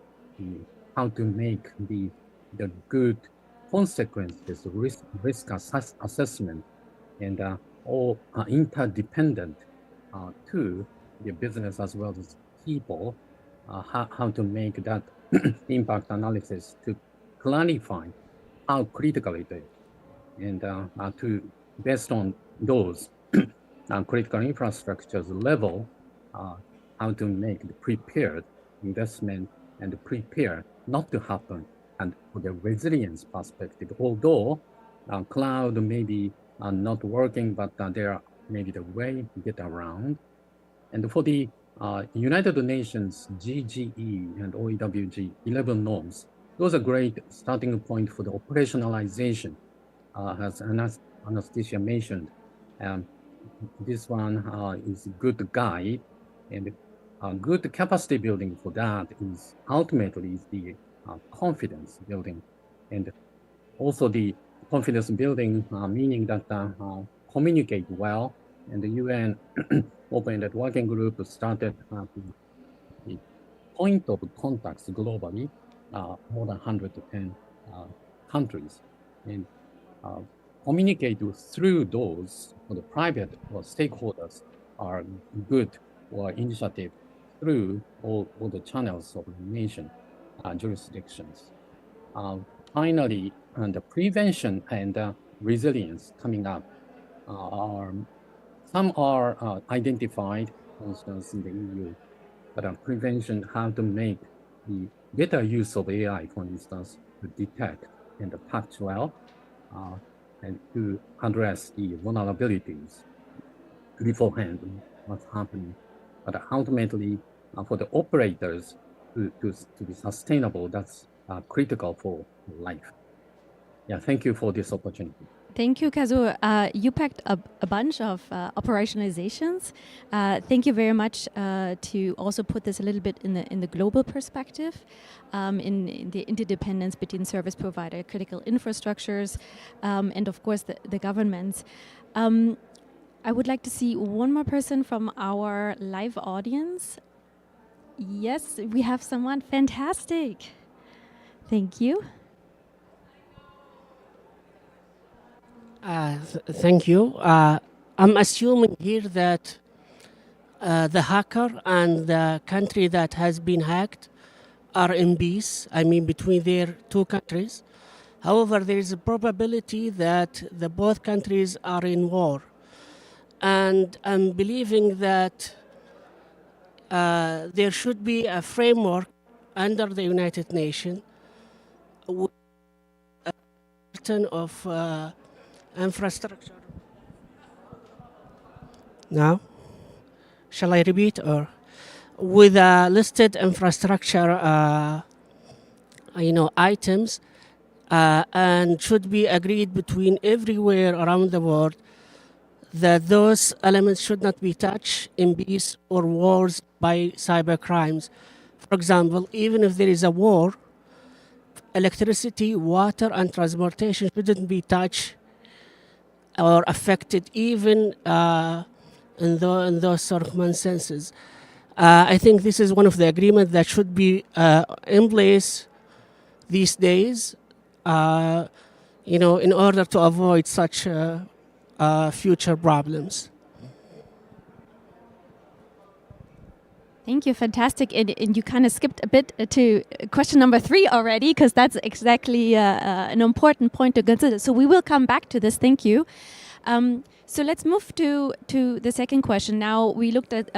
how to make the good consequences, risk assessment, and all interdependent to the business as well as people, how to make that impact analysis to clarify how critical it is. And to based on those critical infrastructures level, how to make the prepared investment and prepare not to happen, and for the resilience perspective, although cloud may be not working, but there are maybe the way to get around. And for the United Nations GGE and OEWG 11 norms, those are great starting point for the operationalization. As Anastasia mentioned, this one is a good guide, and good capacity building for that is ultimately is the confidence building, and also the confidence building meaning that communicate well, and the UN Open Networking Group started the point of contacts globally, more than 110 countries, and communicate through those for the private or stakeholders are good or initiative through all the channels of the nation jurisdictions. Finally, the prevention and resilience coming up some are identified, for instance, in the EU, but prevention, how to make the better use of AI, for instance, to detect and patch well, and to address the vulnerabilities beforehand, what's happening. But ultimately, for the operators to be sustainable, that's critical for life. Yeah, thank you for this opportunity. Thank you, Kazu. You packed a bunch of operationalizations. Thank you very much to also put this a little bit in the global perspective, in the interdependence between service provider, critical infrastructures, and of course the governments. I would like to see one more person from our live audience. Yes, we have someone. Fantastic. Thank you. Thank you. I'm assuming here that the hacker and the country that has been hacked are in peace, I mean, between their two countries. However, there is a probability that the both countries are in war. And I'm believing that there should be a framework under the United Nations with a pattern of infrastructure. Now, shall I repeat, or with listed infrastructure, items, and should be agreed between everywhere around the world that those elements should not be touched in peace or wars by cyber crimes. For example, even if there is a war, electricity, water, and transportation shouldn't be touched or affected even in those circumstances. I think this is one of the agreements that should be in place these days, in order to avoid such future problems. Thank you, fantastic. And you kind of skipped a bit to question number 3 already, because that's exactly an important point to consider. So we will come back to this. Thank you. So let's move to the second question. Now we looked at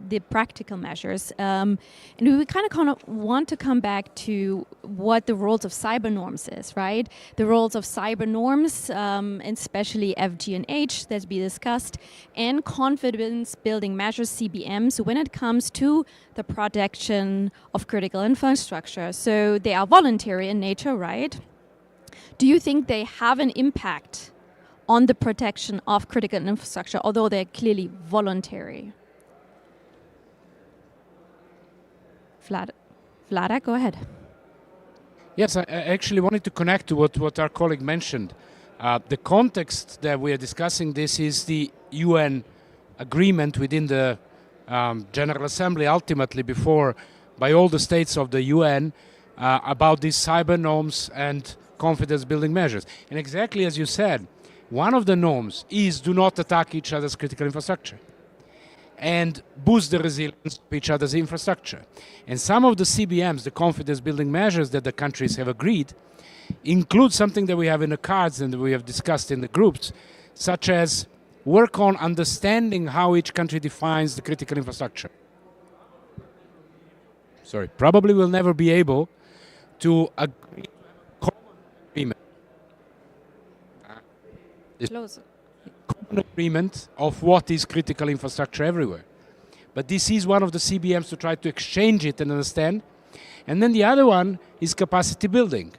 the practical measures, and we kind of want to come back to what the roles of cyber norms is, right? The roles of cyber norms, especially FG&H that's been discussed, and confidence building measures, CBMs, when it comes to the protection of critical infrastructure. So they are voluntary in nature, right? Do you think they have an impact on the protection of critical infrastructure, although they're clearly voluntary? Vlada, go ahead. Yes, I actually wanted to connect to what our colleague mentioned. The context that we are discussing this is the UN agreement within the General Assembly, ultimately by all the states of the UN, about these cyber norms and confidence building measures. And exactly as you said, one of the norms is do not attack each other's critical infrastructure and boost the resilience of each other's infrastructure. And some of the CBMs, the confidence building measures that the countries have agreed, include something that we have in the cards and that we have discussed in the groups, such as work on understanding how each country defines the critical infrastructure. Probably we'll never be able to agree on common agreement. Common agreement of what is critical infrastructure everywhere. But this is one of the CBMs to try to exchange it and understand. And then the other one is capacity building,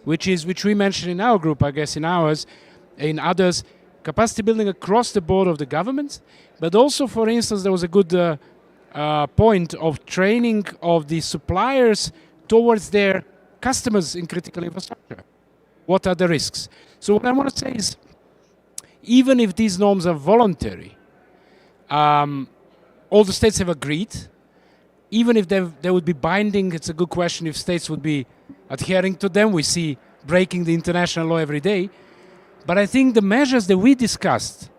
which we mentioned in our group, I guess in ours, in others, capacity building across the board of the governments, but also, for instance, there was a good point of training of the suppliers towards their customers in critical infrastructure. What are the risks? So what I want to say is, even if these norms are voluntary, all the states have agreed. Even if they would be binding, it's a good question if states would be adhering to them. We see breaking the international law every day. But I think the measures that we discussed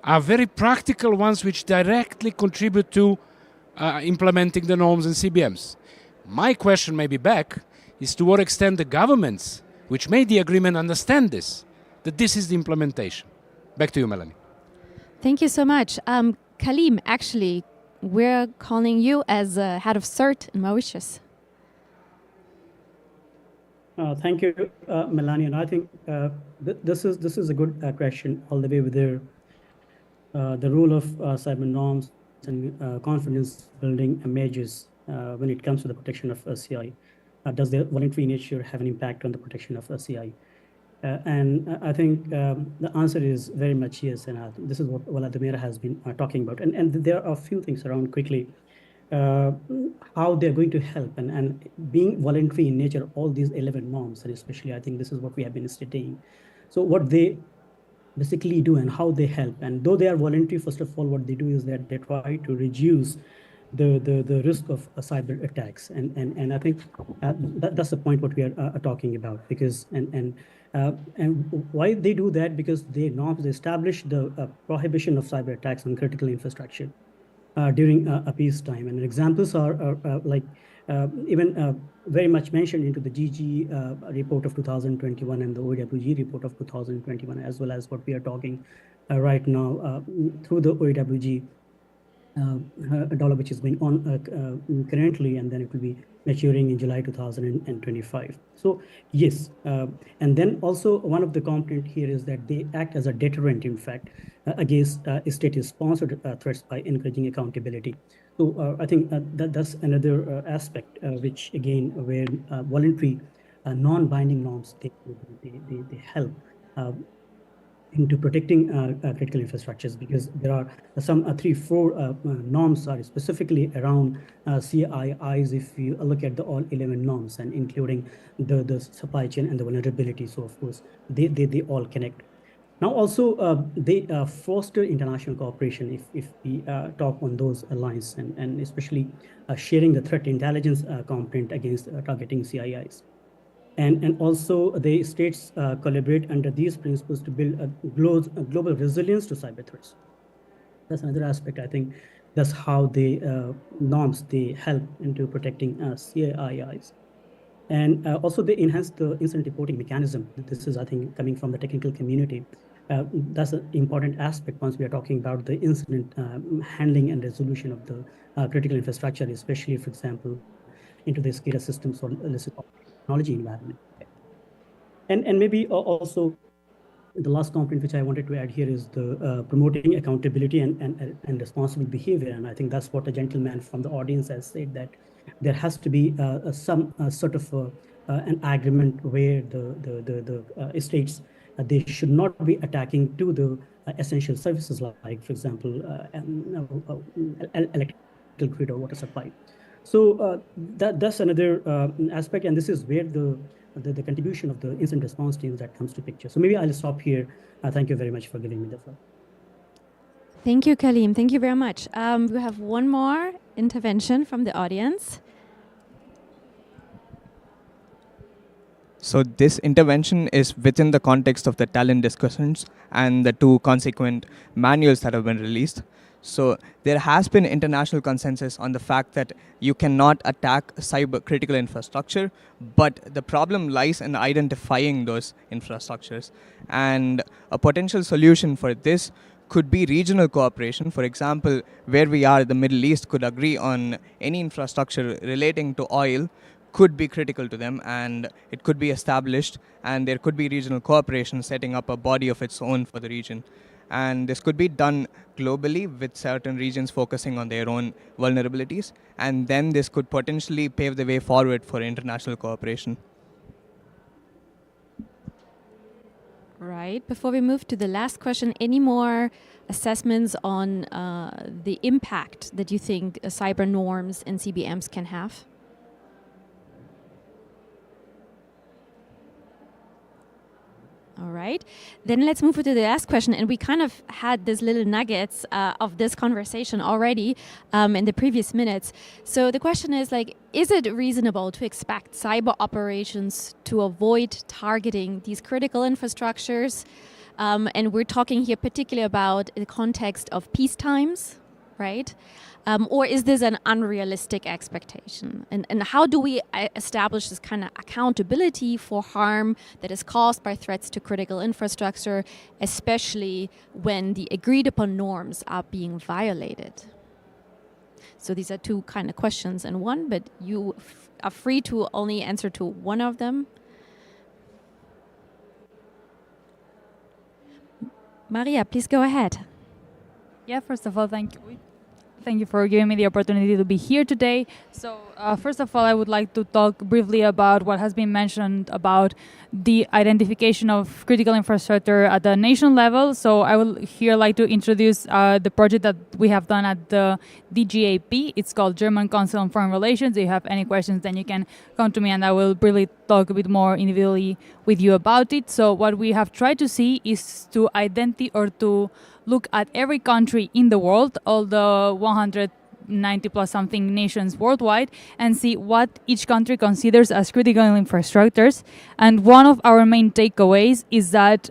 are very practical ones which directly contribute to implementing the norms and CBMs. My question maybe back is to what extent the governments, which made the agreement, understand this, that this is the implementation. Back to you, Melanie. Thank you so much. Kalim, actually, we're calling you as head of CERT in Mauritius. Thank you, Melanie. And I think this is a good question all the way with the role of cyber norms and confidence building measures when it comes to the protection of CI. Does the voluntary nature have an impact on the protection of CI? And I think the answer is very much yes, and this is what Vladimir has been talking about. And there are a few things around quickly, how they're going to help, and being voluntary in nature, all these 11 norms, and especially I think this is what we have been studying. So what they basically do and how they help. And though they are voluntary, first of all, what they do is that they try to reduce the risk of cyber attacks. And I think that's the point what we are talking about, because and why they do that, because they norms establish the prohibition of cyber attacks on critical infrastructure during a peacetime. And examples are like even very much mentioned into the GG report of 2021 and the OEWG report of 2021, as well as what we are talking right now through the OEWG dollar, which is going on currently, and then it will be maturing in July 2025. So yes, and then also one of the component here is that they act as a deterrent, in fact, against state-sponsored threats by encouraging accountability. So I think that's another aspect which, again, where voluntary non-binding norms they help into protecting critical infrastructures, because there are some 3-4 norms are specifically around CIIs. If you look at the all 11 norms, and including the supply chain and the vulnerability, so of course they all connect. Now also they foster international cooperation if we talk on those lines, and especially sharing the threat intelligence component against targeting CIIs. And also the states collaborate under these principles to build a global resilience to cyber threats. That's another aspect. I think that's how the norms, they help into protecting CIIs. And also they enhance the incident reporting mechanism. This is, I think, coming from the technical community. That's an important aspect once we are talking about the incident handling and resolution of the critical infrastructure, especially, for example, into the SCADA systems or illicit technology environment. And maybe also the last component which I wanted to add here is the promoting accountability and responsible behavior. And I think that's what a gentleman from the audience has said, that there has to be some sort of an agreement where the states, they should not be attacking to the essential services, like for example, electrical grid or water supply. So that's another aspect, and this is where the contribution of the incident response teams that comes to picture. So maybe I'll stop here. Thank you very much for giving me the floor. Thank you, Kaleem. Thank you very much. We have one more intervention from the audience. So this intervention is within the context of the talent discussions and the 2 consequent manuals that have been released. So there has been international consensus on the fact that you cannot attack cyber critical infrastructure, but the problem lies in identifying those infrastructures. And a potential solution for this could be regional cooperation. For example, where we are, the Middle East could agree on any infrastructure relating to oil could be critical to them, and it could be established, and there could be regional cooperation setting up a body of its own for the region. And this could be done globally, with certain regions focusing on their own vulnerabilities. And then this could potentially pave the way forward for international cooperation. Right. Before we move to the last question, any more assessments on the impact that you think cyber norms and CBMs can have? All right, then let's move to the last question. And we kind of had these little nuggets of this conversation already in the previous minutes. So the question is, like, is it reasonable to expect cyber operations to avoid targeting these critical infrastructures? And we're talking here particularly about the context of peace times, right? Or is this an unrealistic expectation? And how do we establish this kind of accountability for harm that is caused by threats to critical infrastructure, especially when the agreed upon norms are being violated? So these are 2 kind of questions in one, but you are free to only answer to one of them. Maria, please go ahead. Yeah, first of all, thank you. Thank you for giving me the opportunity to be here today. So first of all, I would like to talk briefly about what has been mentioned about the identification of critical infrastructure at the nation level. So I will here like to introduce the project that we have done at the DGAP. It's called German Council on Foreign Relations. If you have any questions, then you can come to me and I will really talk a bit more individually with you about it. So what we have tried to see is to identify or to look at every country in the world, all the 190 plus something nations worldwide, and see what each country considers as critical infrastructures. And one of our main takeaways is that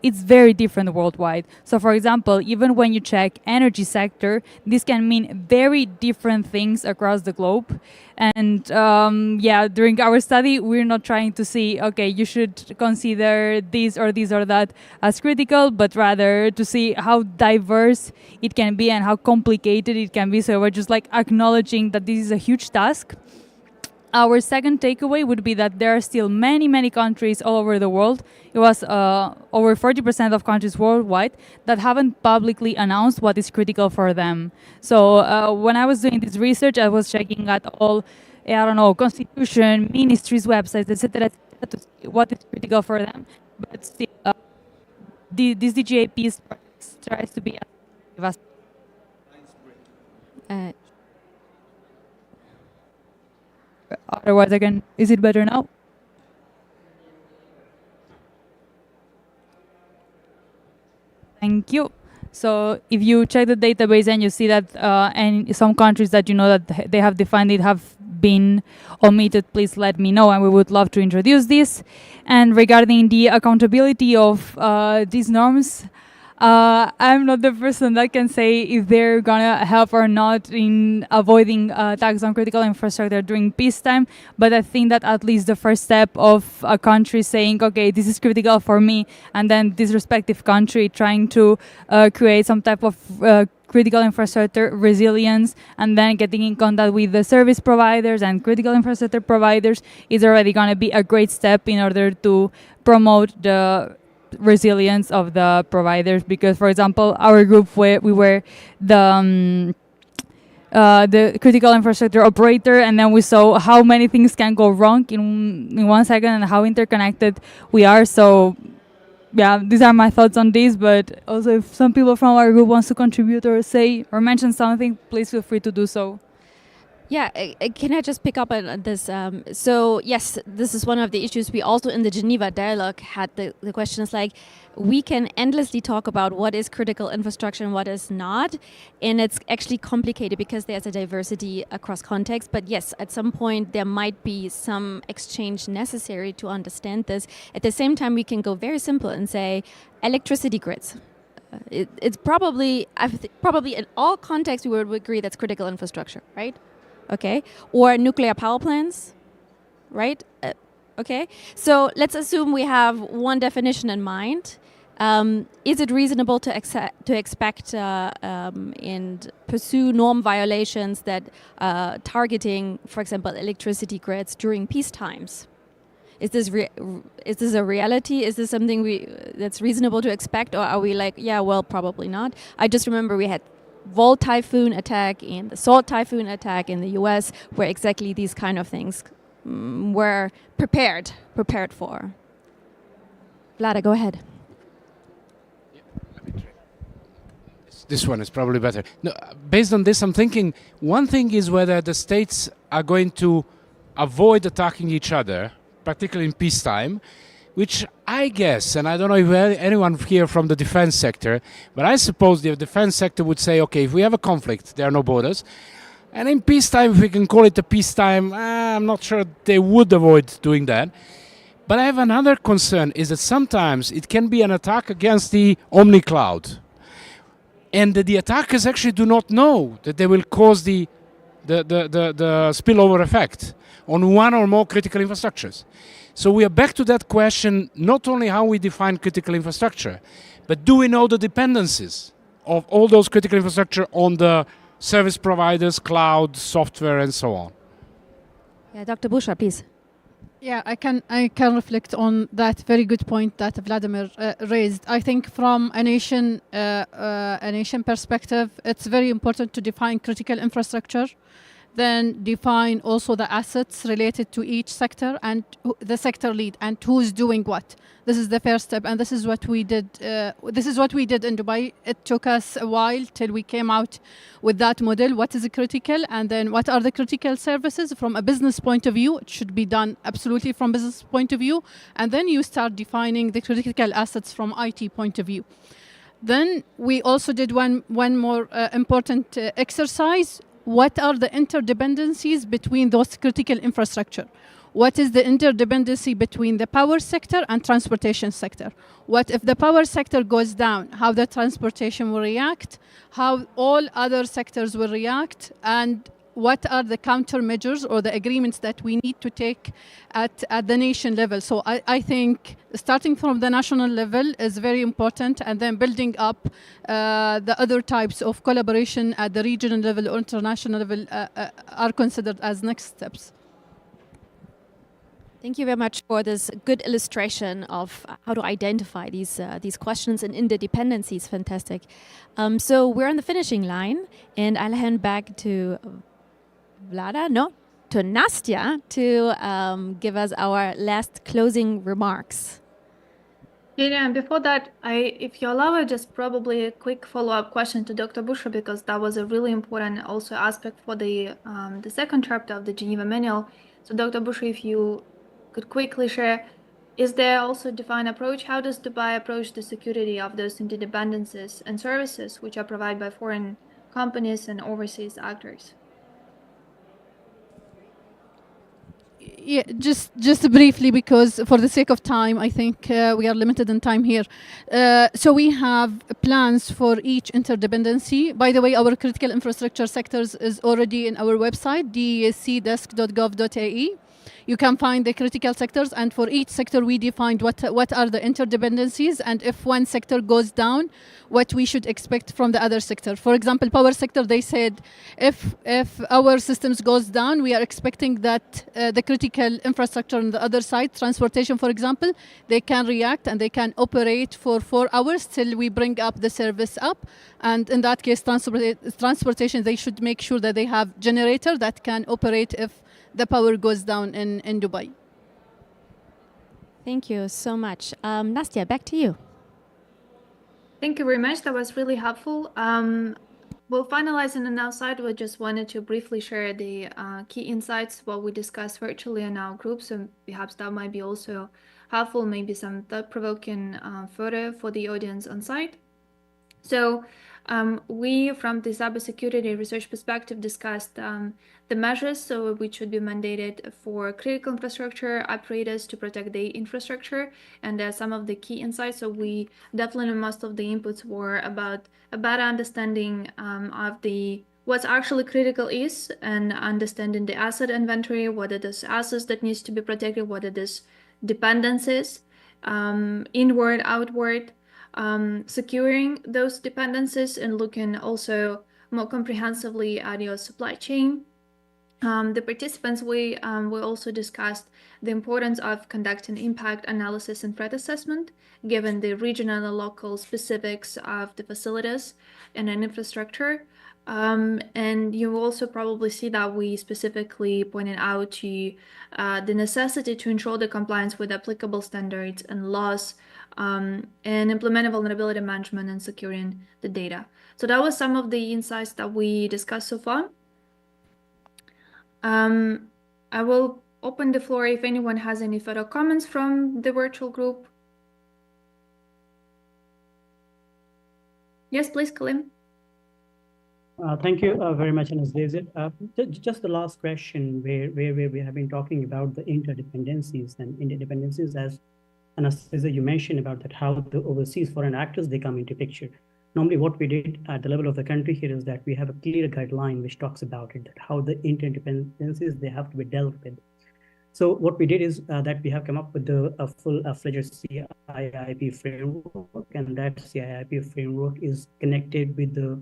it's very different worldwide. So for example, even when you check energy sector, this can mean very different things across the globe. And during our study, we're not trying to see, okay, you should consider this or that as critical, but rather to see how diverse it can be and how complicated it can be. So we're just like acknowledging that this is a huge task. Our second takeaway would be that there are still many, many countries all over the world. It was over 40% of countries worldwide that haven't publicly announced what is critical for them. So when I was doing this research, I was checking at all, constitution, ministries' websites, etc., to see what is critical for them. But still, this DGAP tries to be as otherwise, is it better now? Thank you. So if you check the database and you see that and some countries that you know that they have defined it have been omitted, please let me know and we would love to introduce this. And regarding the accountability of these norms, I'm not the person that can say if they're gonna help or not in avoiding attacks on critical infrastructure during peacetime, but I think that at least the first step of a country saying, okay, this is critical for me, and then this respective country trying to create some type of critical infrastructure resilience and then getting in contact with the service providers and critical infrastructure providers is already going to be a great step in order to promote the resilience of the providers. Because, for example, our group where we were the critical infrastructure operator, and then we saw how many things can go wrong in 1 second and how interconnected we are. So yeah, these are my thoughts on this, but also if some people from our group wants to contribute or say or mention something, please feel free to do so. Yeah, can I just pick up on this? So yes, this is one of the issues. We also in the Geneva dialogue had the questions like, we can endlessly talk about what is critical infrastructure and what is not. And it's actually complicated because there's a diversity across contexts. But yes, at some point there might be some exchange necessary to understand this. At the same time, we can go very simple and say electricity grids. It's probably in all contexts we would agree that's critical infrastructure, right? Okay, or nuclear power plants, right? Okay, so let's assume we have one definition in mind. Is it reasonable to expect and pursue norm violations that targeting, for example, electricity grids during peace times? Is this a reality? Is this something that's reasonable to expect, or are we like, yeah, well, probably not? I just remember we had Volt typhoon attack and the Salt typhoon attack in the US, where exactly these kind of things were prepared for. Vlada, go ahead. This one is probably better. No, based on this, I'm thinking one thing is whether the states are going to avoid attacking each other, particularly in peacetime, which I guess, and I don't know if anyone here from the defense sector, but I suppose the defense sector would say, okay, if we have a conflict, there are no borders. And in peacetime, if we can call it a peacetime, I'm not sure they would avoid doing that. But I have another concern, is that sometimes it can be an attack against the Omni Cloud. And the attackers actually do not know that they will cause the spillover effect on one or more critical infrastructures. So we are back to that question, not only how we define critical infrastructure, but do we know the dependencies of all those critical infrastructure on the service providers, cloud, software, and so on? Yeah, Dr. Buscher, please. Yeah, I can reflect on that very good point that Vladimir raised. I think from a nation perspective, it's very important to define critical infrastructure, then define also the assets related to each sector and the sector lead and who's doing what. This is the first step, and this is what we did. This is what we did in Dubai. It took us a while till we came out with that model. What is critical, and then what are the critical services from a business point of view? It should be done absolutely from business point of view, and then you start defining the critical assets from IT point of view. Then we also did one more important exercise. What are the interdependencies between those critical infrastructure? What is the interdependency between the power sector and transportation sector? What if the power sector goes down? How the transportation will react? How all other sectors will react? And what are the countermeasures or the agreements that we need to take at the nation level? So I think starting from the national level is very important, and then building up the other types of collaboration at the regional level or international level are considered as next steps. Thank you very much for this good illustration of how to identify these questions and interdependencies. Fantastic. So we're on the finishing line, and I'll hand back to to Nastya to give us our last closing remarks. Yeah, and before that, if you allow it, just probably a quick follow-up question to Dr. Buscher, because that was a really important also aspect for the second chapter of the Geneva Manual. So Dr. Buscher, if you could quickly share, is there also a defined approach? How does Dubai approach the security of those interdependencies and services which are provided by foreign companies and overseas actors? Yeah, just briefly, because for the sake of time, I think we are limited in time here. So we have plans for each interdependency. By the way, our critical infrastructure sectors is already in our website, descdesk.gov.ae. You can find the critical sectors, and for each sector we defined what are the interdependencies, and if one sector goes down, what we should expect from the other sector. For example, power sector, they said if our systems goes down, we are expecting that the critical infrastructure on the other side, transportation for example, they can react and they can operate for 4 hours till we bring up the service up. And in that case, transportation, they should make sure that they have generator that can operate if the power goes down in Dubai. Thank you so much. Nastya, back to you. Thank you very much. That was really helpful. We'll finalize on the outside. We just wanted to briefly share the key insights, what we discussed virtually in our group. So perhaps that might be also helpful, maybe some thought-provoking further for the audience on site. So we, from the cybersecurity research perspective, discussed the measures which should be mandated for critical infrastructure operators to protect the infrastructure, and some of the key insights. So we definitely, most of the inputs were about a better understanding of what's actually critical is, and understanding the asset inventory, what are those assets that needs to be protected, what are those dependencies, inward, outward, securing those dependencies, and looking also more comprehensively at your supply chain. The participants, we also discussed the importance of conducting impact analysis and threat assessment, given the regional and local specifics of the facilities and an infrastructure. And you will also probably see that we specifically pointed out to the necessity to ensure the compliance with applicable standards and laws, and implement vulnerability management and securing the data. So that was some of the insights that we discussed so far. I will open the floor if anyone has any further comments from the virtual group. Yes, please, Kalim. Thank you very much, Anastasia. Just the last question, where we have been talking about the interdependencies as Anastasia, you mentioned about that, how the overseas foreign actors, they come into picture. Normally what we did at the level of the country here is that we have a clear guideline which talks about it, that how the interdependencies, they have to be dealt with. So what we did is that we have come up with a full-fledged CIIP framework, and that CIIP framework is connected with the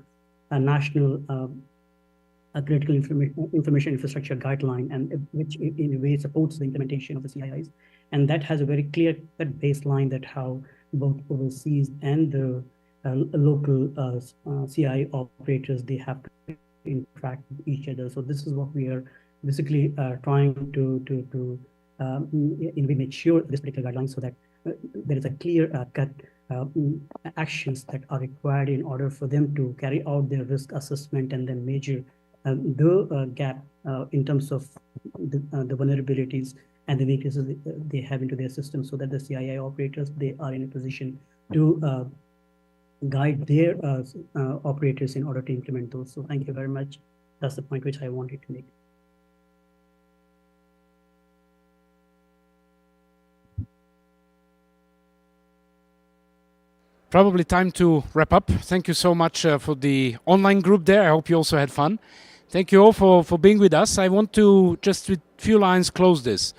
national a critical information infrastructure guideline, and which in a way supports the implementation of the CIIs. And that has a very clear-cut baseline that how both overseas and the local CI operators, they have to interact with each other. So this is what we are basically trying to in way make sure this particular guideline, so that there is a clear cut actions that are required in order for them to carry out their risk assessment and then measure the gap in terms of the vulnerabilities and the weaknesses they have into their system, so that the CII operators, they are in a position to guide their operators in order to implement those. So thank you very much. That's the point which I wanted to make. Probably time to wrap up. Thank you so much for the online group there. I hope you also had fun. Thank you all for being with us. I want to just with few lines close this.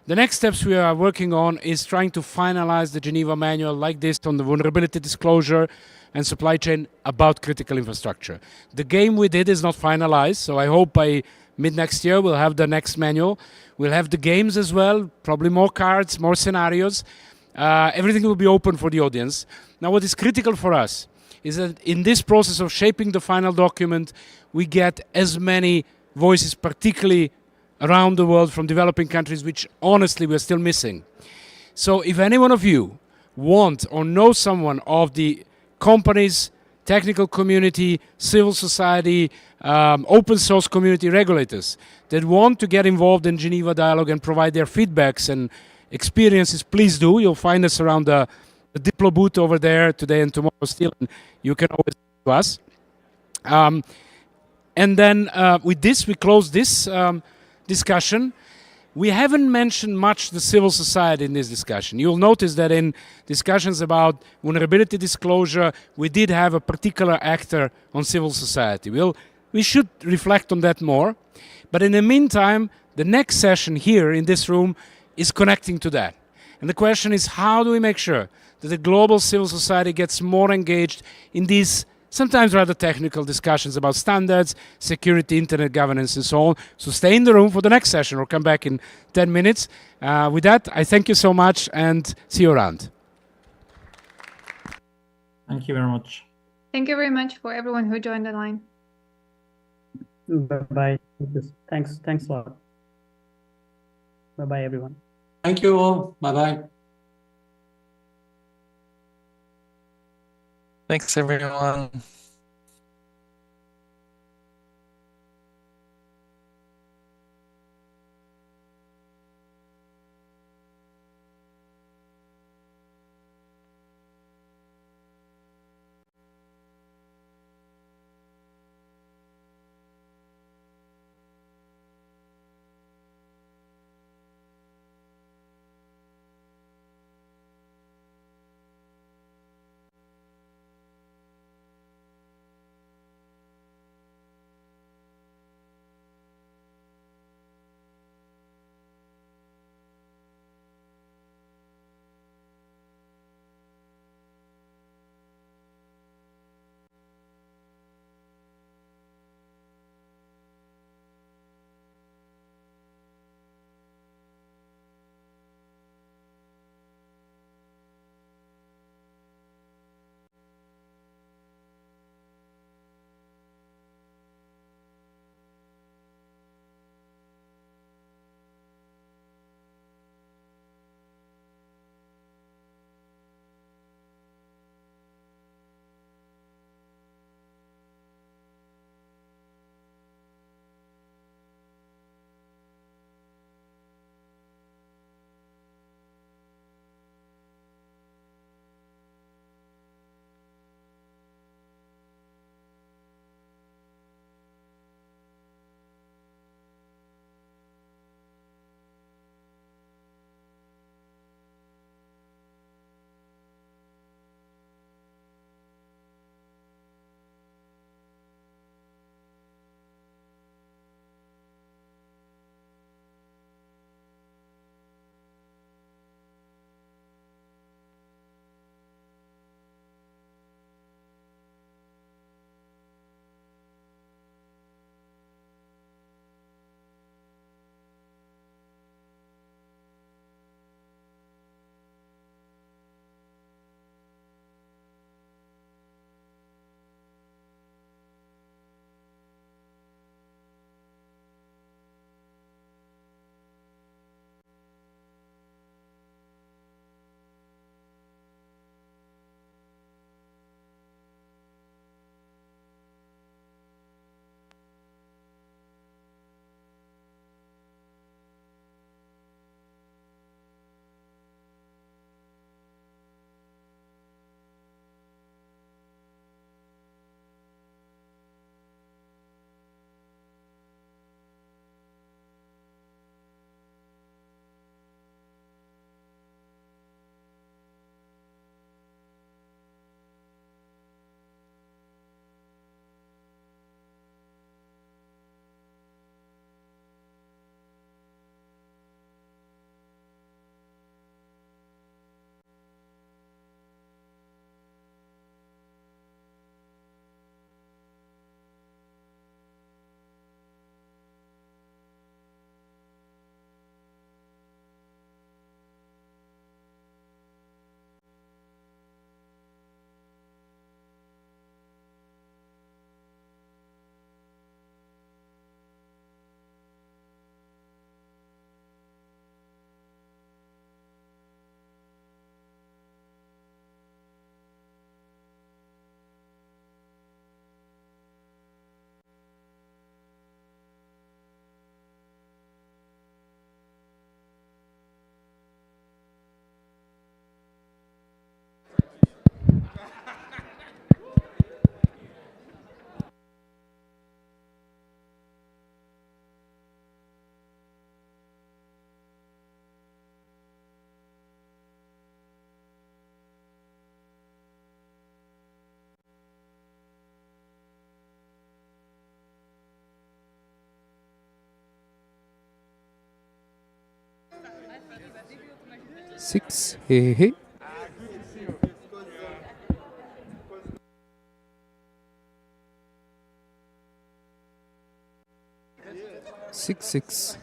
The next steps we are working on is trying to finalize the Geneva manual like this on the vulnerability disclosure and supply chain about critical infrastructure. The game we did is not finalized, so I hope by mid next year we'll have the next manual. We'll have the games as well, probably more cards, more scenarios. Everything will be open for the audience. Now, what is critical for us is that in this process of shaping the final document, we get as many voices, particularly around the world from developing countries, which honestly we're still missing. So if any one of you want or know someone of the companies, technical community, civil society, open source community regulators that want to get involved in Geneva Dialogue and provide their feedbacks and experiences, please do. You'll find us around the Diplo booth over there today and tomorrow still. And you can always talk to us. And then with this, we close this discussion. We haven't mentioned much the civil society in this discussion. You'll notice that in discussions about vulnerability disclosure, we did have a particular actor on civil society. We should reflect on that more. But in the meantime, the next session here in this room is connecting to that. And the question is, how do we make sure that the global civil society gets more engaged in these sometimes rather technical discussions about standards, security, internet governance, and so on. So stay in the room for the next session or come back in 10 minutes. With that, I thank you so much and see you around. Thank you very much. Thank you very much for everyone who joined the line. Bye-bye. Thanks a lot. Bye-bye, everyone. Thank you all. Bye-bye. Thanks, everyone. 6. Hey, hey, hey. 6, 6.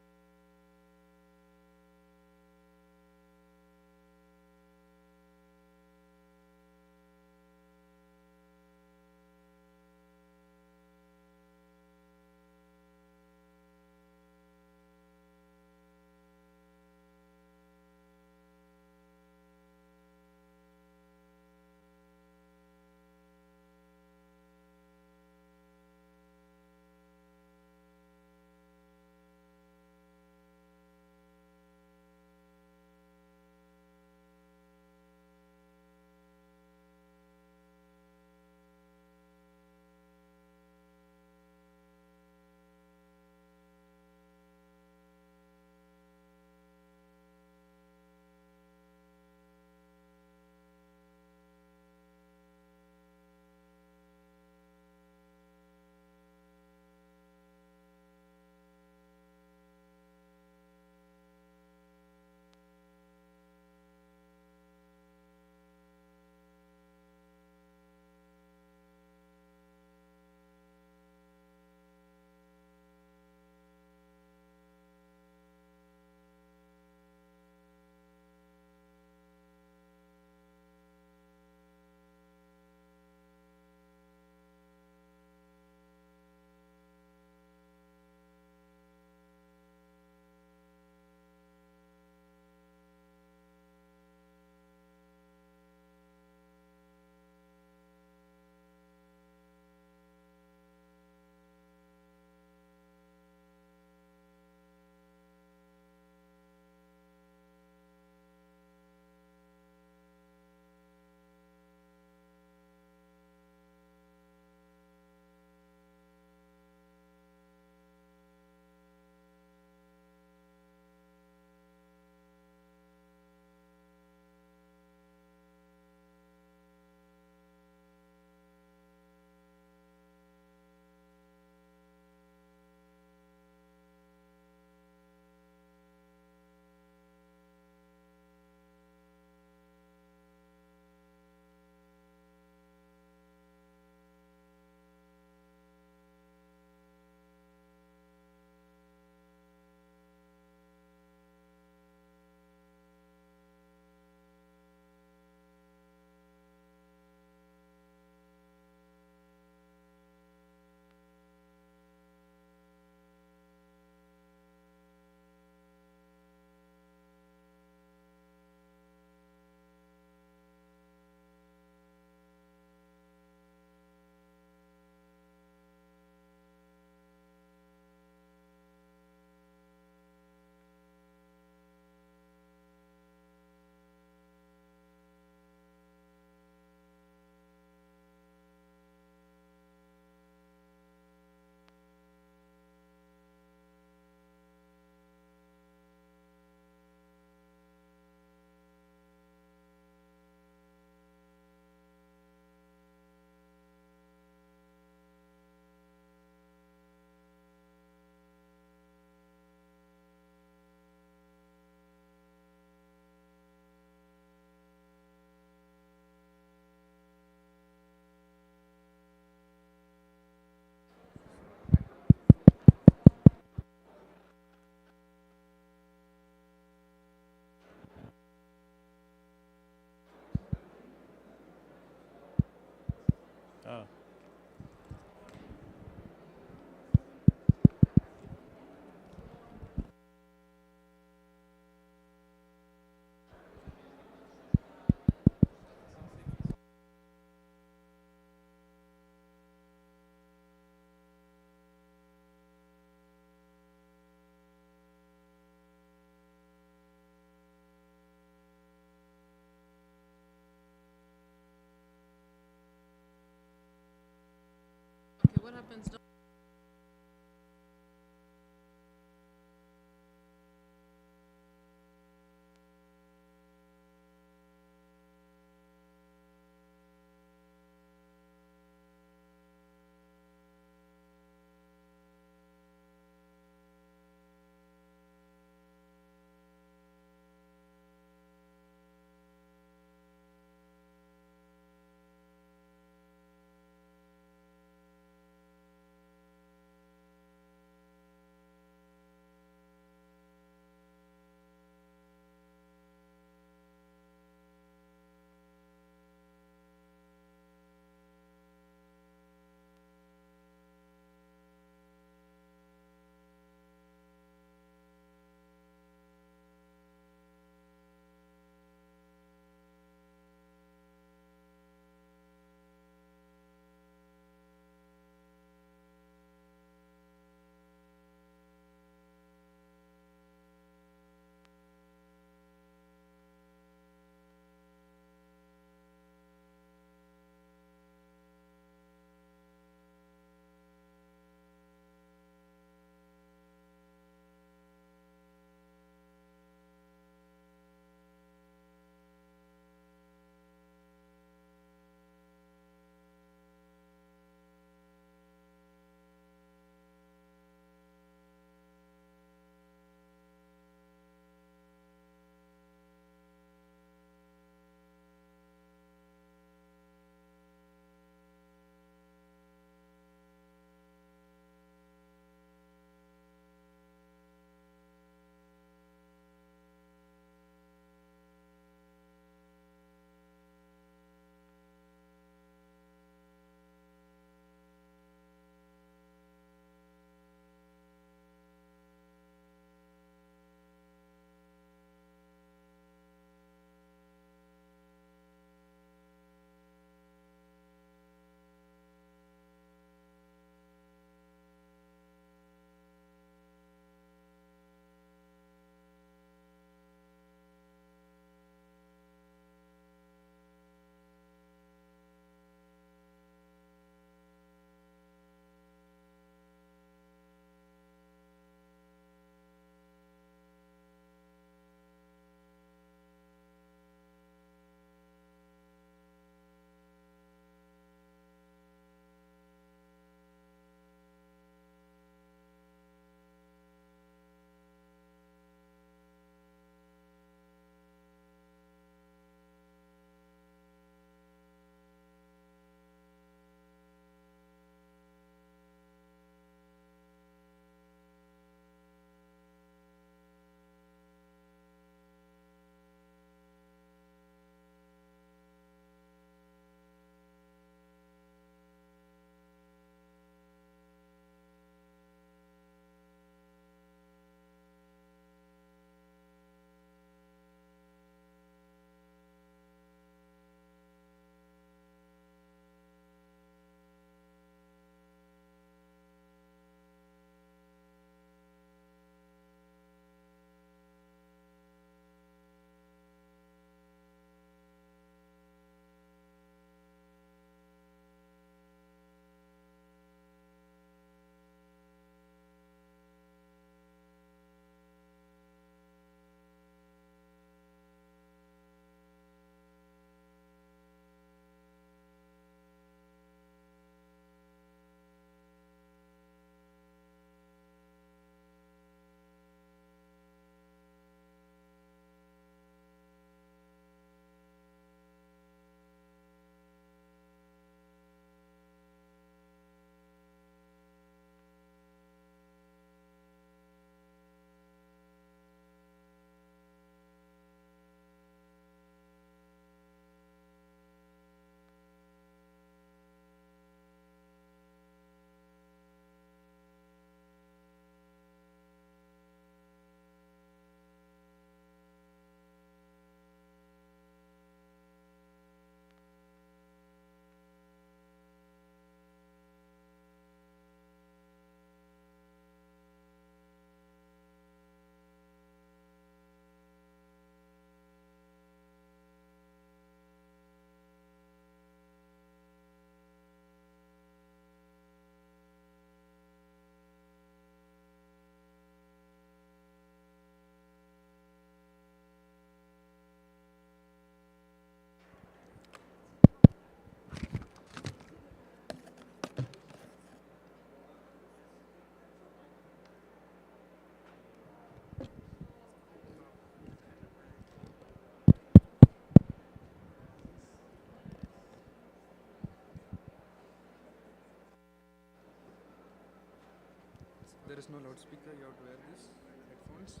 is no loudspeaker, you have to wear this headphones.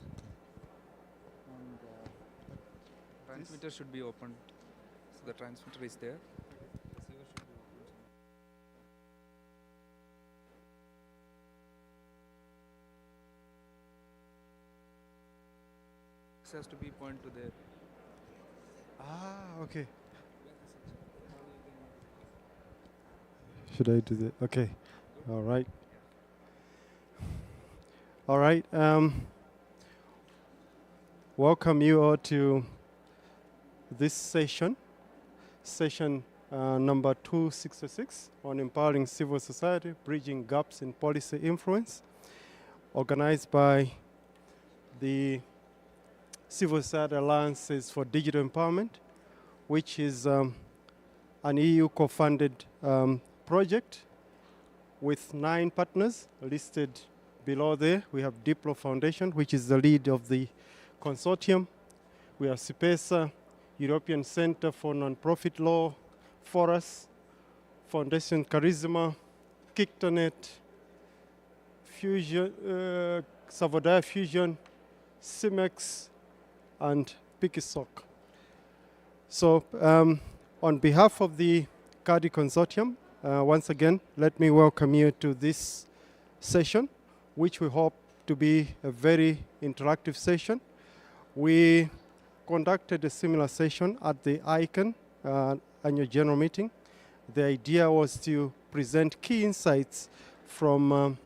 And transmitter should be open. So the transmitter is there. Receiver should be open. This has to be point to there. Ah, okay. Should I do that? Okay. All right. All right. Welcome you all to this session number 266 on empowering civil society, bridging gaps in policy influence, organized by the Civil Society Alliances for Digital Empowerment, which is an EU co-funded project with 9 partners listed below there. We have Diplo Foundation, which is the lead of the consortium. We have CIPESA, European Center for Non-Profit Law, Forus, Foundation Charisma, Kictonet, Fusion, Savodia Fusion, CIMEX, and Pikisoc. So on behalf of the CADI Consortium, once again, let me welcome you to this session, which we hope to be a very interactive session. We conducted a similar session at the ICANN annual general meeting. The idea was to present key insights from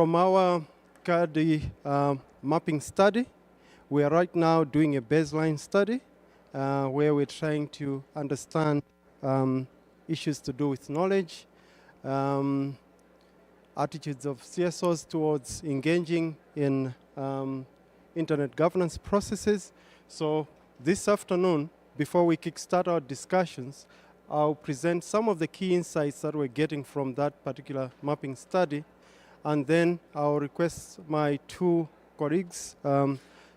our CADI mapping study. We are right now doing a baseline study where we're trying to understand issues to do with knowledge, attitudes of CSOs towards engaging in internet governance processes. So this afternoon, before we kickstart our discussions, I'll present some of the key insights that we're getting from that particular mapping study. And then I'll request my 2 colleagues,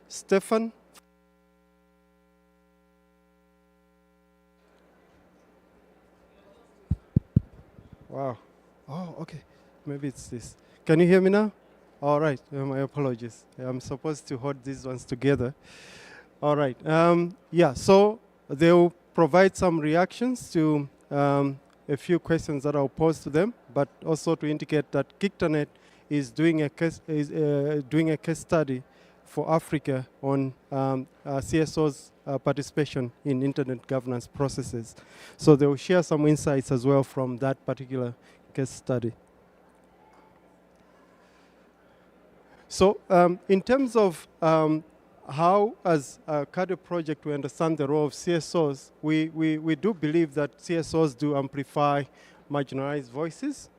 Stefan. Wow. Oh, okay. Maybe it's this. Can you hear me now? All right. My apologies. I'm supposed to hold these ones together. All right. Yeah, so they'll provide some reactions to a few questions that I'll pose to them, but also to indicate that Kictonet is doing a case study for Africa on CSO's participation in internet governance processes. So they will share some insights as well from that particular case study. So in terms of how, as a CADI project, we understand the role of CSOs, we do believe that CSOs do amplify marginalized voices.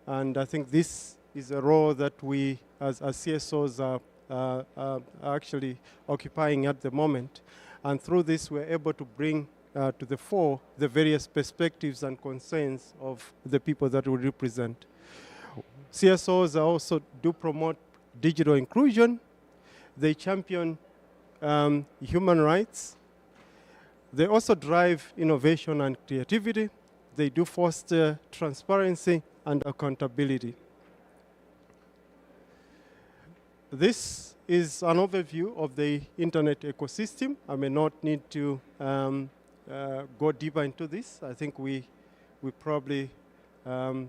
And I think this is a role that we, as CSOs, are actually occupying at the moment. And through this, we're able to bring to the fore the various perspectives and concerns of the people that we represent. CSOs also do promote digital inclusion. They champion human rights. They also drive innovation and creativity. They do foster transparency and accountability. This is an overview of the internet ecosystem. I may not need to go deeper into this. I think we probably are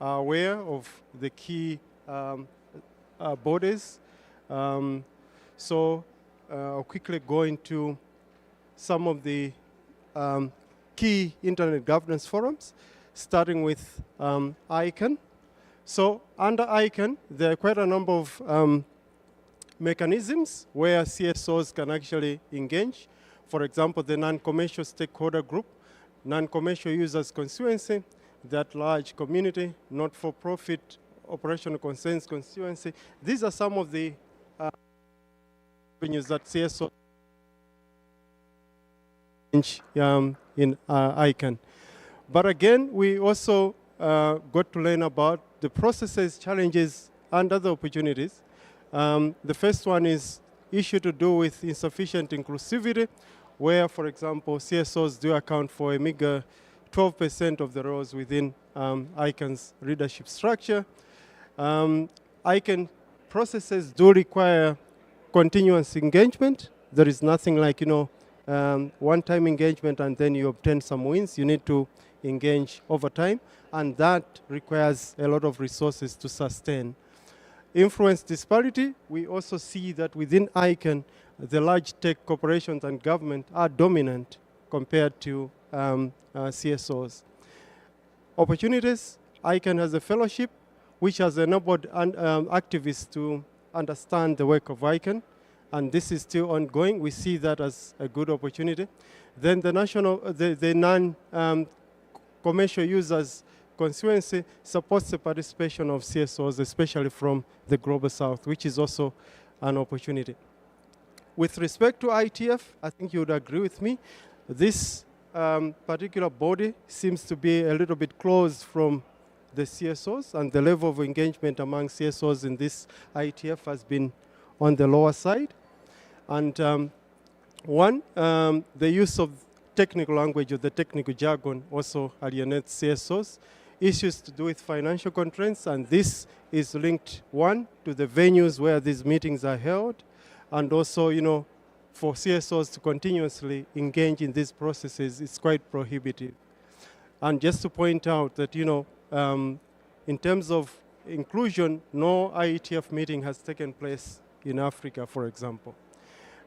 aware of the key bodies. So I'll quickly go into some of the key internet governance forums, starting with ICANN. So under ICANN, there are quite a number of mechanisms where CSOs can actually engage. For example, the non-commercial stakeholder group, non-commercial users constituency, that large community, not-for-profit operational concerns constituency. These are some of the avenues that CSO in ICANN. But again, we also got to learn about the processes, challenges, and other opportunities. The first one is issue to do with insufficient inclusivity, where, for example, CSOs do account for a meager 12% of the roles within ICANN's leadership structure. ICANN processes do require continuous engagement. There is nothing like, one-time engagement and then you obtain some wins. You need to engage over time, and that requires a lot of resources to sustain. Influence disparity, we also see that within ICANN, the large tech corporations and government are dominant compared to CSOs. Opportunities, ICANN has a fellowship which has enabled activists to understand the work of ICANN, and this is still ongoing. We see that as a good opportunity. Then the non-commercial users constituency supports the participation of CSOs, especially from the Global South, which is also an opportunity. With respect to ITF, I think you would agree with me. This particular body seems to be a little bit closed from the CSOs, and the level of engagement among CSOs in this ITF has been on the lower side. And the use of technical language or the technical jargon also alienates CSOs. Issues to do with financial constraints, and this is linked, one, to the venues where these meetings are held, and also, for CSOs to continuously engage in these processes is quite prohibitive. And just to point out that, in terms of inclusion, no IETF meeting has taken place in Africa, for example.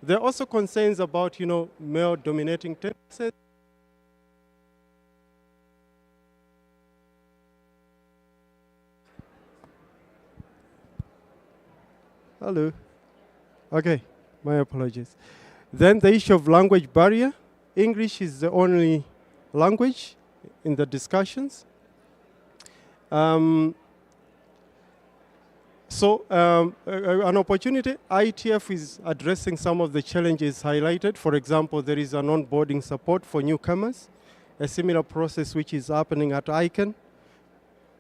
There are also concerns about, male-dominating tendencies. Hello. Okay, my apologies. Then the issue of language barrier. English is the only language in the discussions. An opportunity, ITF is addressing some of the challenges highlighted. For example, there is an onboarding support for newcomers, a similar process which is happening at ICANN.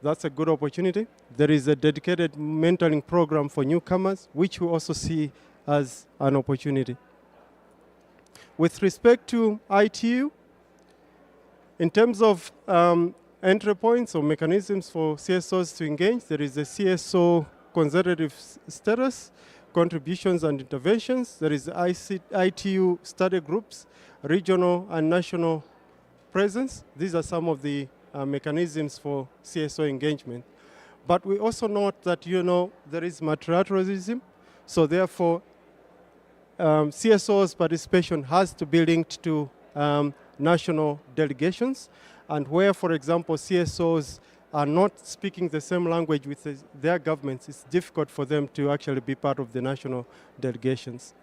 That's a good opportunity. There is a dedicated mentoring program for newcomers, which we also see as an opportunity. With respect to ITU, in terms of entry points or mechanisms for CSOs to engage, there is a CSO consultative status, contributions and interventions. There is ITU study groups, regional and national presence. These are some of the mechanisms for CSO engagement. But we also note that, there is multilateralism. So therefore, CSO's participation has to be linked to national delegations. And where, for example, CSOs are not speaking the same language with their governments, it's difficult for them to actually be part of the national delegations.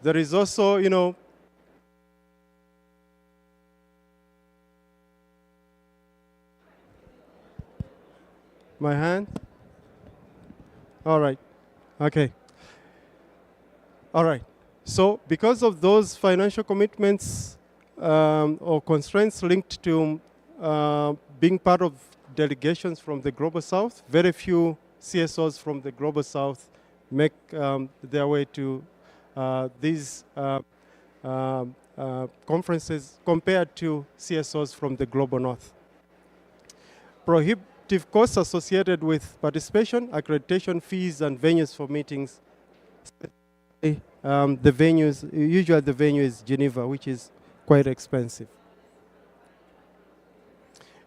There is also, my hand? All right. Okay. All right. So because of those financial commitments or constraints linked to being part of delegations from the Global South, very few CSOs from the Global South make their way to these conferences compared to CSOs from the Global North. Prohibitive costs associated with participation, accreditation fees, and venues for meetings. Usually the venue is Geneva, which is quite expensive.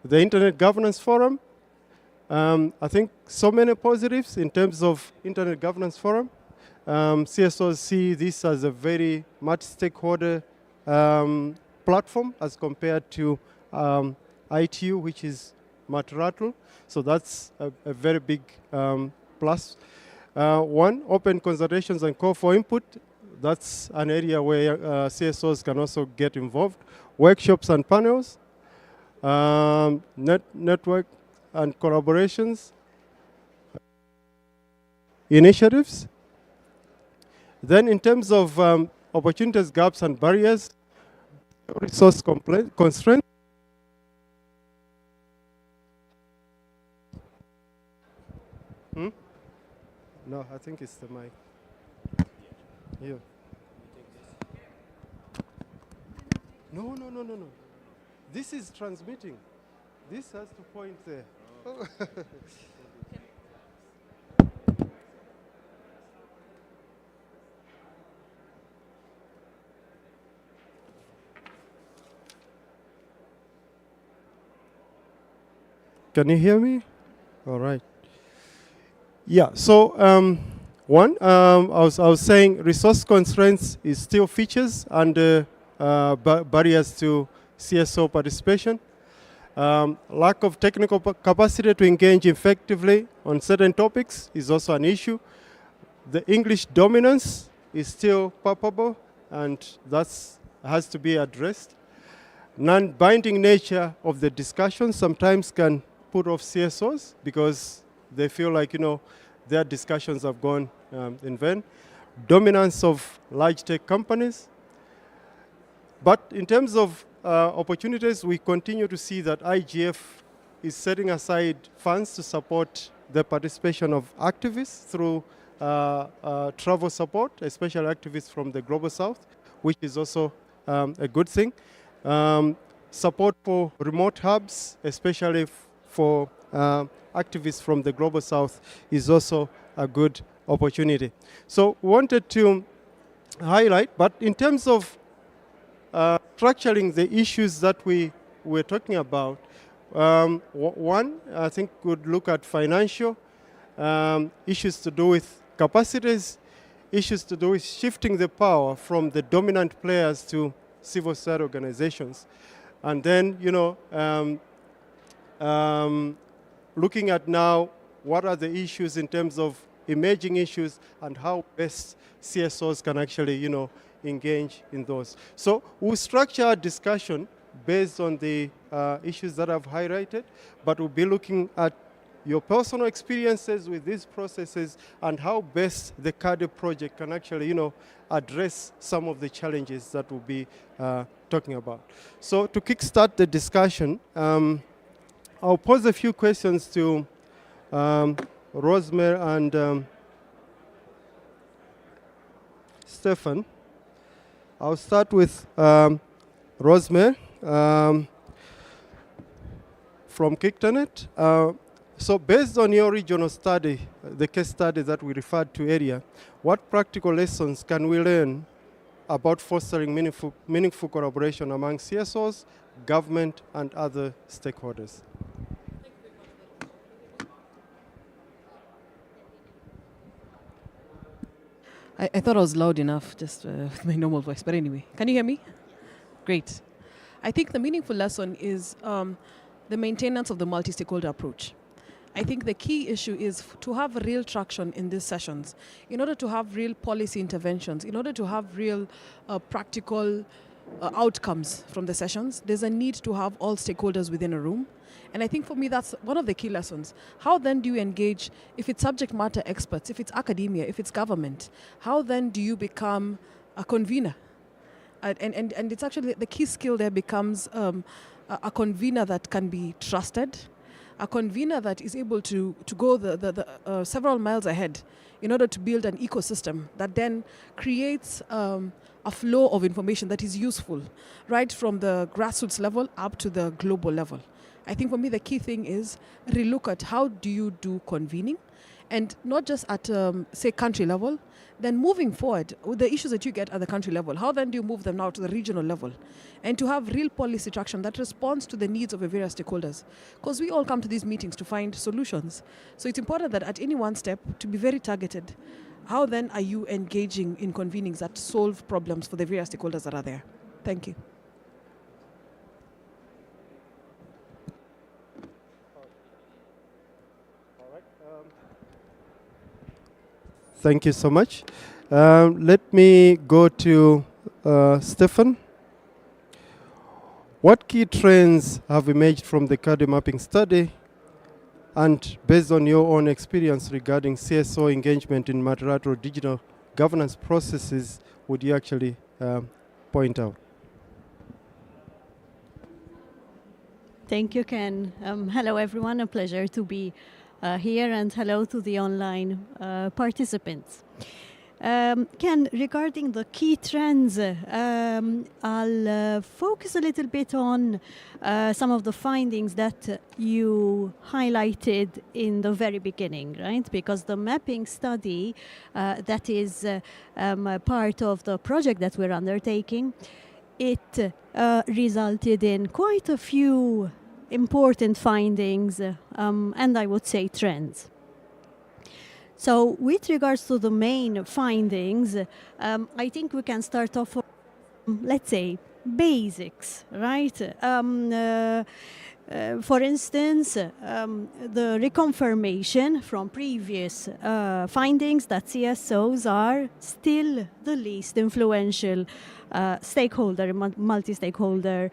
The Internet Governance Forum, I think so many positives in terms of Internet Governance Forum. CSOs see this as a very much stakeholder platform as compared to ITU, which is multilateral. So that's a very big plus. One, open consultations and call for input. That's an area where CSOs can also get involved. Workshops and panels, network and collaborations, initiatives. Then in terms of opportunities, gaps, and barriers, resource constraints. No, I think it's the mic. Here. No. This is transmitting. This has to point there. Oh. Can you hear me? All right. Yeah, so I was saying resource constraints is still features and barriers to CSO participation. Lack of technical capacity to engage effectively on certain topics is also an issue. The English dominance is still palpable, and that has to be addressed. Non-binding nature of the discussion sometimes can put off CSOs because they feel like, their discussions have gone in vain. Dominance of large tech companies. But in terms of opportunities, we continue to see that IGF is setting aside funds to support the participation of activists through travel support, especially activists from the Global South, which is also a good thing. Support for remote hubs, especially for activists from the Global South, is also a good opportunity. So wanted to highlight, but in terms of structuring the issues that we were talking about, one, I think would look at financial issues to do with capacities, issues to do with shifting the power from the dominant players to civil society organizations. And then, looking at now what are the issues in terms of emerging issues and how best CSOs can actually, engage in those. So we'll structure our discussion based on the issues that I've highlighted, but we'll be looking at your personal experiences with these processes and how best the CADE project can actually, address some of the challenges that we'll be talking about. So to kickstart the discussion, I'll pose a few questions to Rosemary and Stefan. I'll start with Rosemary from KicTanet. So based on your regional study, the case study that we referred to earlier, what practical lessons can we learn about fostering meaningful collaboration among CSOs, government, and other stakeholders? I thought I was loud enough, just with my normal voice. But anyway, can you hear me? Great. I think the meaningful lesson is the maintenance of the multi-stakeholder approach. I think the key issue is to have real traction in these sessions, in order to have real policy interventions, in order to have real practical outcomes from the sessions, there's a need to have all stakeholders within a room. And I think for me, that's one of the key lessons. How then do you engage, if it's subject matter experts, if it's academia, if it's government, how then do you become a convener? And it's actually, the key skill there becomes a convener that can be trusted, a convener that is able to go the several miles ahead in order to build an ecosystem that then creates a flow of information that is useful, right from the grassroots level up to the global level. I think for me the key thing is relook at how do you do convening, and not just at, say, country level, then moving forward with the issues that you get at the country level, how then do you move them now to the regional level? And to have real policy traction that responds to the needs of the various stakeholders. Because we all come to these meetings to find solutions. So it's important that at any one step, to be very targeted. How then are you engaging in convenings that solve problems for the various stakeholders that are there? Thank you. Thank you so much. Let me go to Stefan. What key trends have emerged from the CADE mapping study, and based on your own experience regarding CSO engagement in multilateral digital governance processes, would you actually point out? Thank you, Ken. Hello, everyone. A pleasure to be here, and hello to the online participants. Ken, regarding the key trends, I'll focus a little bit on some of the findings that you highlighted in the very beginning, right? Because the mapping study that is part of the project that we're undertaking, it resulted in quite a few important findings and I would say trends. So with regards to the main findings, I think we can start off, let's say, basics, right? For instance, the reconfirmation from previous findings that CSOs are still the least influential stakeholder, multi-stakeholder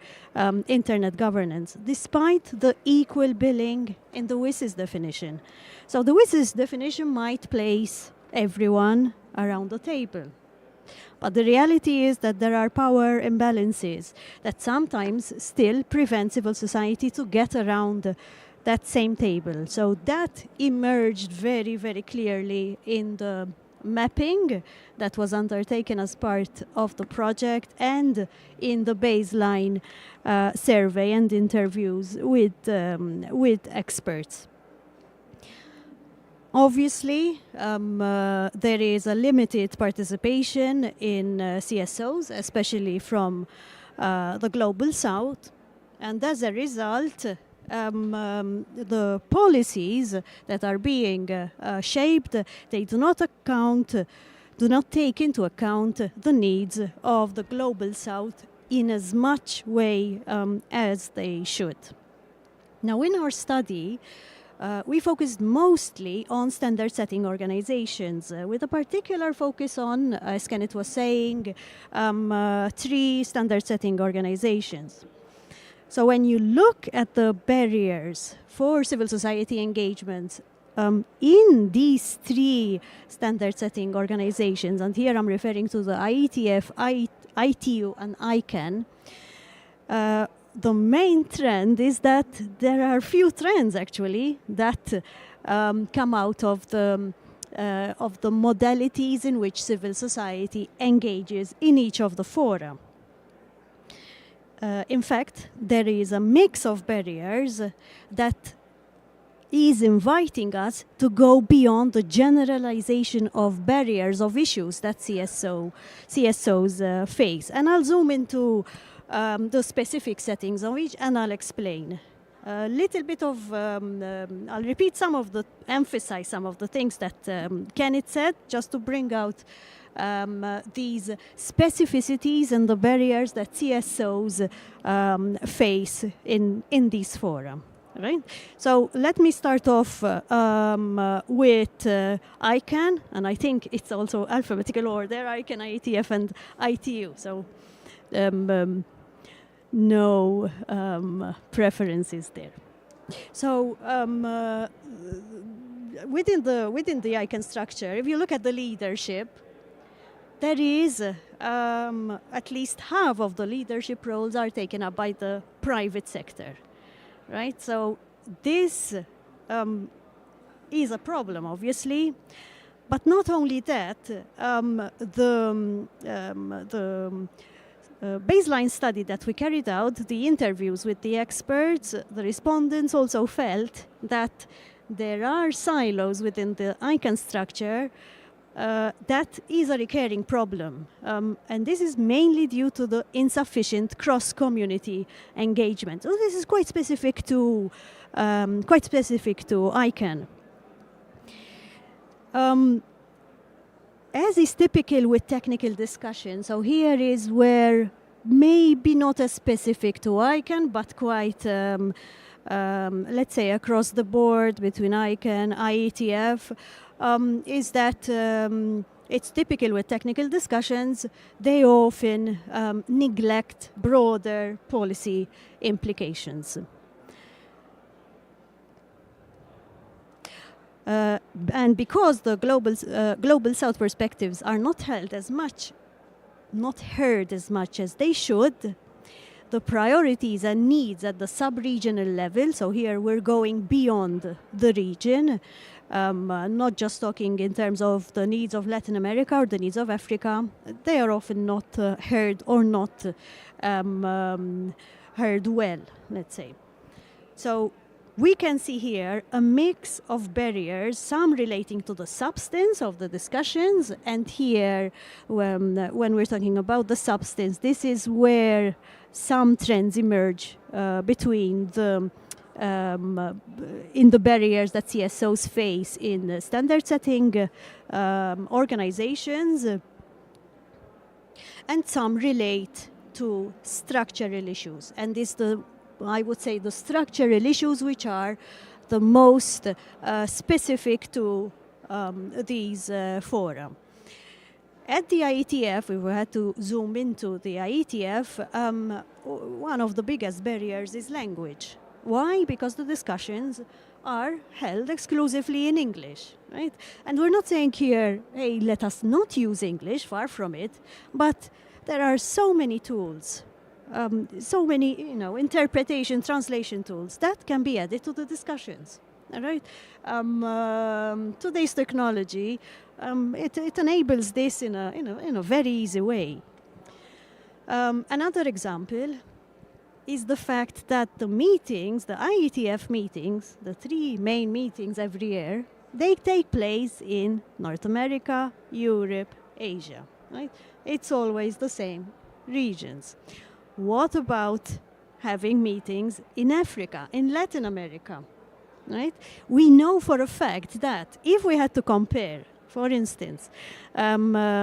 internet governance, despite the equal billing in the WSIS definition. So the WSIS definition might place everyone around the table. But the reality is that there are power imbalances that sometimes still prevent civil society to get around that same table. So that emerged very, very clearly in the mapping that was undertaken as part of the project and in the baseline survey and interviews with experts. Obviously, there is a limited participation in CSOs, especially from the Global South. And as a result, the policies that are being shaped, they do not take into account the needs of the Global South in as much way as they should. Now, in our study, we focused mostly on standard-setting organizations, with a particular focus on, as Kenneth was saying, 3 standard-setting organizations. So when you look at the barriers for civil society engagement in these 3 standard-setting organizations, and here I'm referring to the IETF, ITU, and ICANN, the main trend is that there are few trends actually that come out of the modalities in which civil society engages in each of the fora. In fact, there is a mix of barriers that is inviting us to go beyond the generalization of barriers of issues that CSOs face. And I'll zoom into the specific settings of each, and I'll explain. A little bit of, I'll repeat emphasize some of the things that Kenneth said, just to bring out these specificities and the barriers that CSOs face in these fora. Right? So let me start off with ICANN, and I think it's also alphabetical order, ICANN, IETF, and ITU. So no preferences there. So within the ICANN structure, if you look at the leadership, there is at least half of the leadership roles are taken up by the private sector, right? So this is a problem, obviously. But not only that, the baseline study that we carried out, the interviews with the experts, the respondents also felt that there are silos within the ICANN structure that is a recurring problem. And this is mainly due to the insufficient cross-community engagement. So this is quite specific to ICANN. As is typical with technical discussion, so here is where maybe not as specific to ICANN, but quite, let's say, across the board between ICANN, IETF, is that it's typical with technical discussions. They often neglect broader policy implications. And because the global South perspectives are not heard as much as they should, the priorities and needs at the sub-regional level, so here we're going beyond the region, not just talking in terms of the needs of Latin America or the needs of Africa. They are often not heard or not heard well, let's say. So we can see here a mix of barriers, some relating to the substance of the discussions, and here, when we're talking about the substance, this is where some trends emerge between the in the barriers that CSOs face in standard setting organizations, and some relate to structural issues. And this I would say the structural issues which are the most specific to these fora. At the IETF, if we had to zoom into the IETF, one of the biggest barriers is language. Why? Because the discussions are held exclusively in English, right? And we're not saying here, hey, let us not use English, far from it, but there are so many tools, so many, interpretation, translation tools that can be added to the discussions. All right. Today's technology, it enables this in a very easy way. Another example is the fact that the meetings, the IETF meetings, the 3 main meetings every year, they take place in North America, Europe, Asia. Right? It's always the same regions. What about having meetings in Africa, in Latin America? Right? We know for a fact that if we had to compare, for instance,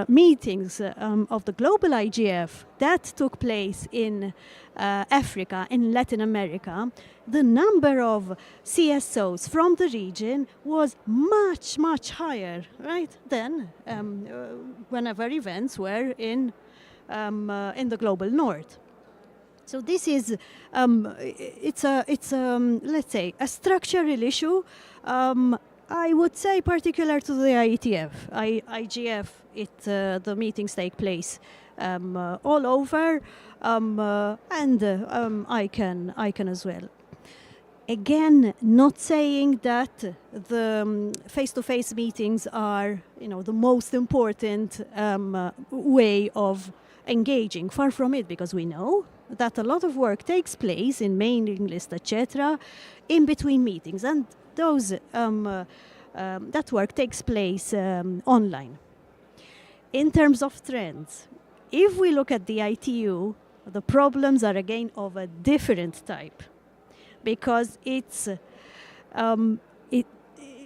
meetings of the global IGF that took place in Africa, in Latin America, the number of CSOs from the region was much, much higher, right, than whenever events were in the global north. So this is, it's let's say, a structural issue. I would say particular to the IETF, IGF. The meetings take place all over, and I can as well. Again, not saying that the face-to-face meetings are, the most important way of engaging. Far from it, because we know that a lot of work takes place in mailing list, etc., in between meetings, and those that work takes place online. In terms of trends, if we look at the ITU, the problems are again of a different type, because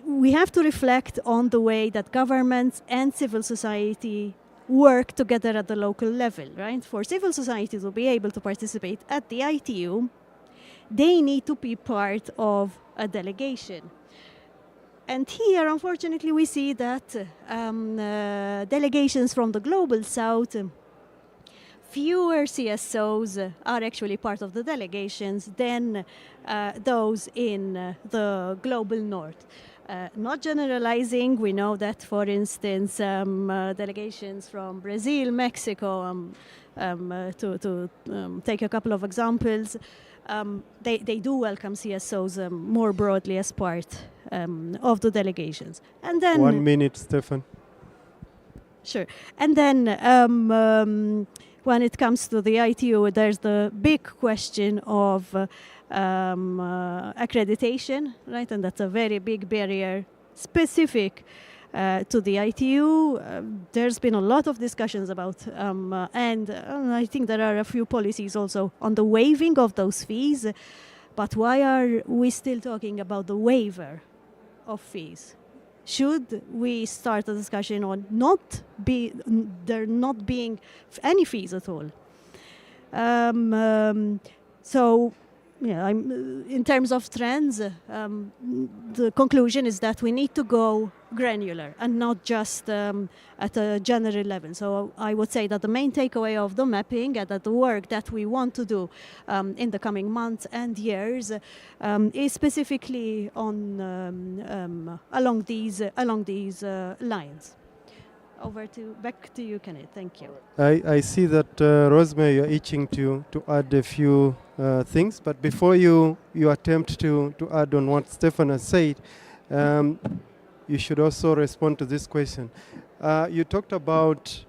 we have to reflect on the way that governments and civil society work together at the local level, right? For civil society to be able to participate at the ITU, they need to be part of a delegation. And here, unfortunately, we see that delegations from the global south, fewer CSOs are actually part of the delegations than those in the global north. Not generalizing, we know that, for instance, delegations from Brazil, Mexico, to take a couple of examples, they do welcome CSOs more broadly as part of the delegations. And then 1 minute, Stefan. Sure. And then when it comes to the ITU, there's the big question of accreditation, right? And that's a very big barrier specific to the ITU. There's been a lot of discussions about, and I think there are a few policies also on the waiving of those fees. But why are we still talking about the waiver of fees? Should we start a discussion on there not being any fees at all? So, yeah, in terms of trends, the conclusion is that we need to go granular and not just at a general level. So I would say that the main takeaway of the mapping and that the work that we want to do in the coming months and years is specifically on along these lines. Back to you, Kenneth. Thank you. I see that Rosemary, you're itching to add a few things, but before you attempt to add on what Stefan has said, you should also respond to this question. You talked about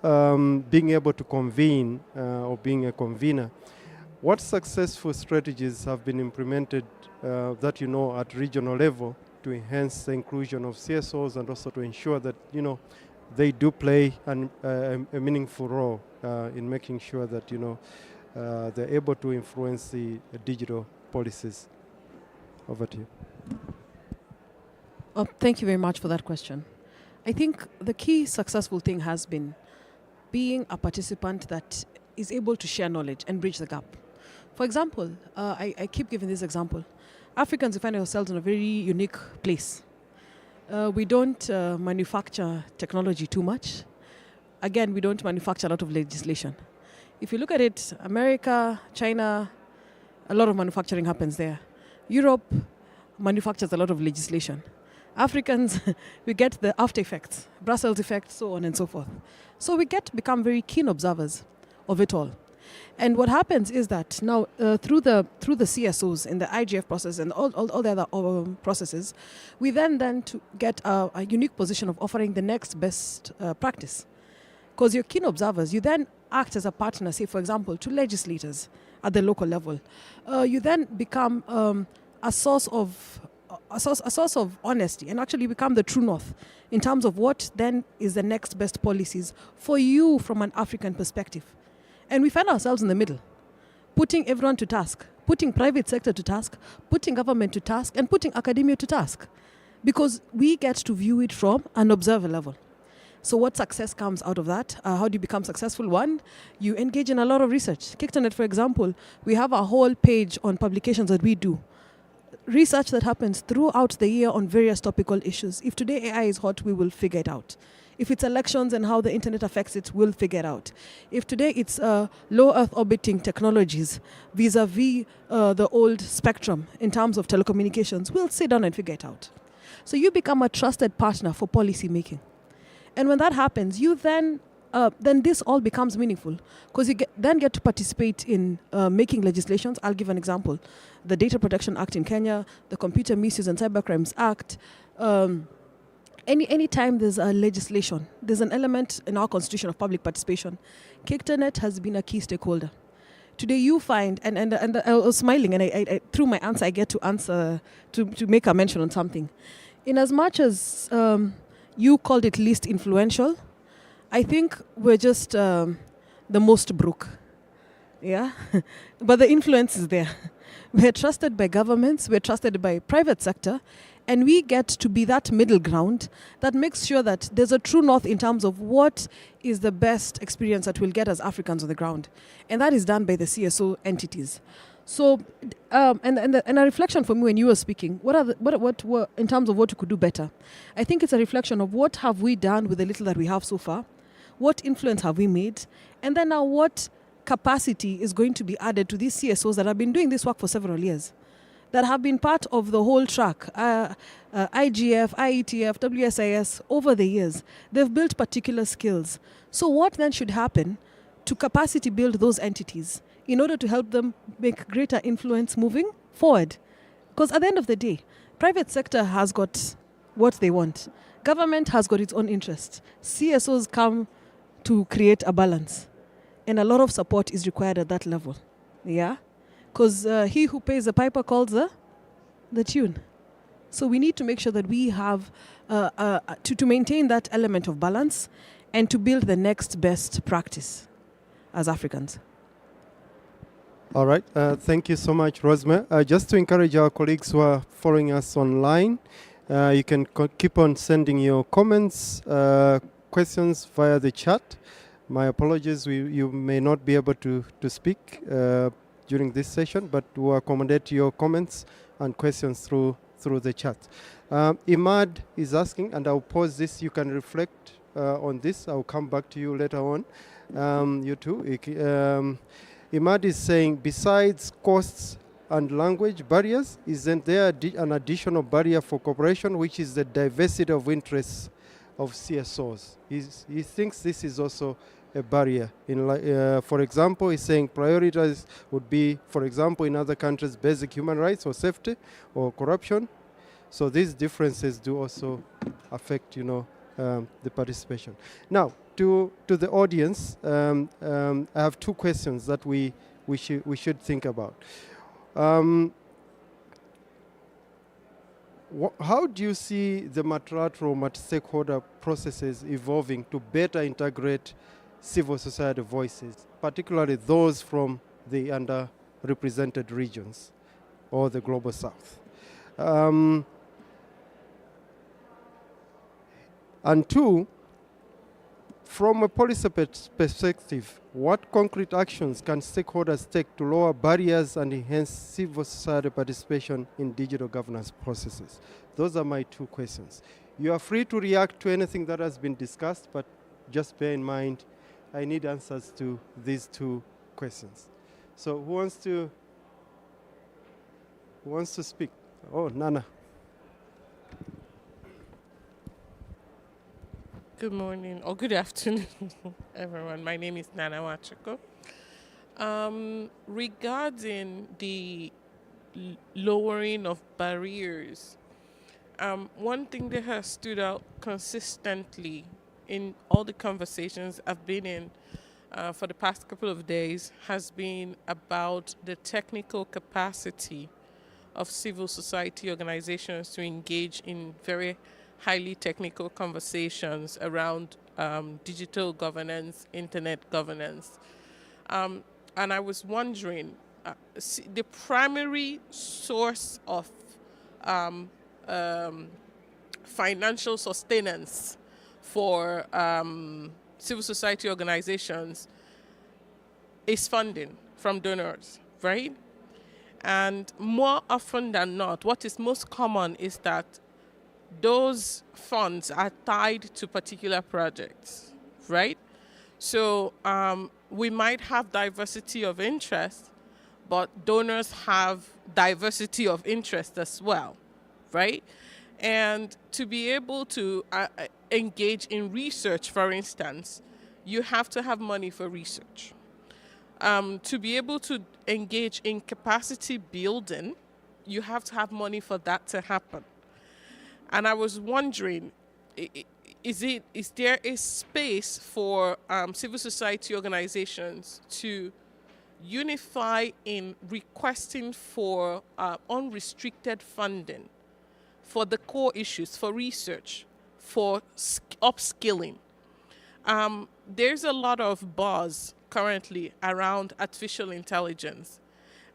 being able to convene or being a convener. What successful strategies have been implemented that you know at regional level to enhance the inclusion of CSOs and also to ensure that they do play a meaningful role in making sure that they're able to influence the digital policies? Over to you. Thank you very much for that question. I think the key successful thing has been being a participant that is able to share knowledge and bridge the gap. For example, I keep giving this example. Africans find ourselves in a very unique place. We don't manufacture technology too much. Again, we don't manufacture a lot of legislation. If you look at it, America, China, a lot of manufacturing happens there. Europe manufactures a lot of legislation. Africans, we get the after effects, Brussels effect, so on and so forth. So we get to become very keen observers of it all. And what happens is that now through the CSOs in the IGF process and all the other processes, we then to get a unique position of offering the next best practice. Because you're keen observers, you then act as a partner, say for example, to legislators at the local level. You then become a source of honesty and actually become the true north in terms of what then is the next best policies for you from an African perspective. And we find ourselves in the middle, putting everyone to task, putting private sector to task, putting government to task, and putting academia to task, because we get to view it from an observer level. So what success comes out of that? How do you become successful? One, you engage in a lot of research. KickToNet, for example, we have a whole page on publications that we do. Research that happens throughout the year on various topical issues. If today AI is hot, we will figure it out. If it's elections and how the internet affects it, we'll figure it out. If today it's low Earth orbiting technologies vis-a-vis the old spectrum in terms of telecommunications, we'll sit down and figure it out. So you become a trusted partner for policy making. And when that happens, you then this all becomes meaningful because you then get to participate in making legislations. I'll give an example. The Data Protection Act in Kenya, the Computer Misuse and Cybercrimes Act. Any time there's a legislation, there's an element in our constitution of public participation. KickToNet has been a key stakeholder. Today you find, and I was smiling, and I through my answer I get to answer, to make a mention on something. In as much as you called it least influential, I think we're just the most broke. Yeah? But the influence is there. We're trusted by governments, we're trusted by private sector, and we get to be that middle ground that makes sure that there's a true north in terms of what is the best experience that we'll get as Africans on the ground. And that is done by the CSO entities. So, and a reflection for me when you were speaking, what were, in terms of what we could do better? I think it's a reflection of what have we done with the little that we have so far, what influence have we made, and then now what capacity is going to be added to these CSOs that have been doing this work for several years, that have been part of the whole track, IGF, IETF, WSIS, over the years. They've built particular skills. So what then should happen to capacity build those entities in order to help them make greater influence moving forward? Because at the end of the day, private sector has got what they want. Government has got its own interest. CSOs come to create a balance. And a lot of support is required at that level. Yeah? Because he who pays the piper calls the tune. So we need to make sure that we have, to maintain that element of balance and to build the next best practice as Africans. All right. Thank you so much, Rosemary. Just to encourage our colleagues who are following us online, you can keep on sending your comments, questions via the chat. My apologies, you may not be able to speak during this session, but we'll accommodate your comments and questions through the chat. Imad is asking, and I'll pause this, you can reflect on this. I'll come back to you later on, you too. Imad is saying, besides costs and language barriers, isn't there an additional barrier for cooperation, which is the diversity of interests of CSOs? He thinks this is also a barrier. For example, he's saying priorities would be, for example, in other countries, basic human rights or safety or corruption. So these differences do also affect, the participation. Now, to the audience, I have two questions that we should think about. How do you see the multi-stakeholder processes evolving to better integrate civil society voices, particularly those from the underrepresented regions or the global south? And two, from a policy perspective, what concrete actions can stakeholders take to lower barriers and enhance civil society participation in digital governance processes? Those are my two questions. You are free to react to anything that has been discussed, but just bear in mind, I need answers to these two questions. So who wants to speak? Oh, Nana. Good morning or good afternoon, everyone. My name is Nana Wachiko. Regarding the lowering of barriers, one thing that has stood out consistently in all the conversations I've been in for the past couple of days has been about the technical capacity of civil society organizations to engage in very highly technical conversations around digital governance, internet governance. And I was wondering, the primary source of financial sustenance for civil society organizations is funding from donors, right? And more often than not, what is most common is that those funds are tied to particular projects, right? So we might have diversity of interest, but donors have diversity of interest as well, right? And to be able to engage in research, for instance, you have to have money for research. To be able to engage in capacity building, you have to have money for that to happen. And I was wondering, is there a space for civil society organizations to unify in requesting for unrestricted funding for the core issues, for research, for upskilling? There's a lot of buzz currently around artificial intelligence.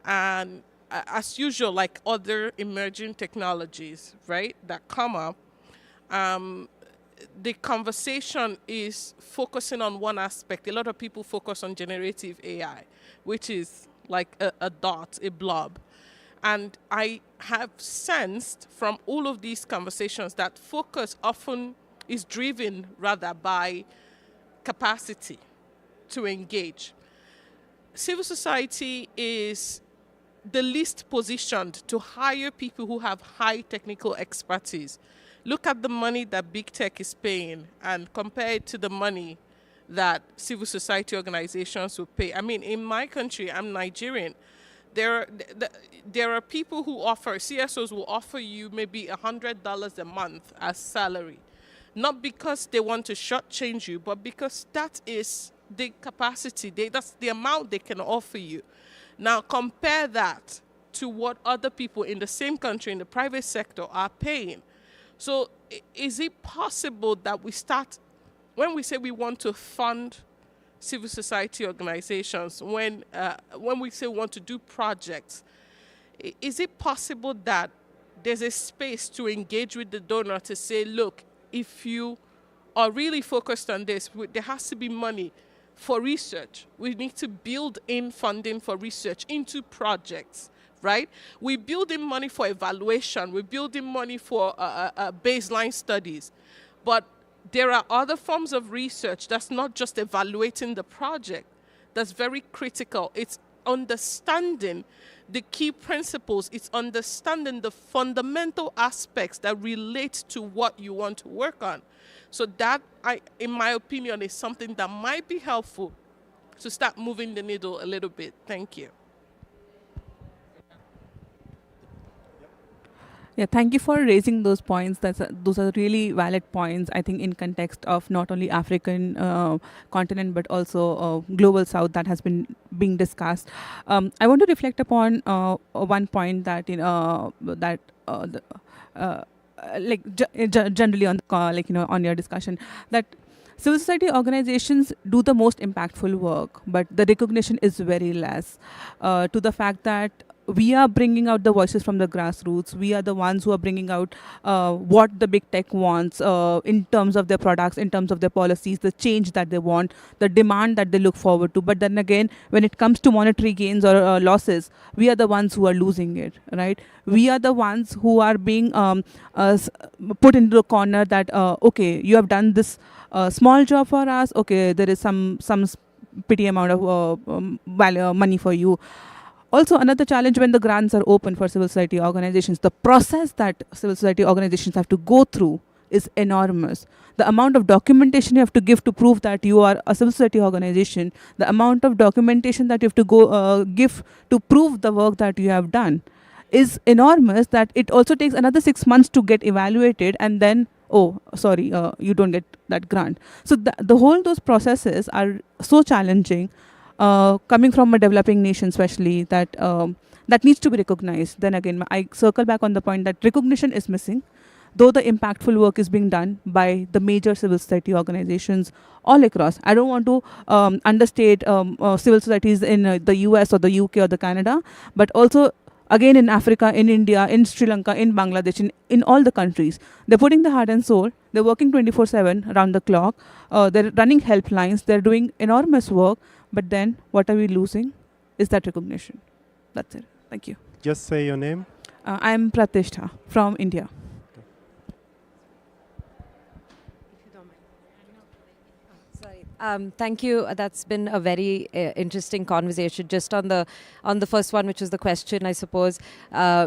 And as usual, like other emerging technologies, right, that come up, the conversation is focusing on one aspect. A lot of people focus on generative AI, which is like a dot, a blob. And I have sensed from all of these conversations that focus often is driven rather by capacity to engage. Civil society is the least positioned to hire people who have high technical expertise. Look at the money that big tech is paying and compare it to the money that civil society organizations will pay. I mean, in my country, I'm Nigerian. There are people who offer, CSOs will offer you maybe $100 a month as salary. Not because they want to shortchange you, but because that is the capacity, that's the amount they can offer you. Now compare that to what other people in the same country in the private sector are paying. So is it possible that we start, when we say we want to fund civil society organizations, when we say we want to do projects, is it possible that there's a space to engage with the donor to say, look, if you are really focused on this, there has to be money for research. We need to build in funding for research into projects, right? We build in money for evaluation. We build in money for baseline studies. But there are other forms of research that's not just evaluating the project. That's very critical. It's understanding the key principles. It's understanding the fundamental aspects that relate to what you want to work on. So that, in my opinion, is something that might be helpful to start moving the needle a little bit. Thank you. Yeah, thank you for raising those points. Those are really valid points, I think, in context of not only African continent, but also global South that has been being discussed. I want to reflect upon one point that, the, uh, generally on the on your discussion, that civil society organizations do the most impactful work, but the recognition is very less to the fact that we are bringing out the voices from the grassroots. We are the ones who are bringing out what the big tech wants in terms of their products, in terms of their policies, the change that they want, the demand that they look forward to. But then again, when it comes to monetary gains or losses, we are the ones who are losing it, right? We are the ones who are being put into a corner that, okay, you have done this small job for us. Okay, there is some petty amount of money for you. Also, another challenge when the grants are open for civil society organizations, the process that civil society organizations have to go through is enormous. The amount of documentation you have to give to prove that you are a civil society organization, the amount of documentation that you have to give to prove the work that you have done is enormous, that it also takes another 6 months to get evaluated, and then, oh, sorry, you don't get that grant. So the whole those processes are so challenging, coming from a developing nation especially, that that needs to be recognized. Then again, I circle back on the point that recognition is missing, though the impactful work is being done by the major civil society organizations all across. I don't want to understate civil societies in the US or the UK or the Canada, but also again in Africa, in India, in Sri Lanka, in Bangladesh, in all the countries. They're putting the heart and soul. They're working 24/7 around the clock. They're running helplines. They're doing enormous work. But then what are we losing is that recognition. That's it. Thank you. Just say your name. I'm Pratishtha from India. Thank you. That's been a very interesting conversation. Just on the first one, which was the question, I suppose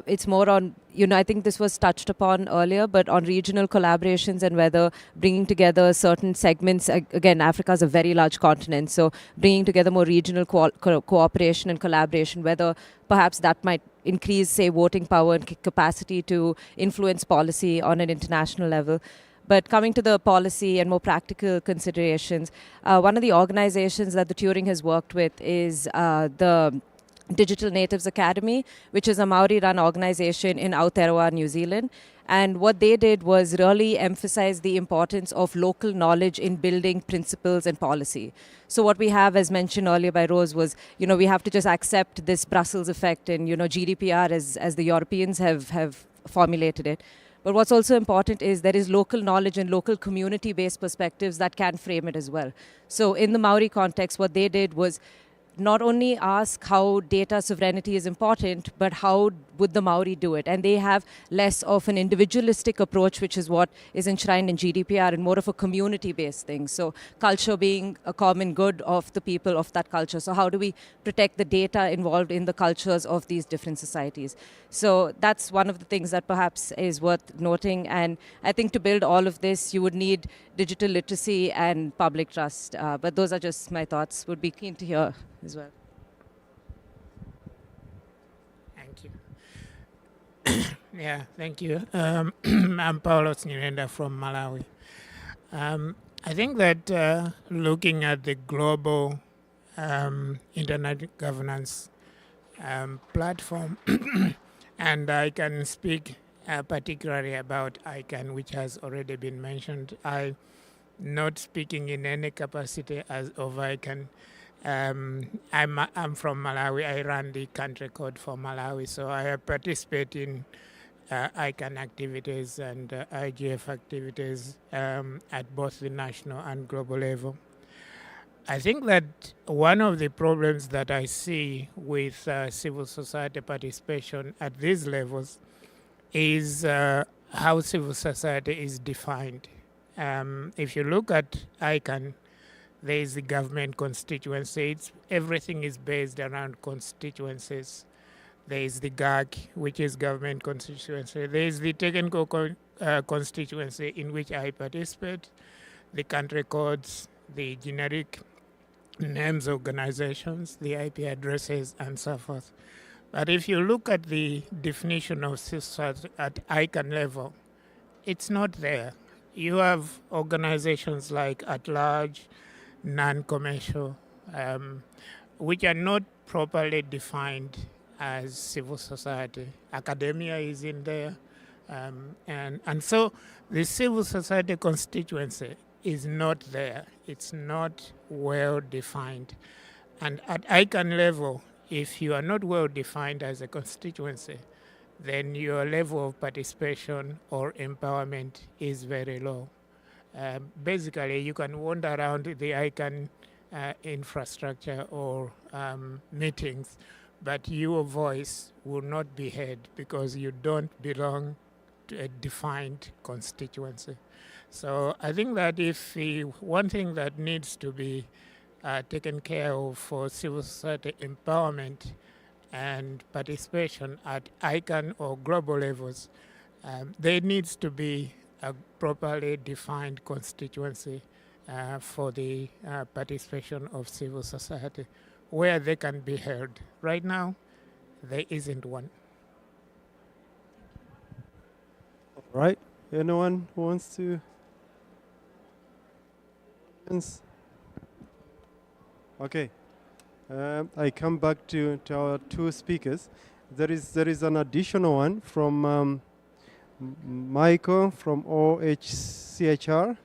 it's more on, I think this was touched upon earlier, but on regional collaborations and whether bringing together certain segments. Again, Africa is a very large continent, so bringing together more regional cooperation and collaboration, whether perhaps that might increase, say, voting power and capacity to influence policy on an international level. But coming to the policy and more practical considerations, one of the organizations that the Turing has worked with is the Digital Natives Academy, which is a Maori-run organization in Aotearoa, New Zealand. And what they did was really emphasize the importance of local knowledge in building principles and policy. So what we have, as mentioned earlier by Rose, was, we have to just accept this Brussels effect and, GDPR as the Europeans have formulated it. But what's also important is there is local knowledge and local community-based perspectives that can frame it as well. So in the Maori context, what they did was not only ask how data sovereignty is important, but how would the Maori do it? And they have less of an individualistic approach, which is what is enshrined in GDPR, and more of a community-based thing. So culture being a common good of the people of that culture. So how do we protect the data involved in the cultures of these different societies? So that's one of the things that perhaps is worth noting. And I think to build all of this, you would need digital literacy and public trust. But those are just my thoughts. Would be keen to hear as well. Thank you. Yeah, thank you. I'm Paulos Nyirenda from Malawi. I think that looking at the global internet governance platform, and I can speak particularly about ICANN, which has already been mentioned. I'm not speaking in any capacity of ICANN. I'm from Malawi. I run the country code for Malawi, so I participate in ICANN activities and IGF activities at both the national and global level. I think that one of the problems that I see with civil society participation at these levels is how civil society is defined. If you look at ICANN, there is the government constituency. Everything is based around constituencies. There is the GAC, which is government constituency. There is the technical constituency in which I participate, the country codes, the generic names of organizations, the IP addresses, and so forth. But if you look at the definition of civil society at ICANN level, it's not there. You have organizations like at large, non-commercial, which are not properly defined as civil society. Academia is in there. And so the civil society constituency is not there. It's not well defined. And at ICANN level, if you are not well defined as a constituency, then your level of participation or empowerment is very low. Basically, you can wander around the ICANN infrastructure or meetings, but your voice will not be heard because you don't belong to a defined constituency. So I think that if one thing that needs to be taken care of for civil society empowerment and participation at ICANN or global levels, there needs to be a properly defined constituency for the participation of civil society where they can be heard. Right now, there isn't one. All right. Anyone who wants to? Okay. I come back to our two speakers. There is an additional one from Michael from OHCHR.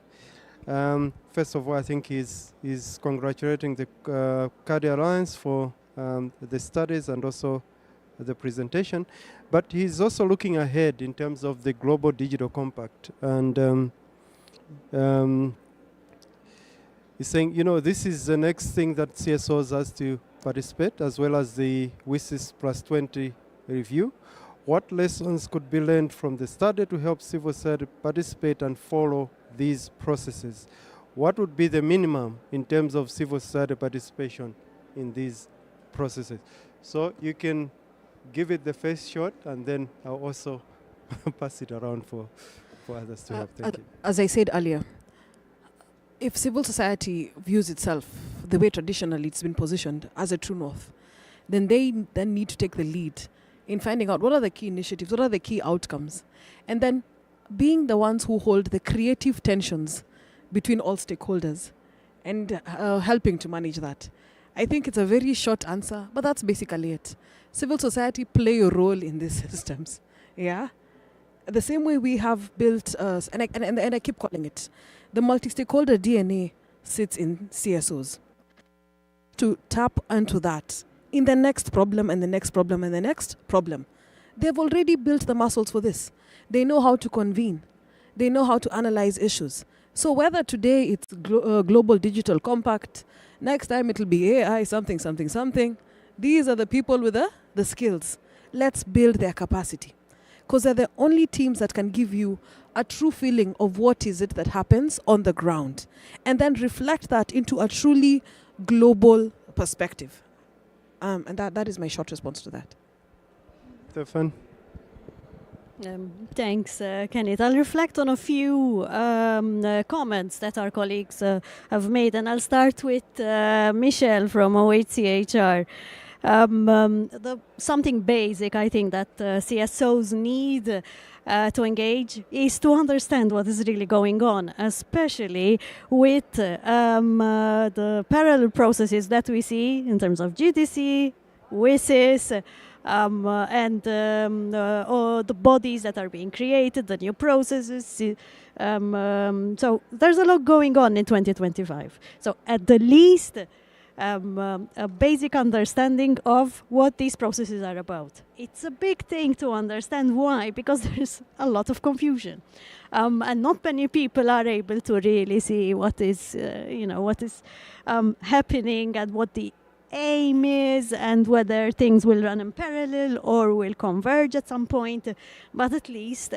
First of all, I think he's congratulating the Cardio Alliance for the studies and also the presentation, but he's also looking ahead in terms of the Global Digital Compact. And he's saying, this is the next thing that CSOs has to participate, as well as the WSIS Plus 20 review. What lessons could be learned from the study to help civil society participate and follow these processes? What would be the minimum in terms of civil society participation in these processes? So you can give it the first shot, and then I'll also pass it around for others to have. Thank you. As I said earlier, if civil society views itself the way traditionally it's been positioned as a true north, then they then need to take the lead in finding out what are the key initiatives, what are the key outcomes, and then being the ones who hold the creative tensions between all stakeholders and helping to manage that. I think it's a very short answer, but that's basically it. Civil society play a role in these systems. Yeah. The same way we have built, and I keep calling it, the multi-stakeholder DNA sits in CSOs. To tap into that in the next problem and the next problem and the next problem. They've already built the muscles for this. They know how to convene. They know how to analyze issues. So whether today it's Global Digital Compact, next time it'll be AI, something. These are the people with the skills. Let's build their capacity. Because they're the only teams that can give you a true feeling of what is it that happens on the ground. And then reflect that into a truly global perspective. And that is my short response to that. Stefan? Thanks, Kenneth. I'll reflect on a few comments that our colleagues have made, and I'll start with Michelle from OHCHR. Something basic, I think, that CSOs need to engage is to understand what is really going on, especially with the parallel processes that we see in terms of GDC, WSIS, and all the bodies that are being created, the new processes. So there's a lot going on in 2025. So at the least, a basic understanding of what these processes are about. It's a big thing to understand why, because there's a lot of confusion. And not many people are able to really see what is, what is happening and what the aim is, and whether things will run in parallel or will converge at some point. But at least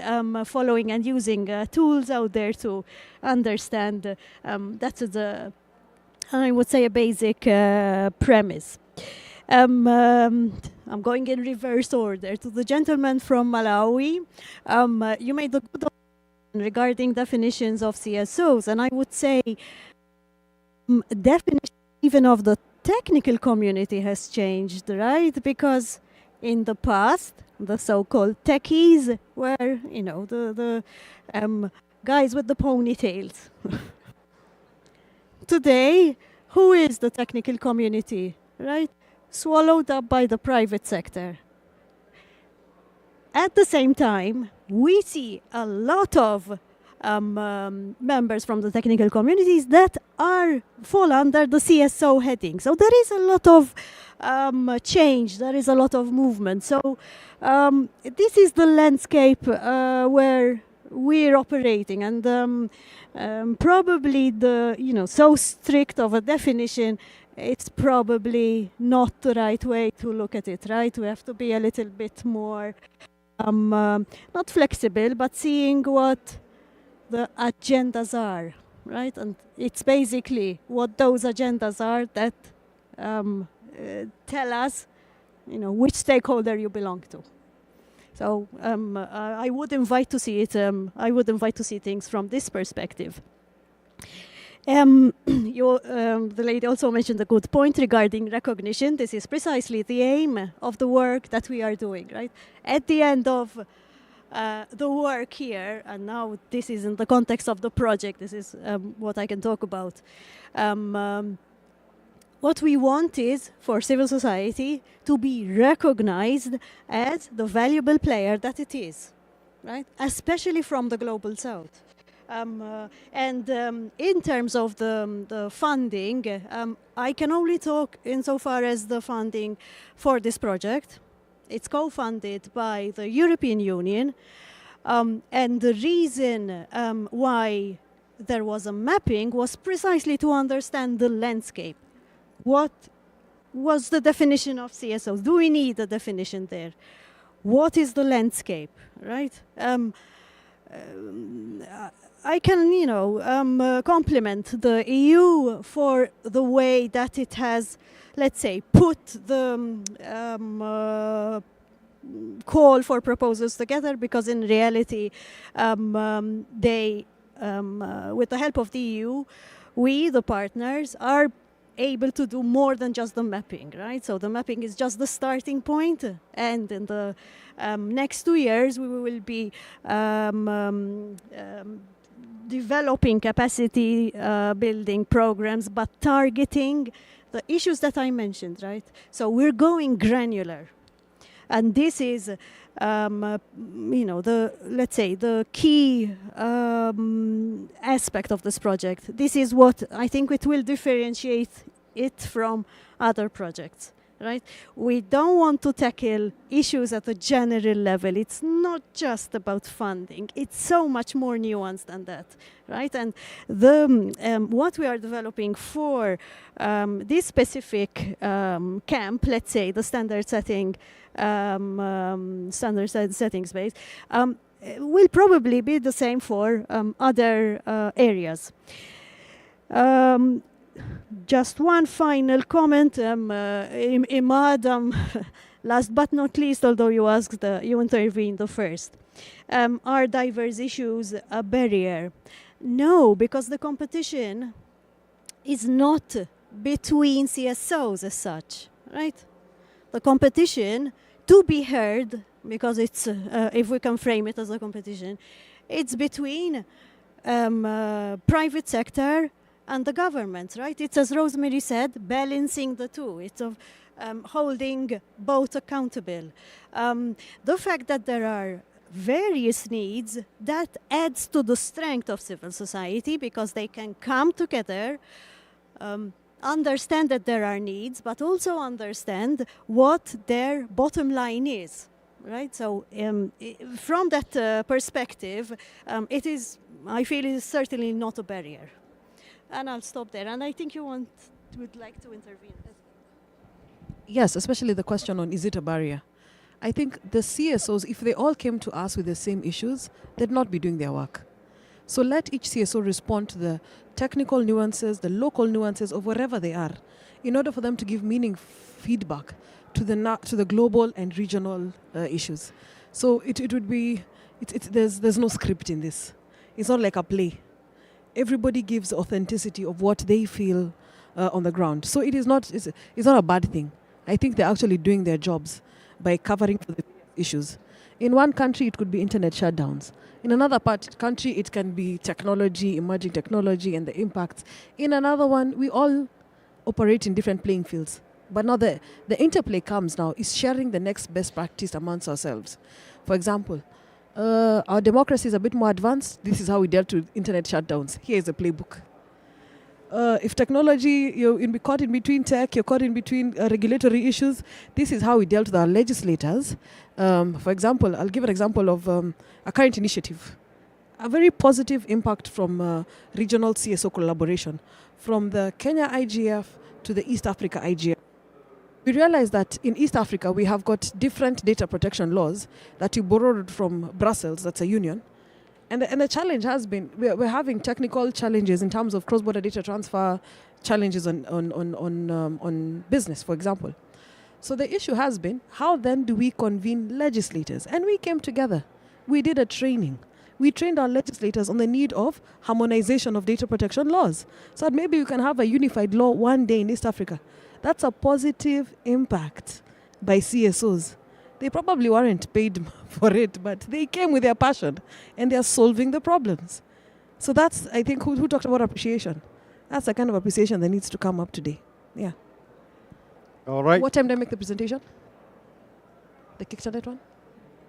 following and using tools out there to understand that's I would say, a basic premise. I'm going in reverse order to the gentleman from Malawi. You made a good regarding definitions of CSOs, and I would say definition even of the technical community has changed, right? Because In the past, the so-called techies were, you know, the guys with the ponytails. Today, who is the technical community, right? Swallowed up by the private sector. At the same time, we see a lot of members from the technical communities that fall under the CSO heading. So there is a lot of change, there is a lot of movement. So this is the landscape where we're operating, and probably so strict of a definition, it's probably not the right way to look at it, right? We have to be a little bit more not flexible, but seeing what the agendas are, right? And it's basically what those agendas are that tell us, which stakeholder you belong to. So I would invite to see it. I would invite to see things from this perspective. The lady also mentioned a good point regarding recognition. This is precisely the aim of the work that we are doing, right? At the end of the work here, and now this is in the context of the project, this is what I can talk about. What we want is for civil society to be recognized as the valuable player that it is, right? Especially from the global south. In terms of the funding, I can only talk insofar as the funding for this project. It's co-funded by the European Union. And the reason why there was a mapping was precisely to understand the landscape. What was the definition of CSOs? Do we need a definition there? What is the landscape, right? I can, compliment the EU for the way that it has, let's say, put the call for proposals together, because in reality, they, with the help of the EU, we, the partners, are able to do more than just the mapping, right? So the mapping is just the starting point, and in the next 2 years, we will be developing capacity building programs, but targeting the issues that I mentioned, right? So we're going granular. And this is, let's say, the key aspect of this project. This is what I think it will differentiate it from other projects, right? We don't want to tackle issues at a general level. It's not just about funding. It's so much more nuanced than that, right? And what we are developing for this specific camp, let's say the standard setting space, will probably be the same for other areas. Just one final comment, Imad, last but not least, although you asked, you intervened the first. Are diverse issues a barrier? No, because the competition is not between CSOs as such, right? The competition, to be heard, because it's, if we can frame it as a competition, it's between private sector and the government, right? It's, as Rosemary said, balancing the two. It's of holding both accountable. The fact that there are various needs, that adds to the strength of civil society, because they can come together, understand that there are needs, but also understand what their bottom line is, right? So from that perspective, it is, I feel, it is certainly not a barrier. And I'll stop there. And I think you would like to intervene. Yes, especially the question on, is it a barrier? I think the CSOs, if they all came to us with the same issues, they'd not be doing their work. So let each CSO respond to the technical nuances, the local nuances of wherever they are, in order for them to give feedback to the global and regional issues. So it would be, there's no script in this. It's not like a play. Everybody gives authenticity of what they feel on the ground. So it's not a bad thing. I think they're actually doing their jobs. by covering for the issues. In one country, it could be internet shutdowns. In another country, it can be technology, emerging technology, and the impacts. In another one, we all operate in different playing fields. But now the interplay comes now is sharing the next best practice amongst ourselves. For example, our democracy is a bit more advanced. This is how we dealt with internet shutdowns. Here is the playbook. If technology, you're caught in between tech, you're caught in between regulatory issues, this is how we dealt with our legislators. For example, I'll give an example of a current initiative. A very positive impact from regional CSO collaboration, from the Kenya IGF to the East Africa IGF. We realized that in East Africa, we have got different data protection laws that we borrowed from Brussels, that's a union. And the challenge has been, we're having technical challenges in terms of cross-border data transfer, challenges on business, for example. So the issue has been, how then do we convene legislators? And we came together. We did a training. We trained our legislators on the need of harmonization of data protection laws. So that maybe we can have a unified law one day in East Africa. That's a positive impact by CSOs. They probably weren't paid for it, but they came with their passion and they're solving the problems. So that's, I think, who talked about appreciation? That's the kind of appreciation that needs to come up today. Yeah. All right. What time do I make the presentation? The Kickstarter one?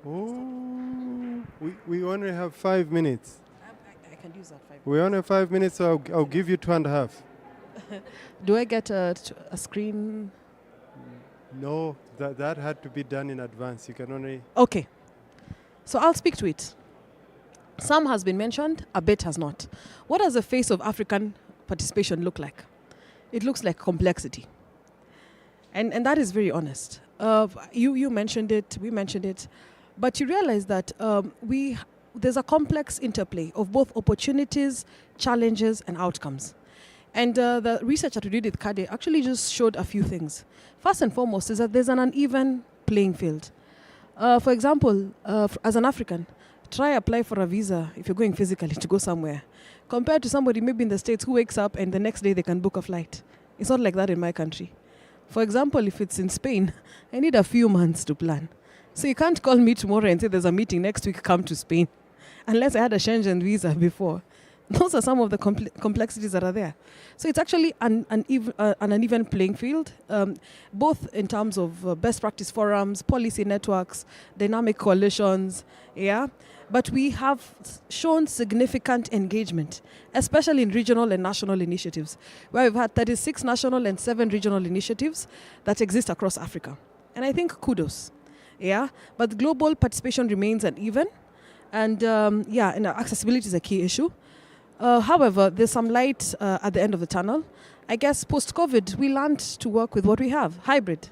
Oh, we only have 5 minutes. I can use that 5 minutes. We only have 5 minutes, so I'll give you 2.5. Do I get a screen? No, that had to be done in advance. You can only... Okay. So I'll speak to it. Some has been mentioned, a bit has not. What does the face of African participation look like? It looks like complexity. And that is very honest. You mentioned it, we mentioned it, but you realize that there's a complex interplay of both opportunities, challenges, and outcomes. And the research that we did with KADE actually just showed a few things. First and foremost is that there's an uneven playing field. For example, as an African, try apply for a visa if you're going physically to go somewhere, compared to somebody maybe in the States who wakes up and the next day they can book a flight. It's not like that in my country. For example, if it's in Spain, I need a few months to plan. So you can't call me tomorrow and say there's a meeting next week, come to Spain, unless I had a Schengen visa before. Those are some of the complexities that are there. So it's actually an uneven playing field, both in terms of best practice forums, policy networks, dynamic coalitions, yeah. But we have shown significant engagement, especially in regional and national initiatives, where we've had 36 national and 7 regional initiatives that exist across Africa. And I think kudos, yeah. But global participation remains uneven, and and accessibility is a key issue. However, there's some light at the end of the tunnel. I guess post-COVID, we learned to work with what we have, hybrid.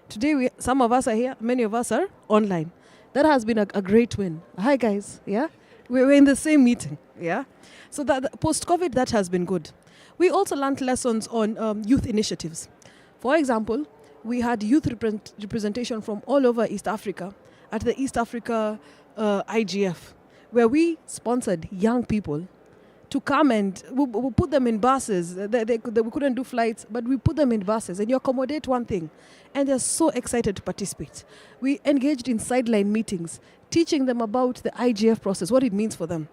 Today, some of us are here, many of us are online. That has been a great win. Hi, guys. Yeah, we're in the same meeting. Yeah, so that post-COVID, that has been good. We also learned lessons on youth initiatives. For example, we had youth representation from all over East Africa at the East Africa IGF, where we sponsored young people to come, and we put them in buses. We couldn't do flights, but we put them in buses, and you accommodate one thing. And they're so excited to participate. We engaged in sideline meetings, teaching them about the IGF process, what it means for them.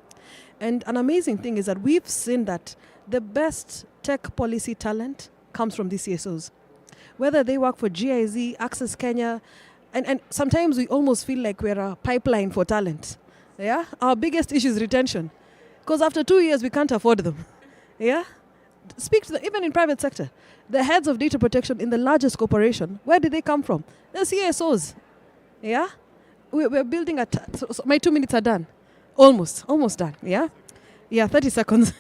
And an amazing thing is that we've seen that the best tech policy talent comes from these CSOs. Whether they work for GIZ, Access Kenya, and sometimes we almost feel like we're a pipeline for talent. Yeah, our biggest issue is retention. Because after 2 years, we can't afford them. Yeah? Speak to them, even in private sector. The heads of data protection in the largest corporation, where did they come from? The CSOs. Yeah? We're building so my 2 minutes are done. Almost done. Yeah? Yeah, 30 seconds.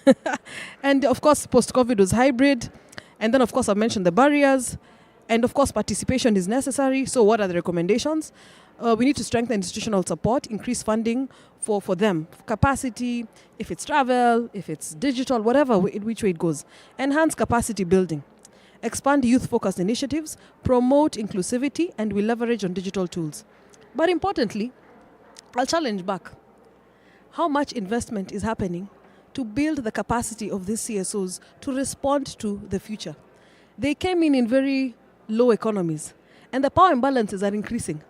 And of course, post-COVID was hybrid. And then, of course, I've mentioned the barriers. And of course, participation is necessary. So what are the recommendations? We need to strengthen institutional support, increase funding for them. Capacity, if it's travel, if it's digital, whatever, which way it goes. Enhance capacity building. Expand youth-focused initiatives, promote inclusivity, and we leverage on digital tools. But importantly, I'll challenge back. How much investment is happening to build the capacity of these CSOs to respond to the future? They came in very low economies, and the power imbalances are increasing.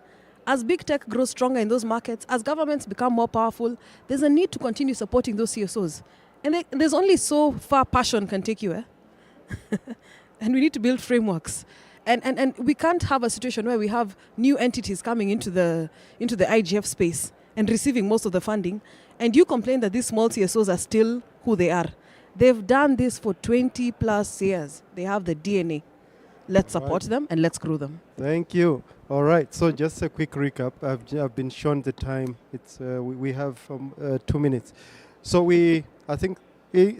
As big tech grows stronger in those markets, as governments become more powerful, there's a need to continue supporting those CSOs. And there's only so far passion can take you, and we need to build frameworks. And we can't have a situation where we have new entities coming into the IGF space and receiving most of the funding, and you complain that these small CSOs are still who they are. They've done this for 20 plus years. They have the DNA. Let's support them and let's grow them. Thank you. All right. So just a quick recap. I've been shown the time. It's we have 2 minutes. So I think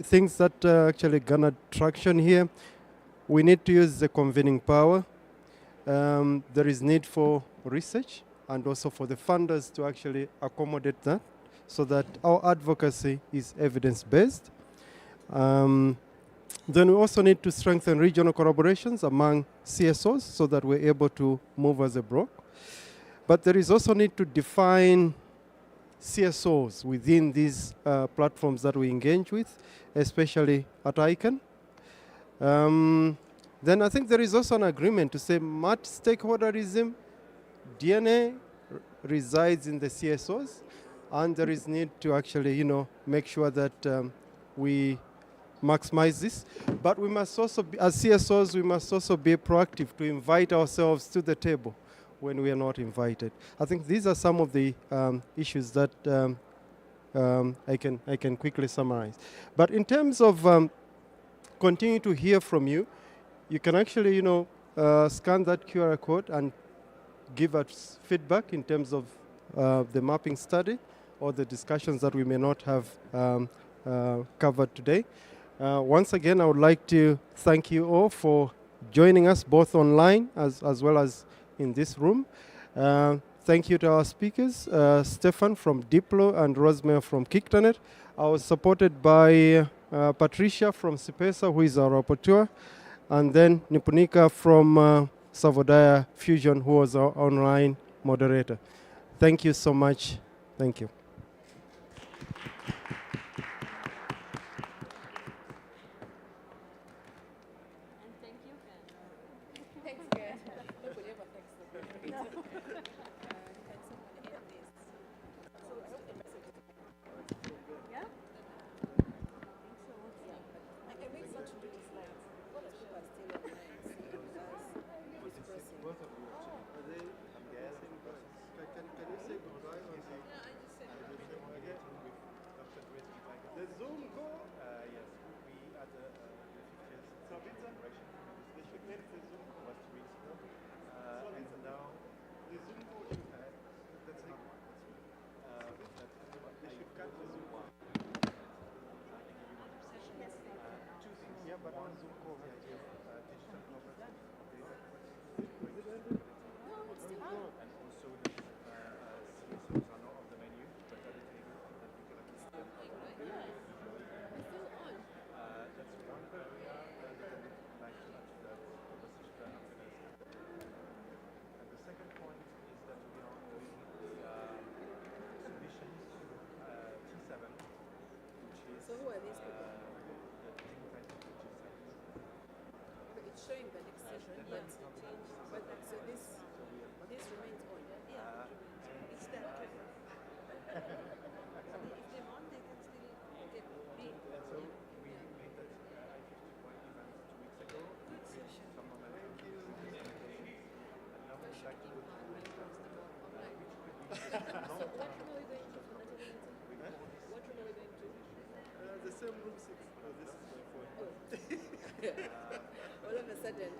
things that actually garnered traction here. We need to use the convening power. There is need for research and also for the funders to actually accommodate that so that our advocacy is evidence-based. Then we also need to strengthen regional collaborations among CSOs so that we're able to move as a bloc. But there is also need to define CSOs within these platforms that we engage with, especially at ICANN. Then I think there is also an agreement to say multi-stakeholderism DNA resides in the CSOs, and there is need to actually, make sure that we maximize this. But we must also, as CSOs, we must also be proactive to invite ourselves to the table when we are not invited. I think these are some of the issues that I can quickly summarize. But in terms of continue to hear from you, you can actually, scan that QR code and give us feedback in terms of the mapping study or the discussions that we may not have covered today. Once again, I would like to thank you all for joining us both online as well as in this room. Thank you to our speakers, Stefan from Diplo and Rosemary from Kictanet. I was supported by Patricia from CIPESA, who is our rapporteur, and then Nipunika from Savodaya Fusion, who was our online moderator. Thank you so much. Thank you. So who are these people? It's showing the next session, but so this remains on. Yeah, it's that. If they want, they can still get B. So we made that I-50 event 2 weeks ago. Good session. Thank you. And now we'd like to go to which could be. What room are we going to? The same room 6. Oh, this is my phone. All of a sudden.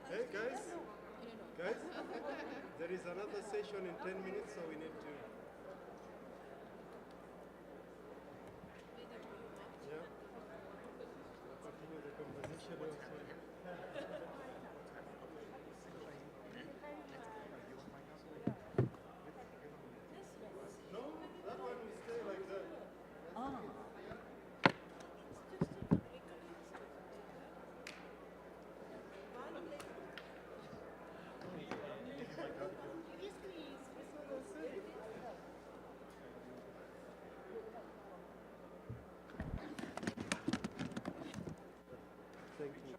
Hey guys, there is another session in 10 minutes, so we need to. Yeah. Continue the conversation also. No, that one will stay like that. Oh. Thank you.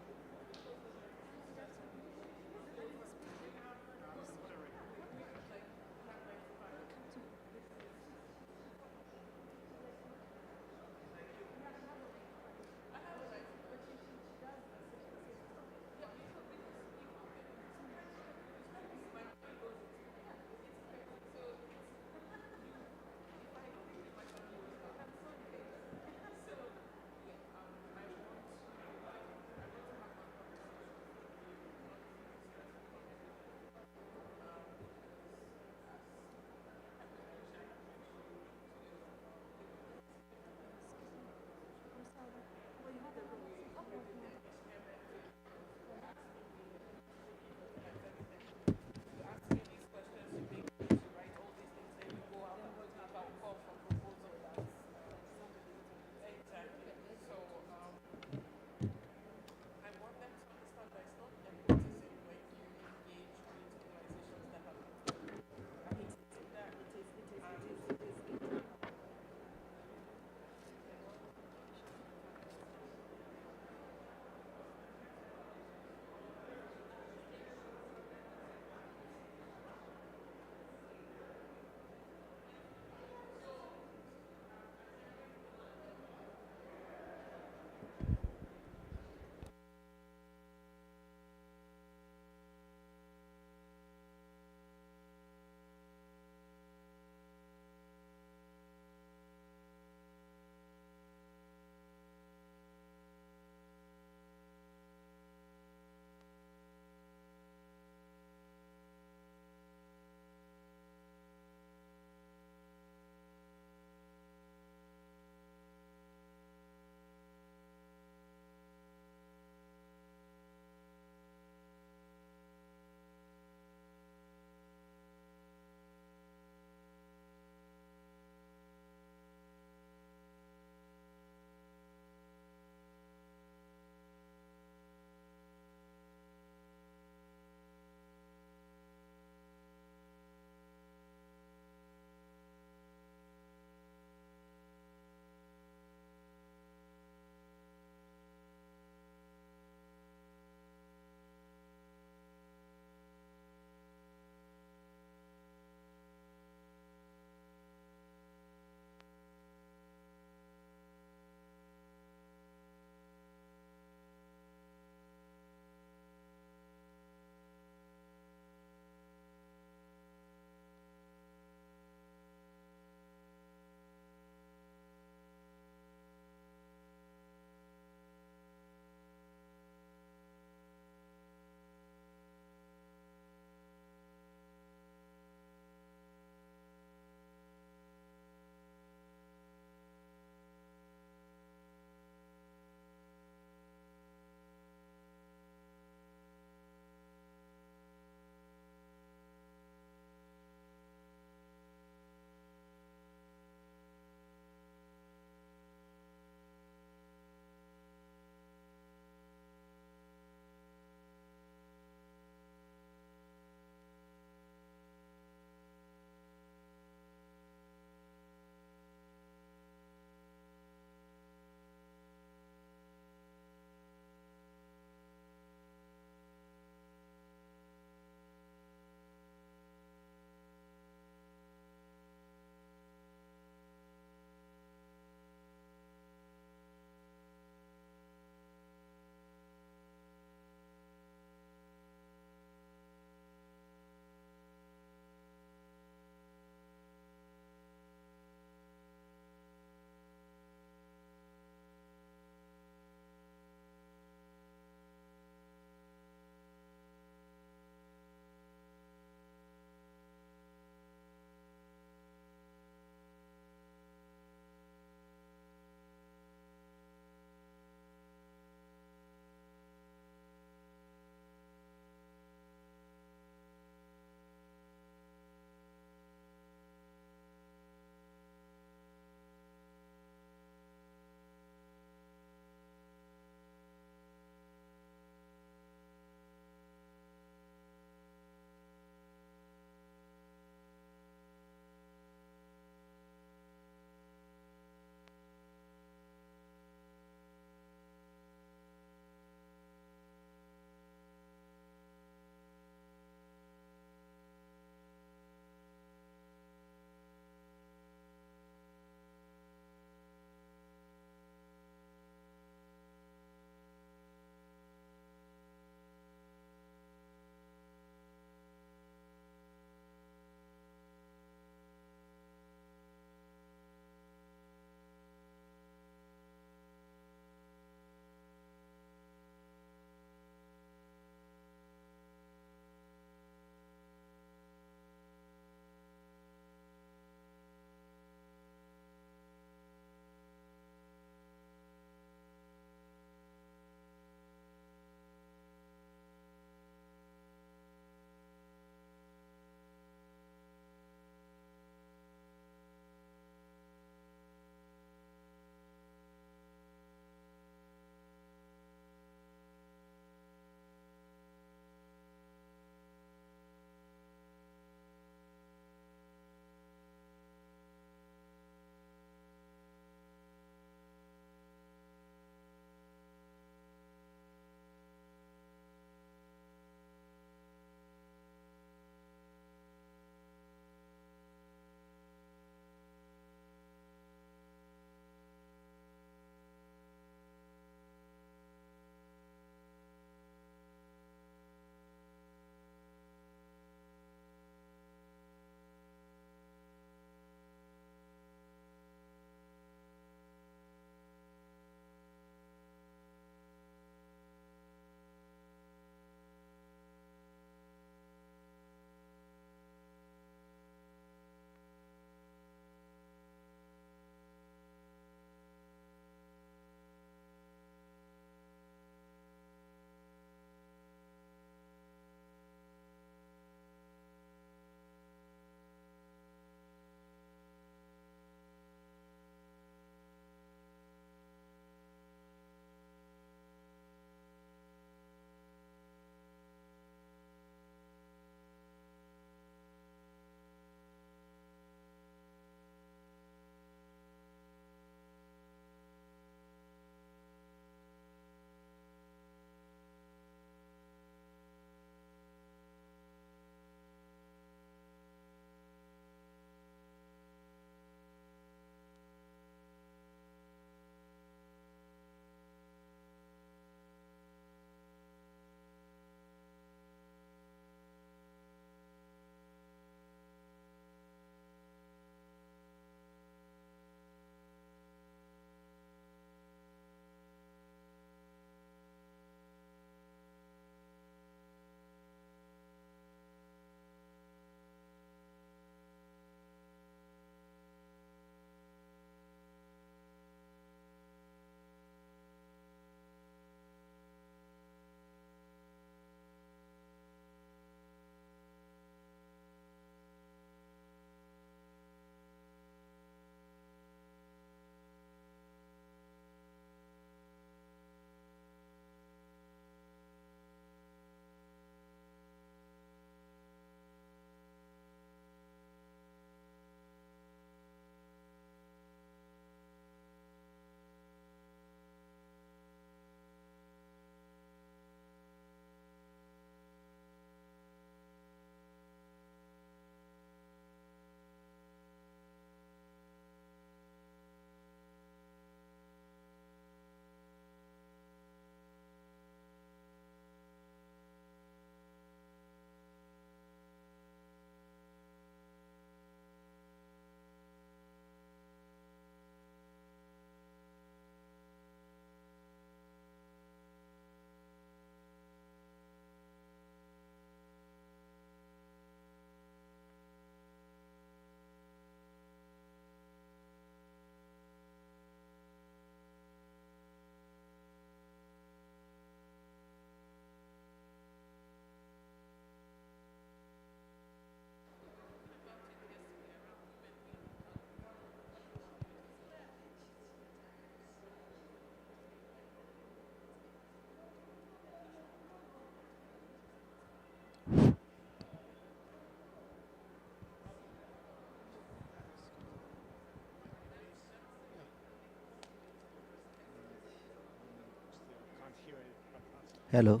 Hello.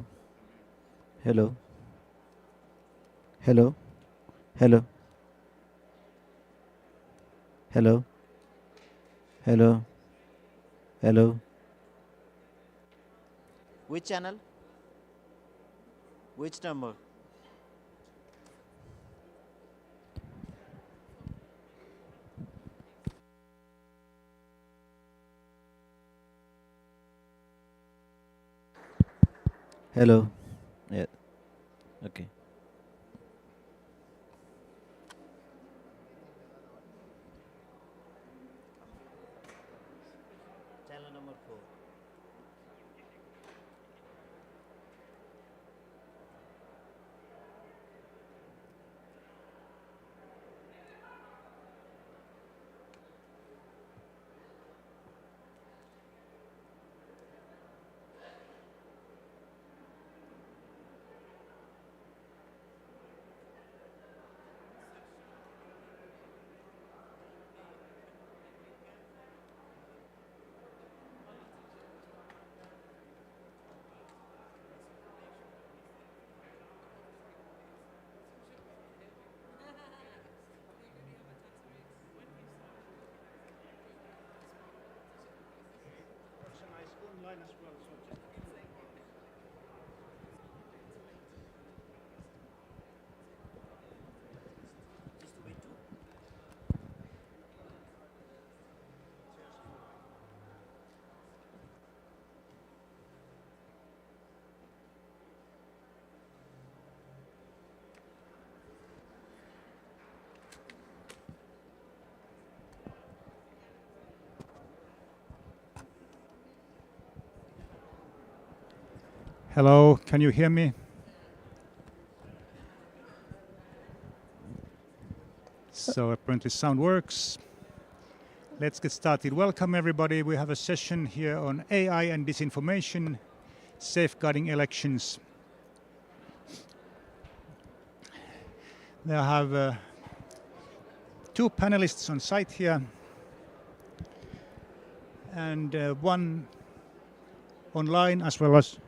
Hello. Hello. Hello. Hello. Hello. Hello. Which channel? Which number? Hello. Yeah. Okay. Channel number 4. Hello, can you hear me? So apparently sound works. Let's get started. Welcome everybody. We have a session here on AI and disinformation, safeguarding elections. I have two panelists on site here and one online as well as.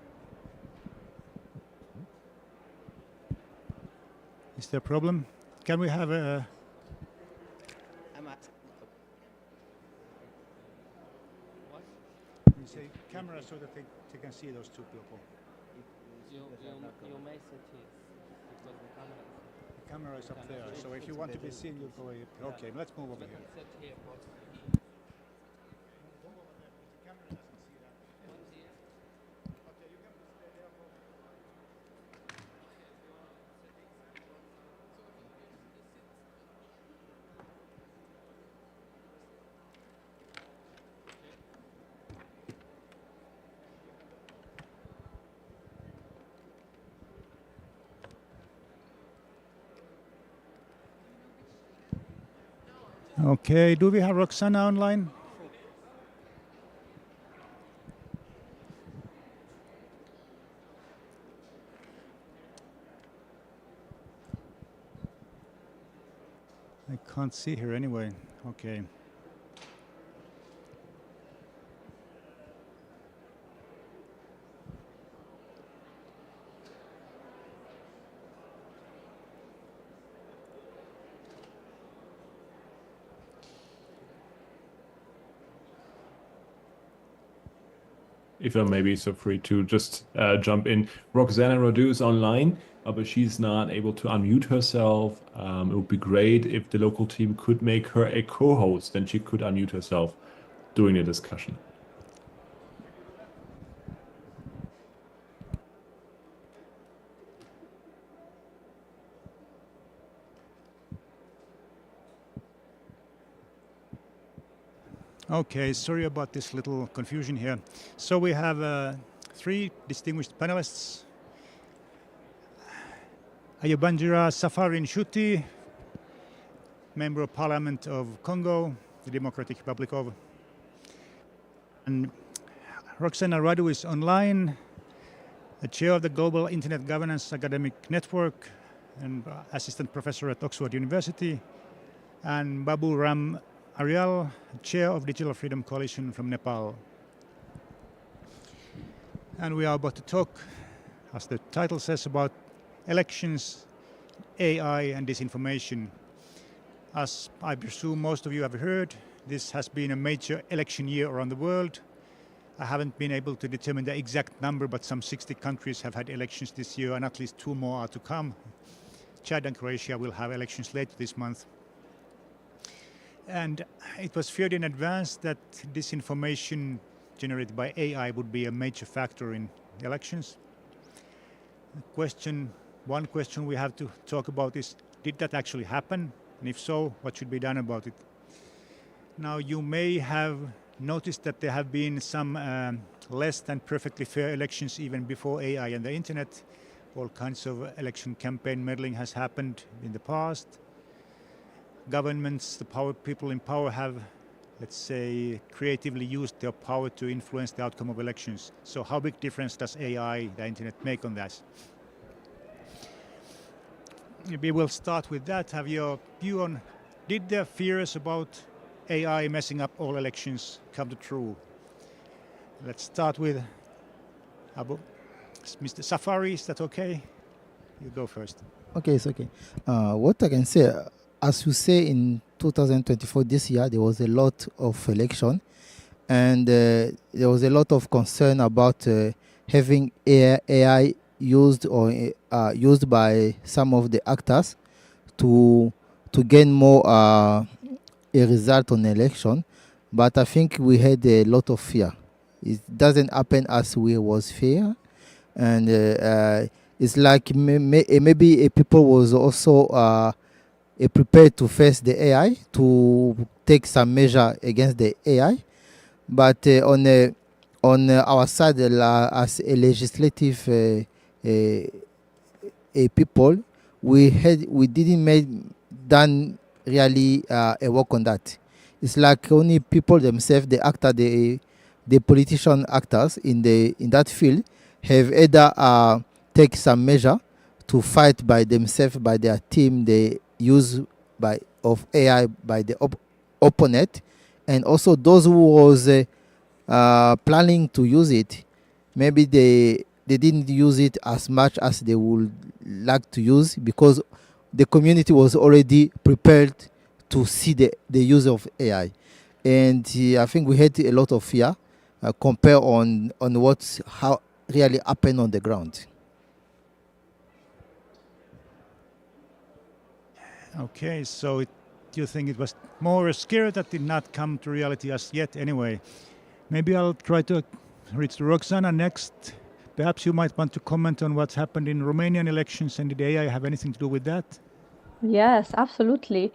Is there a problem? Can we have a... You say camera so that they can see those two people. You may set it because The camera is up there, so if you want to be seen, you go here. Okay, let's move over here. Okay, do we have Roxana online? I can't see her anyway. Okay. If I may be so free to just jump in. Roxana Radu is online, but she's not able to unmute herself. It would be great if the local team could make her a co-host, then she could unmute herself during the discussion. Okay, sorry about this little confusion here. So we have three distinguished panelists. Ayobanjira Safarin Shuti, Member of Parliament of Congo, the Democratic Republic of. And Roxana Radu is online, the chair of the Global Internet Governance Academic Network and assistant professor at Oxford University. And Babu Ram Arial, chair of Digital Freedom Coalition from Nepal. And we are about to talk as the title says, about elections, AI and disinformation. As I presume most of you have heard, this has been a major election year around the world. I haven't been able to determine the exact number, but some 60 countries have had elections this year and at least 2 more are to come. Chad and Croatia will have elections later this month. And it was feared in advance that disinformation generated by AI would be a major factor in elections. One question we have to talk about is, did that actually happen? And if so, what should be done about it? Now, you may have noticed that there have been some less than perfectly fair elections even before AI and the internet. All kinds of election campaign meddling has happened in the past. Governments, people in power have, let's say, creatively used their power to influence the outcome of elections. So how big difference does AI, the internet, make on that? Maybe we'll start with that. Have your view on, did the fears about AI messing up all elections come to true? Let's start with Mr. Safari. Is that okay? You go first. Okay, it's okay. What I can say, as you say, in 2024, this year, there was a lot of election, and there was a lot of concern about having AI used or used by some of the actors to gain more a result on election. But I think we had a lot of fear. It doesn't happen as we was fear, and it's like maybe people was also prepared to face the AI, to take some measure against the AI. But on our side, as a legislative people, we didn't done really a work on that. It's like only people themselves, the politician actors in that field, have either take some measure to fight by themselves, by their team, the use of AI by the opponent, and also those who was planning to use it, maybe they didn't use it as much as they would like to use, because the community was already prepared to see the use of AI. And I think we had a lot of fear compared on how really happened on the ground. Okay, so you think it was more a scare that did not come to reality as yet anyway. Maybe I'll try to reach Roxana next. Perhaps you might want to comment on what's happened in Romanian elections, and did AI have anything to do with that? Yes, absolutely.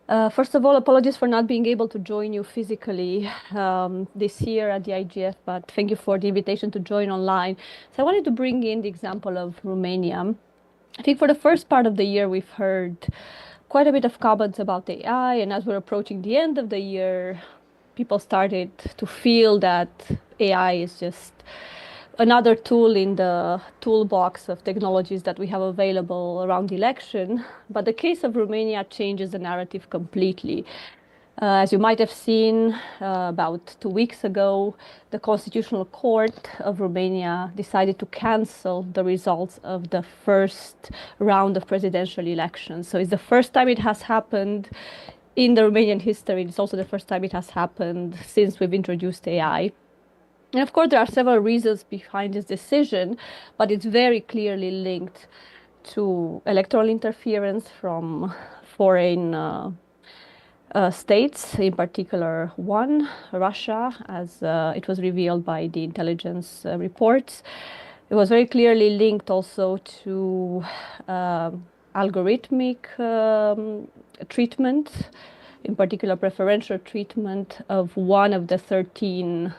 First of all, apologies for not being able to join you physically this year at the IGF, but thank you for the invitation to join online. So I wanted to bring in the example of Romania. I think for the first part of the year, we've heard quite a bit of comments about AI, and as we're approaching the end of the year, people started to feel that AI is just another tool in the toolbox of technologies that we have available around the election. But the case of Romania changes the narrative completely. As you might have seen, about 2 weeks ago, the Constitutional Court of Romania decided to cancel the results of the first round of presidential elections. So it's the first time it has happened in the Romanian history. It's also the first time it has happened since we've introduced AI. And of course, there are several reasons behind this decision, but it's very clearly linked to electoral interference from foreign states, in particular one, Russia, as it was revealed by the intelligence reports. It was very clearly linked also to algorithmic treatment, in particular preferential treatment of one of the 13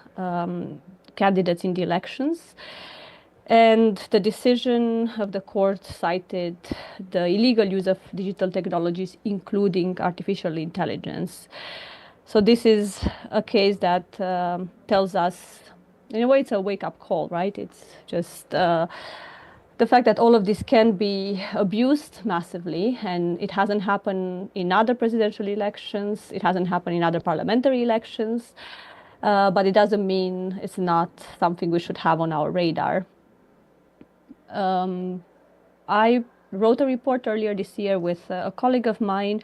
candidates in the elections. And the decision of the court cited the illegal use of digital technologies, including artificial intelligence. So this is a case that tells us, in a way, it's a wake-up call, right? It's just the fact that all of this can be abused massively, and it hasn't happened in other presidential elections, it hasn't happened in other parliamentary elections, but it doesn't mean it's not something we should have on our radar. I wrote a report earlier this year with a colleague of mine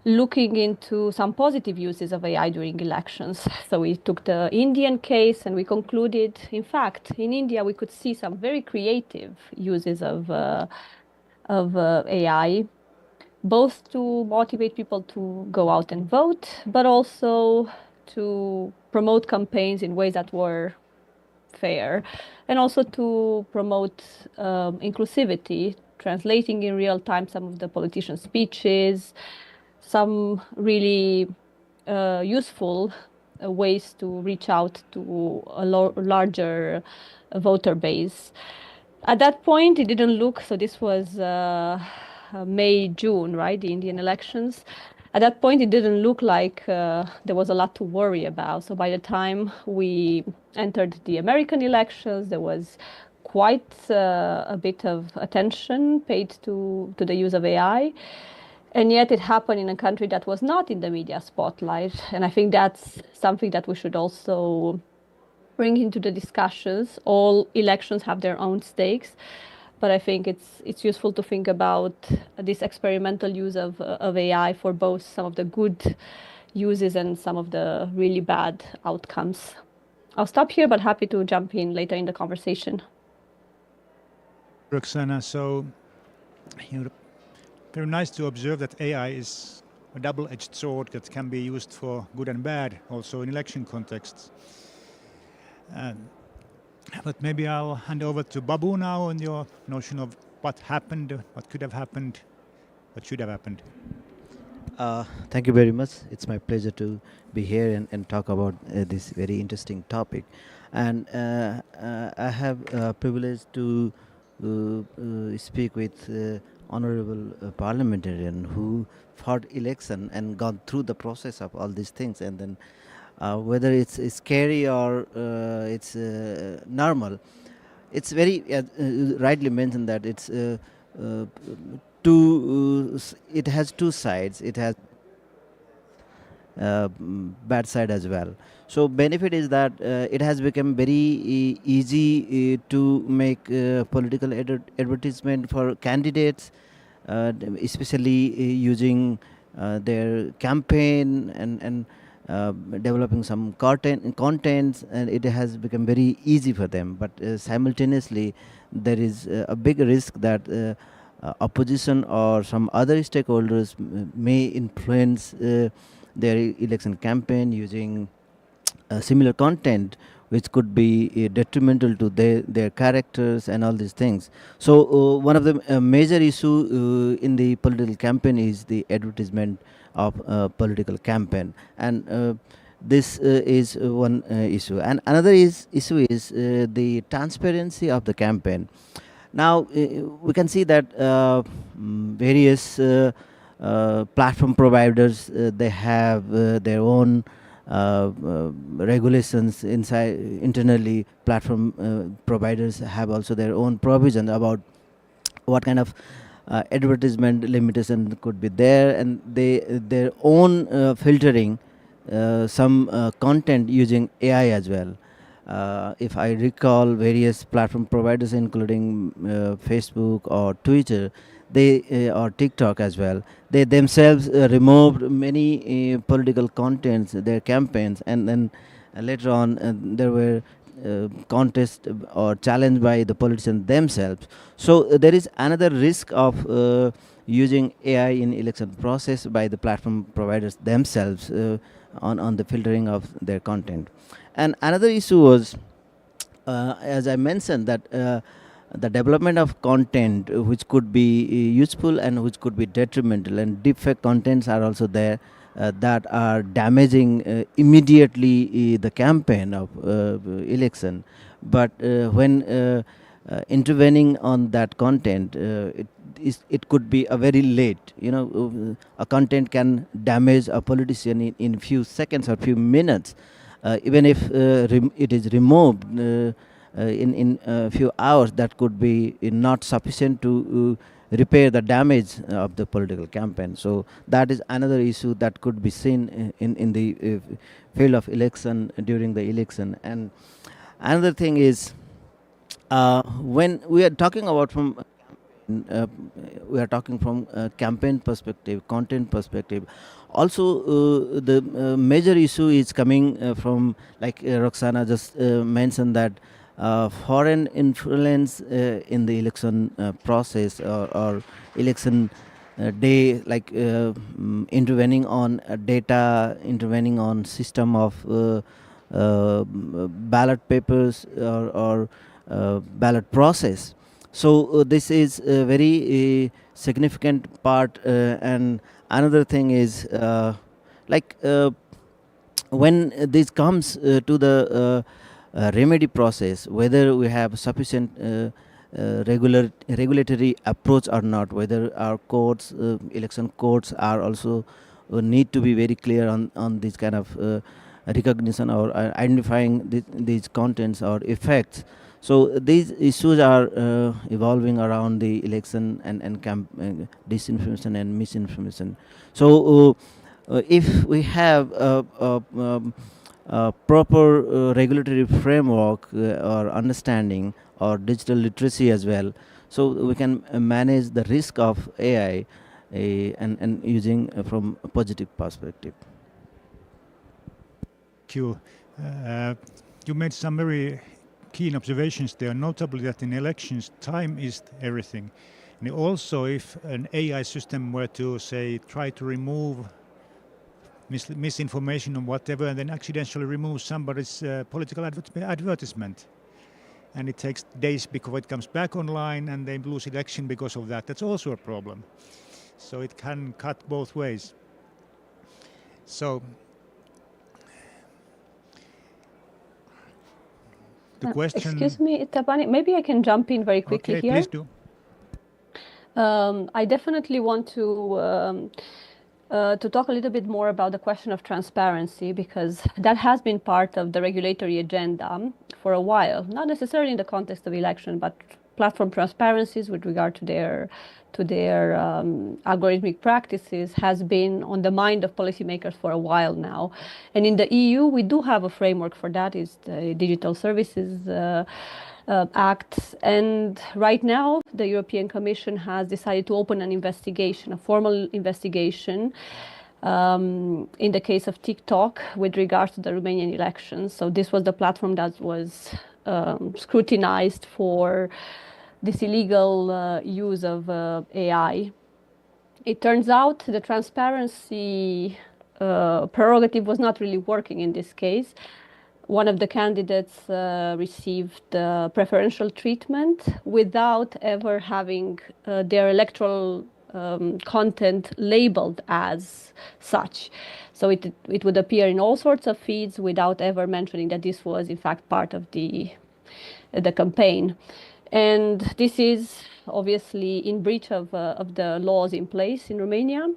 looking into some positive uses of AI during elections. So we took the Indian case and we concluded, in fact, in India, we could see some very creative uses of AI, both to motivate people to go out and vote, but also to promote campaigns in ways that were fair, and also to promote inclusivity, translating in real time some of the politicians' speeches, some really useful ways to reach out to a larger voter base. At that point, it didn't look, so this was May, June, right, the Indian elections. At that point, it didn't look like there was a lot to worry about. So by the time we entered the American elections, there was quite a bit of attention paid to the use of AI. And yet it happened in a country that was not in the media spotlight. And I think that's something that we should also bring into the discussions. All elections have their own stakes, but I think it's useful to think about this experimental use of AI for both some of the good uses and some of the really bad outcomes. I'll stop here, but happy to jump in later in the conversation. Roxana, so very nice to observe that AI is a double-edged sword that can be used for good and bad, also in election contexts. But maybe I'll hand over to Babu now on your notion of what happened, what could have happened, what should have happened. Thank you very much. It's my pleasure to be here and talk about this very interesting topic. And I have privilege to speak with honorable parliamentarian who fought election and gone through the process of all these things, and then whether it's scary or it's normal, it's very rightly mentioned that it's it has two sides. It has bad side as well. So benefit is that it has become very easy to make political advertisement for candidates, especially using their campaign and developing some contents, and it has become very easy for them. But simultaneously, there is a big risk that opposition or some other stakeholders may influence their election campaign using similar content, which could be detrimental to their characters and all these things. So one of the major issue in the political campaign is the advertisement of political campaign, and this is one issue. And another issue is the transparency of the campaign. Now we can see that various platform providers they have their own regulations inside internally. Platform providers have also their own provision about what kind of advertisement limitation could be there, and their own filtering some content using AI as well. If I recall, various platform providers, including Facebook or Twitter, they or TikTok as well, they themselves removed many political contents, their campaigns, and then later on there were contest or challenge by the politicians themselves. So there is another risk of using AI in election process by the platform providers themselves on the filtering of their content. And another issue was, as I mentioned, that the development of content which could be useful and which could be detrimental, and deepfake contents are also there that are damaging immediately the campaign of election. But when intervening on that content, it could be a very late. A content can damage a politician in few seconds or few minutes. Even if it is removed in a few hours, that could be not sufficient to repair the damage of the political campaign. So that is another issue that could be seen in the field of election during the election. And another thing is When we are talking about uh, we are talking from campaign perspective, content perspective. Also, the major issue is coming from, like Roxana just mentioned, that foreign influence in the election process, or election day, like intervening on data, intervening on system of ballot papers, or ballot process. So this is a very significant part. And another thing is, like when this comes to the remedy process, whether we have sufficient regulatory approach or not, whether our courts, election courts, are also need to be very clear on this kind of recognition, or identifying these contents or effects. So these issues are evolving around the election, and disinformation and misinformation. So if we have a proper regulatory framework or understanding, or digital literacy as well, so we can manage the risk of AI, and using from a positive perspective. Thank you. You made some very keen observations there, notably that in elections, time is everything. And also, if an AI system were to, say, try to remove misinformation or whatever, and then accidentally remove somebody's political advertisement, and it takes days before it comes back online, and they lose election because of that, that's also a problem. So it can cut both ways. So the question... Excuse me, Tabani, maybe I can jump in very quickly here. Please do. I definitely want to talk a little bit more about the question of transparency, because that has been part of the regulatory agenda for a while, not necessarily in the context of election, but platform transparencies with regard to their algorithmic practices has been on the mind of policymakers for a while now. And in the EU, we do have a framework for that. It's the Digital Services Act. And right now, the European Commission has decided to open an investigation, a formal investigation, in the case of TikTok with regards to the Romanian elections. So this was the platform that was scrutinized for this illegal use of AI. It turns out the transparency prerogative was not really working in this case. One of the candidates received preferential treatment without ever having their electoral content labeled as such. So it would appear in all sorts of feeds without ever mentioning that this was in fact part of the campaign. And this is obviously in breach of the laws in place in Romania,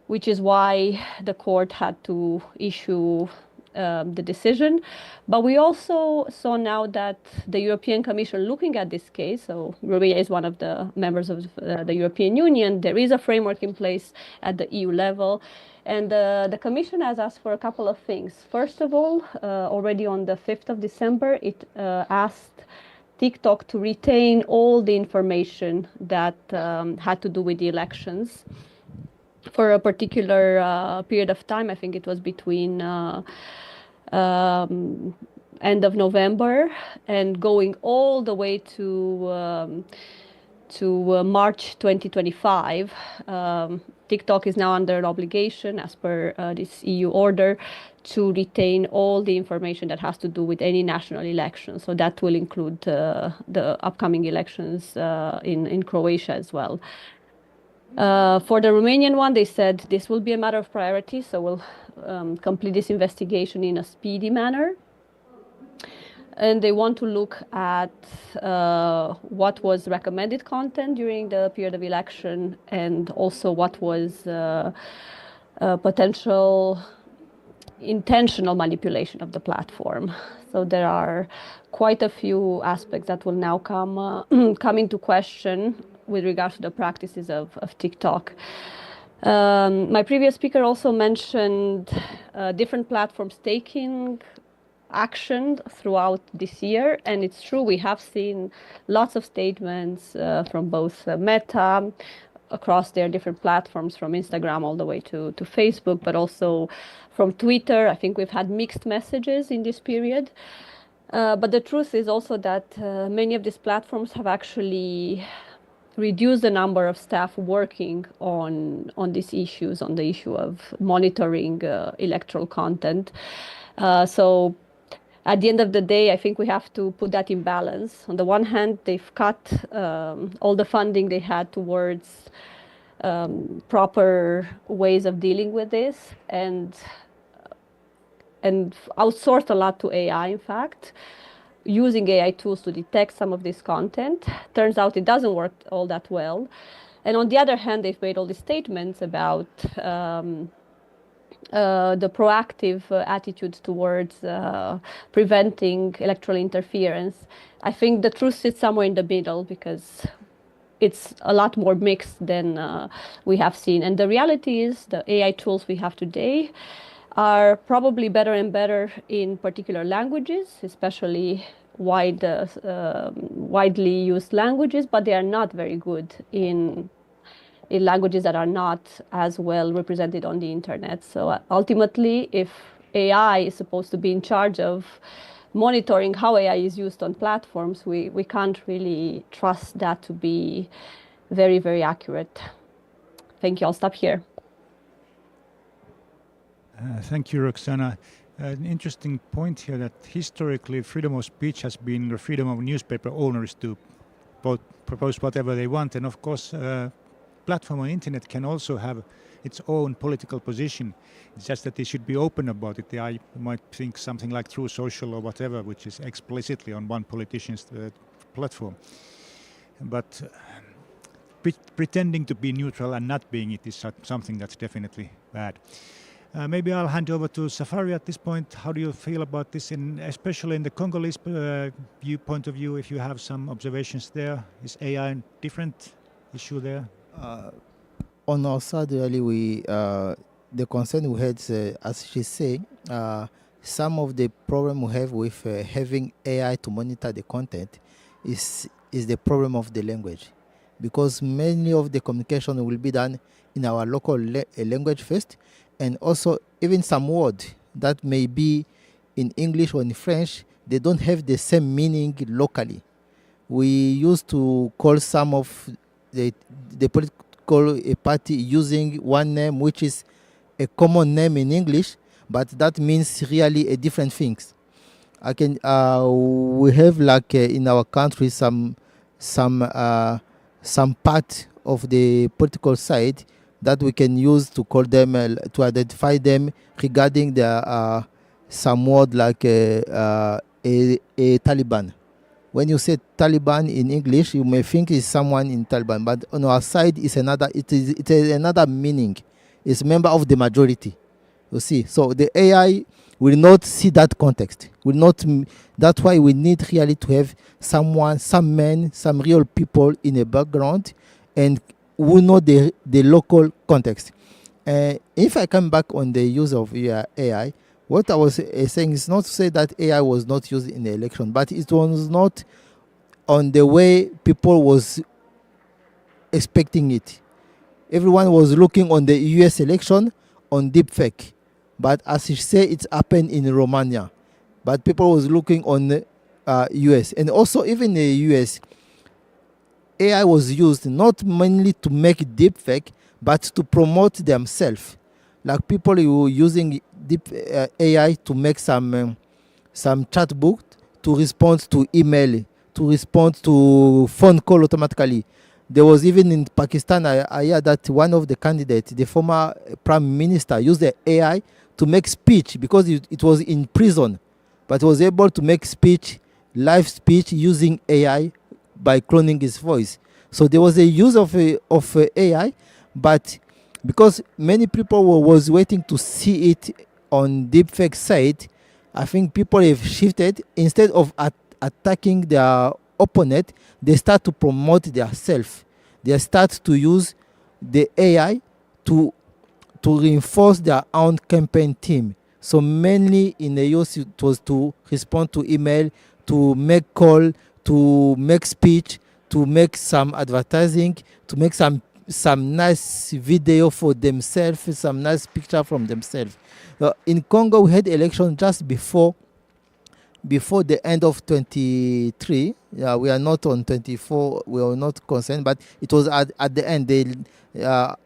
which is why the court had to issue the decision. But we also saw now that the European Commission looking at this case, so Romania is one of the members of the European Union, there is a framework in place at the EU level. And the Commission has asked for a couple of things. First of all, already on the 5th of December, it asked TikTok to retain all the information that had to do with the elections for a particular period of time. I think it was between end of November and going all the way to March 2025. TikTok is now under an obligation, as per this EU order, to retain all the information that has to do with any national election. So that will include the upcoming elections in Croatia as well. For the Romanian one, they said this will be a matter of priority, so we'll complete this investigation in a speedy manner. And they want to look at what was recommended content during the period of election, and also what was potential intentional manipulation of the platform. So there are quite a few aspects that will now come into question with regards to the practices of TikTok. My previous speaker also mentioned different platforms taking actioned throughout this year. And it's true, we have seen lots of statements from both Meta across their different platforms, from Instagram all the way to Facebook, but also from Twitter. I think we've had mixed messages in this period. But the truth is also that many of these platforms have actually reduced the number of staff working on these issues, on the issue of monitoring electoral content. So at the end of the day, I think we have to put that in balance. On the one hand, they've cut all the funding they had towards proper ways of dealing with this, and outsourced a lot to AI, in fact, using AI tools to detect some of this content. Turns out it doesn't work all that well. And on the other hand, they've made all these statements about the proactive attitude towards preventing electoral interference. I think the truth sits somewhere in the middle, because it's a lot more mixed than we have seen. And the reality is the AI tools we have today are probably better and better in particular languages, especially widely used languages, but they are not very good in languages that are not as well represented on the internet. So ultimately, if AI is supposed to be in charge of monitoring how AI is used on platforms, we can't really trust that to be very, very accurate. Thank you. I'll stop here. Thank you, Roxana. An interesting point here that historically freedom of speech has been the freedom of newspaper owners to propose whatever they want. And of course, platform on internet can also have its own political position. It's just that they should be open about it. I might think something like True Social or whatever, which is explicitly on one politician's platform. But pretending to be neutral and not being it is something that's definitely bad. Maybe I'll hand over to Safari at this point. How do you feel about this, especially in the Congolese point of view, if you have some observations there? Is AI a different issue there? On our side, really, the concern we had, as she said, some of the problem we have with having AI to monitor the content is the problem of the language. Because many of the communication will be done in our local language first, and also even some word that may be in English or in French, they don't have the same meaning locally. We used to call some of the political party using one name which is a common name in English, but that means really a different things. We have like in our country some part of the political side that we can use to call them to identify them regarding the some word like a Taliban. When you say Taliban in English, you may think it's someone in Taliban, but on our side it's another. It is another meaning. It's member of the majority. You see, so the AI will not see that context. Will not. That's why we need really to have someone, some men, some real people in the background, and who know the local context. If I come back on the use of AI, what I was saying is not to say that AI was not used in the election, but it was not on the way people was expecting it. Everyone was looking on the US election on deepfake, but as you say, it happened in Romania, but people was looking on the US, and also even the US. AI was used not mainly to make deepfake, but to promote themselves. Like people who were using deep AI to make some chatbot to respond to email, to respond to phone call automatically. There was even in Pakistan, I heard that one of the candidates, the former prime minister, used the AI to make speech because it was in prison, but was able to make speech, live speech using AI by cloning his voice. So there was a use of AI, but because many people was waiting to see it on deepfake site, I think people have shifted. Instead of attacking their opponent, they start to promote themselves. They start to use the AI to reinforce their own campaign team. So mainly in the US, it was to respond to email, to make call, to make speech, to make some advertising, to make some nice video for themselves, some nice picture from themselves. In Congo, we had election just before the end of 23. We are not on 24. We are not concerned, but it was at the end.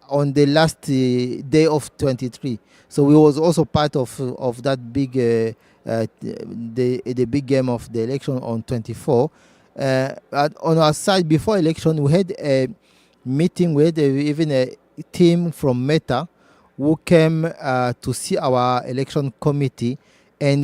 On the last day of 23. So we was also part of that big the big game of the election on 24. On our side, before election, we had a meeting. We had even a team from Meta who came to see our election committee, and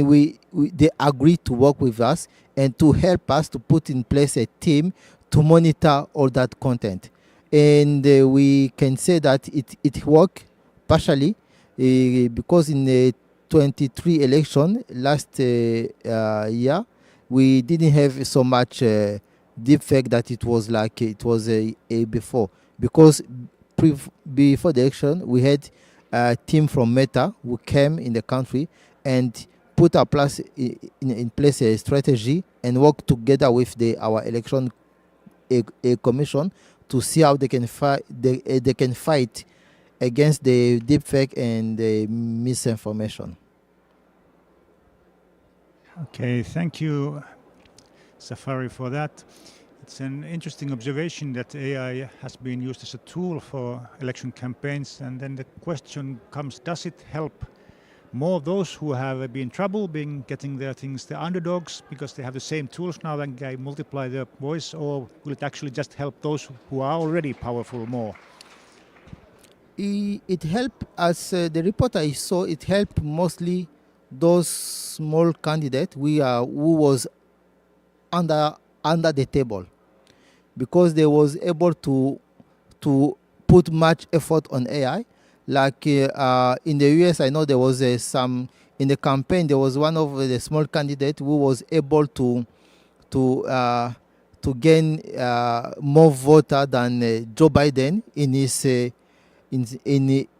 they agreed to work with us and to help us to put in place a team to monitor all that content. And we can say that it worked partially because in the 23 election last year, we didn't have so much deep fake that it was like it was before. Because before the election, we had a team from Meta who came in the country and put in place a strategy and work together with our election a commission to see how they can fight against the deepfake and the misinformation. Okay, thank you, Safari, for that. It's an interesting observation that AI has been used as a tool for election campaigns, and then the question comes, does it help more those who have been in trouble, getting their things, the underdogs, because they have the same tools now and can multiply their voice, or will it actually just help those who are already powerful more? It helped, as the report I saw, it helped mostly those small candidates who was under the table, because they was able to put much effort on AI. Like in the US, I know there was some in the campaign. There was one of the small candidates who was able to gain more voter than Joe Biden in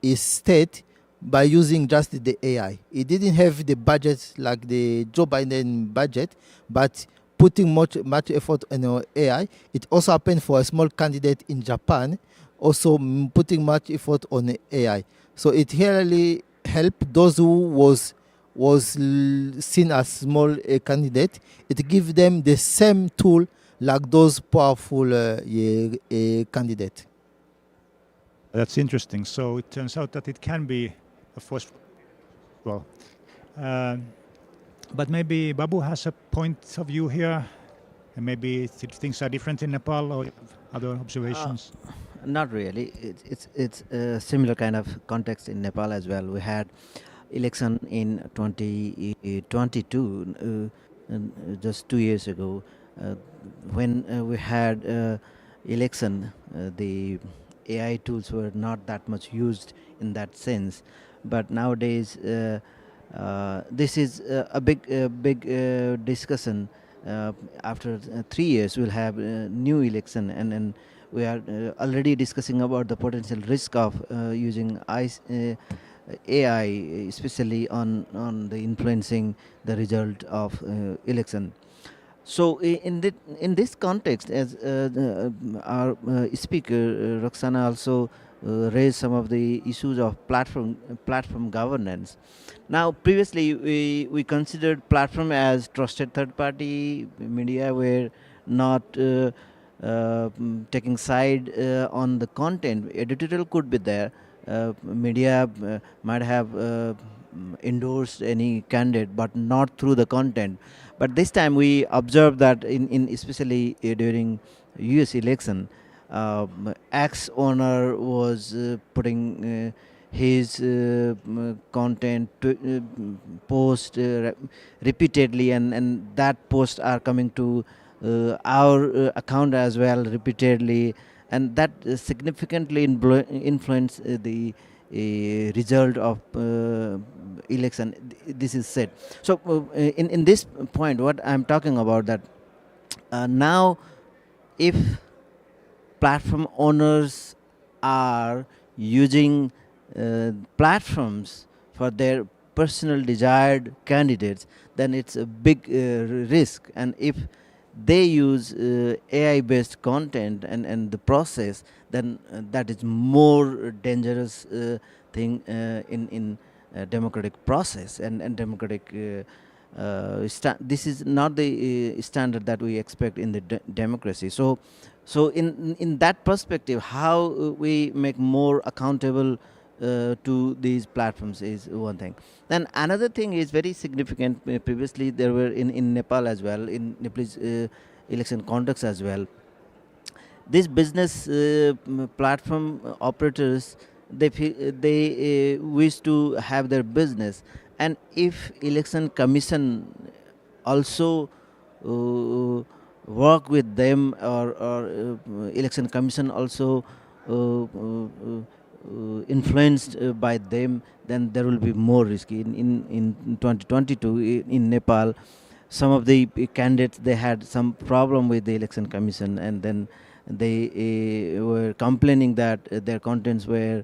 his state by using just the AI. He didn't have the budget like the Joe Biden budget, but putting much effort on AI. It also happened for a small candidate in Japan, also putting much effort on AI. So it really helped those who was seen as small candidate. It gives them the same tool like those powerful candidate. That's interesting. So it turns out that it can be a force. Well, but maybe Babu has a point of view here, and maybe things are different in Nepal, or other observations. Not really. It's a similar kind of context in Nepal as well. We had election in 2022, just 2 years ago. When we had election, the AI tools were not that much used in that sense. But nowadays, this is a big discussion. After 3 years, we'll have a new election, and we are already discussing about the potential risk of using AI, especially on the influencing the result of election. So in this context, as our speaker Roxana also raised some of the issues of platform governance. Now, previously we considered platform as trusted third-party media, were not taking side on the content. Editorial could be there. Media might have endorsed any candidate, but not through the content. But this time we observed that in especially during US election, ex owner was putting his content to, post repeatedly, and that posts are coming to our account as well repeatedly, and that significantly influence the result of election. This is said. So in this point, what I'm talking about, that now if platform owners are using platforms for their personal desired candidates, then it's a big risk. And if they use AI-based content and the process, then that is more dangerous thing in democratic process and democratic. This is not the standard that we expect in the democracy. So in that perspective, how we make more accountable to these platforms is one thing. Then another thing is very significant. Previously, there were in Nepal as well, in Nepalese election conducts as well. These business platform operators, they wish to have their business, and if election commission also work with them, or election commission also influenced by them, then there will be more risky. In 2022 in Nepal, some of the candidates, they had some problem with the election commission, and then they were complaining that their contents were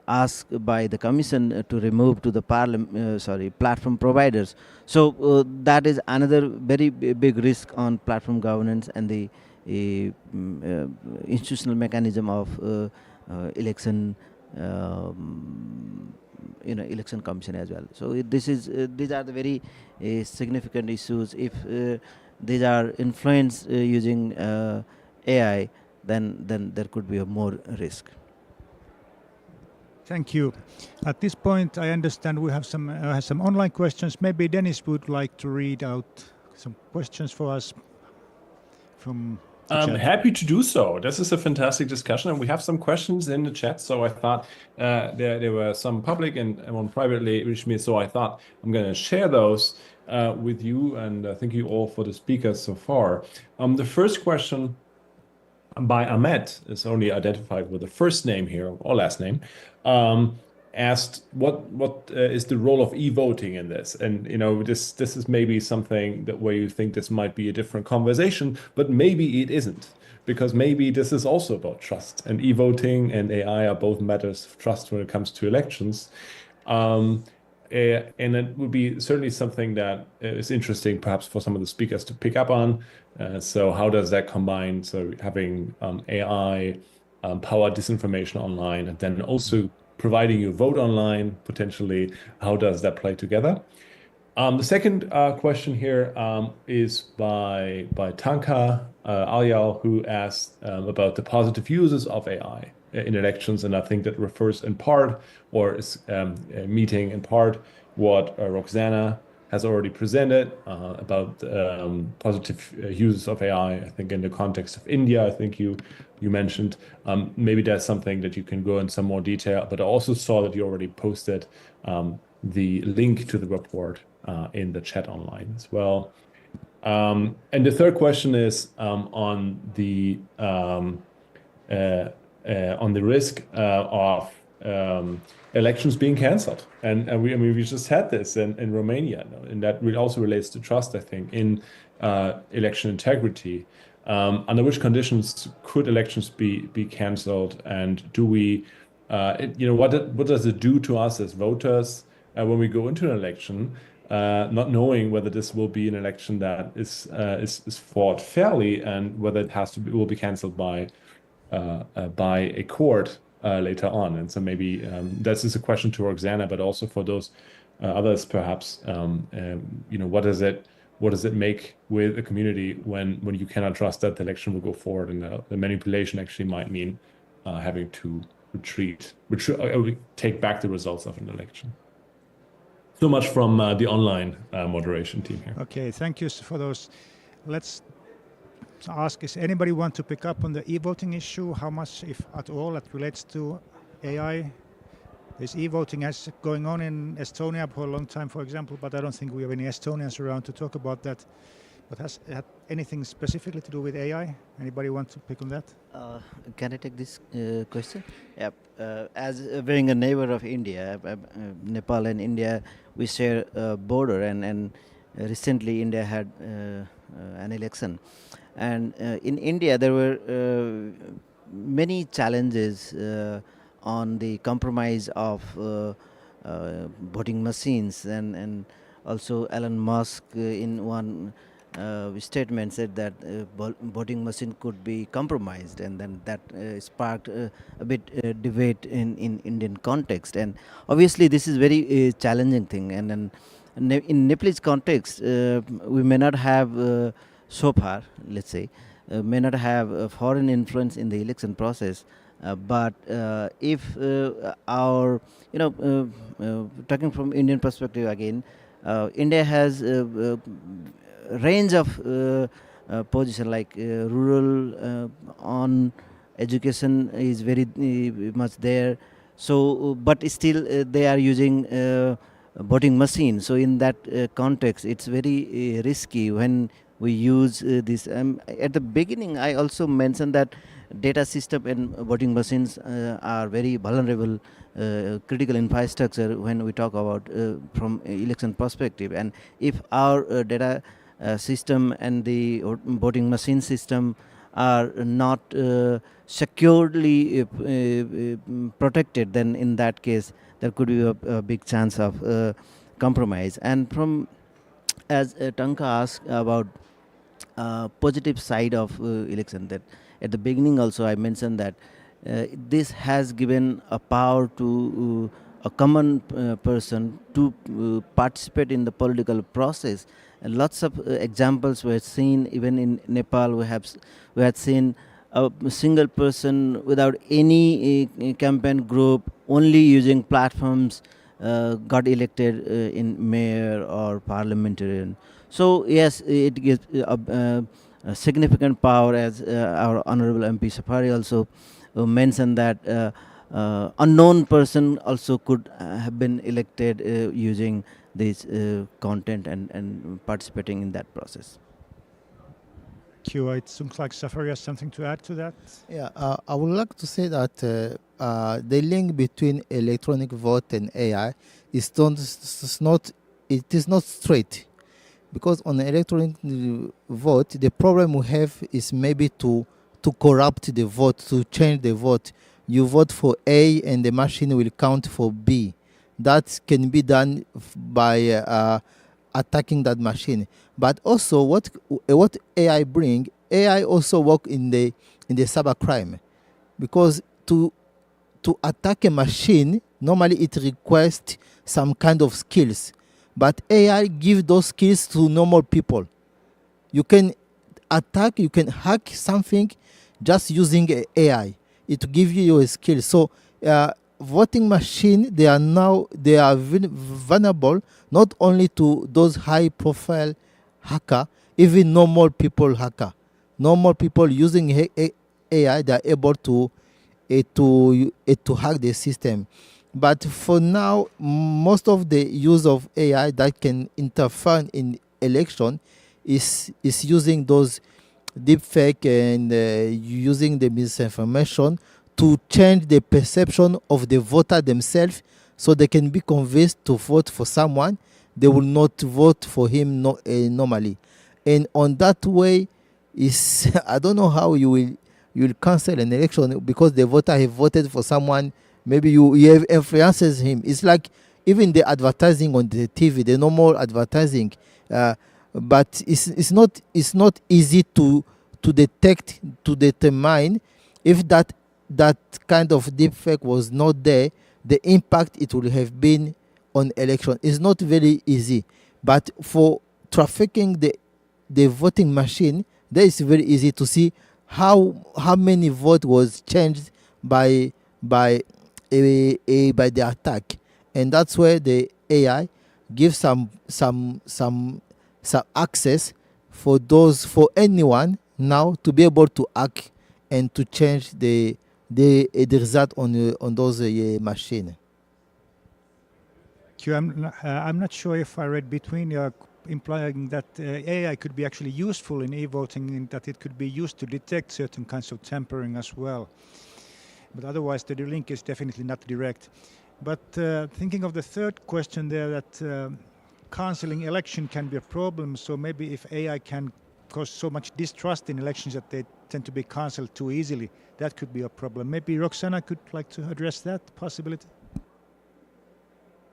asked by the commission to remove to the platform providers. So that is another very big risk on platform governance and the institutional mechanism of election election commission as well. So these are the very significant issues. If these are influenced using AI, then there could be a more risk. Thank you. At this point, I understand we have some online questions. Maybe Dennis would like to read out some questions for us from I'm happy to do so. This is a fantastic discussion, and we have some questions in the chat. So I thought there were some public and one privately reached me. So I thought I'm going to share those with you, and thank you all for the speakers so far. The first question by Ahmed is only identified with the first name here or last name. Asked what is the role of e-voting in this, and this is maybe something that where you think this might be a different conversation, but maybe it isn't, because maybe this is also about trust, and e-voting and AI are both matters of trust when it comes to elections. And it would be certainly something that is interesting perhaps for some of the speakers to pick up on. So how does that combine? So having AI power disinformation online, and then also providing you vote online, potentially, how does that play together? The second question here is by Tanka Alyal, who asked about the positive uses of AI in elections, and I think that refers in part, or is meeting in part, what Roxana has already presented about positive uses of AI. I think in the context of India, I think you mentioned. Maybe that's something that you can go in some more detail, but I also saw that you already posted the link to the report in the chat online as well. And the third question is on the risk of elections being cancelled, and we just had this in Romania, and that also relates to trust, I think, in election integrity. Under which conditions could elections be cancelled, and do we, what does it do to us as voters when we go into an election, not knowing whether this will be an election that is fought fairly, and whether it will be cancelled by a court later on? And so maybe this is a question to Roxana, but also for those others, perhaps. What does it make with a community when you cannot trust that the election will go forward, and the manipulation actually might mean having to take back the results of an election? So much from the online moderation team here. Okay, thank you for those. Let's ask, is anybody want to pick up on the e-voting issue? How much, if at all, that relates to AI? This e-voting has going on in Estonia for a long time, for example, but I don't think we have any Estonians around to talk about that. But has it had anything specifically to do with AI? Anybody want to pick on that? Can I take this question? Yeah. As being a neighbor of India, Nepal and India, we share a border, and recently India had an election. And in India, there were many challenges on the compromise of voting machines, and also Elon Musk in one statement said that voting machine could be compromised, and then that sparked a bit debate in Indian context. And obviously this is very challenging thing, and then in Nepalese context we may not have so far, let's say, may not have foreign influence in the election process, but if our, talking from Indian perspective again, India has range of position, like rural on education is very much there. So but still they are using voting machine. So in that context it's very risky when we use this. At the beginning I also mentioned that data system and voting machines are very vulnerable critical infrastructure when we talk about from election perspective. And if our data system and the voting machine system are not securely protected, then in that case there could be a big chance of compromise. And from, as Tanka asked about positive side of election, that at the beginning also I mentioned that this has given a power to a common person to participate in the political process. And lots of examples were seen even in Nepal. We had seen a single person without any campaign group, only using platforms, got elected in mayor or parliamentarian. So yes, it gives a significant power, as our honorable MP Safari also mentioned that unknown person also could have been elected using this content and participating in that process. Q, it seems like Safari has something to add to that. Yeah, I would like to say that the link between electronic vote and AI is not straight, because on electronic vote the problem we have is maybe to corrupt the vote, to change the vote. You vote for A and the machine will count for B. That can be done by attacking that machine. But also what AI bring, AI also work in the cybercrime, because to attack a machine normally it requires some kind of skills, but AI give those skills to normal people. You can attack, you can hack something just using AI. It give you a skill. So voting machine, they are vulnerable not only to those high profile hacker, even normal people hacker. Normal people using AI, they are able to hack the system. But for now, most of the use of AI that can interfere in election is using those deepfake and using the misinformation to change the perception of the voter themselves, so they can be convinced to vote for someone they will not vote for him normally. And on that way is I don't know how you will cancel an election because the voter have voted for someone. Maybe you have influences him. It's like even the advertising on the TV, the normal advertising, but it's not easy to detect, to determine if that kind of deepfake was not there, the impact it would have been on election. It's not very easy. But for trafficking the voting machine, that is very easy to see how many vote was changed by the attack. And that's where the AI gives some access for anyone now to be able to act and to change the result on those machine. Q, I'm not sure if I read between you implying that AI could be actually useful in e-voting, and that it could be used to detect certain kinds of tampering as well. But otherwise, the link is definitely not direct. But thinking of the third question there, that cancelling election can be a problem. So maybe if AI can cause so much distrust in elections that they tend to be cancelled too easily, that could be a problem. Maybe Roxana could like to address that possibility.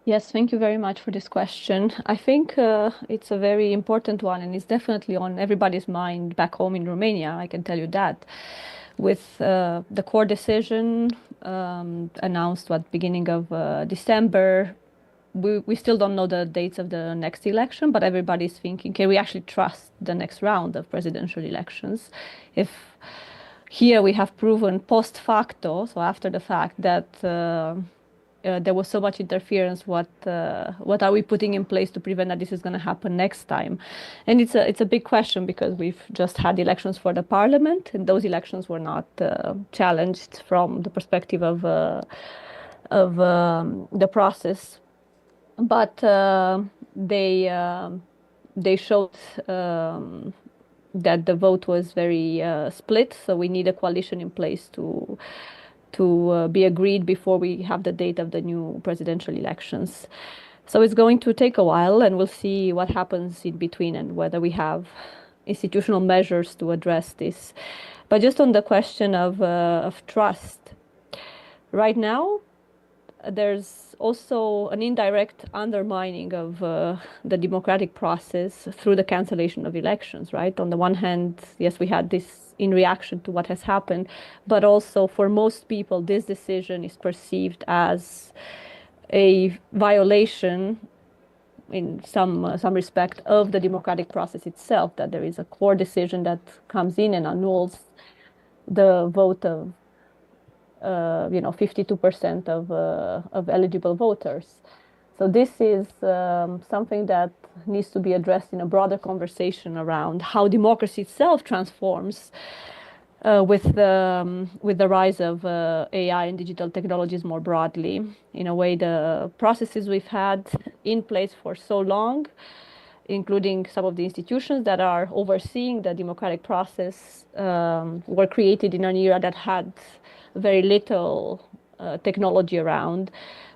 Yes, thank you very much for this question. I think it's a very important one, and it's definitely on everybody's mind back home in Romania, I can tell you that. With the court decision announced at beginning of December, we still don't know the dates of the next election, but everybody's thinking, can we actually trust the next round of presidential elections? If here we have proven post facto, so after the fact, that there was so much interference, what are we putting in place to prevent that this is going to happen next time? And it's a big question, because we've just had elections for the parliament, and those elections were not challenged from the perspective of the process. But they showed that the vote was very split, so we need a coalition in place to be agreed before we have the date of the new presidential elections. So it's going to take a while, and we'll see what happens in between and whether we have institutional measures to address this. But just on the question of trust, right now, there's also an indirect undermining of the democratic process through the cancellation of elections, right? On the one hand, yes, we had this in reaction to what has happened, but also for most people, this decision is perceived as a violation in some respect of the democratic process itself, that there is a core decision that comes in and annuls the vote of 52% of eligible voters. So this is something that needs to be addressed in a broader conversation around how democracy itself transforms with the rise of AI and digital technologies more broadly. In a way, the processes we've had in place for so long, including some of the institutions that are overseeing the democratic process, were created in an era that had very little technology around.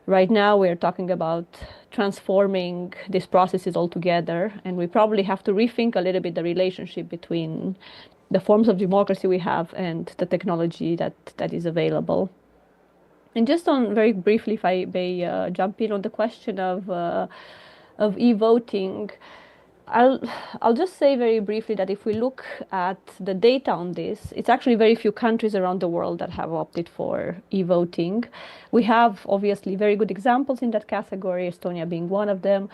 Right now, we're talking about transforming these processes altogether, and we probably have to rethink a little bit the relationship between the forms of democracy we have and the technology that is available. And just on very briefly, if I may jump in on the question of e-voting, I'll just say very briefly that if we look at the data on this, it's actually very few countries around the world that have opted for e-voting. We have obviously very good examples in that category, Estonia being one of them.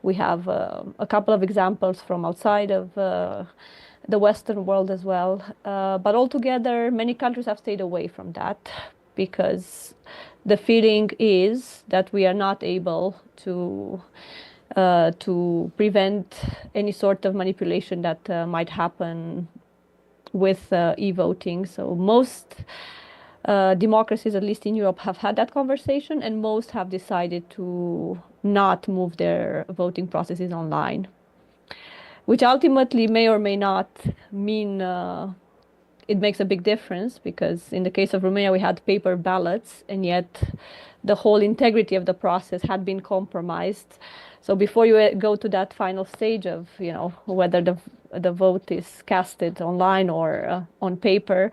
We have a couple of examples from outside of the Western world as well. But altogether, many countries have stayed away from that, because the feeling is that we are not able to prevent any sort of manipulation that might happen with e-voting. So most democracies, at least in Europe, have had that conversation, and most have decided to not move their voting processes online, which ultimately may or may not mean it makes a big difference, because in the case of Romania, we had paper ballots, and yet the whole integrity of the process had been compromised. So before you go to that final stage of, whether the vote is casted online or on paper,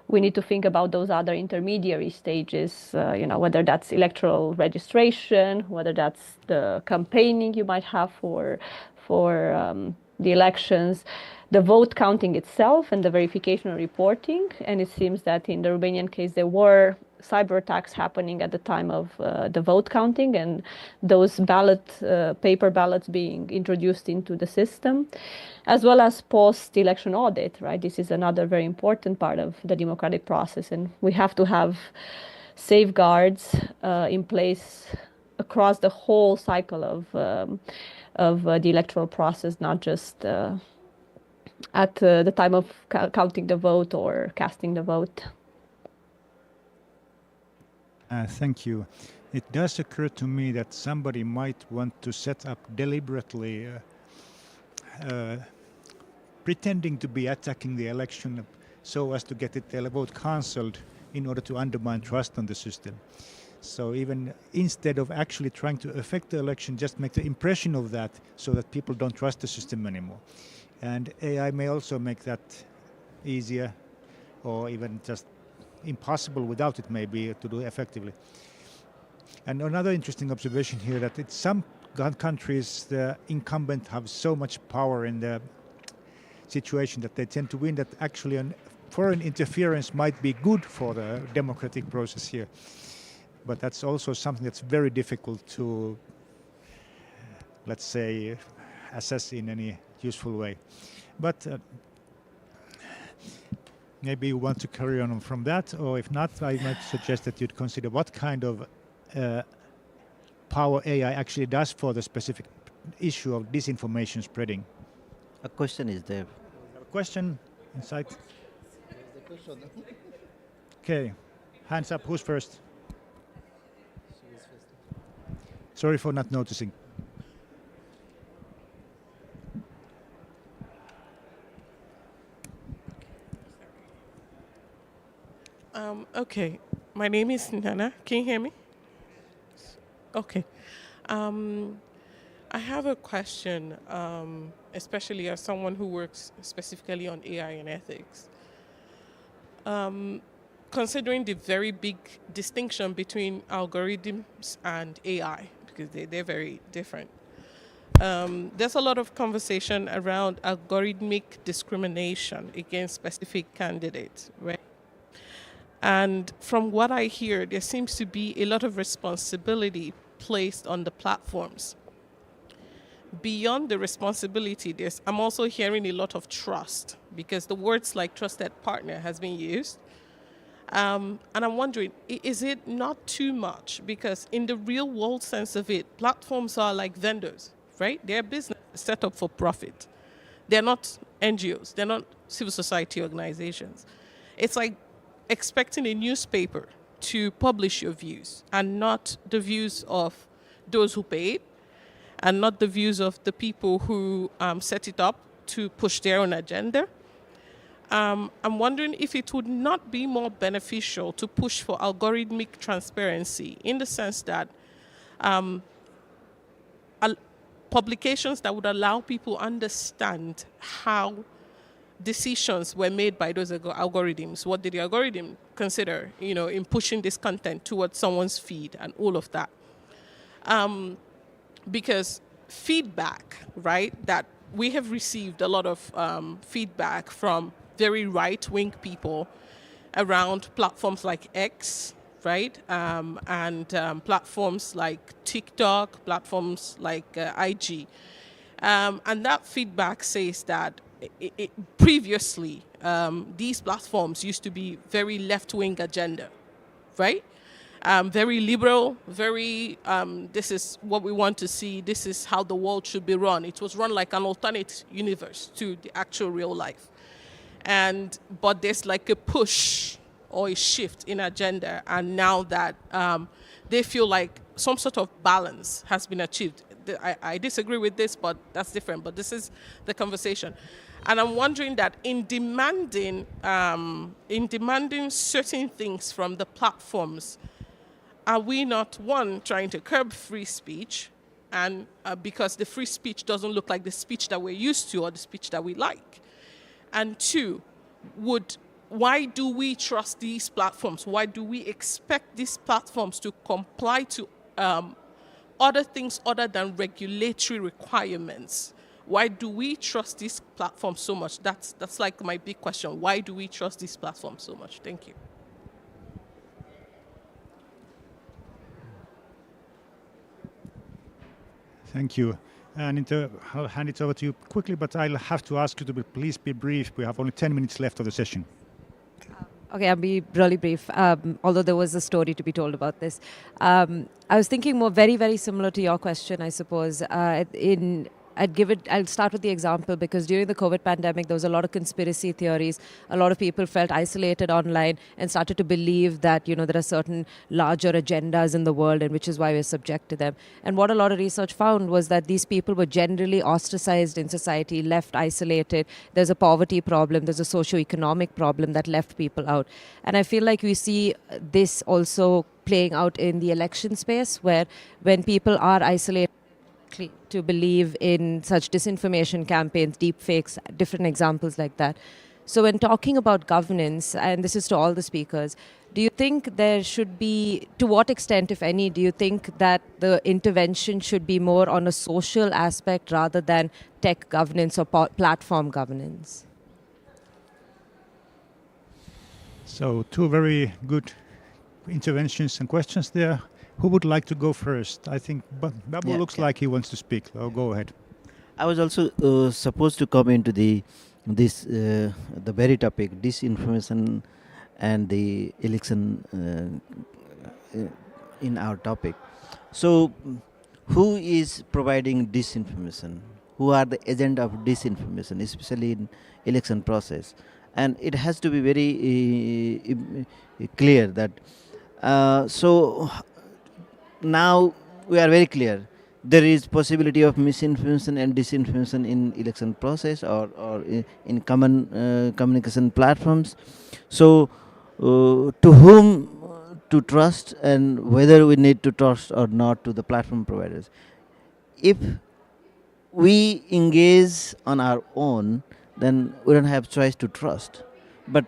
we need to think about those other intermediary stages, whether that's electoral registration, whether that's the campaigning you might have for the elections, the vote counting itself, and the verification and reporting. And it seems that in the Romanian case, there were cyber attacks happening at the time of the vote counting, and those paper ballots being introduced into the system, as well as post-election audit, right? This is another very important part of the democratic process, and we have to have safeguards in place across the whole cycle of the electoral process, not just at the time of counting the vote or casting the vote. Thank you. It does occur to me that somebody might want to set up deliberately pretending to be attacking the election so as to get the vote cancelled in order to undermine trust on the system. So even instead of actually trying to affect the election, just make the impression of that so that people don't trust the system anymore. And AI may also make that easier, or even just impossible without it maybe to do effectively. And another interesting observation here that in some countries the incumbent have so much power in the situation that they tend to win that actually foreign interference might be good for the democratic process here. But that's also something that's very difficult to, let's say, assess in any useful way. But maybe you want to carry on from that, or if not, I might suggest that you'd consider what kind of power AI actually does for the specific issue of disinformation spreading. A question is there. A question inside? Okay, hands up. Who's first? Sorry for not noticing. Okay, my name is Nana. Can you hear me? Okay. I have a question, especially as someone who works specifically on AI and ethics. Considering the very big distinction between algorithms and AI, because they're very different. There's a lot of conversation around algorithmic discrimination against specific candidates, right? And from what I hear, there seems to be a lot of responsibility placed on the platforms. Beyond the responsibility, I'm also hearing a lot of trust, because the words like trusted partner has been used. And I'm wondering, is it not too much? Because in the real world sense of it, platforms are like vendors, right? They're business set up for profit. They're not NGOs. They're not civil society organizations. It's like expecting a newspaper to publish your views and not the views of those who paid and not the views of the people who set it up to push their own agenda. I'm wondering if it would not be more beneficial to push for algorithmic transparency in the sense that publications that would allow people understand how decisions were made by those algorithms. What did the algorithm consider, in pushing this content towards someone's feed and all of that? Because feedback, right, that we have received a lot of feedback from very right-wing people around platforms like X, right, and platforms like TikTok, platforms like IG. And that feedback says that previously, these platforms used to be very left-wing agenda, right? Very liberal, very, this is what we want to see, this is how the world should be run. It was run like an alternate universe to the actual real life. But there's like a push or a shift in agenda, and now that they feel like some sort of balance has been achieved. I disagree with this, but that's different. But this is the conversation. And I'm wondering that in demanding certain things from the platforms, are we not, one, trying to curb free speech, and because the free speech doesn't look like the speech that we're used to or the speech that we like? And two, why do we trust these platforms? Why do we expect these platforms to comply to other things other than regulatory requirements? Why do we trust these platforms so much? That's like my big question. Why do we trust these platforms so much? Thank you. Thank you. And I'll hand it over to you quickly, but I'll have to ask you to please be brief. We have only 10 minutes left of the session. Okay, I'll be really brief, although there was a story to be told about this. I was thinking more very, very similar to your question, I suppose. I'll start with the example because during the COVID pandemic, there was a lot of conspiracy theories. A lot of people felt isolated online and started to believe that, there are certain larger agendas in the world, and which is why we're subject to them. And what a lot of research found was that these people were generally ostracized in society, left isolated. There's a poverty problem. There's a socio-economic problem that left people out. And I feel like we see this also playing out in the election space, where when people are isolated to believe in such disinformation campaigns, deep fakes, different examples like that, So when talking about governance, and this is to all the speakers, do you think there should be, to what extent, if any, do you think that the intervention should be more on a social aspect rather than tech governance or platform governance? So two very good interventions and questions there. Who would like to go first? I think Babu looks like he wants to speak. Oh, go ahead. I was also supposed to come into the very topic, disinformation and the election in our topic. So, who is providing disinformation? Who are the agent of disinformation, especially in election process? And it has to be very clear that. So now we are very clear. There is possibility of misinformation and disinformation in election process or in common communication platforms. So to whom to trust and whether we need to trust or not to the platform providers. If we engage on our own, then we don't have choice to trust. But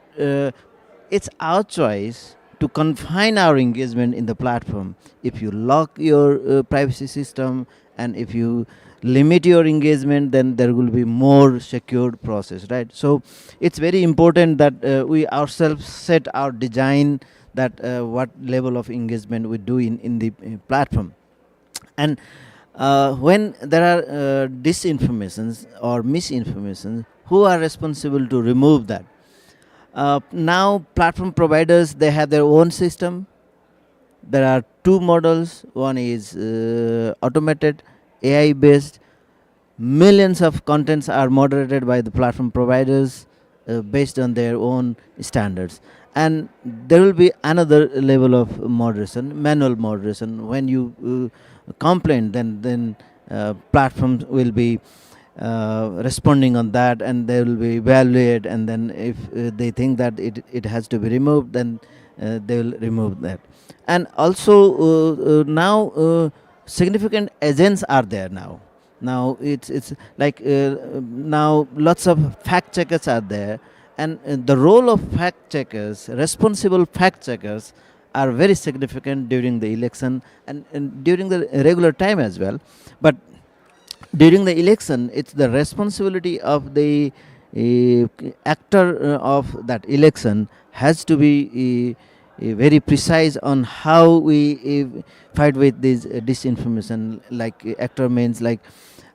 it's our choice to confine our engagement in the platform. If you lock your privacy system and if you limit your engagement, then there will be more secured process, right? So it's very important that we ourselves set our design that what level of engagement we do in the platform. And when there are disinformations or misinformation, who are responsible to remove that? Now platform providers, they have their own system. There are two models. One is automated, AI based. Millions of contents are moderated by the platform providers based on their own standards. And there will be another level of moderation, manual moderation. When you complain, then platforms will be responding on that, and they will be evaluated, and then if they think that it has to be removed, then they will remove that. And also now significant agents are there now. Now it's like now lots of fact checkers are there, and the role of fact checkers, responsible fact checkers, are very significant during the election and during the regular time as well. But during the election, it's the responsibility of the actor of that election has to be very precise on how we fight with this disinformation. Like actor means like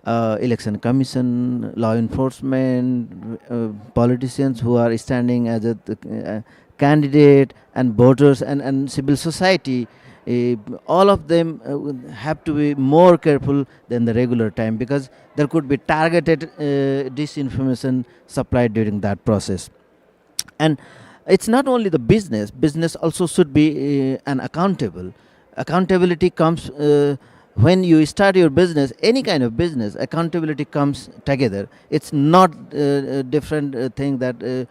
election commission, law enforcement, politicians who are standing as a candidate, and voters and civil society. All of them have to be more careful than the regular time, because there could be targeted disinformation supplied during that process. And it's not only the business also should be an accountable. Accountability comes when you start your business, any kind of business, accountability comes together. It's not a different thing that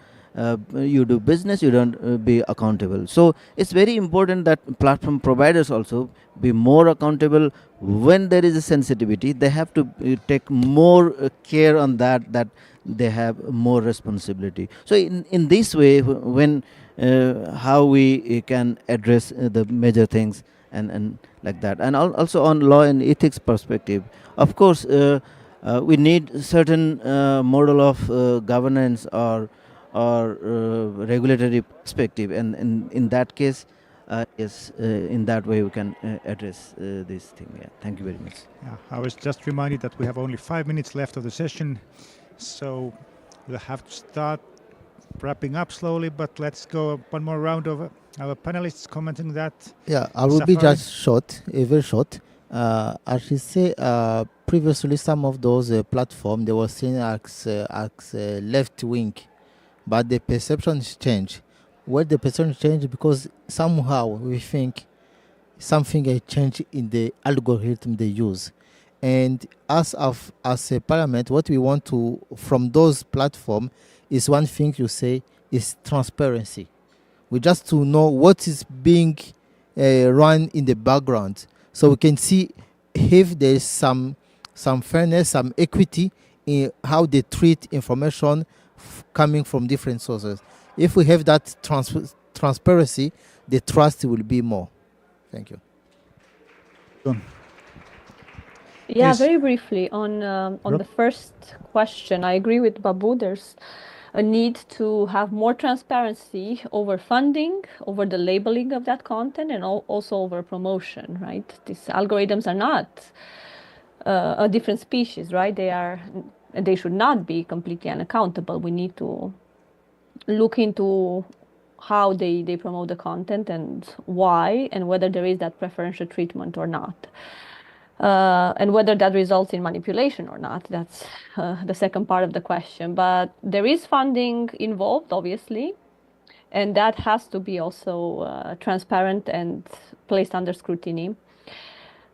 you do business, you don't be accountable. So it's very important that platform providers also be more accountable. When there is a sensitivity, they have to take more care on that they have more responsibility. So in this way, when how we can address the major things and like that. And also on law and ethics perspective, of course we need certain model of governance or regulatory perspective, and in that case, yes, in that way we can address this thing. Yeah. Thank you very much. Yeah, I was just reminded that we have only 5 minutes left of the session, so we'll have to start wrapping up slowly, but let's go one more round of our panelists commenting that. Yeah, I will be just short, very short. I should say previously some of those platforms, they were seen as left wing, but the perceptions change. Well, the perception change because somehow we think something has changed in the algorithm they use. And as a parliament, what we want to from those platforms is one thing you say is transparency. We just to know what is being run in the background, so we can see if there is some fairness, some equity in how they treat information coming from different sources. If we have that transparency, the trust will be more. Thank you. Yeah, very briefly on the first question, I agree with Babu. There's a need to have more transparency over funding, over the labeling of that content, and also over promotion, right? These algorithms are not a different species, right? They should not be completely unaccountable. We need to look into how they promote the content and why, and whether there is that preferential treatment or not. And whether that results in manipulation or not, that's the second part of the question. But there is funding involved, obviously, and that has to be also transparent and placed under scrutiny.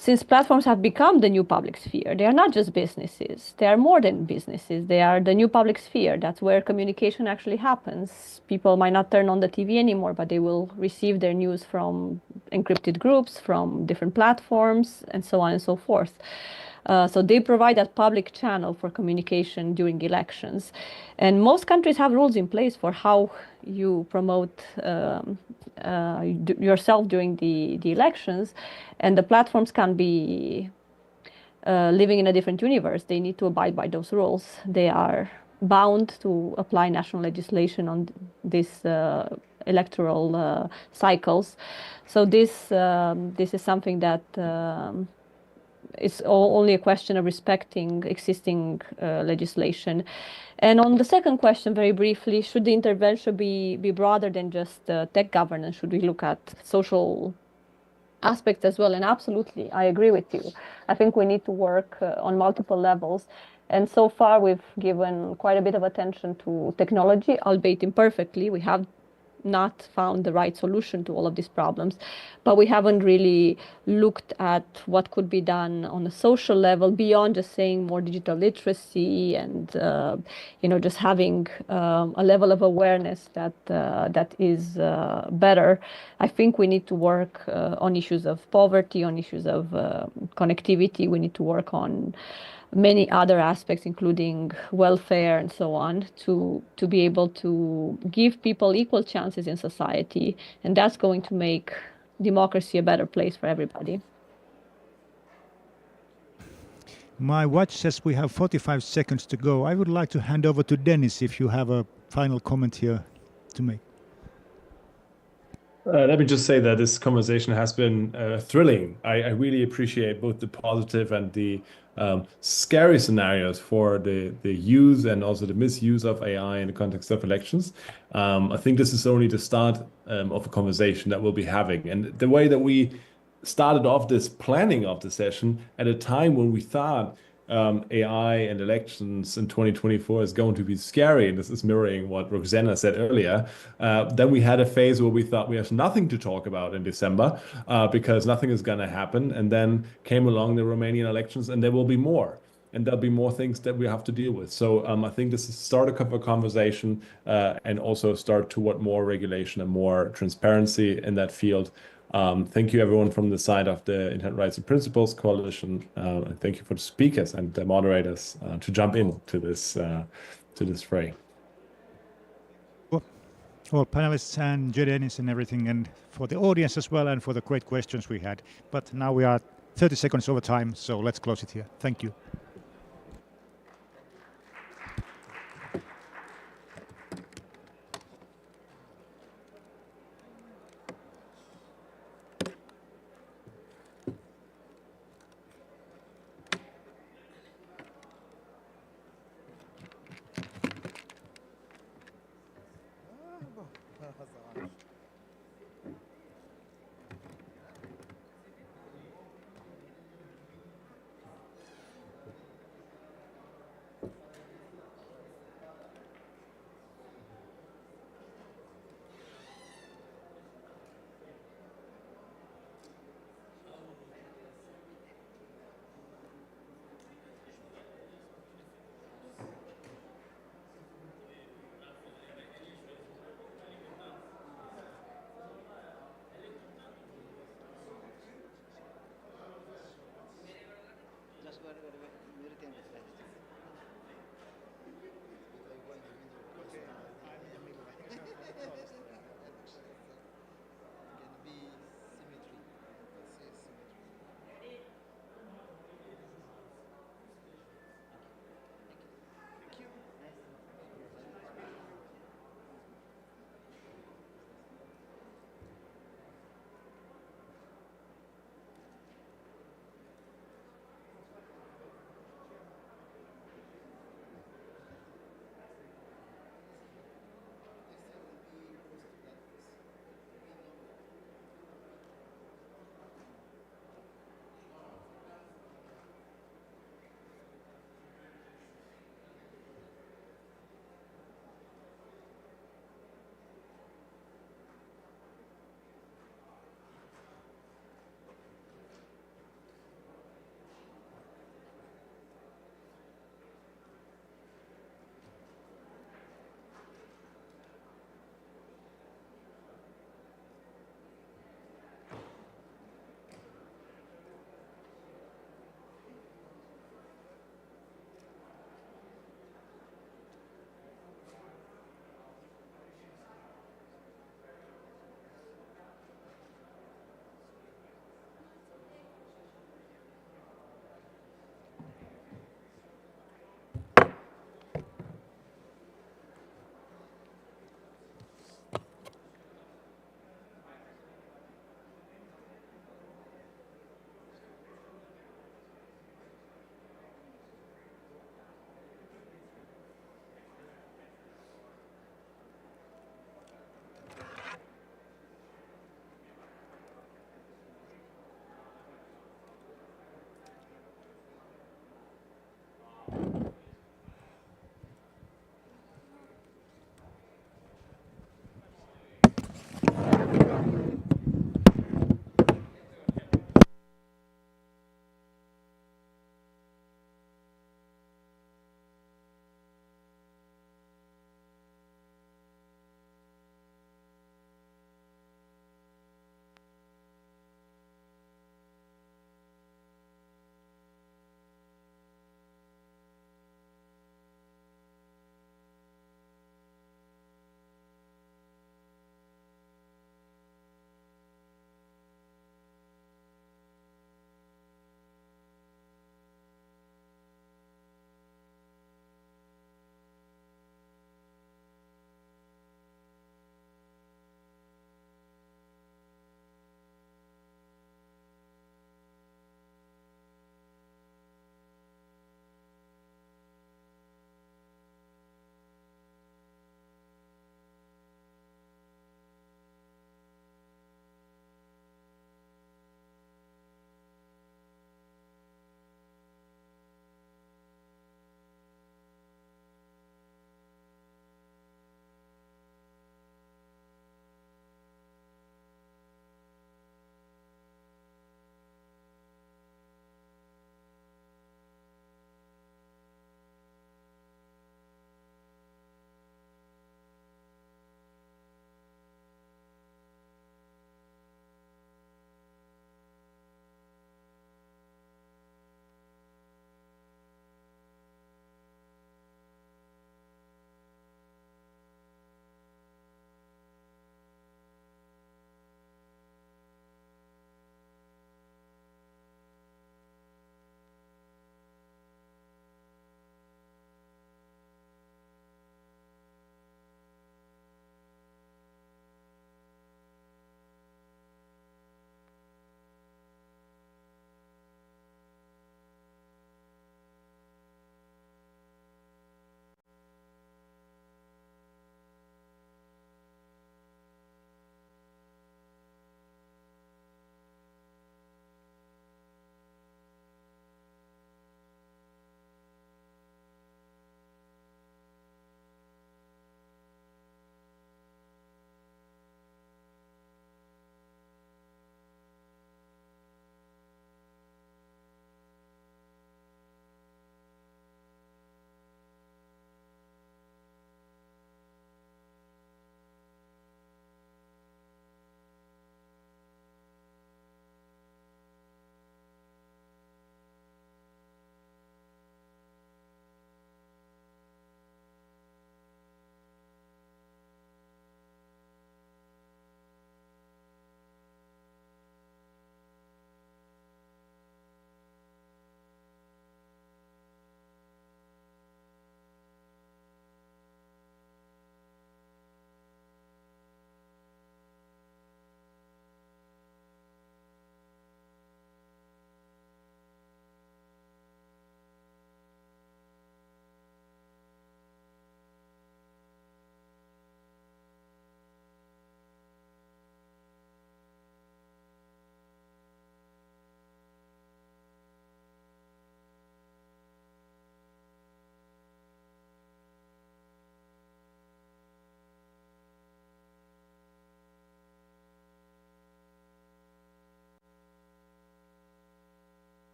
Since platforms have become the new public sphere, they are not just businesses. They are more than businesses. They are the new public sphere. That's where communication actually happens. People might not turn on the TV anymore, but they will receive their news from encrypted groups, from different platforms, and so on and so forth. So they provide that public channel for communication during elections. And most countries have rules in place for how you promote yourself during the elections. And the platforms can be living in a different universe. They need to abide by those rules. They are bound to apply national legislation on this electoral cycles. So this is something that it's only a question of respecting existing legislation. And on the second question, very briefly, should the intervention be broader than just tech governance? Should we look at social aspects as well? And absolutely, I agree with you. I think we need to work on multiple levels. And so far, we've given quite a bit of attention to technology, albeit imperfectly. We have not found the right solution to all of these problems, but we haven't really looked at what could be done on a social level beyond just saying more digital literacy and just having a level of awareness that is better. I think we need to work on issues of poverty, on issues of connectivity. We need to work on many other aspects, including welfare and so on, to be able to give people equal chances in society. And that's going to make democracy a better place for everybody. My watch says we have 45 seconds to go. I would like to hand over to Dennis if you have a final comment here to make. Let me just say that this conversation has been thrilling. I really appreciate both the positive and the scary scenarios for the use and also the misuse of AI in the context of elections. I think this is only the start of a conversation that we'll be having. And the way that we started off this planning of the session at a time when we thought AI and elections in 2024 is going to be scary, and this is mirroring what Roxana said earlier. Then we had a phase where we thought we have nothing to talk about in December because nothing is going to happen. And then came along the Romanian elections, and there will be more. And there'll be more things that we have to deal with. So I think this is start of a conversation and also start toward more regulation and more transparency in that field. Thank you, everyone from the side of the Internet Rights and Principles Coalition. And thank you for the speakers and the moderators to jump into this fray. All panelists and Dennis and everything, and for the audience as well, and for the great questions we had. But now we are 30 seconds over time, so let's close it here. Thank you.